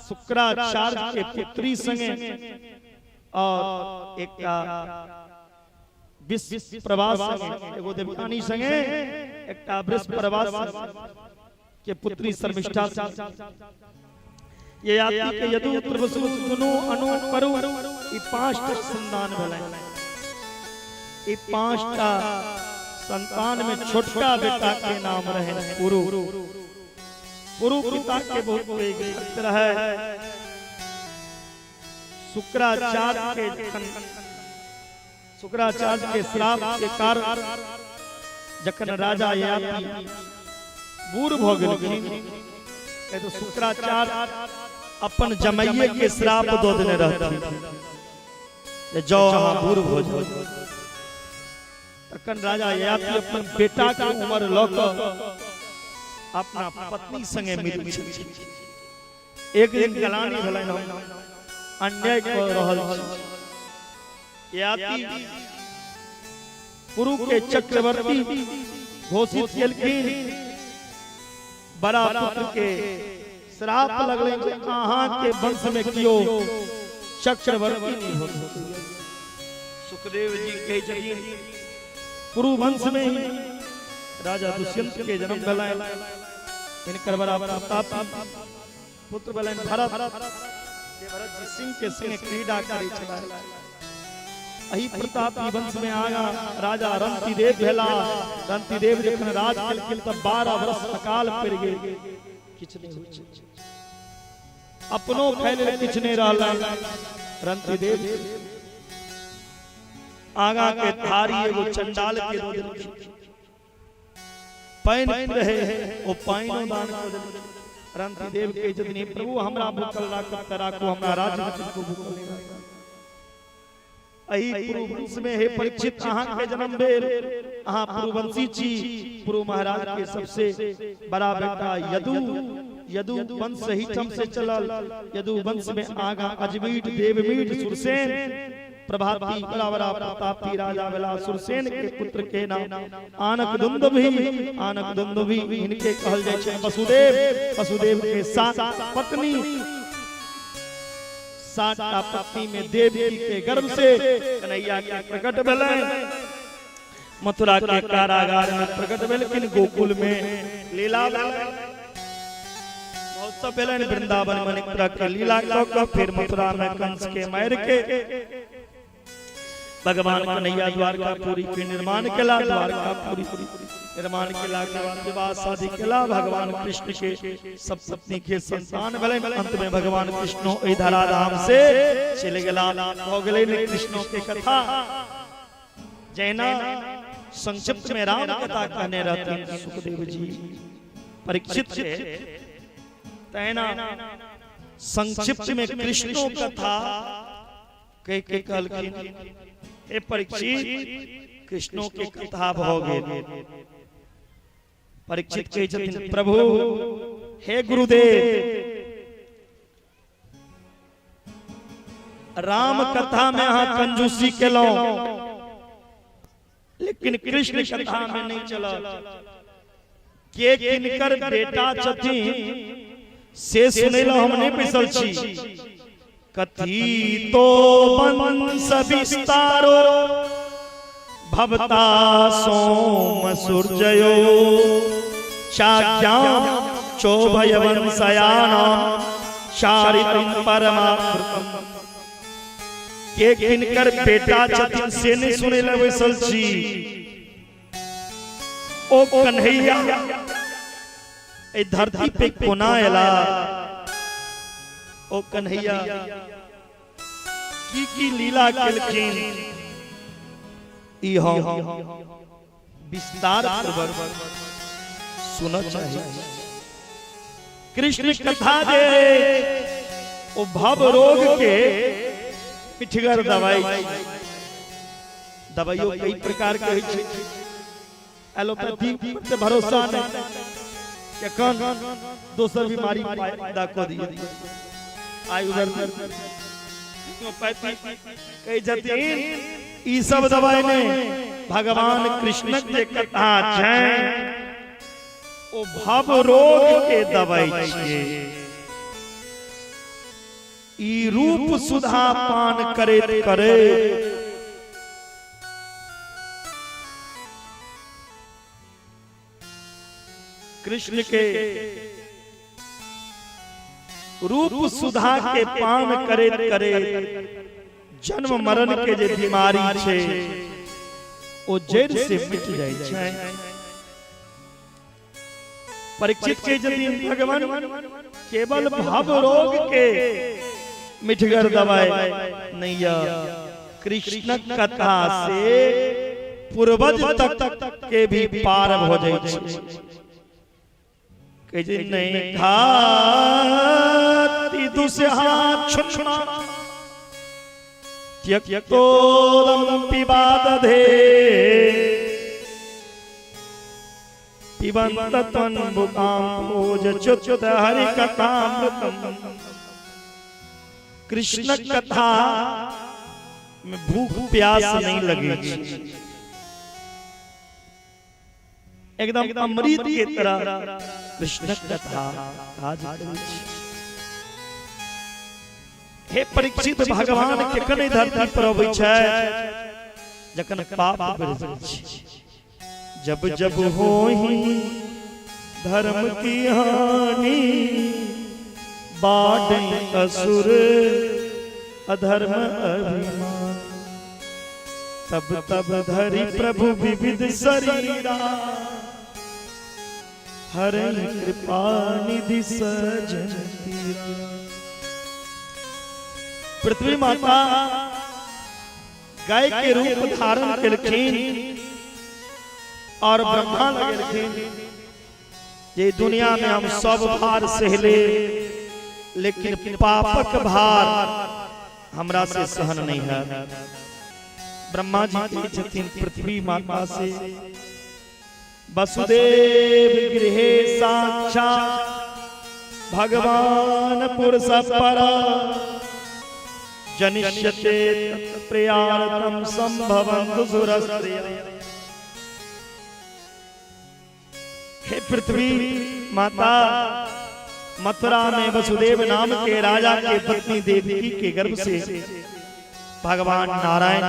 शुक्राचार्य के पुत्री संगे और एकटा विश्वप्रभास संगे एगो देवयानी संगे एकटा वृषप्रभास के पुत्री शर्मिष्ठा ये आदि के यदु प्रवसु दुनु अनु परु ई 5टा संतान भेलै ई 5टा संतान में छोटका बेटा के नाम रहे पुरु पिता के बहुत भक्त रहे शुक्राचार्य के श्राप के कारण जखन राजा याति बूढ़ भ गेलखिन तो शुक्राचार्य अपन जमैये के श्राप दो देने रहथिन जे जो अहाँ बूढ़ भ जाओ तखन राजा याति अपन बेटा के उम्र ल क अपना पत्नी संगे मिल एक दिन गलानी भेलैन अन्याय क रहल याति पुरु के चक्रवर्ती घोषित केलखिन बड़ा पुत्र के श्राप लगले कि अहाँ के वंश में कियो चक्रवर्ती नहीं हो सकता सुखदेव जी कहे छथिन पुरु वंश में ही राजा दुष्यंत के जन्म भेलैन इनकर बड़ा प्रताप पुत्र भेलैन भरत जे भरत जी सिंह के संगे क्रीड़ा करै छलाह अही प्रतापी वंश में आया राजा रंतिदेव भेला रंतिदेव जखन राज केलखिन त 12 वर्ष अकाल पड़ि गेल किछ नहीं होय अपनो खैले किछ नहीं रहला रंतिदेव आगा के थारी एगो चंडाल के दो देलखिन पाइन रहे ओ पाइनो दान कर देलखिन रंतिदेव के जतनी प्रभु हमरा भूखल राखत राखो हमरा राज्य को भूखल नहीं राखत अही पुरुवंश में हे परीक्षित अहाँ के जन्म भेल अहाँ पुरुवंशी छी पुरु महाराज के सबसे बड़ा बेटा यदु वंश हितम से चलल यदु वंश में आगा अजमीठ देवमीठ सुरसेन प्रभाती बड़ा प्रतापी राजा भेला सुरसेन के पुत्र के नाम आनक दुंदुभी इनके कहल जाय छै वसुदेव के 7 पत्नी 7टा पत्नी में देवी के गर्भ से कन्हैया के प्रकट भेलैन मथुरा के कारागार में प्रकट भेलखिन गोकुल में लीला महोत्सव भेलैन वृंदावन में अनेक तरह के लीला क फिर मथुरा में कंस के मार के भगवान कन्हैया द्वारकापुरी के निर्माण केला द्वारकापुरी निर्माण केला के बाद विवाह शादी केला भगवान कृष्ण के सब पत्नी के संतान भेलै अंत में भगवान कृष्ण ओइ धराधाम से चल गेला हो गेलै ने कृष्ण के कथा जैना संक्षिप्त में राम कथा कहने रहते सुखदेव जी परीक्षित से तैना संक्षिप्त में कृष्ण कथा कह के कहलखिन ए परीक्षित कृष्णों की कथा भ गेल परीक्षित कहे छथिन प्रभु हे गुरुदेव राम कथा में अहाँ कंजूसी केलौं लेकिन कृष्ण कथा में नहीं चलल के किनकर बेटा छथिन से सुनेला हम नहीं बैसल छी कथी तो वंश विस्तारो भवता सोम सूर्ययो चाक्याम चोभय वंशयानाम चारित्रम परमामृतम के किनकर बेटा छथिन से नहीं सुने ले बैसल छी। ओ कन्हैया ए धरती पे कोना एला, ओ कन्हैया की लीला केलखिन ई हम विस्तार पूर्वक सुनना चाहिए। कृष्ण कथा दे ओ भव रोग के पिठगर दवाई, दवाइयों कई प्रकार के होय छै। एलोपैथी पे भरोसा नहीं कि कौन दोसर बीमारी पैदा कर दिए। आई उधर होम्योपैथी कई जतीन ई सब दवाई ने भगवान कृष्ण के कथा छै ओ भव रोग के दवाई छिए। ई रूप सुधा पान करे करे कृष्ण के रूप सुधा के पान करे करे जन्म मरण के जे बीमारी छे ओ जड़ से मिट जाय छै। परीक्षित के यदि भगवान केवल भव रोग के मिठगर दवाई नहीं या कृष्ण कथा से पूर्वज तक के भी पार हो जाय छै। नहीं घाति दुसहा छुछुना त्यक्तोदम पिबादधे पिबंत तन्मुकाम्भोज च्युत हरि कथामृतम। कृष्ण कथा में भूख प्यास नहीं लगे, एकदम अमृत की तरह कृष्ण कथा आज। हे परीक्षित भगवान के कने धरती पर अबै छै जखन पाप बढ़ि जाइ छै। जब जब होहि धर्म की हानि बाढ़ असुर अधर्म अभिमान, तब तब धरि प्रभु विविध शरीरा हरहि कृपा निधि सजन तीरा। पृथ्वी माता गाय के रूप धारण केलखिन और ब्रह्मा लगेलखिन जे दुनिया में हम सब भार सहले लेकिन पापक भार हमरा से सहन नहीं है। ब्रह्मा जी की छथिन पृथ्वी माता से वसुदेव गृहे साक्षात भगवान पुरुष परा जनिष्यते प्रियार्थम संभवन्तु सुरस्त्रिया। हे पृथ्वी माता मथुरा में वसुदेव नाम के राजा के पत्नी देवकी के गर्भ से भगवान नारायण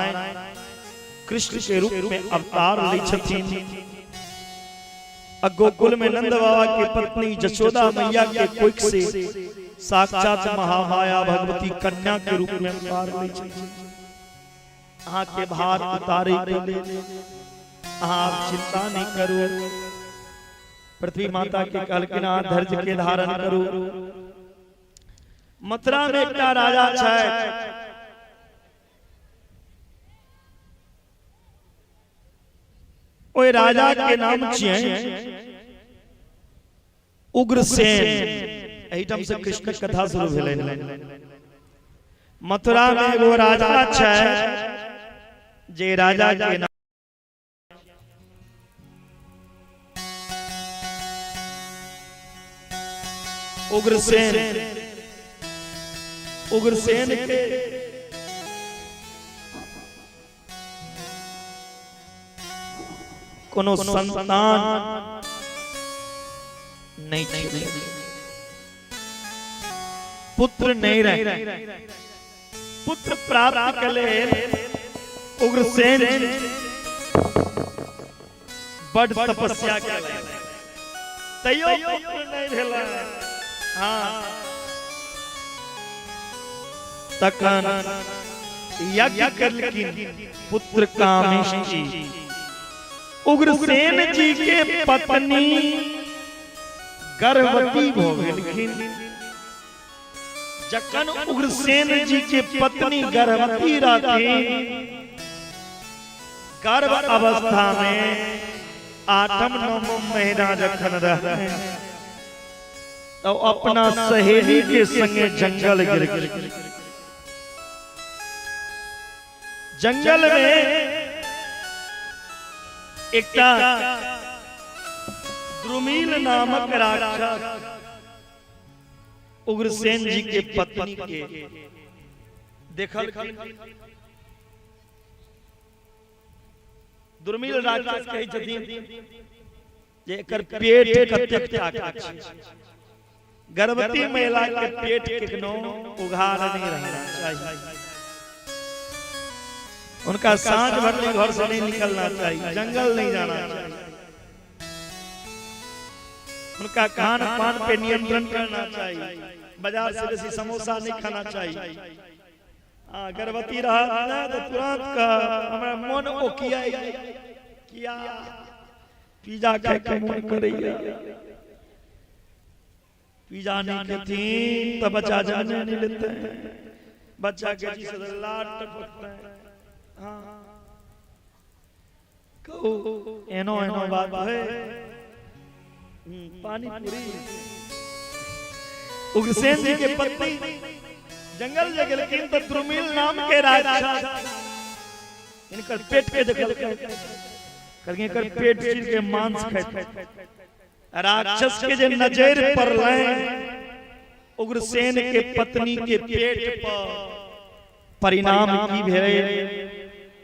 कृष्ण के रूप में अवतार ले छथिन। गोकुल में नंद बाबा की पत्नी जशोदा मैया के कोख से साक्षात महामाया भगवती कन्या के रूप में अवतार ले छथिन। अहाँ के भार उतारे के लिए अहाँ चिंता नहीं करो। पृथ्वी माता के कहलखिन धैर्य के धारण करू। मथुरा में एक राजा छै, ओए राजा के नाम छियै उग्रसेन। एहिठाम से कृष्ण कथा शुरू भेलै। मथुरा में एगो राजा छै जे राजा के नाम उग्रसेन। उग्रसेन के कोनो संतान नहीं छे, पुत्र नहीं रहे। पुत्र प्राप्त के लेल उग्रसेन बड़ तपस्या केलनि, तैयो पुत्र नहीं भेलै। हाँ तखन यज्ञ करलखिन पुत्र कामेष्टि। उग्रसेन जी के पत्नी गर्भवती भ गेलखिन। जखन उग्रसेन जी के पत्नी गर्भवती रहथिन, गर्भ अवस्था में 8म 9म महीना जखन रहते तो अपना सहेली के संगे जंगल गेल। जंगल में एकटा द्रुमिल नामक राक्षस उग्रसेन जी के पत्नी के देखल। द्रुमिल राक्षस कहै छथिन जे एकर पेट कतेक ताकत छै, गर्भवती महिला के पेट केकनो उघार नहीं रहना चाहिए। उनका सांझ भरले घर से नहीं निकलना चाहिए, जंगल नहीं जाना चाहिए, उनका खान पान पे नियंत्रण करना चाहिए, बाजार से बेसी समोसा नहीं खाना चाहिए। गर्भवती रहा तो तुरंत का हमारा मन ओकिया किया पिज्जा खाए के मन करैया, पिज्जा नहीं खाती तो बच्चा जाने नहीं लेते हैं, बच्चा के जी से लाट टपकता है। हाँ कहो एनो एनो बात है। पानी पूरी उग्रसेन जी के पत्नी जंगल जगह, लेकिन तो द्रुमिल नाम के राक्षस इनकर पेट के देखल करके कर पेट चीर के मांस खाए। राक्षस के जे नजर पड़ले उग्रसेन के पत्नी के पेट पर, परिणाम की भेल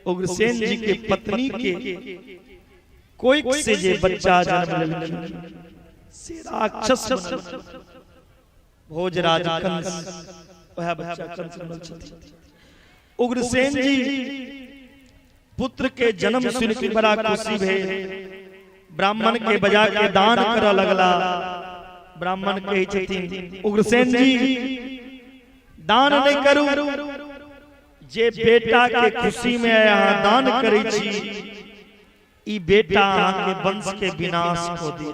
उग्रसेन जी के पत्नी के कोई से जे बच्चा जन्म लेलखिन से राक्षस भोजराज कंस, वह बच्चा कंस बनल छथिन। उग्रसेन जी पुत्र के जन्म सुन के बड़ा खुशी भेल, ब्राह्मण के बजा के दान करऽ लगला। ब्राह्मण कहै छथिन उग्रसेन जी दान नहीं करू, जे बेटा के खुशी में यहाँ दान करै छी, ई बेटा अहाँ के वंश के विनाश को दे।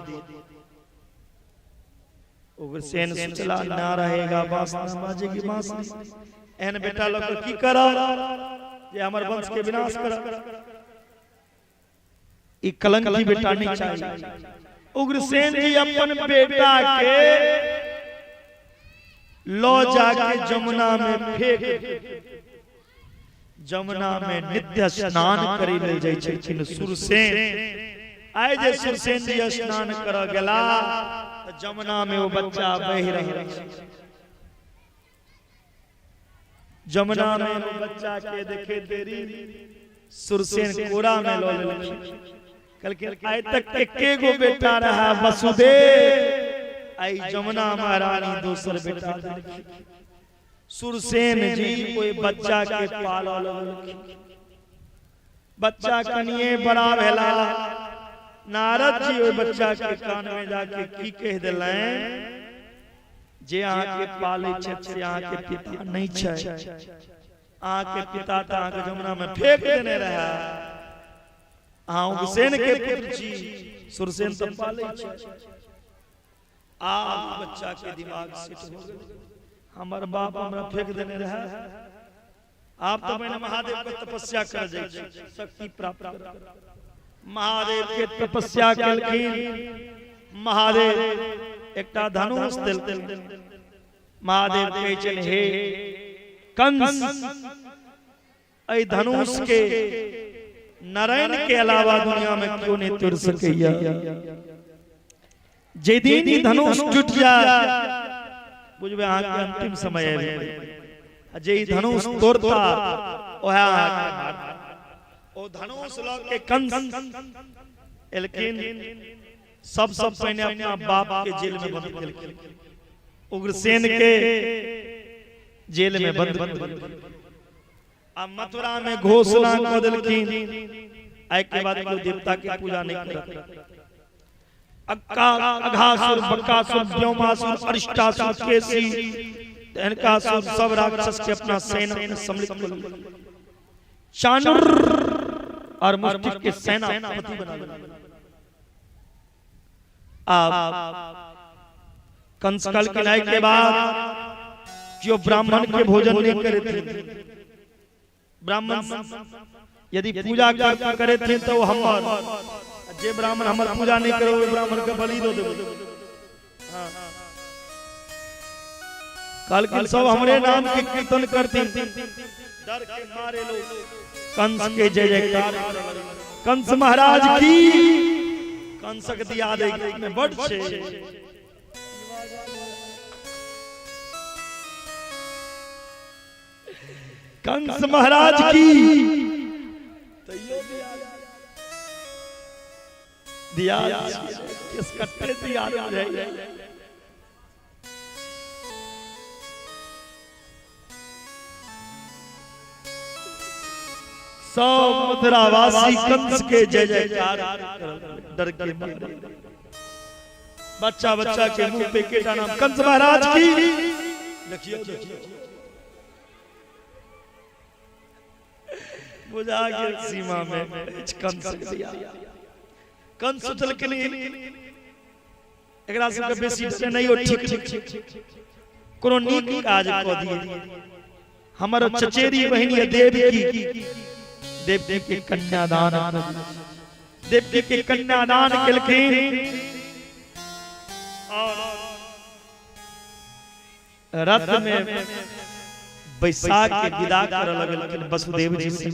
उग्रसेन सोचला ना रहेगा बांस ना बाजेगी बांसुरी, एहन बेटा लोग की करब जे हमर वंश के विनाश करब, ई कलंकी बेटा नहीं चाहिए। उग्रसेन जी अपन बेटा के लो जाके जमुना में फेंक, जमुना में नित्य स्नान करै ले जाय छथिन सुरसेन। आइ जे सुरसेन जी स्नान करऽ गेला तो जमुना में वो बच्चा बह रहा है। जमुना में वो बच्चा के देखे देरी सुरसेन कोरा में लो लेलखिन। कहलखिन आइ तक एके गो बेटा रहा वसुदेव, आई जमुना महारानी दोसर बेटा देलखिन। सुरसेन जी कोई बच्चा के पालऽ लगलखिन। बच्चा कनिए बड़ा भेला, नारद जी ओइ बच्चा के कान में जाके की कह देलैन जे अहाँ के पाले छथि से अहाँ के पिता नहीं छै, अहाँ के पिता त अहाँ के जमुना में फेंक देने रहा। अहाँ उग्रसेन के पुत्र छी, सुरसेन त पाले छै। आ बच्चा के दिमाग सेट हो गेल, हमर बाप हमरा फेंक देने रहा, आप तो मैंने महादेव के तपस्या कर जाय छी, शक्ति प्राप्त कर। महादेव के तपस्या केलखिन। महादेव एकटा धनुष देलखिन। महादेव कहै छन हे कंस, एहि धनुष के नारायण के अलावा दुनिया में क्यों नहीं तोड़ सकैया। जे दिन ई धनुष टूट जाए बुझबे अहाँ के अंतिम समय आबि, जे ई धनुष तोड़ता ओहे अहाँ ओ धनुष ल के कंस एलखिन। सबसे पहले अपना बाप के जेल में बंद केलखिन, उग्रसेन के जेल में बंद। आ मथुरा में घोषणा क देलखिन आइ के बाद कोई देवता के पूजा नहीं करत। अघासुर, बकासुर, व्योमासुर, अरिष्टासुर, केसी इनका सब राक्षस के अपना सेना में सम्मिलित कर लिया। चाणूर और मुष्टिक के सेनापति बना लिया। कंस कल किनाई के बाद जो ब्राह्मण के भोजन नहीं करे थे, ब्राह्मण यदि पूजा करे थे तो हमार जे ब्राह्मण हमार पूजा नहीं करे वो ब्राह्मण का बलि दो दे। कल के सब हमरे नाम के कीर्तन करते, डर के मारे लोग कंस के जय जयकार। कंस महाराज की कंस के दिया दे में बड़ छे। कंस महाराज की दिया किस कट्टे दिया जाए। सब मथुरावासी कंस के जय जयकार डर के मारे। बच्चा बच्चा के मुंह पे केटा नाम कंस महाराज की। देखिए बुझा के सीमा में कंस दिया। कंस सोचल के नहीं एकरा सबके बेसी से नहीं हो, ठीक कोनो नीक काज क दिए। हमर चचेरी बहिनी देवकी के कन्यादान, देवकी के कन्यादान केलखिन और रथ में बैसाख के विदा करऽ लगलखिन वसुदेव जी से।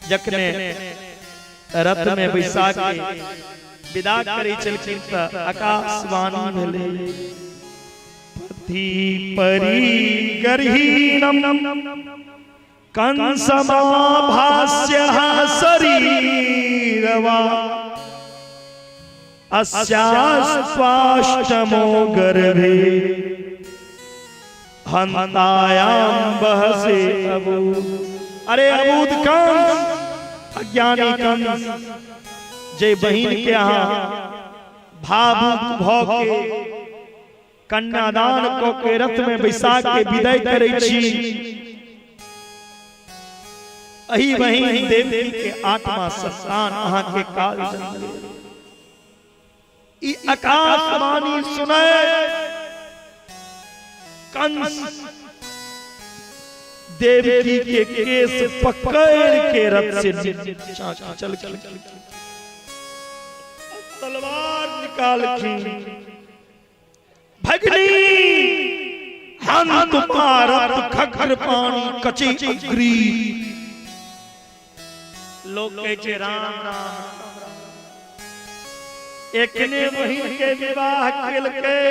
जखने रथ में बैसाख के विदा करै छलखिन त आकाशवाणी भेलै, पथि परि गर्हीणम कंसमाभास्यः शरीरवा अस्यास्त्वाष्टमो गर्भे हन्तायां बहसे अबू। अरे अबूद कंस, अज्ञानी कंस, जय बहिन के यहाँ भावुक भऽ के कन्यादान क के रथ में बैसाख के विदाई करै छी। अही बहिन देवकी के आत्मा संतान अहाँ के काल जन्म। ई आकाशवाणी सुनै कंस देवकी के केस पकड़ के रथ से चल तलवार निकाल के, भगनी हम तुम्हारा खखर पानी कचे अग्री। लोग कहे राम राम, एकने बहिन के विवाह केलकै।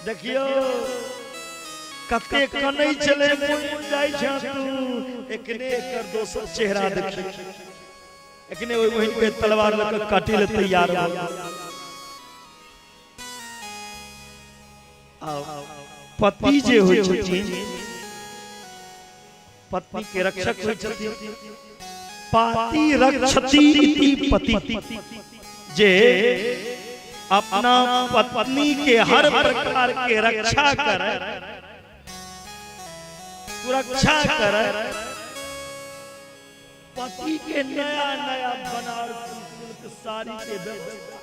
देखियो कते कनै चले जाय छ तू, एकने एकर दोसर चेहरा देखि। एकने ओइ बहिन के तलवार लऽ के काटे ले तैयार हो। पति जे होइ छथिन, पत्नी के रक्षक होइ छथिन। पाति रक्षति इति पति, जे अपना पत्नी के हर प्रकार के रक्षा करे, सुरक्षा करे। पति के नया नया बनारसी सिल्क साड़ी के व्यवस्था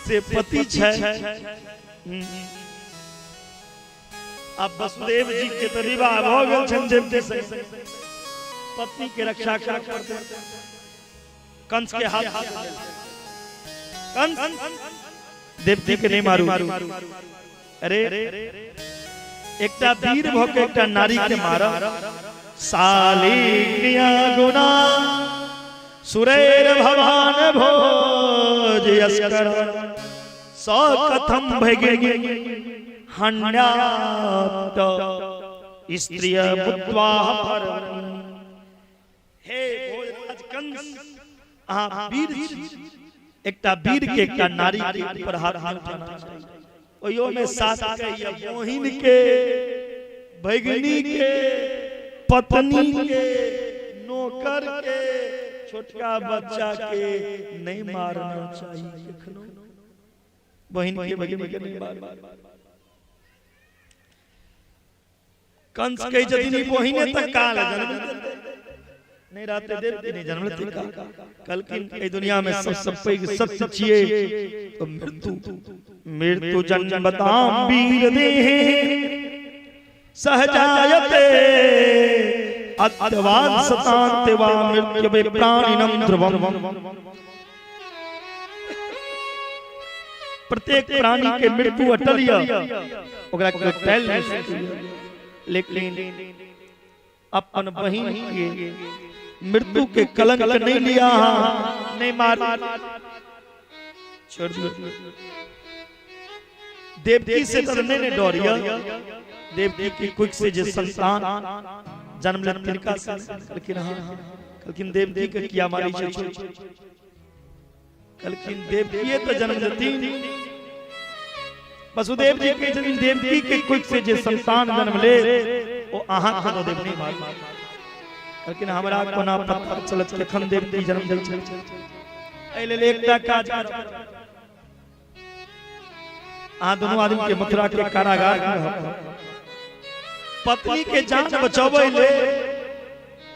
से पति छै। अब वसुदेव जी के तो विवाह भ गेल छन, जेते से पत्नी के रक्षा करते कंस के हाथ। कंस देवती के नहीं मारू। अरे एकटा वीर भ के एकटा नारी के मारा। सालिन्या गुना सुरेर भवान भोज अस्कर सौ कथम भगे हन्यात स्त्रिय बुद्ध्वा परवनी। हे भोजराज कंस, आप वीर एकटा वीर के एकटा नारी के ऊपर हाथ उठाना चाहिए। ओयो में साथ के बहिन के, भगिनी के, पत्नी के, नौकर के, छोटका बच्चा के नहीं मारना चाहिए। बहन के भगिनी के नहीं मार कंस कही जदिनी बहिने तक काल जन्म नहीं रहते देव की नहीं जन्म लेते का कल की ए दुनिया में सब पैघ सत्य छिए तो मृत्यु जन्म बताम वीर देह सहजायते अत्यवाद सतांते वा मृत्यु वे प्राणिनम ध्रुवम प्रत्येक प्राणी के मृत्यु अटलिया ओकरा के टैल नहीं सकती लेकिन अपन बहिन के मृत्यु के कलंक नहीं लिया नहीं मार छोड़ दिया देवकी से डरने ने डरिया देवकी की कुछ से जो संतान जन्म लेन तिनका लेकिन देवकी के किया मारी छे लेकिन देवकी तो जन्म लेती वसुदेव जी के जन्म देवकी के कुछ से जो संतान जन्म ले वो आहा को तो देव नहीं मार लेकिन हमरा कोना पता चलत के खन देवकी जन्म दै छै ए लेल एकटा काज आ दोनों आदमी के मथुरा के कारागार में पत्नी के जान बचावे ले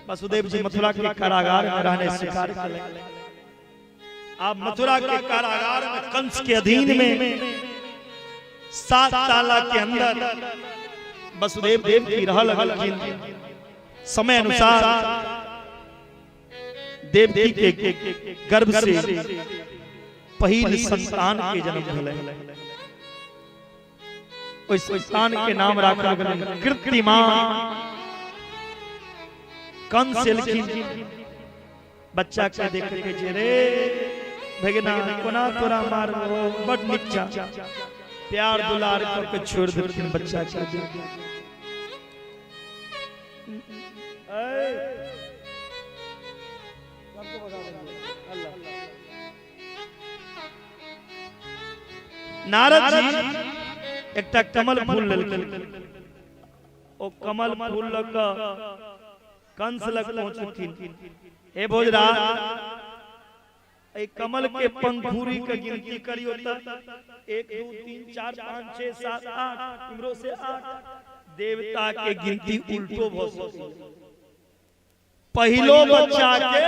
वसुदेव जी मथुरा के कारागार में रहने स्वीकार कर आप मथुरा के कारागार में कंस के अधीन में 7 ताला के अंदर वसुदेव देव की रहल लेकिन समय अनुसार देवकी के गर्भ से पहिल संतान के जन्म भेलै उस संतान के नाम राखल गेलै कीर्तिमान कंस लेकिन बच्चा के देख के जे रे भगना कोना तोरा मारबो बड नीचा प्यार दुलार करके छोड़ देथिन बच्चा के नारद जी एकटा कमल फूल लेलखिन ओ कमल फूल लग कंस लग पहुंचथिन हे भोजराज ए कमल के पंखुरी के गिनती करियो त 1 2 3 4 5 6 7 8 इमरो से 8 देवता के गिनती उल्टो भ सके पहिलो बच्चा के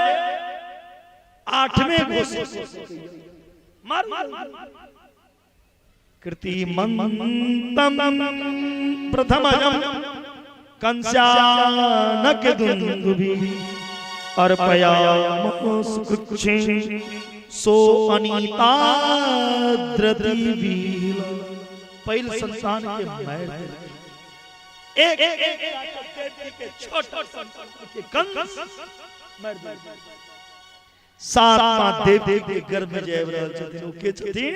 8वें घोषित मार कीर्तिमंतम प्रथमजम कंस्यानक दुंदुभि अर्पयामः सुकृच्छे सो अनीताद्रदिवी पहिल संतान के मैर एक के छोटा संतान के कंस मैर सातवां देव के गर्भ में जय रहल छथिन ओ के छथिन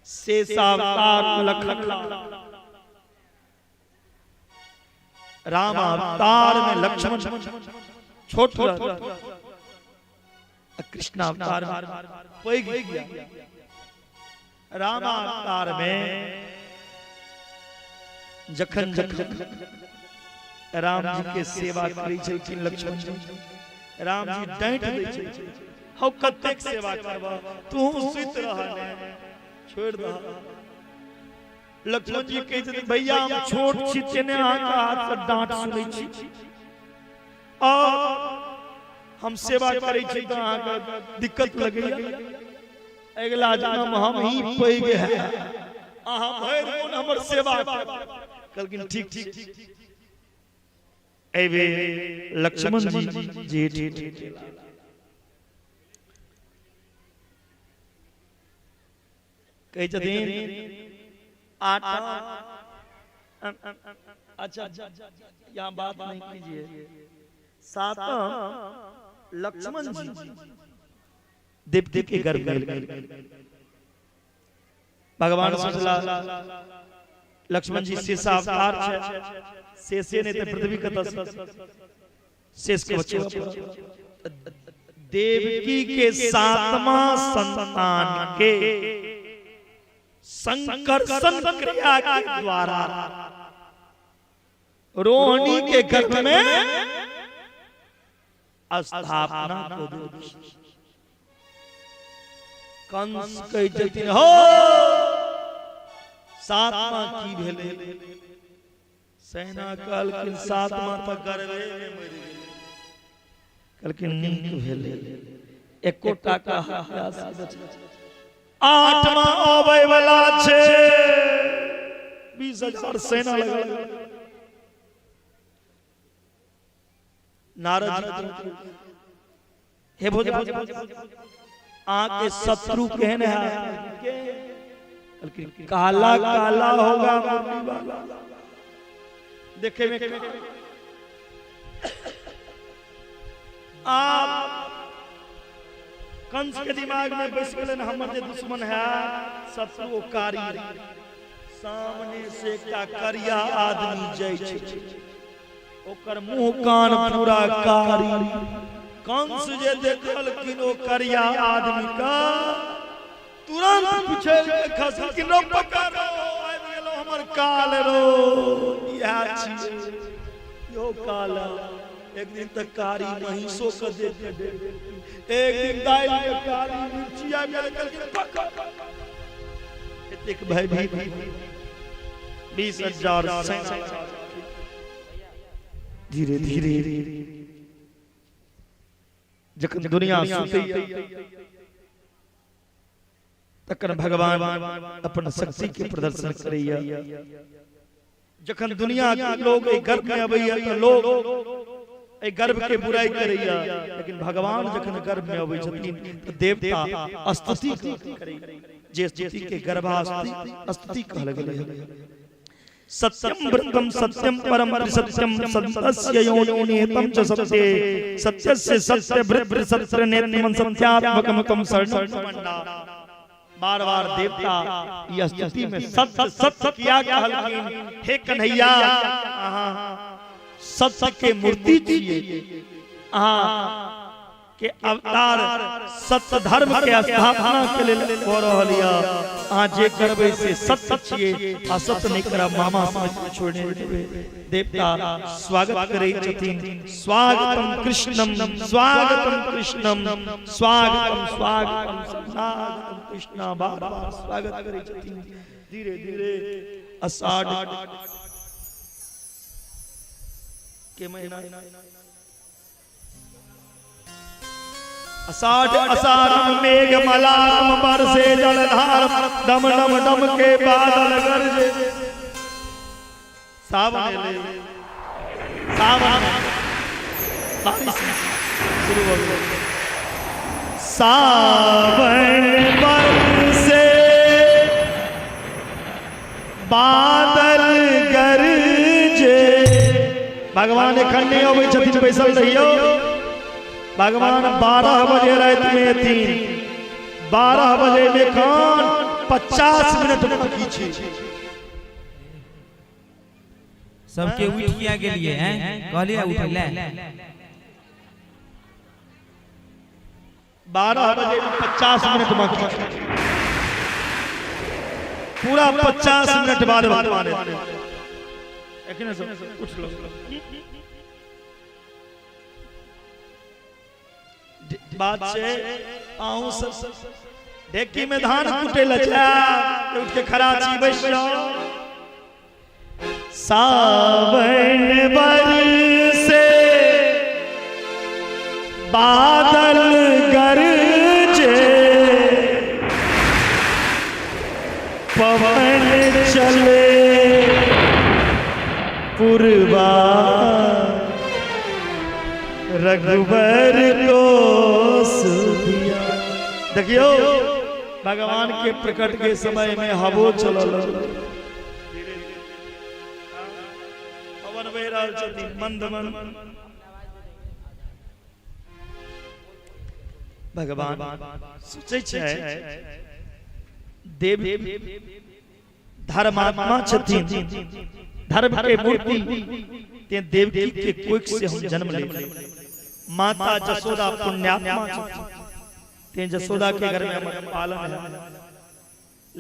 शेषावतार लखन राम अवतार में लक्ष्मण छोट कृष्ण अवतार पैघ गया राम अवतार में जखन जखन राम जी के सेवा करै छथिन लक्ष्मण जी राम जी डांट दै छथिन हौ कतेक सेवा करबा तू सुत रह छोड़ दो लक्ष्मण जी कहते भैया हम छोट छी तेने आका हाथ से डांट सुनै छी आ हम सेवा करै छी त आका दिक्कत लगैया अगला जन्म हम ही पैघ है आहा भैर कोन हमर सेवा कहलखिन ठीक ठीक एबे लक्ष्मण जी ठीक कही छथिन आटा अच्छा यहाँ बात नहीं कीजिए सात लक्ष्मण जी देवती के गर्भ में भगवान सोचला लक्ष्मण जी शेष अवतार छे शेषे ने ते पृथ्वी के तस शेष के बच्चे देवकी के 7वां संतान के संकर्षण क्रिया के द्वारा रोहिणी के गर्भ में स्थापना को कंस कहि छथिन हो सातमा की भेले सेना कहलखिन सातमा त गर्वे में मरि गेल कहलखिन नीक भेले एको टाका आठमा आबै वाला छै 20,000 सेना लगल नारद जी हे भोज आके शत्रु कहन है काला काला होगा मुरली वाला देखे में आप कंस के दिमाग में बैस गए हमर जे दुश्मन है शत्रु कारी सामने से का करिया आदमी जय छै ओकर मुंह कान पूरा कारी कंस जे देखल कि ओ करिया आदमी का तुरंत पीछे खस कि नो पकड़ो आबि गेलो हमर काल रो इहा छी यो काला एक दिन तक कारी महिषो के देते एक दिन दाइल में कारी मिर्चिया में करके पकड़ एतेक भाई भी 20,000 धीरे धीरे जखन दुनिया सुतैया तखन भगवान अपन शक्ति के प्रदर्शन करैया जखन दुनिया के लोग ए गर्भ में अबैया त लोग ए गर्भ के बुराई करैया लेकिन भगवान जखन गर्भ में अबै छथिन त देवता स्तुति करैया जे स्तुति के गर्भास्तुति कहल गेलै सत्यम व्रतम सत्यम परम सत्यम सत्यस्य योनिहितम च सत्ये सत्यस्य सत्य व्रत सत्य नेत्रम सत्यात्मकम तम शरणं बार-बार देवता यह स्तुति में सत्य सत्य किया कहलखिन हे कन्हैया सत्य के मूर्ति छिए के अवतार सत्य धर्म के स्थापना के लेल क रहलिया जे करबे से सत्य छिए असत्य नहीं करब मामा समझ छोड़ने देबे देवता स्वागत करे छथिन स्वागतम कृष्णम स्वागतम कृष्णम स्वागतम स्वागतम स्वागतम कृष्णा बार-बार स्वागत करे छथिन धीरे-धीरे आषाढ़ के महीना आषाढ़ मेघ मलाम बरसे जलधार डम डम डम के बादल गरजे सावन बारिश शुरू हो गई सावन बरसे बादल गरजे भगवान एखन नहीं अबै छथिन बैसल रहियो भगवान 12 बजे रात में 12 बजे में खान 50 मिनट बाकी छे सबके उठ किया के लिए हैं कहलिए उठले 12 बजे में 50 मिनट बाकी छे पूरा 50 मिनट बाद भगवान एखने सब उठ लो बात से आऊं ढेकी में धान कुटे लचा उठ के खराची बैठो सावन बरसे बादल गरजे पवन चले पूर्वा रघुबर को सुधिया देखियो भगवान के प्रकट के समय में हवो चलल पवन बह रहल छथिन मंद मंद भगवान सोचै छै देव धर्मात्मा छथिन धर्म के मूर्ति ते देवकी के कोख से हम जन्म ले माता जसोदा पुण्यात्मा ते जसोदा के घर में हमर पालन है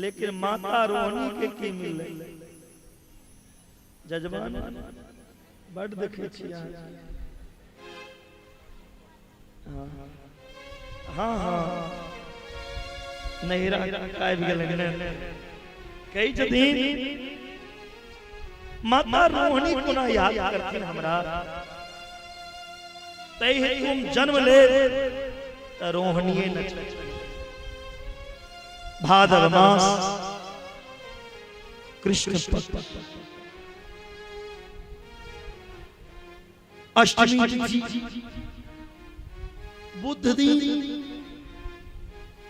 लेकिन माता रोहिणी के की मिले जजमान बड़ देखे छिया हां हां नहीं रहा कई जदीन माता रोहिणी को ना याद करती हमरा तई है तुम जन्म ले रोहिणी न भाद्र मास कृष्ण पक्ष अष्टमी तिथि बुध दिन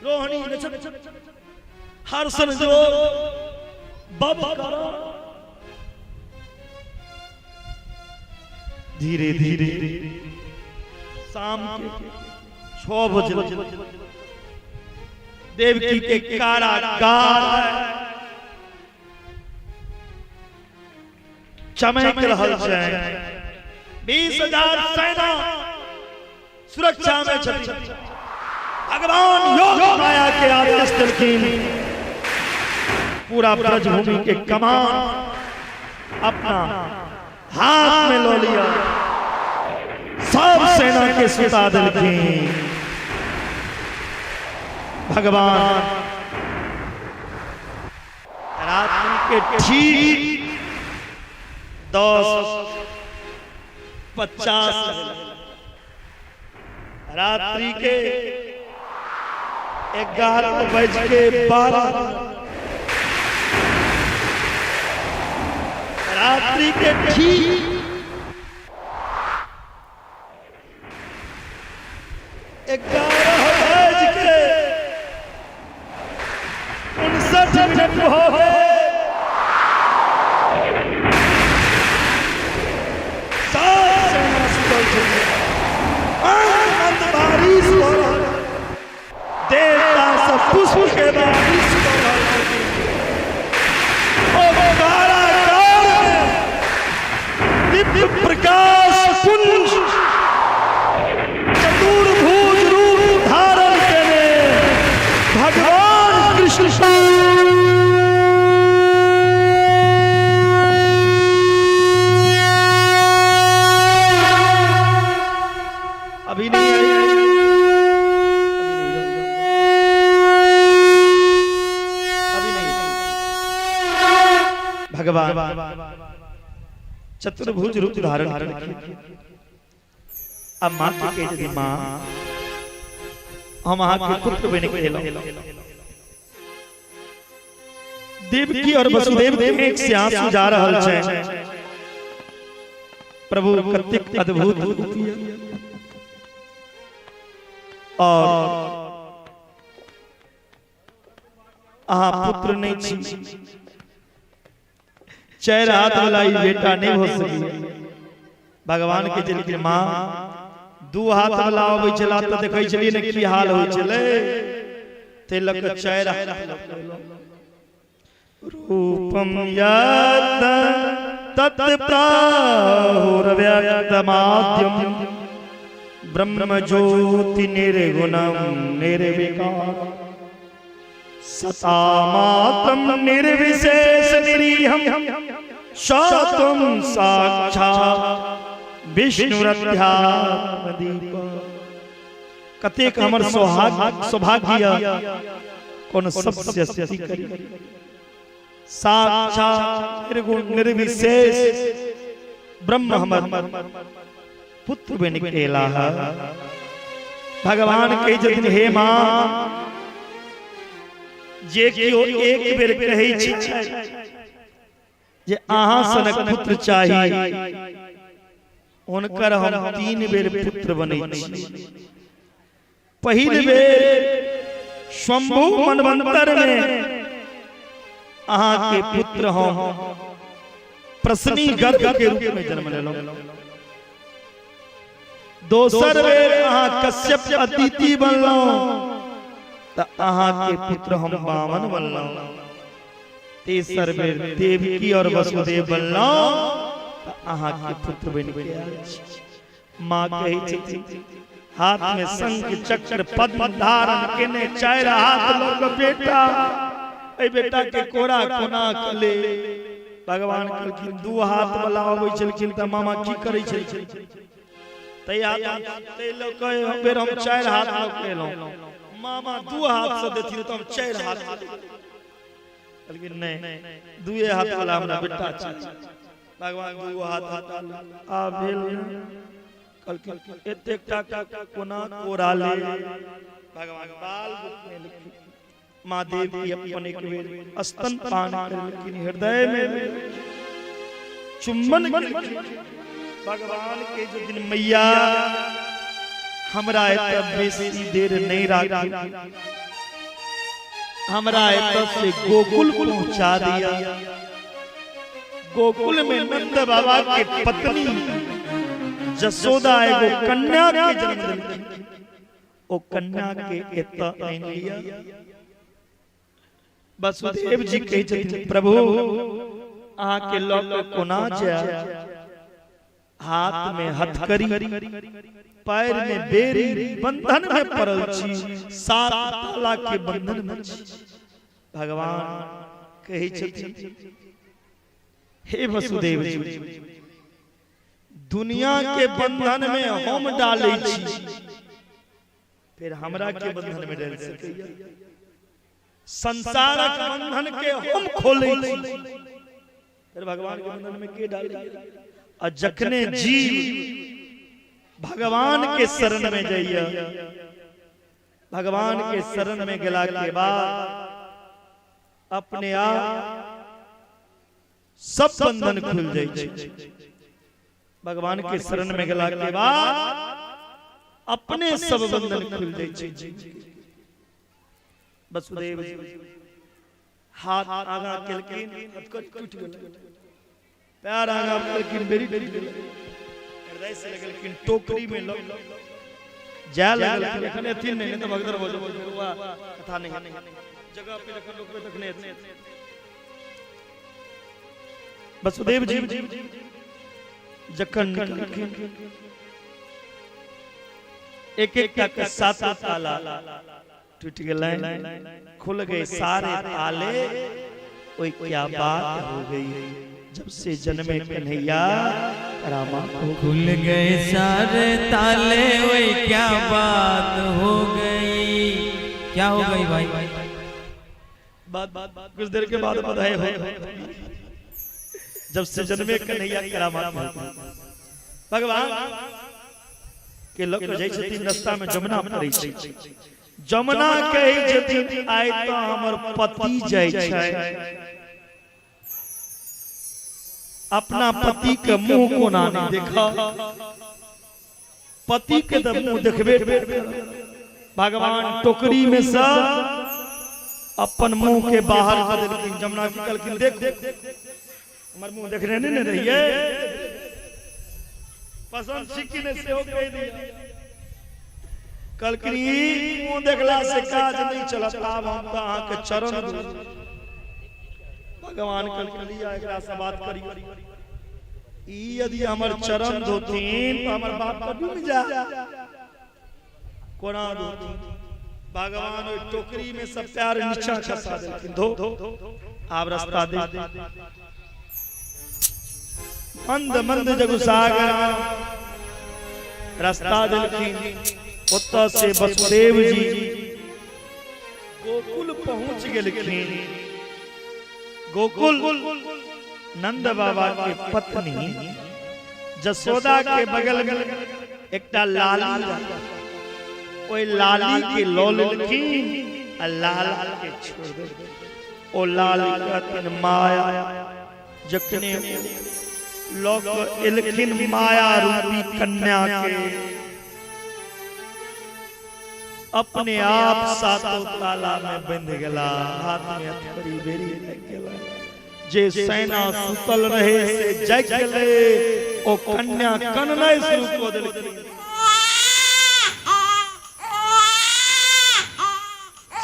रोहिणी नक्षत्र हर्षण जो बबकरा धीरे धीरे शाम के 6 बजे देवकी के कारागार चमक रहल छै 20,000 सेना सुरक्षा में छथि भगवान योग माया के आदेश देलखिन पूरा ब्रजभूमि के कमान अपना हाथ में लो लिया सब सेना के सुता देलखिन भगवान रात्रि के ठीक 10:50 रात्रि के 11:12 रात्रि के ठीक 11:59 हो गए बारिश हो रहा देवता सब पुष्प के बारिश हो रहा दिव्य प्रकाश पुंज चतुर्भुज रूप धारण करे भगवान कृष्ण अभी नहीं भगवान चतुर्भुज रूप धारण करके अब मां के यदि मां हम वहां के पुत्र बने गेलो देवकी और वसुदेव देव एक से आंसू जा रहल छै प्रभु कतेक अद्भुत और अहा पुत्र नहीं छी 4 हाथ वाला ही बेटा नहीं हो सकी भगवान के जल के मां 2 हाथ वाला आबै छला त देखै छलिए ने की हाल होय छले ते लक 4 हाथ रूपम यत तत प्राहुर्व्यक्तमाद्यम ब्रह्म ज्योति निर्गुणम निर्विकार सतामात्रम निर्विशेष निरीहम शातम साक्षात् विष्णुरध्यात्मदीप कतेक हमर सौभाग्य कोन सबसे स्तुति करी साक्षात् निर्गुण निर्विशेष ब्रह्म हमर पुत्र बन केला भगवान के जदिन हे मां जे कियो एक बेर कहै छै जे अहाँ सनक पुत्र चाही हुनकर हम 3 बेर पुत्र बनै छी पहिल बेर शंभु मनवंतर में अहाँ के पुत्र हम प्रसनी गर्भ के रूप में जन्म लेलो दोसर बेर अहाँ कश्यप अदिति बनलो त अहाँ के पुत्र हम वामन बनलो तेसर बेर देवकी और वसुदेव बनलो त अहाँ के पुत्र बन के आयल छी मां कहै छथि हाथ में शंख चक्र पद्म धारण केने 4 हाथ लग बेटा ए बेटा के कोरा कोना कले भगवान कहलखिन 2 हाथ वाला आबै छलखिन त मामा की करै छलखिन तै लोग बेर हम 4 हाथ लग लेलो मामा 2 हाथ से देती तो हम 4 हाथ लेकिन नहीं 2 हाथ वाला हमरा बेटा चाहिए भगवान 2 हाथ आ भेल कल एतेक टाका कोना कोराले भगवान बाल में लिखी माँ देवी अपन एक बेर स्तन पान लेकिन हृदय में चुम्बन भगवान के जो दिन मैया हमरा एत बेसी देर नहीं राखी हमरा एत से गोकुल पहुंचा दिया गोकुल में नंद बाबा के पत्नी जसोदा एगो कन्या के जन्म दिलखिन ओ कन्या के एत आइन लिया वसुदेव जी कहे छथिन प्रभु अहाँ के लोक कोना जा हाथ में हथकड़ी पैर में बेरी बंधन में पड़ल छी 7 ताला के बंधन में छी भगवान कहे छथिन हे वसुदेव जी दुनिया के बंधन में हम डालै छी फिर हमरा के बंधन में डाल सकैया संसारक बंधन के हम खोले छी फिर भगवान के बंधन में के डाले और जखने जीव भगवान के शरण में जाइए भगवान के शरण में गेला के बाद अपने आप सब बंधन खुल जाए छै भगवान के शरण में गेला के बाद अपने सब बंधन खुल जाए छै वसुदेव हाथ आगा केलकिन हथकड़ी टूट गेल पैर आगा केलकिन बेरी टूट गेल हृदय से लगलकिन टोकरी में लो जा लगल एखने अथी नहीं तो भगदर हो हुआ कथा नहीं जगह पे लखन लोग पे तखने वसुदेव जी जखन निकलकिन एक एक का 7 ताला टूट गए खुल गए सारे ताले ओए क्या बात हो गई जब से जन्मे कन्हैया रामा खुल गए सारे ताले ओए क्या बात हो गई क्या हो गई भाई बात कुछ देर के बाद बधाई हो जब से जन्मे कन्हैया करामात भगवान के लोग जाय छथिन रास्ता में जमुना पड़ै छै जमुना कहे छथिन आइ तो हमर पति जाय छै अपना पति के मुंह कोना नहीं देखा पति के तो मुंह देखबे भगवान टोकरी में से अपन मुंह के बाहर कर देलखिन जमुना की कहलखिन देख हमर मुंह देखने नहीं रहिए पसंद सिक्की ने से हो कह दिया कहलखिन मुंह देखला से काज नहीं चलत आब हम तो अहाँ के चरण भगवान कहलखिन एकरा से बात करी ई यदि हमर चरण धोतीन तो हमर बाप का डूब जा कोना धोतीन भगवान ओई टोकरी में सब प्यार नीचा खसा देलखिन धो आब रास्ता दे मंद मंद जगु सागर रास्ता देलखिन ओत्ता से वसुदेव जी गोकुल पहुंच गेलखिन गोकुल नंद बाबा के पत्नी जसोदा के बगल में एकटा लाली ओई लाली के लौ लेलखिन आ लाला के छोड़ दे ओ लाली कहथिन माया जखने लोग एलखिन माया रूपी कन्या के अपने आप सातों ताला में बंध गला हाथ में हथकड़ी बेरी लग गेला जे सेना सुतल रहे से जग गेले ओ कन्या कननाय शुरू क देलखिन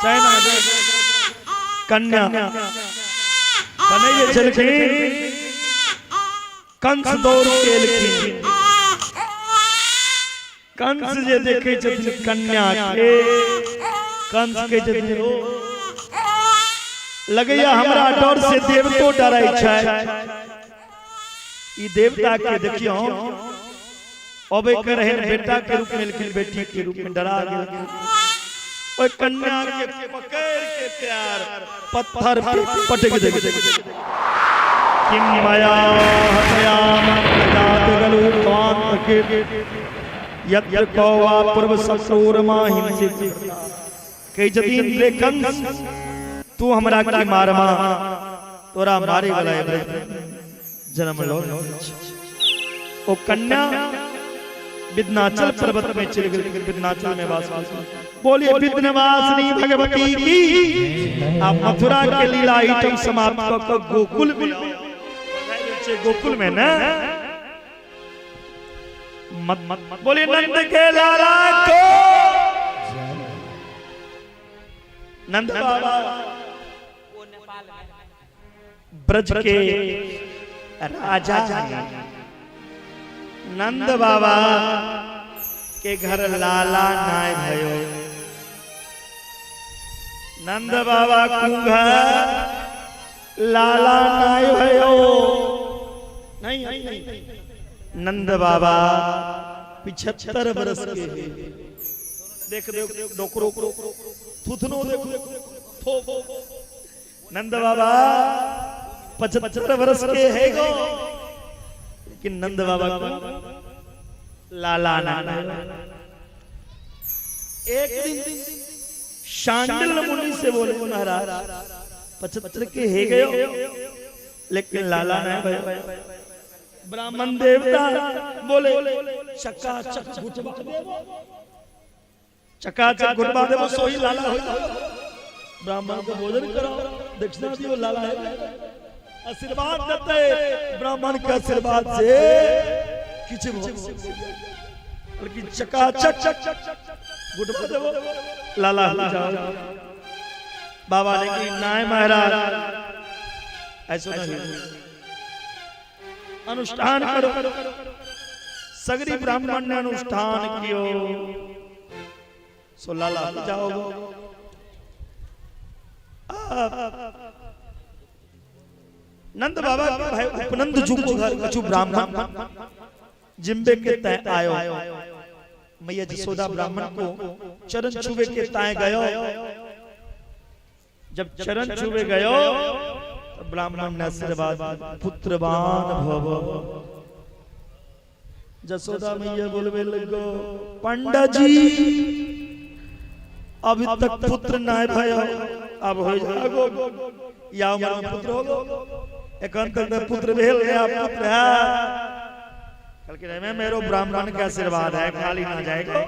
सेना कन्या कन्हैया चलखिन कंस दौड़ के एलखिन कंस जे देखे छथिन कन्या के कंस के छथिन लगैया हमरा डर से देवतो डराय छै ई देवता के देखियो अबे के रहे बेटा के रूप में लेकिन बेटी के रूप में डरा गेल ओए कन्या के पकड़ के प्यार पत्थर पे पटक दे किम माया हतयाम जात गलु कांत के यत्र कौवा पूर्व ससुर माहिंसित कई जदीन लेखन तू हमरा की मारमा तोरा मारे वाला है जन्म लो ओ कन्या विद्याचल पर्वत में चली गई विद्याचल में वास बोलिए विद्यावासिनी भगवती की आप मथुरा के लीला आइटम समाप्त कर गोकुल में गोकुल में ना मत मत बोलिए नंद के लाला को नंद बाबा ब्रज के राजा नंद बाबा के घर लाला नाय भयो नंद बाबा कुंगा लाला नाय भयो नहीं नंद बाबा 75 वर्ष के देख डोकरो थुथनो देखो नंद बाबा 75 वर्ष के है गो लेकिन नंद बाबा को लाला नाना एक दिन शांडिल मुनि से बोले महाराज 75 के है गयो लेकिन लाला नहीं भयो ब्राह्मण देवता बोले चकाचक घुटबा देवो चकाचक घुटबा देवो सोई लाला हो ब्राह्मण को भोजन करो दक्षिणा दियो लाला है आशीर्वाद देते ब्राह्मण के आशीर्वाद से किछ बल्कि चकाचक गुटबा देवो लाला हो जाओ बाबा ने कही नाय महाराज ऐसा नहीं अनुष्ठान करो सगरी ब्राह्मण ने अनुष्ठान कियो सो लाला हो जाओ नंद बाबा के भाई उपनंद जी को घर कछु ब्राह्मण जिम्बे के तय आयो मैया जसोदा ब्राह्मण को चरण छुवे के तय गयो जब चरण छुवे गयो तो ब्राह्मण ने आशीर्वाद पुत्रवान भव जसोदा मैया बोलवे लगो पंडित जी अभी तक पुत्र ना भयो अब हो जागो या उम्र में पुत्र होगो एकांत तक पुत्र भेल गया पुत्र है कल के में मेरो ब्राह्मण का आशीर्वाद है खाली ना जाएगा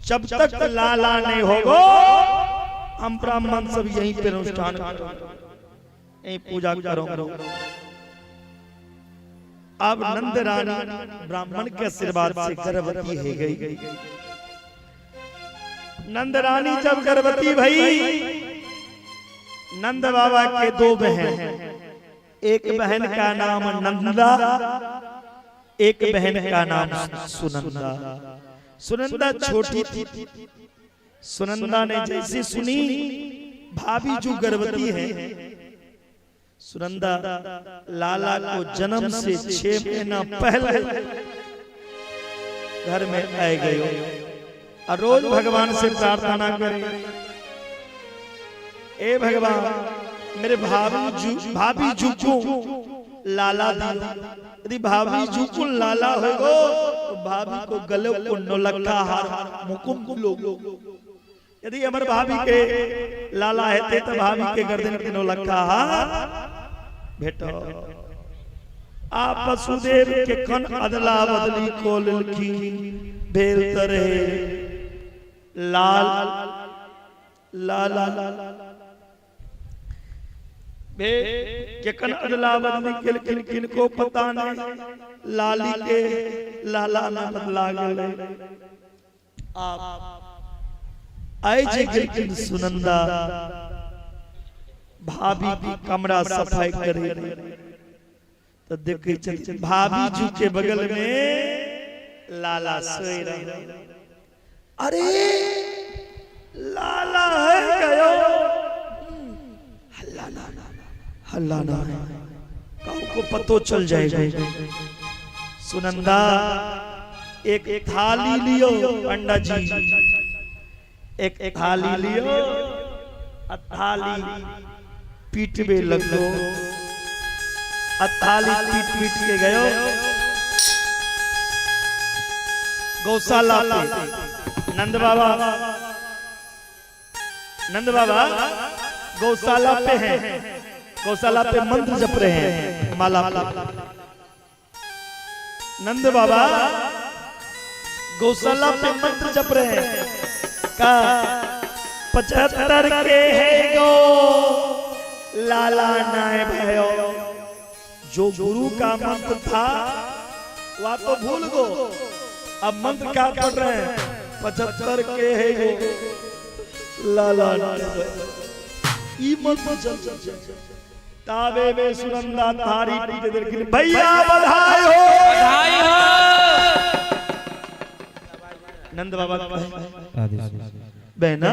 जब तक लाला नहीं होगो हम ब्राह्मण सब यहीं पे अनुष्ठान यहीं पूजा करो अब नंद रानी ब्राह्मण के आशीर्वाद से गर्भवती हो गई नंद रानी जब गर्भवती भई नंद बाबा के 2 बहन एक बहन का नाम नंदा एक बहन का नाम सुनंदा सुनंदा छोटी थी सुनंदा ने जैसे सुनी भाभी जो गर्भवती है सुनंदा लाला को जन्म से 6 महीना पहले घर में आ गई और रोज भगवान से प्रार्थना करे ए भगवान मेरे भाभी जुकू लाला दियो यदि भाभी जुकू लाला होगो तो भाभी को गले को नौलखा हार मुकुम लोग यदि अमर भाभी के लाला है तो भाभी के गर्दन के नौलखा हार भेटो आप वसुदेव के कन अदला बदली को लिखी भेल तरह लाल लाला बे के कन अदला बदली के किन किन को पता नहीं लाली के लाला ना बदला गए आप आए जे गिरकिन सुनंदा भाभी की कमरा सफाई करे तो देखे चल भाभी जी के बगल में लाला सोए रहे अरे लाला है गयो हल्ला ना हल्ला ना काऊ को पतो चल जाएगा सुनंदा एक थाली लियो अंडा जी एक थाली लियो, थाली पीठ में लगो, थाली पीट पीट के गयो गौशाला पे। नंद बाबा गौशाला पे हैं, गौशाला पे मंत्र जप रहे हैं माला पे। नंद बाबा गौशाला पे मंत्र जप रहे हैं का 75 के है गो लाला नाय भयो। जो गुरु का मंत्र था वह तो भूल गो, अब मंत्र क्या पढ़ रहे हैं 75 के है गो लाला नाय भयो। ई मंत्र चल तावे में सुनंदा थारी पीट दरकिन भैया बधाई हो, बधाई हो। नंद बाबा बहना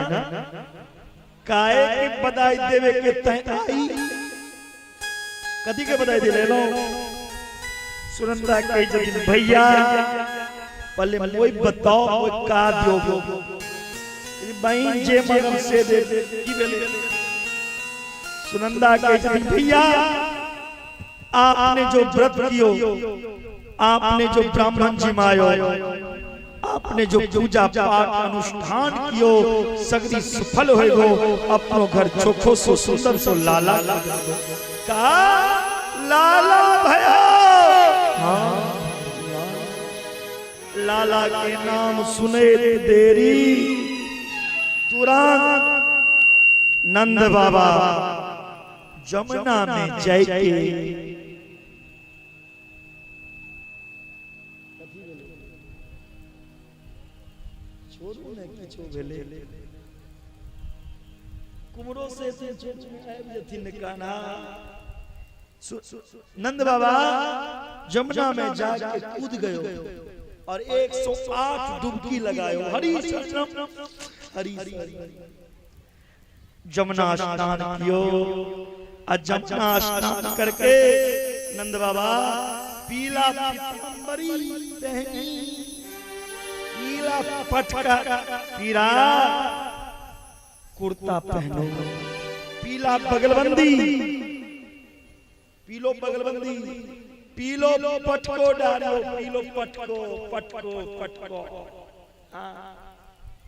काहे की बधाई देवे के तय आई, कदी के बधाई दे ले लो। सुनंदा कही जदिन भैया पहले मोई बताओ मोई का दियो बहन जे मगम से दे की बेले। सुनंदा कही जदिन भैया आपने जो व्रत कियो, आपने जो ब्राह्मण जिमायो, आपने जो पूजा पाठ अनुष्ठान कियो सगरी सफल होएगो। अपनो घर चोखो सो सुंदर सो लाला का लाला भया। हाँ लाला के नाम सुने देरी तुरंत नंद बाबा जमुना में जाके कुमरो से नंद बाबा जमुना में जाके कूद गयो और 108 डुबकी लगायो। हरी हरी जमुना स्नान कियो। जमुना स्नान करके नंद बाबा पीला पीतांबरी पहनी, पीला पटका पीरा कुर्ता पहनो, पीला बगलबंदी, पीलो बगलबंदी, पीलो पटको डालो, पीलो पटको पटको पटको।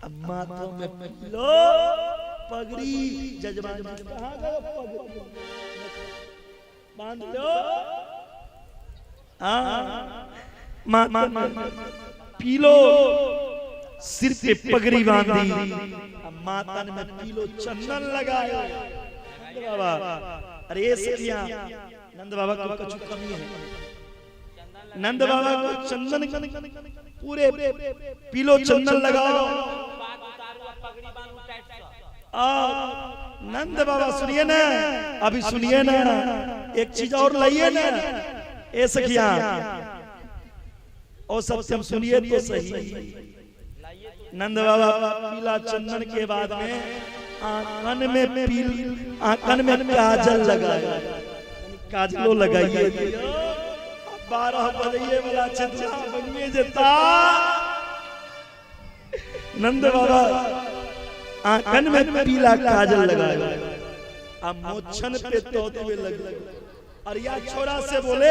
अम्मा तो में पीलो पगड़ी। जजमान जी कहाँ गए पगड़ी बांध लो। पीलो सिर पे पगड़ी बांधी, माता ने पीलो चंदन लगाया। बाबा अरे सखिया नंद बाबा को कुछ कमी है। नंद बाबा को चंदन पूरे पीलो चंदन लगाओ। नंद बाबा सुनिए ना, अभी सुनिए ना, एक चीज और लाइए ना ए सखिया, और सबसे सुनिए तो सही। नंद बाबा पीला चंदन के बाद में आंखन में काजल लगाया, काजलो लगाइए। 12 बजे वाला चित्रा बनिए जता। नंद बाबा आंखन में पीला काजल लगाया, अब मोछन पे तोतवे लगे। और या छोरा से बोले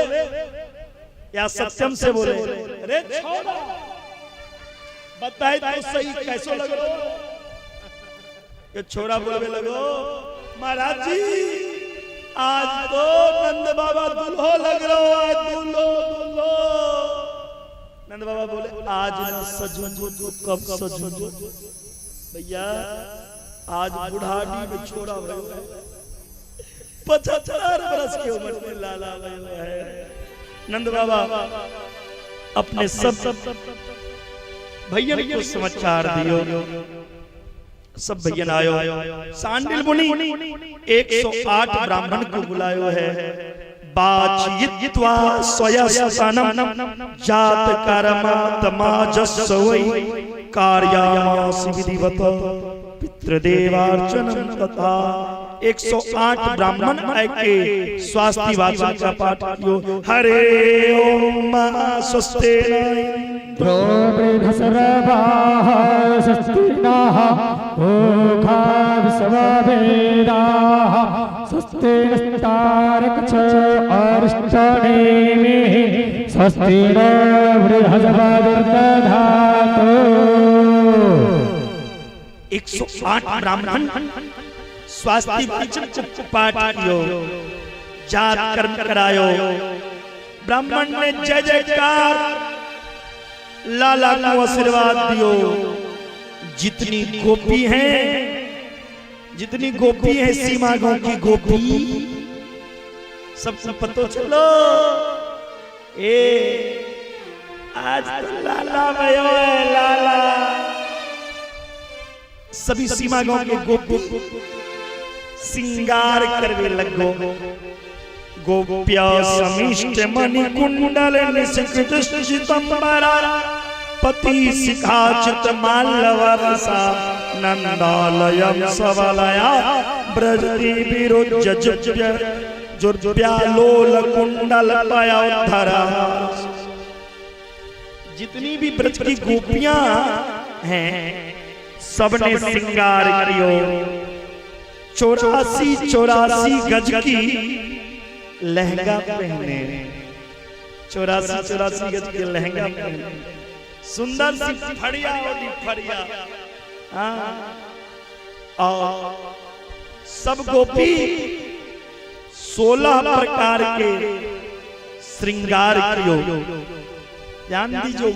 या सत्यम से बोले, अरे छोरा बताए तो सही कैसो लग रहा। ये छोरा बोलने लगो महाराज जी आज तो नंद बाबा दुल्हो लग रहा हो, आज दुल्हो दुल्हो। नंद बाबा बोले आज न सजूंगो तो कब सजूंगो भैया, आज बुढ़ाड़ी में छोड़ा हुआ है, 75 बरस की उम्र में लाला है। नंद बाबा अपने सब भैया को समाचार दियो। सब भैया आयो। सांडिल मुनि 108 ब्राह्मण को बुलायो है। बाचियित्वा स्वयसानम जात कर्मात्माजस्वै कार्यामास विधिवत पितृदेवार्चनम तथा। 108 ब्राह्मण आके स्वास्ति वाचन का पाठ कियो। हरे ओम स्वस्ति द्रौपदी स्वस्ति नः ओघाव सवेदाः स्वस्ति नस्तारक च अरिष्टनेमि स्वस्ति न बृहस्पतिर्दधातु 108 ब्राह्मण स्वास्थ्य वचन पाठ कियो, जात कर्म करायो। ब्राह्मण ने जय जयकार लाला को आशीर्वाद दियो। जितनी गोपी हैं सीमा गांव की गोपी सबको पता चलो ए आज तो लाला भयो है लाला। सभी सीमा गांव के गोपी सिंगार करवे लगो। गोप्या समिष्ट मणि कुंडल निष्कृत चितंबरा पति शिखाचित माल्यवर्षा नंदालयम सवलया ब्रजति विरोज जुर्व्यालोल कुंडल पयोधरा। जितनी भी ब्रज की गोपियां हैं सबने श्रृंगार कियो। 84 गज की लहंगा पहने, 84 गज के लहंगा पहने, सुंदर सी फड़िया वाली फड़िया। और सब गोपी 16 प्रकार के श्रृंगार कियो। ध्यान दीजिए,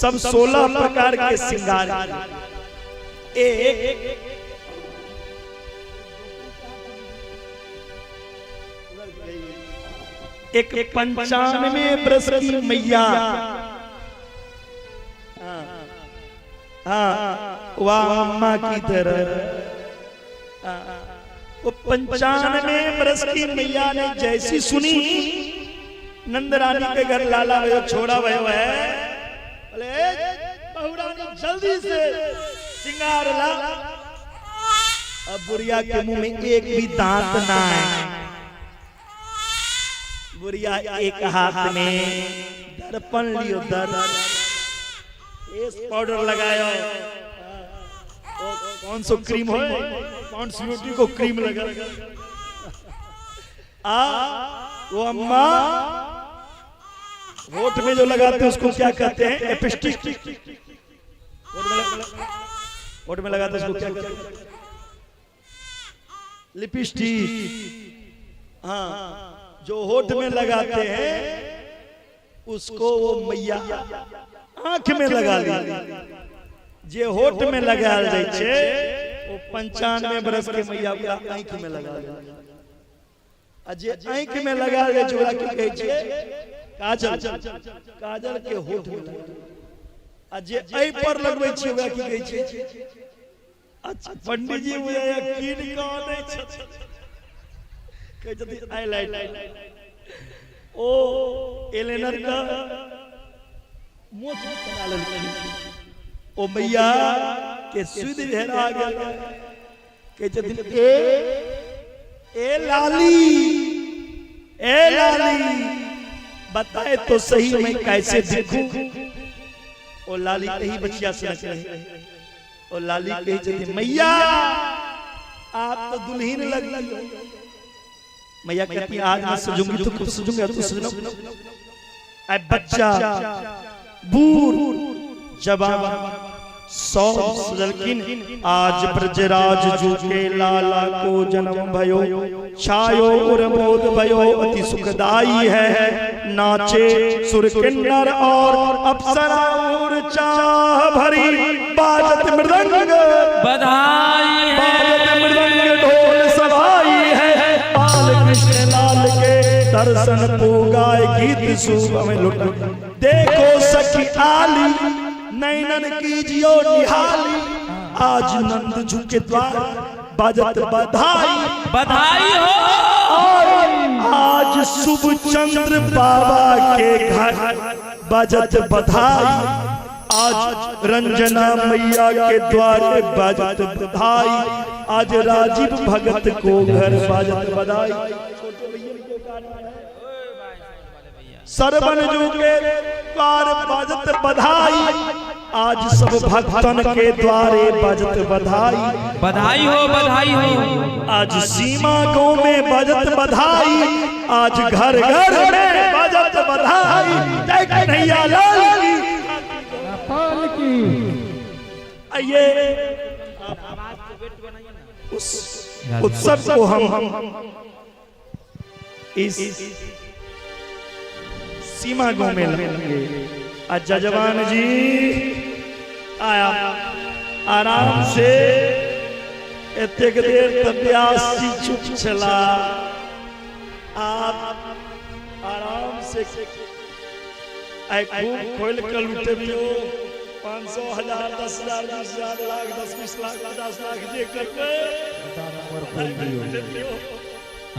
सब 16 प्रकार के श्रृंगार। एक 95 बरस की मैया, वाह अम्मा की तरह, वो 95 बरस की मैया ने जैसी सुनी नंद रानी के घर लाला भयो छोड़ा भयो है, बोले बहुरानी जल्दी से श्रृंगार ला। अब बुढ़िया के मुंह में एक भी दांत ना है। बुढ़िया एक हाथ में दर्पण लियो, फेस पाउडर लगायो। कौन सो क्रीम हो, कौन सी ब्यूटी को क्रीम लगा। वो अम्मा होठ में जो लगाते हैं उसको क्या कहते हैं? लिपस्टिक। होठ में लगाते हैं उसको क्या कहते हैं? लिपस्टिक। हाँ, जो होठ में लगाते हैं उसको वो मैया आंख में लगा ली। जे होठ में लगा दे छे वो 95 बरस के मैया पूरा आंख में लगा दे। जे आंख में लगा दे जोड़ा की कहै छे काजल, काजल के होठ में लगा। जे ऐ पर लगबै छे ओकरा की कहै छे? अच्छा पंडित जी मुझे यकीन कौन है कहै छथि हाईलाइट। ओ एलेनर का मोछ बना लेलखिन। ओ मैया के सुध भेरा गेल कहै छथिन ए लाली, ए लाली बताए तो सही मैं कैसे दिखूं। ओ लाली कही बचिया से रहे। ओ लाली कही छथिन मैया आप तो दुल्हन लग लगी। मैया कहती आज मैं सजूंगी तो खुद सजूंगी, तू सजना। ऐ बच्चा बूढ़ जवान सब सजलकिन। आज ब्रजराज जो के लाला को जन्म भयो, छायो और मोद भयो अति सुखदाई है। नाचे सुर किन्नर और अप्सरा और चाह भरी बाजत मृदंग बधाई है, बाजत मृदंग ढोल सवाई है। बाल कृष्ण लाल के दर्शन को गाय गीत सुबह में लुट। देखो सखी आली नैनन कीजियो निहाली। आज नंद झुके द्वार बाजत बधाई, बधाई हो। आज शुभ चंद्र बाबा के घर बाजत बधाई। आज रंजना मैया के द्वारे बाजत बधाई। आज राजीव भगत को घर बाजत बधाई। सरबन जो के द्वार बाजत बधाई। आज सब भक्तन के द्वारे बजत बधाई। बधाई हो, बधाई हो। आज सीमा गांव में बजत बधाई, आज घर घर में बजत बधाई। जय कन्हैया लाल की, पाल की। आइए उस उत्सव को हम इस सीमा गांव में लेंगे। आज जजमान जी आया आराम से एतेक देर तब्यासी चुप चला। आप आराम से खूब खोल कर लुटबियो। 500, 1000, 10,000, 20,000, लाख, 10, 20 लाख, 50 लाख दे करके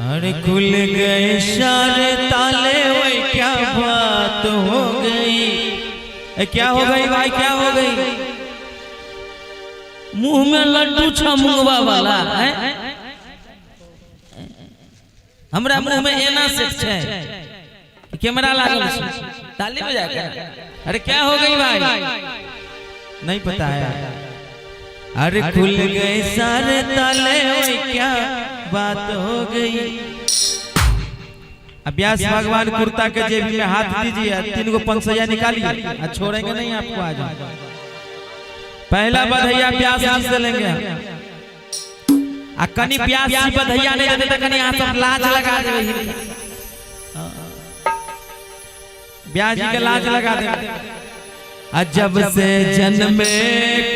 अरे खुल गए सारे ताले, वही क्या बात हो गई। क्या हो गई भाई, क्या हो गई? मुंह में लड्डू छमुंगवा वाला है। हमरा मुंह में एना से छै कैमरा लागल छै, ताली बजा के। अरे क्या हो गई भाई? नहीं पता है। अरे खुल गए सारे ताले, वही क्या बात हो गई। अभ्यास भगवान कुर्ता के जेब में हाथ दीजिए, 3 गो 500 निकालिए, छोड़ेंगे नहीं आपको। आज पहला बधैया प्यास जी से लेंगे। कनी प्यास जी बधैया नहीं देते तो कनी यहाँ सब लाज लगा दे। ब्याह जी के लाज लगा दे। जब से जन्मे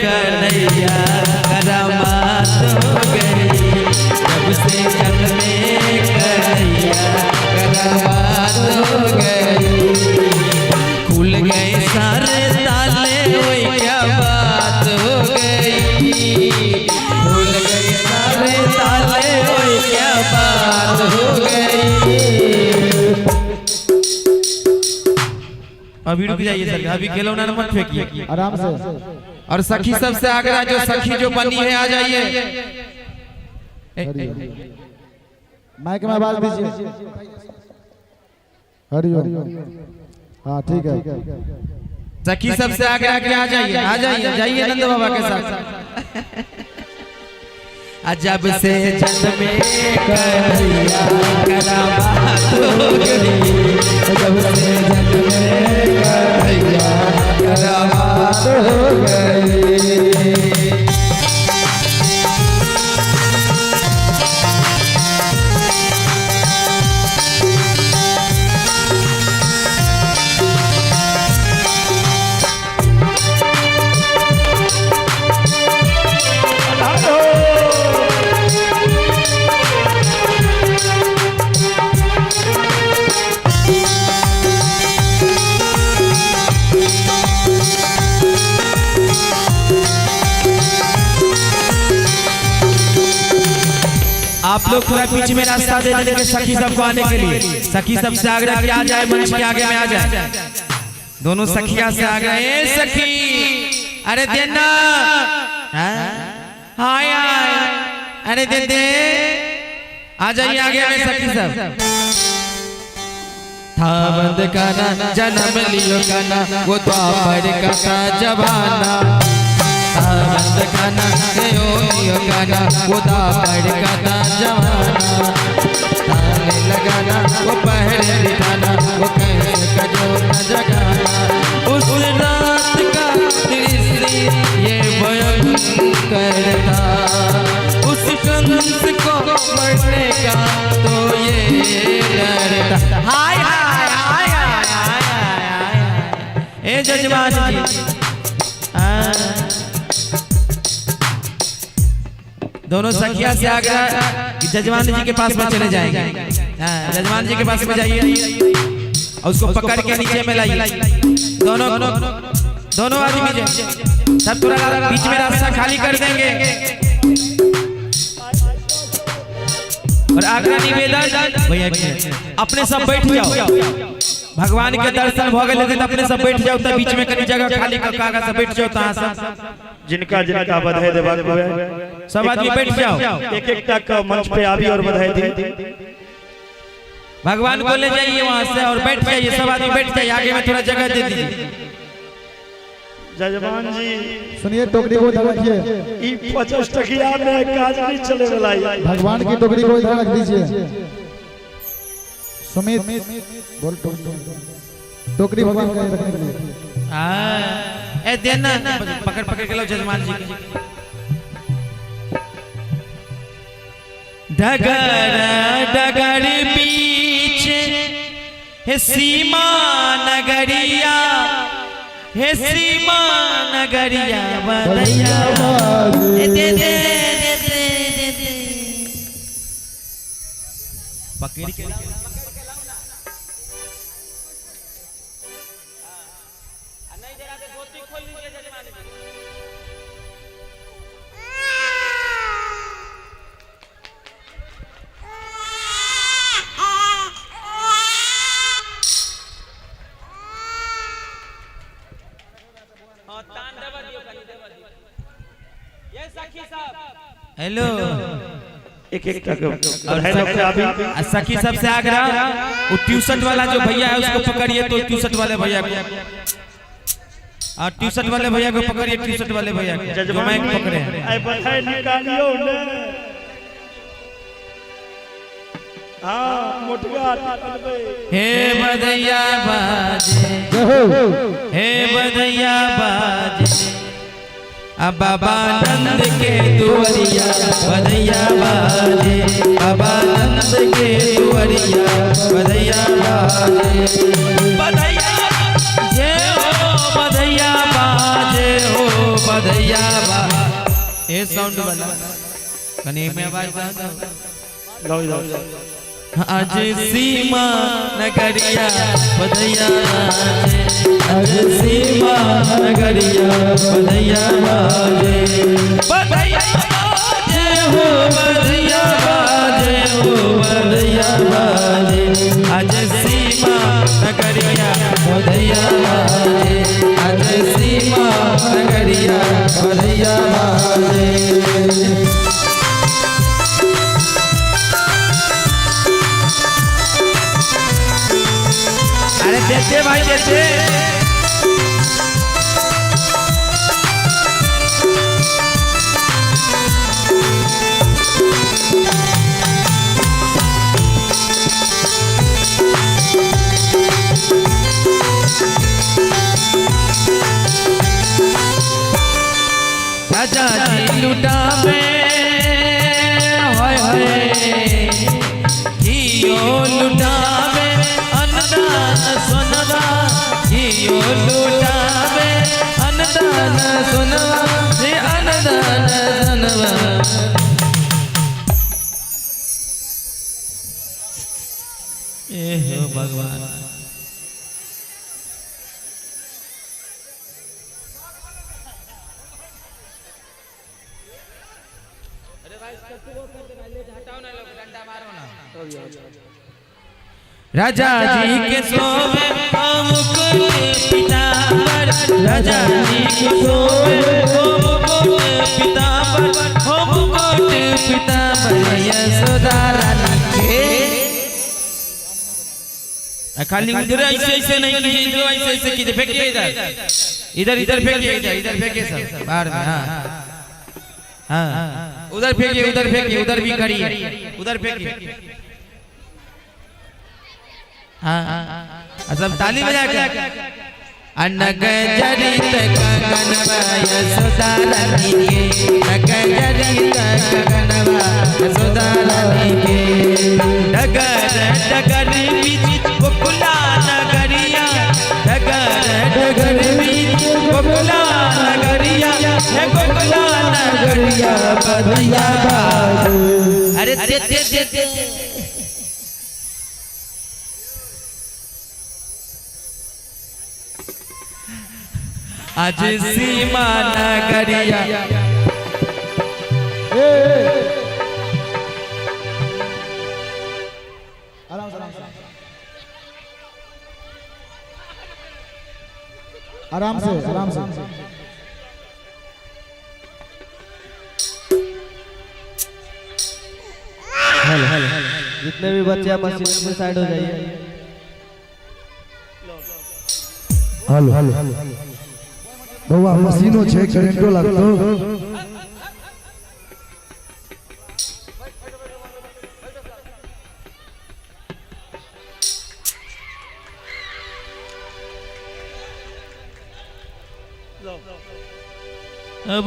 कन्हैया करामात हो गई, जब से जन्मे कन्हैया करामात हो गई। खुल गए सारे ताले, वही क्या बात हो गई। खुल गए सारे ताले, वही क्या बात हो गई। अभी रुक जाइए सर, अभी खिलौना मत फेंकिए, आराम से। और सखी सबसे आग्रह, जो सखी जो बनी है आ जाइए। माइक में आवाज दीजिए। हरिओम। हाँ ठीक है। सखी सबसे आग्रह के आ जाइए, आ जाइए, जाइए नंद बाबा के साथ। जब से जन्मे कन्हैया करामात हो गई, जब से जन्मे कन्हैया करामात हो गई। आप लोग थोड़ा बीच में रास्ता दे देंगे सखी सबको आने के लिए। सखी सबसे आग्रह किया जाए, मंच के आगे में आ जाए। दोनों सखिया से आ गए। सखी अरे देना, हाय अरे दे दे, आ जाइए आगे में सखी सब। था बंद काना जन्म लियो काना, वो द्वापर का था जवाना। बंद काना लियो काना, वो द्वापर का था जवाना। ताले लगाना वो पहरे बिठाना, वो कैसे कजो न जगाना। उस रात का दृश्य ये भयंकर था, उस कंस को मरने का तो ये डर था। हाय हाय हाय हाय हाय। ए जजमान जी, दोनों सखिया से आग्रह कि जजमान जी के पास में चले जाएंगे। जजमान जी के पास में जाइए और उसको पकड़ के नीचे में लाइए। दोनों आदमी सब थोड़ा बीच में रास्ता खाली कर देंगे। और आग्रह निवेदन भैया अपने सब बैठ जाओ। भगवान के दर्शन भ गए लेकिन अपने सब बैठ जाओ, तब बीच में कहीं जगह खाली काका सब बैठ जाओ। तहां सब जिनका जिनका बधाई देवा को है सब आदमी बैठ जाओ। एक एक तक मंच पे आवी और बधाई दी। भगवान को ले जाइए वहां से और बैठ जाइए, सब आदमी बैठ जाइए। आगे में थोड़ा जगह दे दीजिए। जजमान जी सुनिए, टोकरी को इधर रखिए। ई 50 टकिया में काज नहीं चले वाला है। भगवान की टोकरी को इधर रख दीजिए। सुमित बोल, टोकरी भगवान का रखने के लिए। ए देना पकड़ पकड़ के लो जजमान जी। डगर डगर पीछे हे सीमा नगरिया, हे सीमा नगरिया बदैया। दे दे दे दे पकड़ के हेलो एक एक तक अभी सखी सबसे आग्रह, वो ट्यूशन वाला जो भैया है उसको पकड़िए। तो ट्यूशन वाले भैया को, और ट्यूशन वाले भैया को पकड़िए। ट्यूशन वाले भैया को जो मैं पकड़े आई बधाई निकालियो ने। हां मोटगा हे बदैया बाजे, हे बदैया बाजे, अब बाबा नंद के दुवरिया बदैया बाजे, बाबा नंद के दुवरिया बदैया बाजे। बदैया जे हो बदैया बाजे, हो बदैया बाजे। ये साउंड वाला कने में आवाज लो लो। आज सीमा नगरिया बदैया बाजे, आज सीमा नगरिया बदैया बाजे। बदैया बाजे हो बदैया बाजे, हो बदैया बाजे। आज सीमा नगरिया बदैया बाजे, आज सीमा नगरिया बदैया बाजे। अरे देते भाई देते। राजा जी लुटा में होय होय, जियो लुटा में अन्नदान सोनवा, जियो लुटा में अन्नदान सोनवा, रे अन्नदान सोनवा। ए हो भगवान। राजा जी के सोवे मुकुट पीतांबर, राजा जी के सोवे मुकुट पीतांबर, हो मुकुट पीतांबर यशोदा रानी के। खाली उधर ऐसे ऐसे नहीं कीजिए, इधर ऐसे ऐसे कीजिए। फेंकिए इधर, इधर फेंकिए, इधर फेंकिए सब बाहर में। हाँ हाँ उधर फेंकिए, उधर फेंकिए, उधर भी करिए, उधर फेंकिए। हाँ सब ताली बजा के। अनग जरित गगनवा यशोदा रानी के, नग जरित गगनवा यशोदा रानी के। डगर डगर बीच गोकुला नगरिया, डगर डगर बीच गोकुला नगरिया, है गोकुला नगरिया बदैया बाजे। अरे दे दे दे दे। आज सीमा नगरिया। आराम से, आराम से, आराम से, आराम से। हेलो हेलो, जितने भी बच्चे आप मशीन में साइड हो जाइए। हेलो हेलो, બહુ આ મશીનો છે કરંટો લાગતો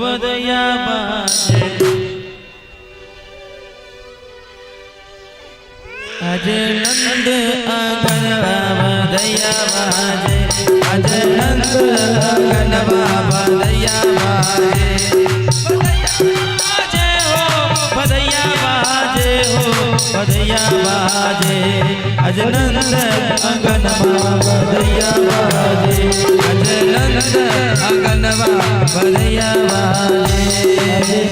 बदया बाजे अज नंद आंगनवा बदया बाजे अज नंद आंगनवा बदया बाजे बदया बाजे हो बदया बाजे अज नंद आंगनवा बदया बाजे अज नंद आंगनवा बदया बाजे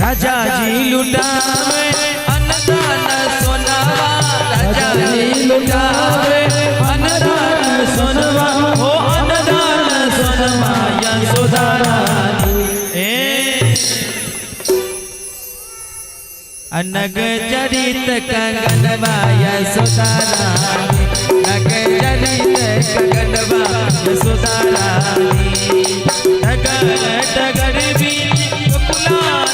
राजा जी लुटावे अन्नदान सोनावा राजा जी लुटावे अन्नदान सोनवा हो अन्नदान सोनवा यशोदा रानी नग चरित कंगनवा यशोदा रानी नग चरित कंगनवा यशोदा रानी नगर डगर बीच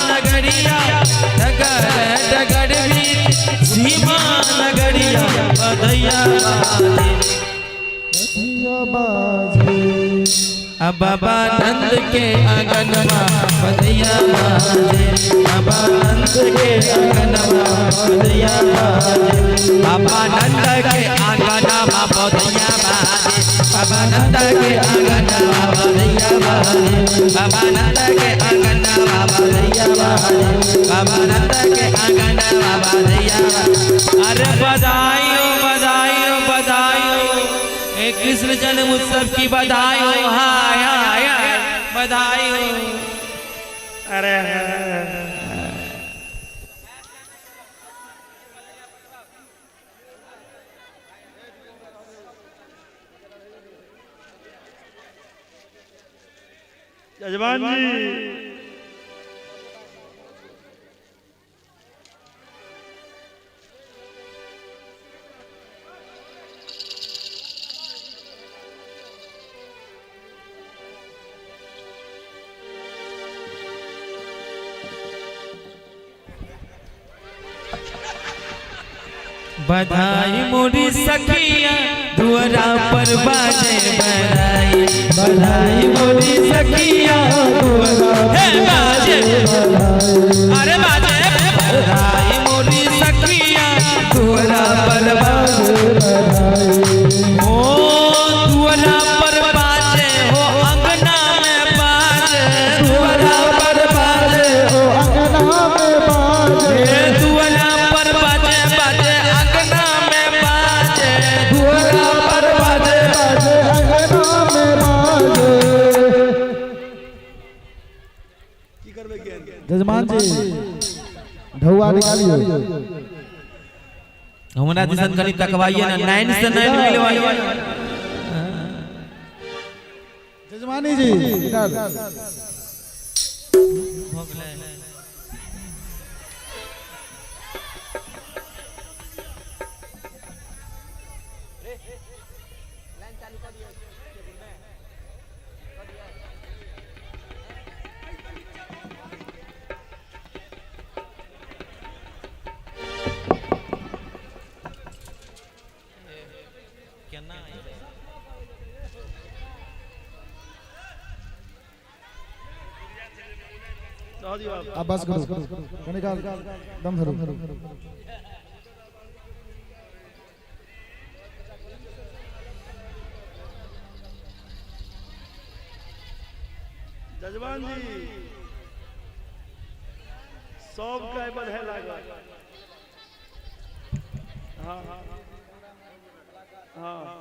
नगरिया नगर डगर बीच सीमा नगरिया बधैया बाजे बाबा नंद के आंगनवा बधैया बाजे बाबा नंद के आंगनवा बधैया बाजे बाबा नंद के आंगनवा बधैया बाजे बाबा नंद के आंगनवा बधैया बाजे बाबा नंद के आंगनवा बधैया बाजे बाबा नंद के आंगनवा बधैया अरे बधाइयो बधाइयो बधाइयो कृष्ण जन्म उत्सव की बधाई हो हाय हाय बधाई हो अरे जजमान जी बधाई मोरी सखिया दुआरा पर बाजे बधाई बधाई मोरी सखिया दुआरा बाजे अरे बाजे बधाई मोरी सखिया दुआरा पर बाजे ओ दुआरा पर बाजे हो अंगना में बाजे दुआरा पर बाजे हो अंगना में बाजे दुआरा पर बाजे बाजे जजमान जी ढौआ निकालियो हमरा दिसन कनी तकवाइए ना 9 से 9 मिलवाइए जजमानी जी निकाल हो गेलै आप बस करो निकाल दम धरो जजमान जी सब का बधाई लागल हाँ हाँ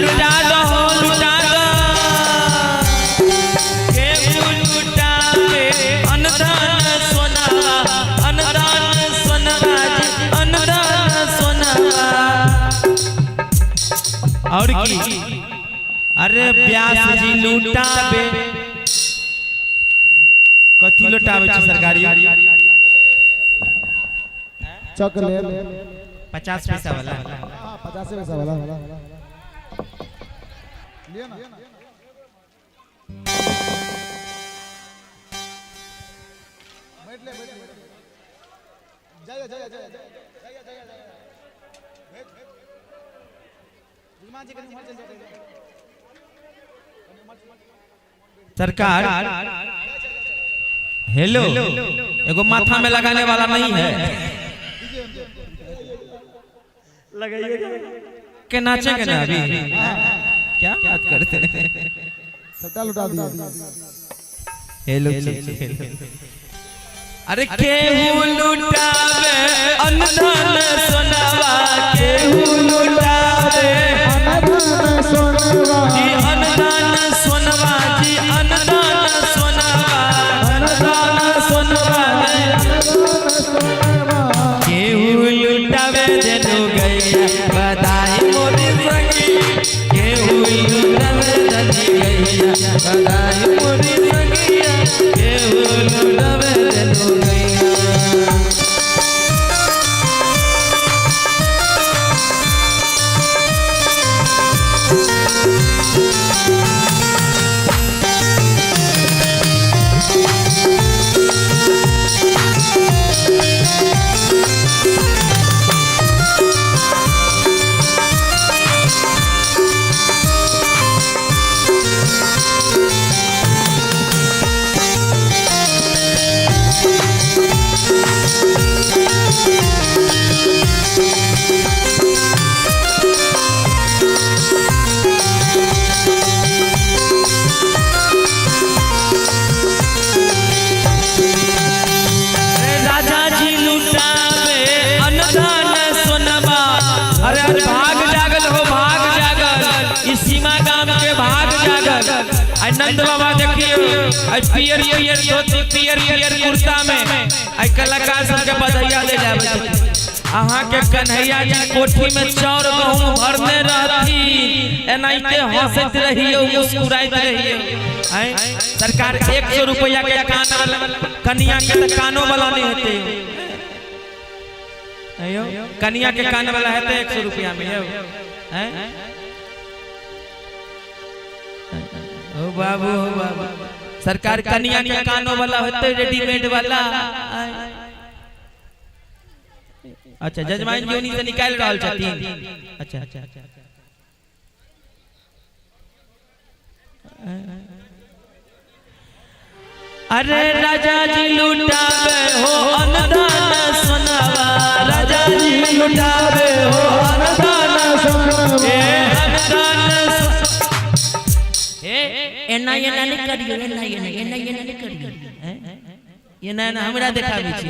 लुटा दो लुटा दो के लुटावे अनदान सोनावा अनदान सोनावा जी अनदान सोनावा। और की अरे व्यास जी लुटावे कथी लुटावे छी सरकारी चॉकलेट 50 पैसा वाला 50 पैसा वाला लिया ना बैठ ले जा जजमान जी कहीं चल जाते सरकार हेलो एगो माथा में लगाने वाला नहीं है लगाइएगा के नाचेंगे ना अभी क्या बात करते हैं सट्टा लुटा दिया हेलो अरे केहू लुटावे अनधन सोनावा केहू लुटावे अनधन सोनवा जी अनधन सोनावा जी अनधन सोनावा अनधन सोनावा केहू लुटावे जनु गैया बधाई मोरी संगी केहू लुटावे जनु गैया बधाई मोरी संगिया केहू लुटावे जनु गैया। नंद बाबा देखियो पियर पियर धोती पियर पियर कुर्ता में आई कलाकार सबके बधाइया दे जावे अहाँ के कन्हैया जी कोठी में चाउर गहूं भरने रहती एनाइते हंसत रहियो मुस्कुराइत रहियो आई सरकार 100 रुपया के कान वाला कन्या के त कानो वाला नहीं होते अयो कन्या के कान वाला है तो 100 रुपया में यो हैं ओ बाबू सरकार कन्या के कानों वाला होते रेडीमेड वाला अच्छा जजमान जी उन्हीं से निकाल रहल छथिन अच्छा अरे राजा जी लुटावे हो अनदान सोनावा राजा जी लुटावे हो अनदान सोनावा अनदान एना नहीं करियो एना नहीं करियो ये ना हमरा देखाबी छी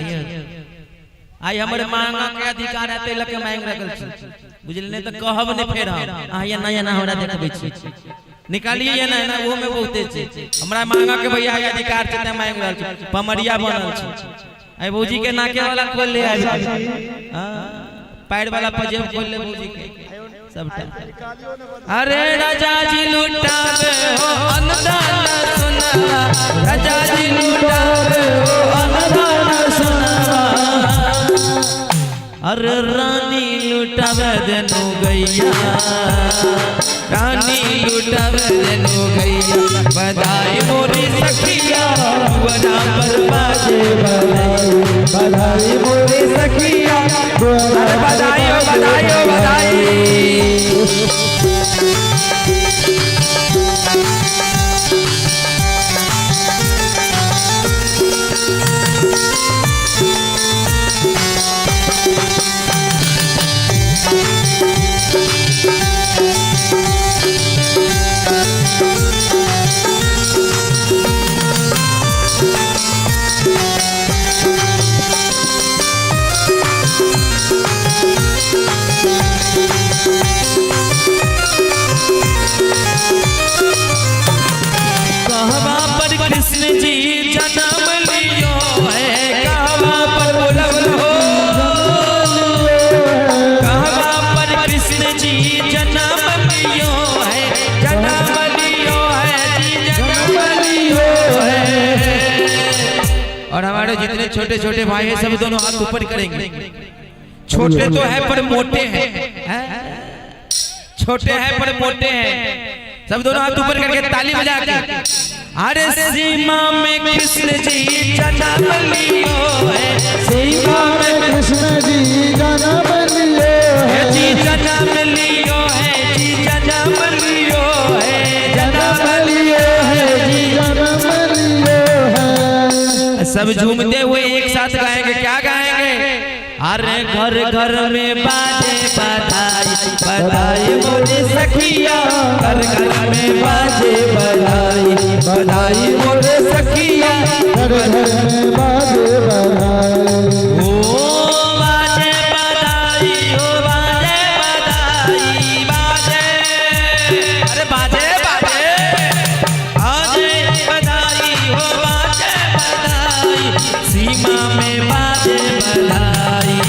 आई हमर मांगा के अधिकार है तेल के मांग रखल छी बुझल नहीं त कहब नहीं फेर हम आ ये ना हमरा देखाबी छी निकालिए ये ना वो में बहुते छी हमरा मांगा के भैया के अधिकार छै त मांग रहल छी पमरिया बनल छी आई भौजी के नाके वाला खोल ले आई हां पैर वाला पजेब खोल ले भौजी के सबटा अरे राजा जी लुटावे हो अनदान सोनावा राजा जी लुटावे हो अनदान सोनावा अरे रानी लुटावे देनु गैया रानी लुटावे देनु गैया बधाई मोरी सखिया बना पर बाजे बधाई मोरी सखिया बधाई बधाई बधाई हमारे जितने छोटे छोटे भाई हैं सब दोनों हाथ ऊपर करेंगे। छोटे तो है पर मोटे हैं, छोटे हैं पर मोटे हैं। सब दोनों हाथ ऊपर करके ताली बजा के अरे सीमा में कृष्ण जी जन्म लियो है, सीमा में कृष्ण जी जन्म लिए जी जन्म लियो है, जी जन्म लियो है, जन्म लियो है जी। जन्म लिए है। सब झूमते हुए एक साथ गाएंगे। क्या गाएंगे? अरे घर घर में बाजे बधाई, बधाई मोरे सखिया, घर घर में बाजे बधाई, बधाई मोरे सखिया, घर घर में बाजे बधाई। ओ बाजे बधाई, ओ बाजे बधाई, बाजे अरे बाजे बाजे बाजे बधाई, हो बाजे बधाई, सीमा में बाजे बधाई।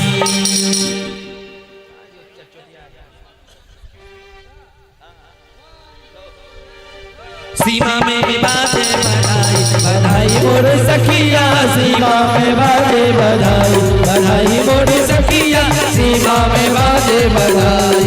सीमा में बाजे बधाई, बधाई मोरे सखिया, सीमा में बाजे बधाई, बधाई मोरे सखिया, सीमा में बाजे बधाई।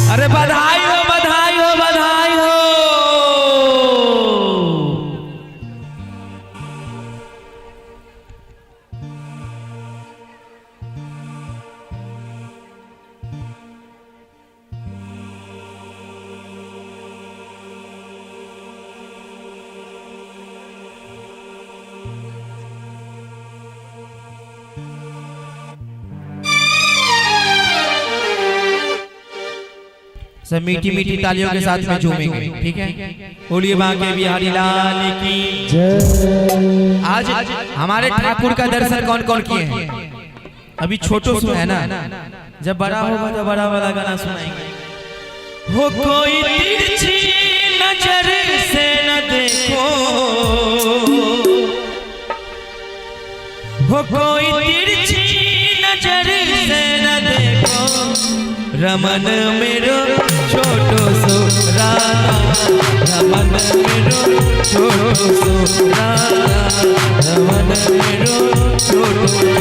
अरे बधाई हो, बधाई हो, बधाई हो। सब मीठी मीठी तालियों के साथ में झूमेंगे, ठीक है? बोलिए बांके बिहारी लाल की जय। आज हमारे ठाकुर का दर्शन कौन कौन किए हैं? अभी छोटो सो है ना, जब बड़ा होगा तो बड़ा वाला गाना सुनाएंगे। हो कोई तिरछी नजर से न देखो, हो कोई तिरछी नजर से न देखो, रमन मेरो छोटो सो राधा, रमन मेरो छोटो सो राधा, रमन मेरो छोटो सो।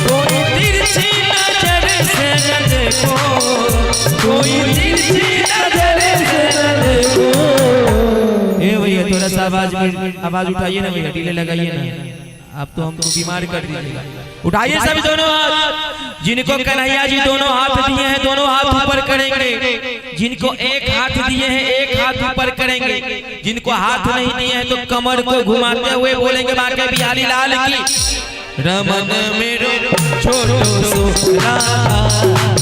कोई तिरछी नजर से न देखो, कोई तिरछी नजर से न देखो। ए भैया थोड़ा सा आवाज उठाइए ना भैया, ढीले लगाइए ना, आप तो हमको बीमार कर दीजिएगा। उठाइए सभी दोनों हाथ। जिनको कन्हैया जी दोनों हाथ दिए हैं दोनों हाथ ऊपर करेंगे। जिनको एक हाथ दिए हैं एक हाथ ऊपर करेंगे। जिनको हाथ नहीं दिए हैं तो कमर को घुमाते हुए बोलेंगे बांके बिहारी लाल की। रमन मेरो छोटो सो राधा,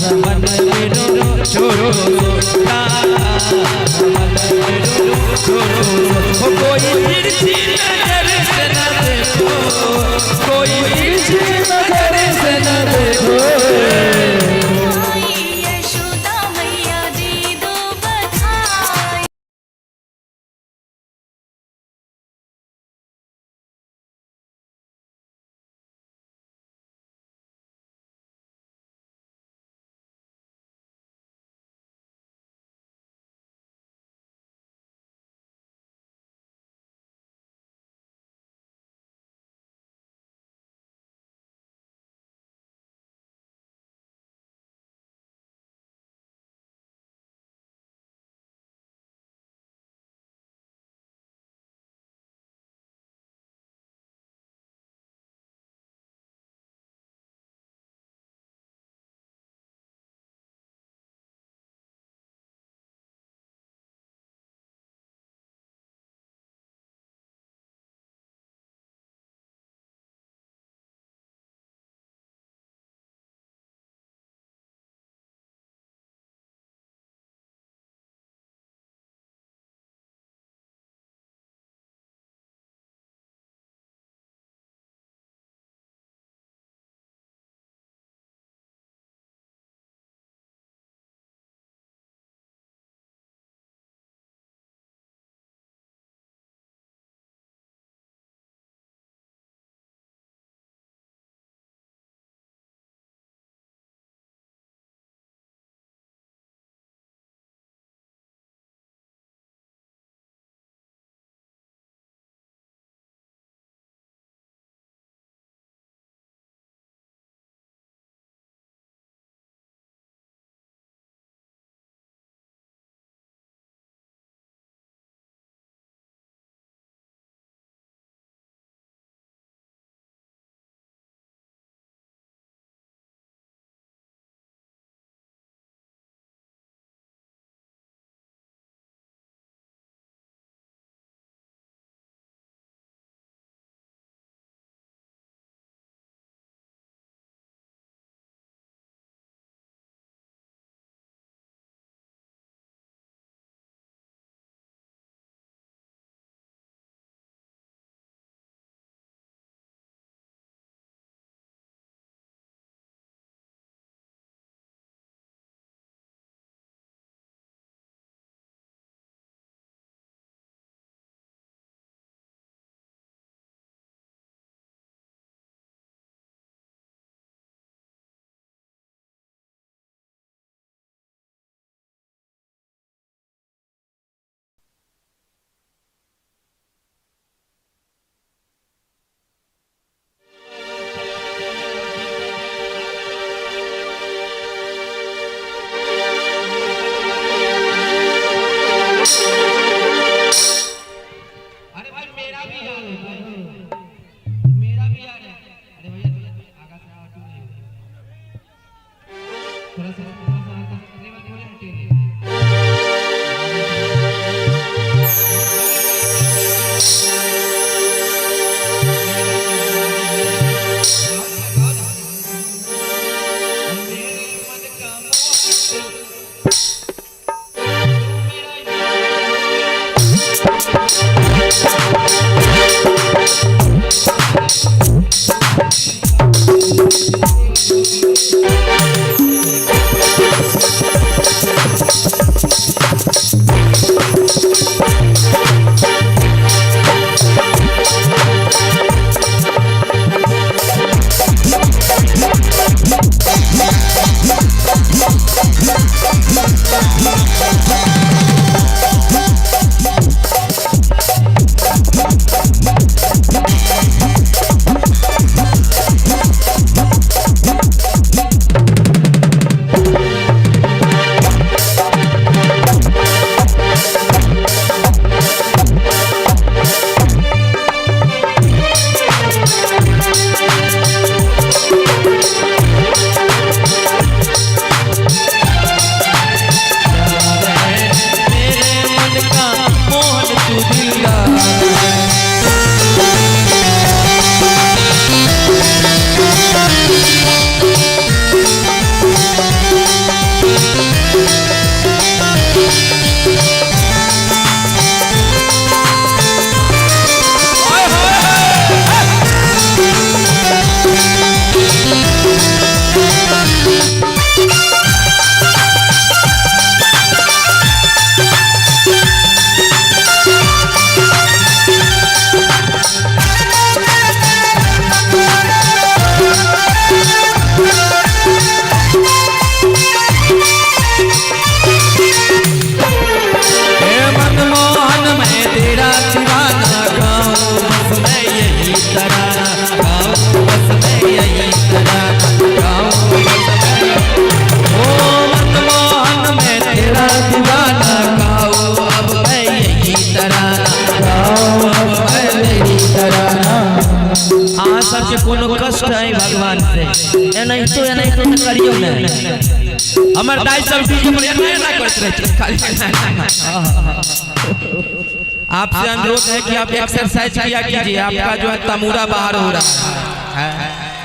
रमन मेरो छोटो सो राधा, रमन मेरो छोटो सो। कोई तिरछी नजर से न देखो, कोई तिरछी नजर से न देखो। भगवान से ए नहीं तो करियो ना हमर दाई सब चीज पर ना करत रहे खाली आपसे अनुरोध है कि आप एक्सरसाइज किया कीजिए। आपका जो है तमूरा बाहर हो रहा है,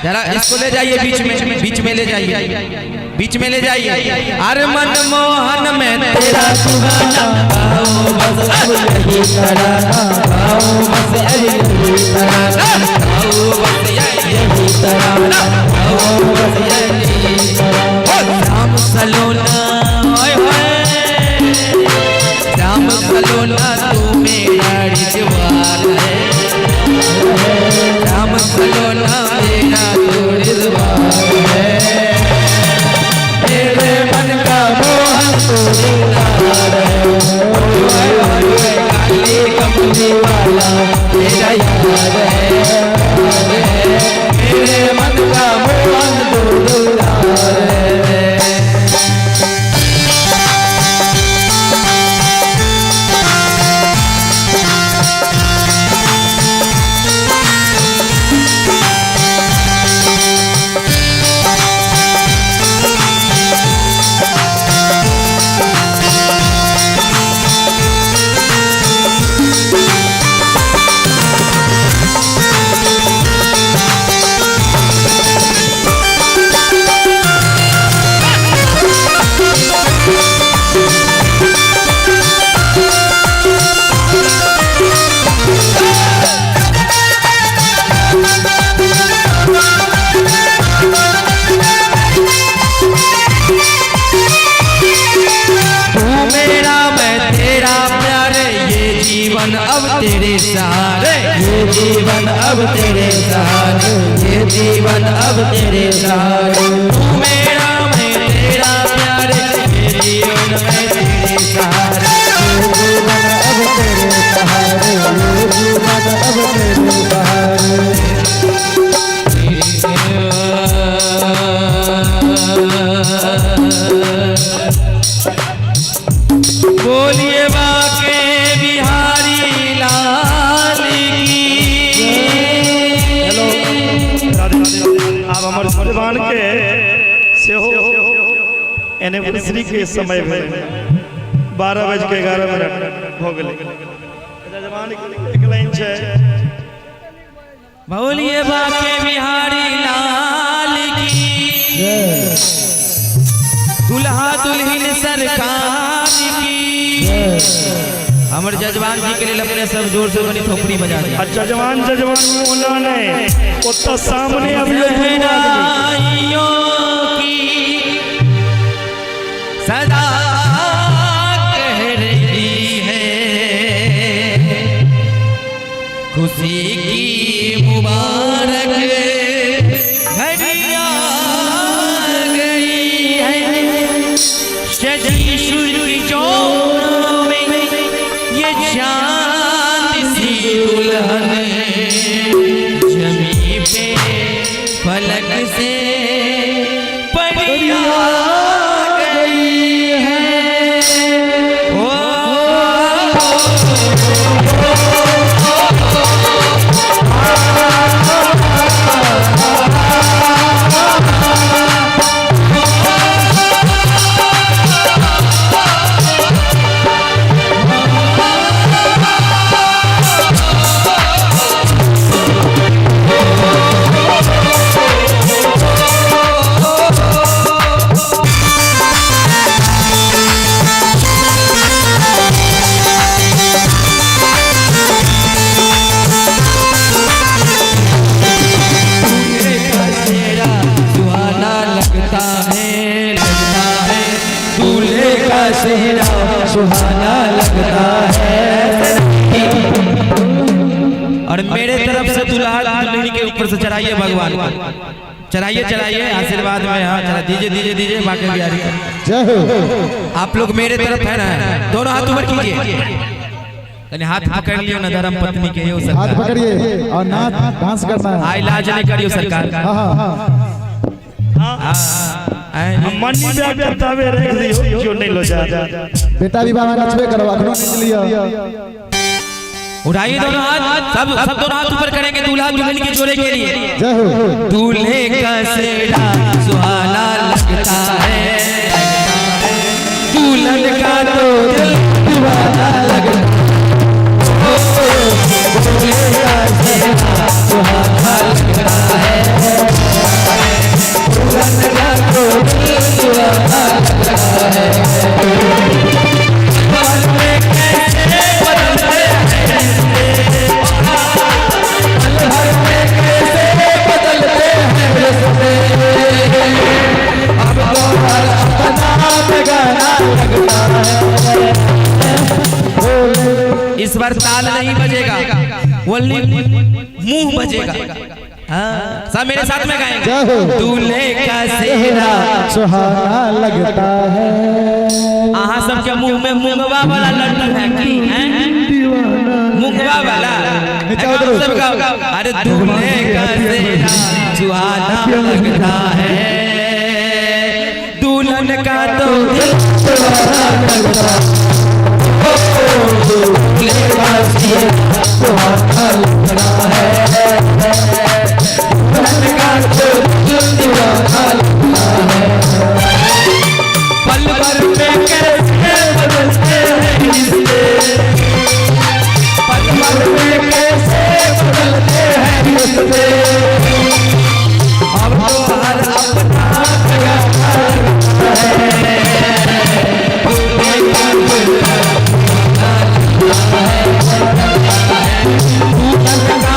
जरा इसको ले जाइए बीच में ले जाइए, बीच में ले जाइए। अरे मनमोहन में तेरा सुहाना आओ बस अब यही तराना, आओ बस यही तराना, आओ बस यही तराना, आओ बस यही तराना। राम सलोना ओए होए, राम सलोना तू मेरा रिजवान है, राम सलोना मेरा तू रिजवान है। मेरे मन का मोहन तो दीदार है, काली कमली वाला मेरा यार है, मेरे मन का मोहन तो दीदार है। जीवन अब तेरे सहारे, ये जीवन अब तेरे सहारे, ये जीवन अब तेरे सहारे। तू मेरा मैं तेरा प्यारे, ये जीवन में तेरे सहारे, ये जीवन अब तेरे सहारे, ये जीवन अब तेरे सहारे। बोलिए बाके बिहारी लाल की। आप हमारे भगवान के से हो एनिवर्सरी के समय में 12:11 हो गए। जवान एक लाइन छे बोलिए बाके बिहारी लाल की, दुल्हा दुल्हन सरकार की। हमर जजमान जी के लिए अपने सब जोर से बनी थोपड़ी बजा दी। जजमान उन्होंने तो सामने अभी सहनाइयों की सदा कह रही है, खुशी की मुबारक घड़ी आ गई है। सजी सूरज जोड़ों में ये चांद सी दुल्हन जमी पे फलक से पड़ी आ गई है। ओ सुहाना लगता है। और मेरे तरफ से दुल्हा दुल्हन के ऊपर से चढ़ाइए भगवान को, चढ़ाइए आशीर्वाद में। हाँ चला दीजिए बाकी बिहारी आप लोग मेरे तरफ है ना, दोनों हाथ ऊपर कीजिए। हाथ पकड़ लियो ना धर्म पत्नी के, यो सरकार हाथ पकड़िए और नाच डांस करना है। आई लाज नहीं करियो सरकार। मनी में बतावे रख दियो क्यों नहीं लो जा। बेटा भी बाबा नचबे करो, अखनो नहीं लिया। उठाइए दोनों हाथ, सब दोनों हाथ ऊपर करेंगे दुल्हा दुल्हन के जोड़े के लिए। जय हो। दूल्हे का सेहरा सुहाना लगता है, दुल्हन का तो दिल दीवाना लगता है। दूल्हे का सेहरा सुहाना लगता है, दुल्हन का तो दिल दीवाना लगता है। इस बार ताल नहीं बजेगा, ओनली मुंह बजेगा। हाँ सब मेरे साथ में गाएंगे। दूल्हे का सेहरा सुहाना लगता है। आहा सबके मुंह में मुंगवा वाला लड्डू है कि मुंगवा वाला सबका। अरे दूल्हे का सेहरा सुहाना लगता है, दुल्हन का तो दिल दीवाना लगता है। दूल्हे का सेहरा सुहाना लगता है, दुल्हन का तो दिल दीवाना लगता है। पल भर में कैसे बदलते हैं रिश्ते, पल भर में कैसे बदलते हैं रिश्ते। अब तो हर अपना ठिकाना लगता है, दूल्हे का दुल्हन लगता है, दुल्हन का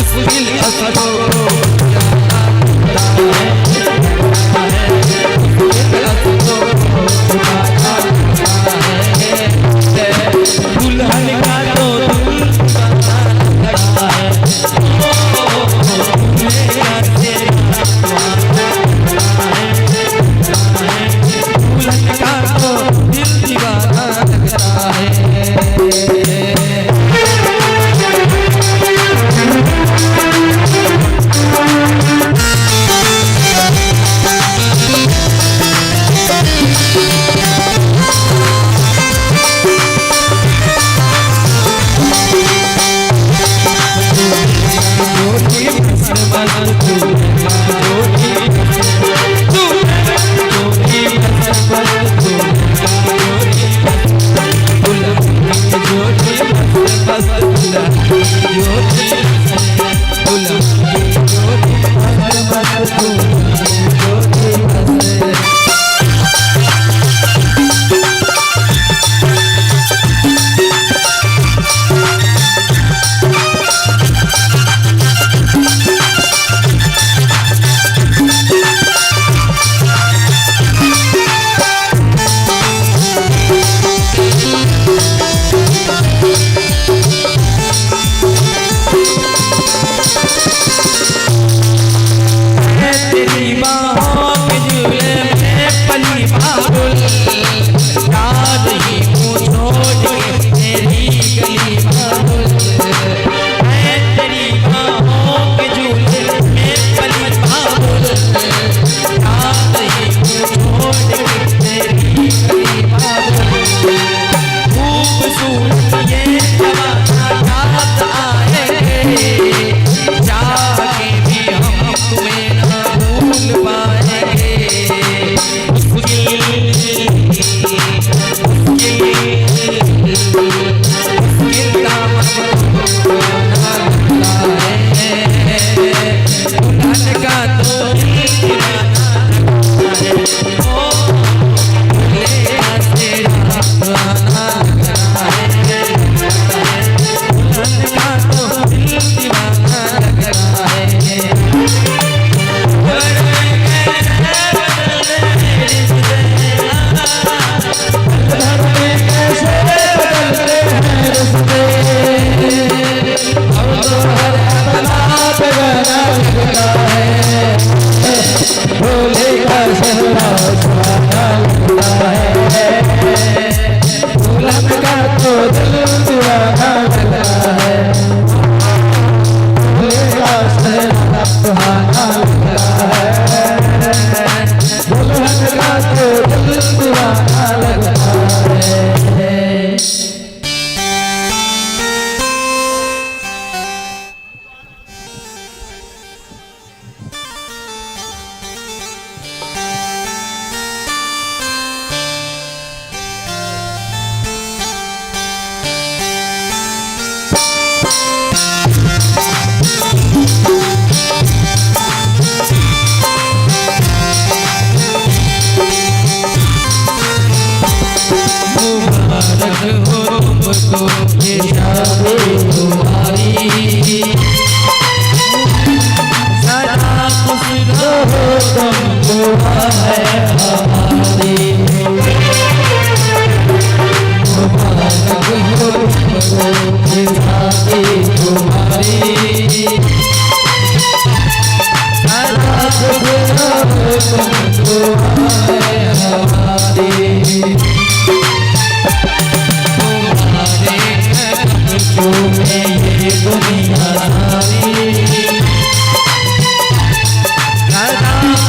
दुनिया सारी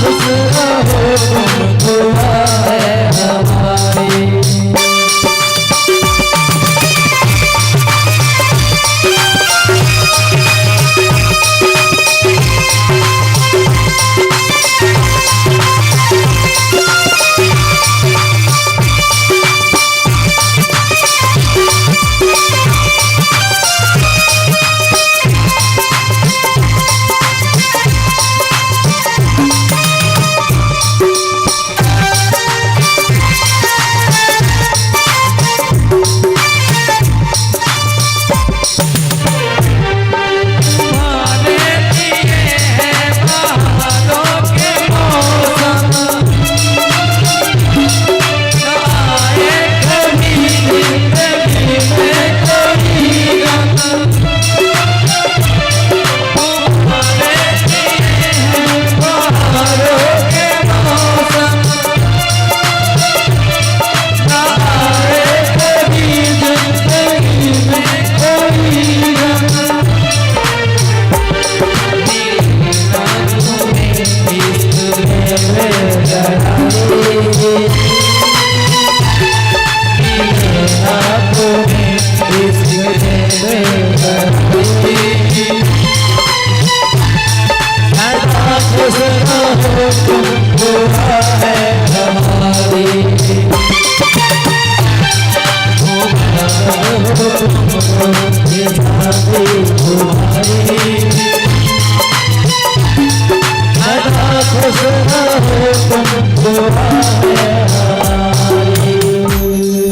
खुश रहो तुम दुआ है हमारी।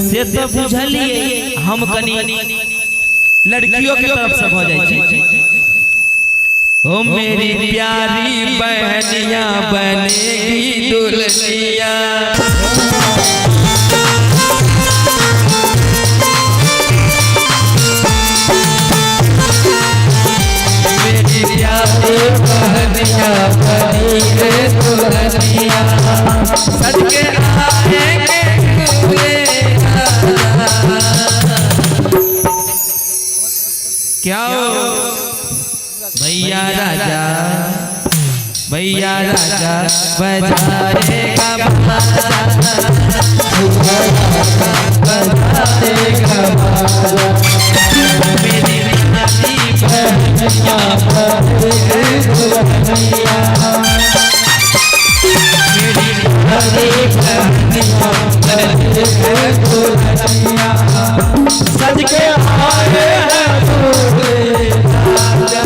से तो बुझलिए हम कनी लड़कियों की तरफ से हो जाए। ओ मेरी प्यारी बहनिया बनेगी दुल्हनिया, मेरी प्यारी बहनिया बनेगी दुल्हनिया, सदके आएंगे क्या हो भैया राजा बजाएगा बाजा, बजाएगा बाजा, मेरी प्यारी बहनिया बनेगी दुल्हनिया, मेरी प्यारी बहनिया बनेगी दुल्हनिया, सज के आए हैं दूल्हे राजा,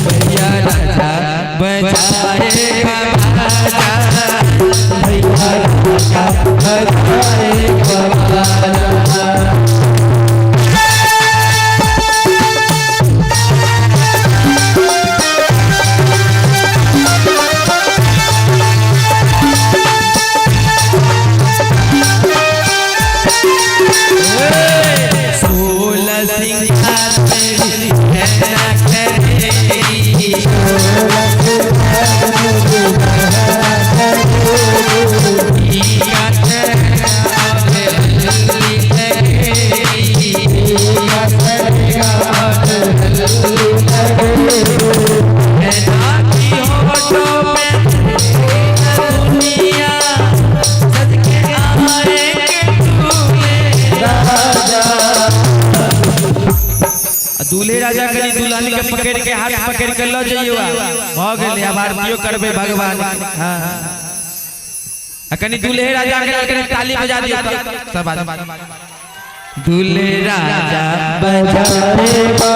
भैया राजा बजाएगा बाजा, भैया राजा बजाएगा बाजा। दूल्हे राजा कनी दुल्हन के पकड़ के हाथ पकड़ के लो जाइयो हो गेले अब आरतियो करबे भगवान। हां कनी दूल्हे राजा के ताली बजा दियो सब आदमी। दूल्हे राजा बजाएगा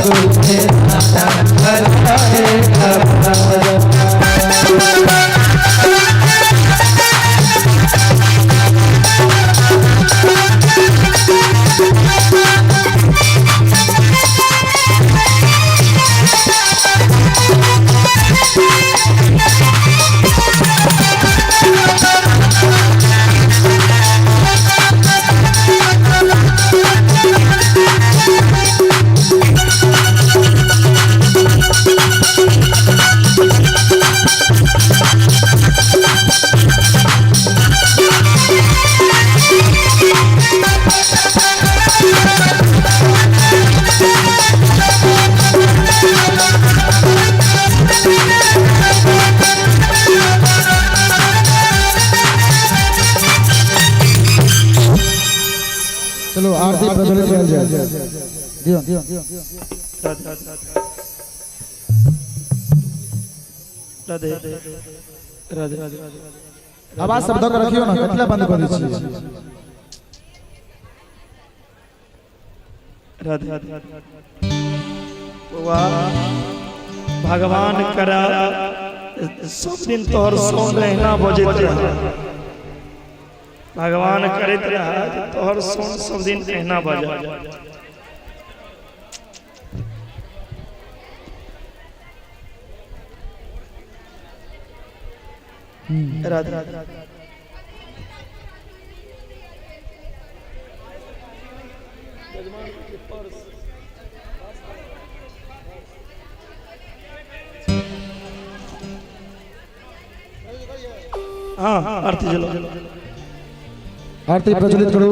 दूल्हे राजा बजाएगा चलो आरती प्रज्वलित कल जाए दियो राधे राधे राधे आवाज शब्द का रखियो ना कतला बंद कर दी राधे वाह भगवान करा सब दिन तोहर सोन रहना बजत रहा भगवान करत रहा तोहर सोन सब दिन रहना बजा राधे राधे हाँ आरती चलो आरती प्रज्वलित करो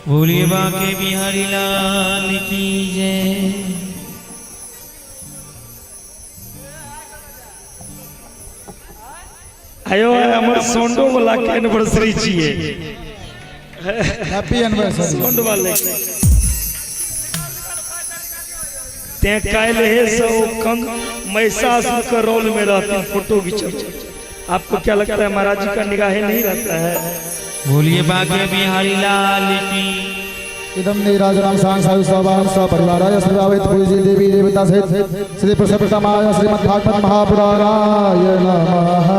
बोलिए बाके बिहारी लाल की जय। आयो हमर सोंडो वाला के एनिवर्सरी छिए हैप्पी एनिवर्सरी सोंड वाले ते कायल है सो कम महिषासुर का रोल में रहती फोटो खींचो आपको क्या लगता है महाराज जी का निगाहें नहीं रहता है बोलिए बाके बिहारी लाल की। इदम नीराजनाम सांग सायु सवाहन सपरिवाराय श्रीभावित पूज्य देवी देवता सहित श्री प्रसन्नतमाय श्रीमद्भागवत महापुराणाय नमः।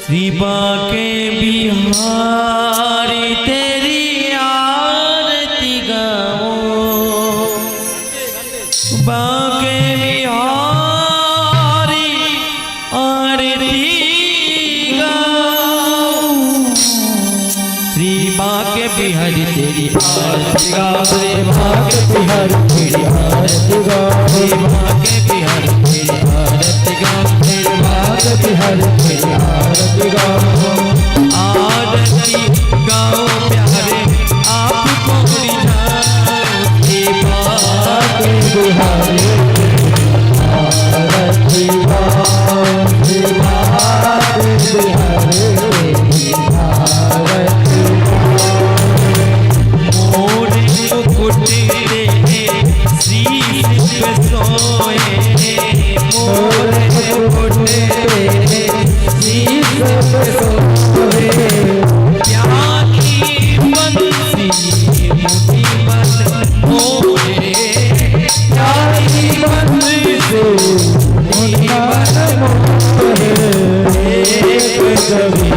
श्री बाके बिहारी तेरी आरती गाओ बाके बिहारी आरती गाओ श्री बाके बिहारी तेरी आरती गाओ श्री बाके बिहारी तेरी आरती गाओ श्री बाके बिहारी तेरी आरती गाओ श्री बाके बिहारी तेरी आरती गाओ आरती गाओ प्यारे आपको रिझाओ श्री बाके बिहारी आरती गाओ श्री बाके बिहारी आरती मोरे कुटिरे शीश पे सोए मोरे कुटिरे शीश पे सोए प्यारी बंसी मुठी बन मोरे प्यारी बंसी मुठी बन मोरे एक कभी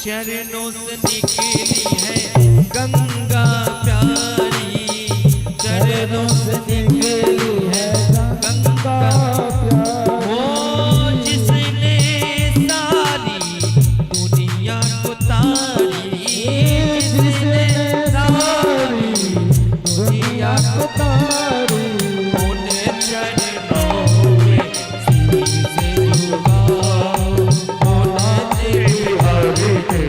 चरणों से निकली है गंगा प्यारी चरणों से निकली है गंगा वो जिसने सारी दुनिया को तारी जिसने सारी दुनिया को तारी उन चरणों में शीश झुकाओ उन तेरी आरती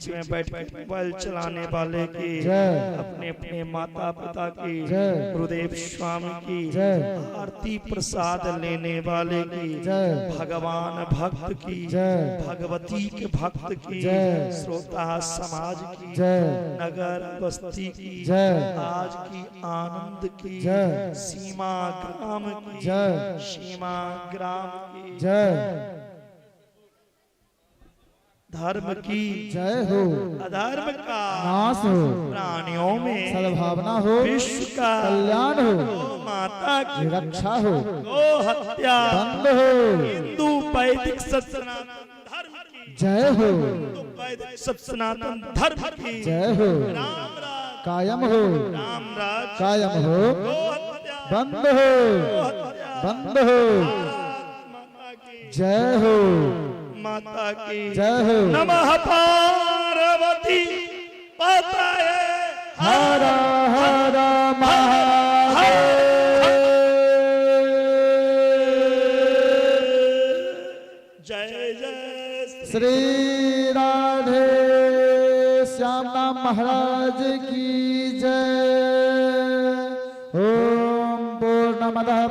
बीच में बैठ कर मोबाइल चलाने वाले की, जय। अपने अपने माता पिता की, जय। गुरुदेव स्वामी की, जय। आरती प्रसाद लेने वाले की, जय। भगवान भक्त की, जय। भगवती के भक्त की, जय। श्रोता समाज की, जय। नगर बस्ती की, जय। आज की आनंद की, जय। सीमा ग्राम की, जय। सीमा ग्राम की, जय। धर्म की, जय हो। अधर्म का नाश हो। प्राणियों में सद्भावना हो। विश्व का कल्याण हो। गौ माता की रक्षा हो। गो हत्या बंद हो। हिंदू वैदिक सनातन धर्म की, जय हो। हिंदू वैदिक सनातन धर्म की, जय हो। राम राज, कायम हो। राम राज, कायम हो। गो हत्या, बंद हो। गो हत्या, बंद हो। माता की, जय हो। माता की जय हो। नमः पार्वती पतये हर हर महादेव। जय जय श्री राधे श्याम महाराज की जय। ओम पूर्णमदः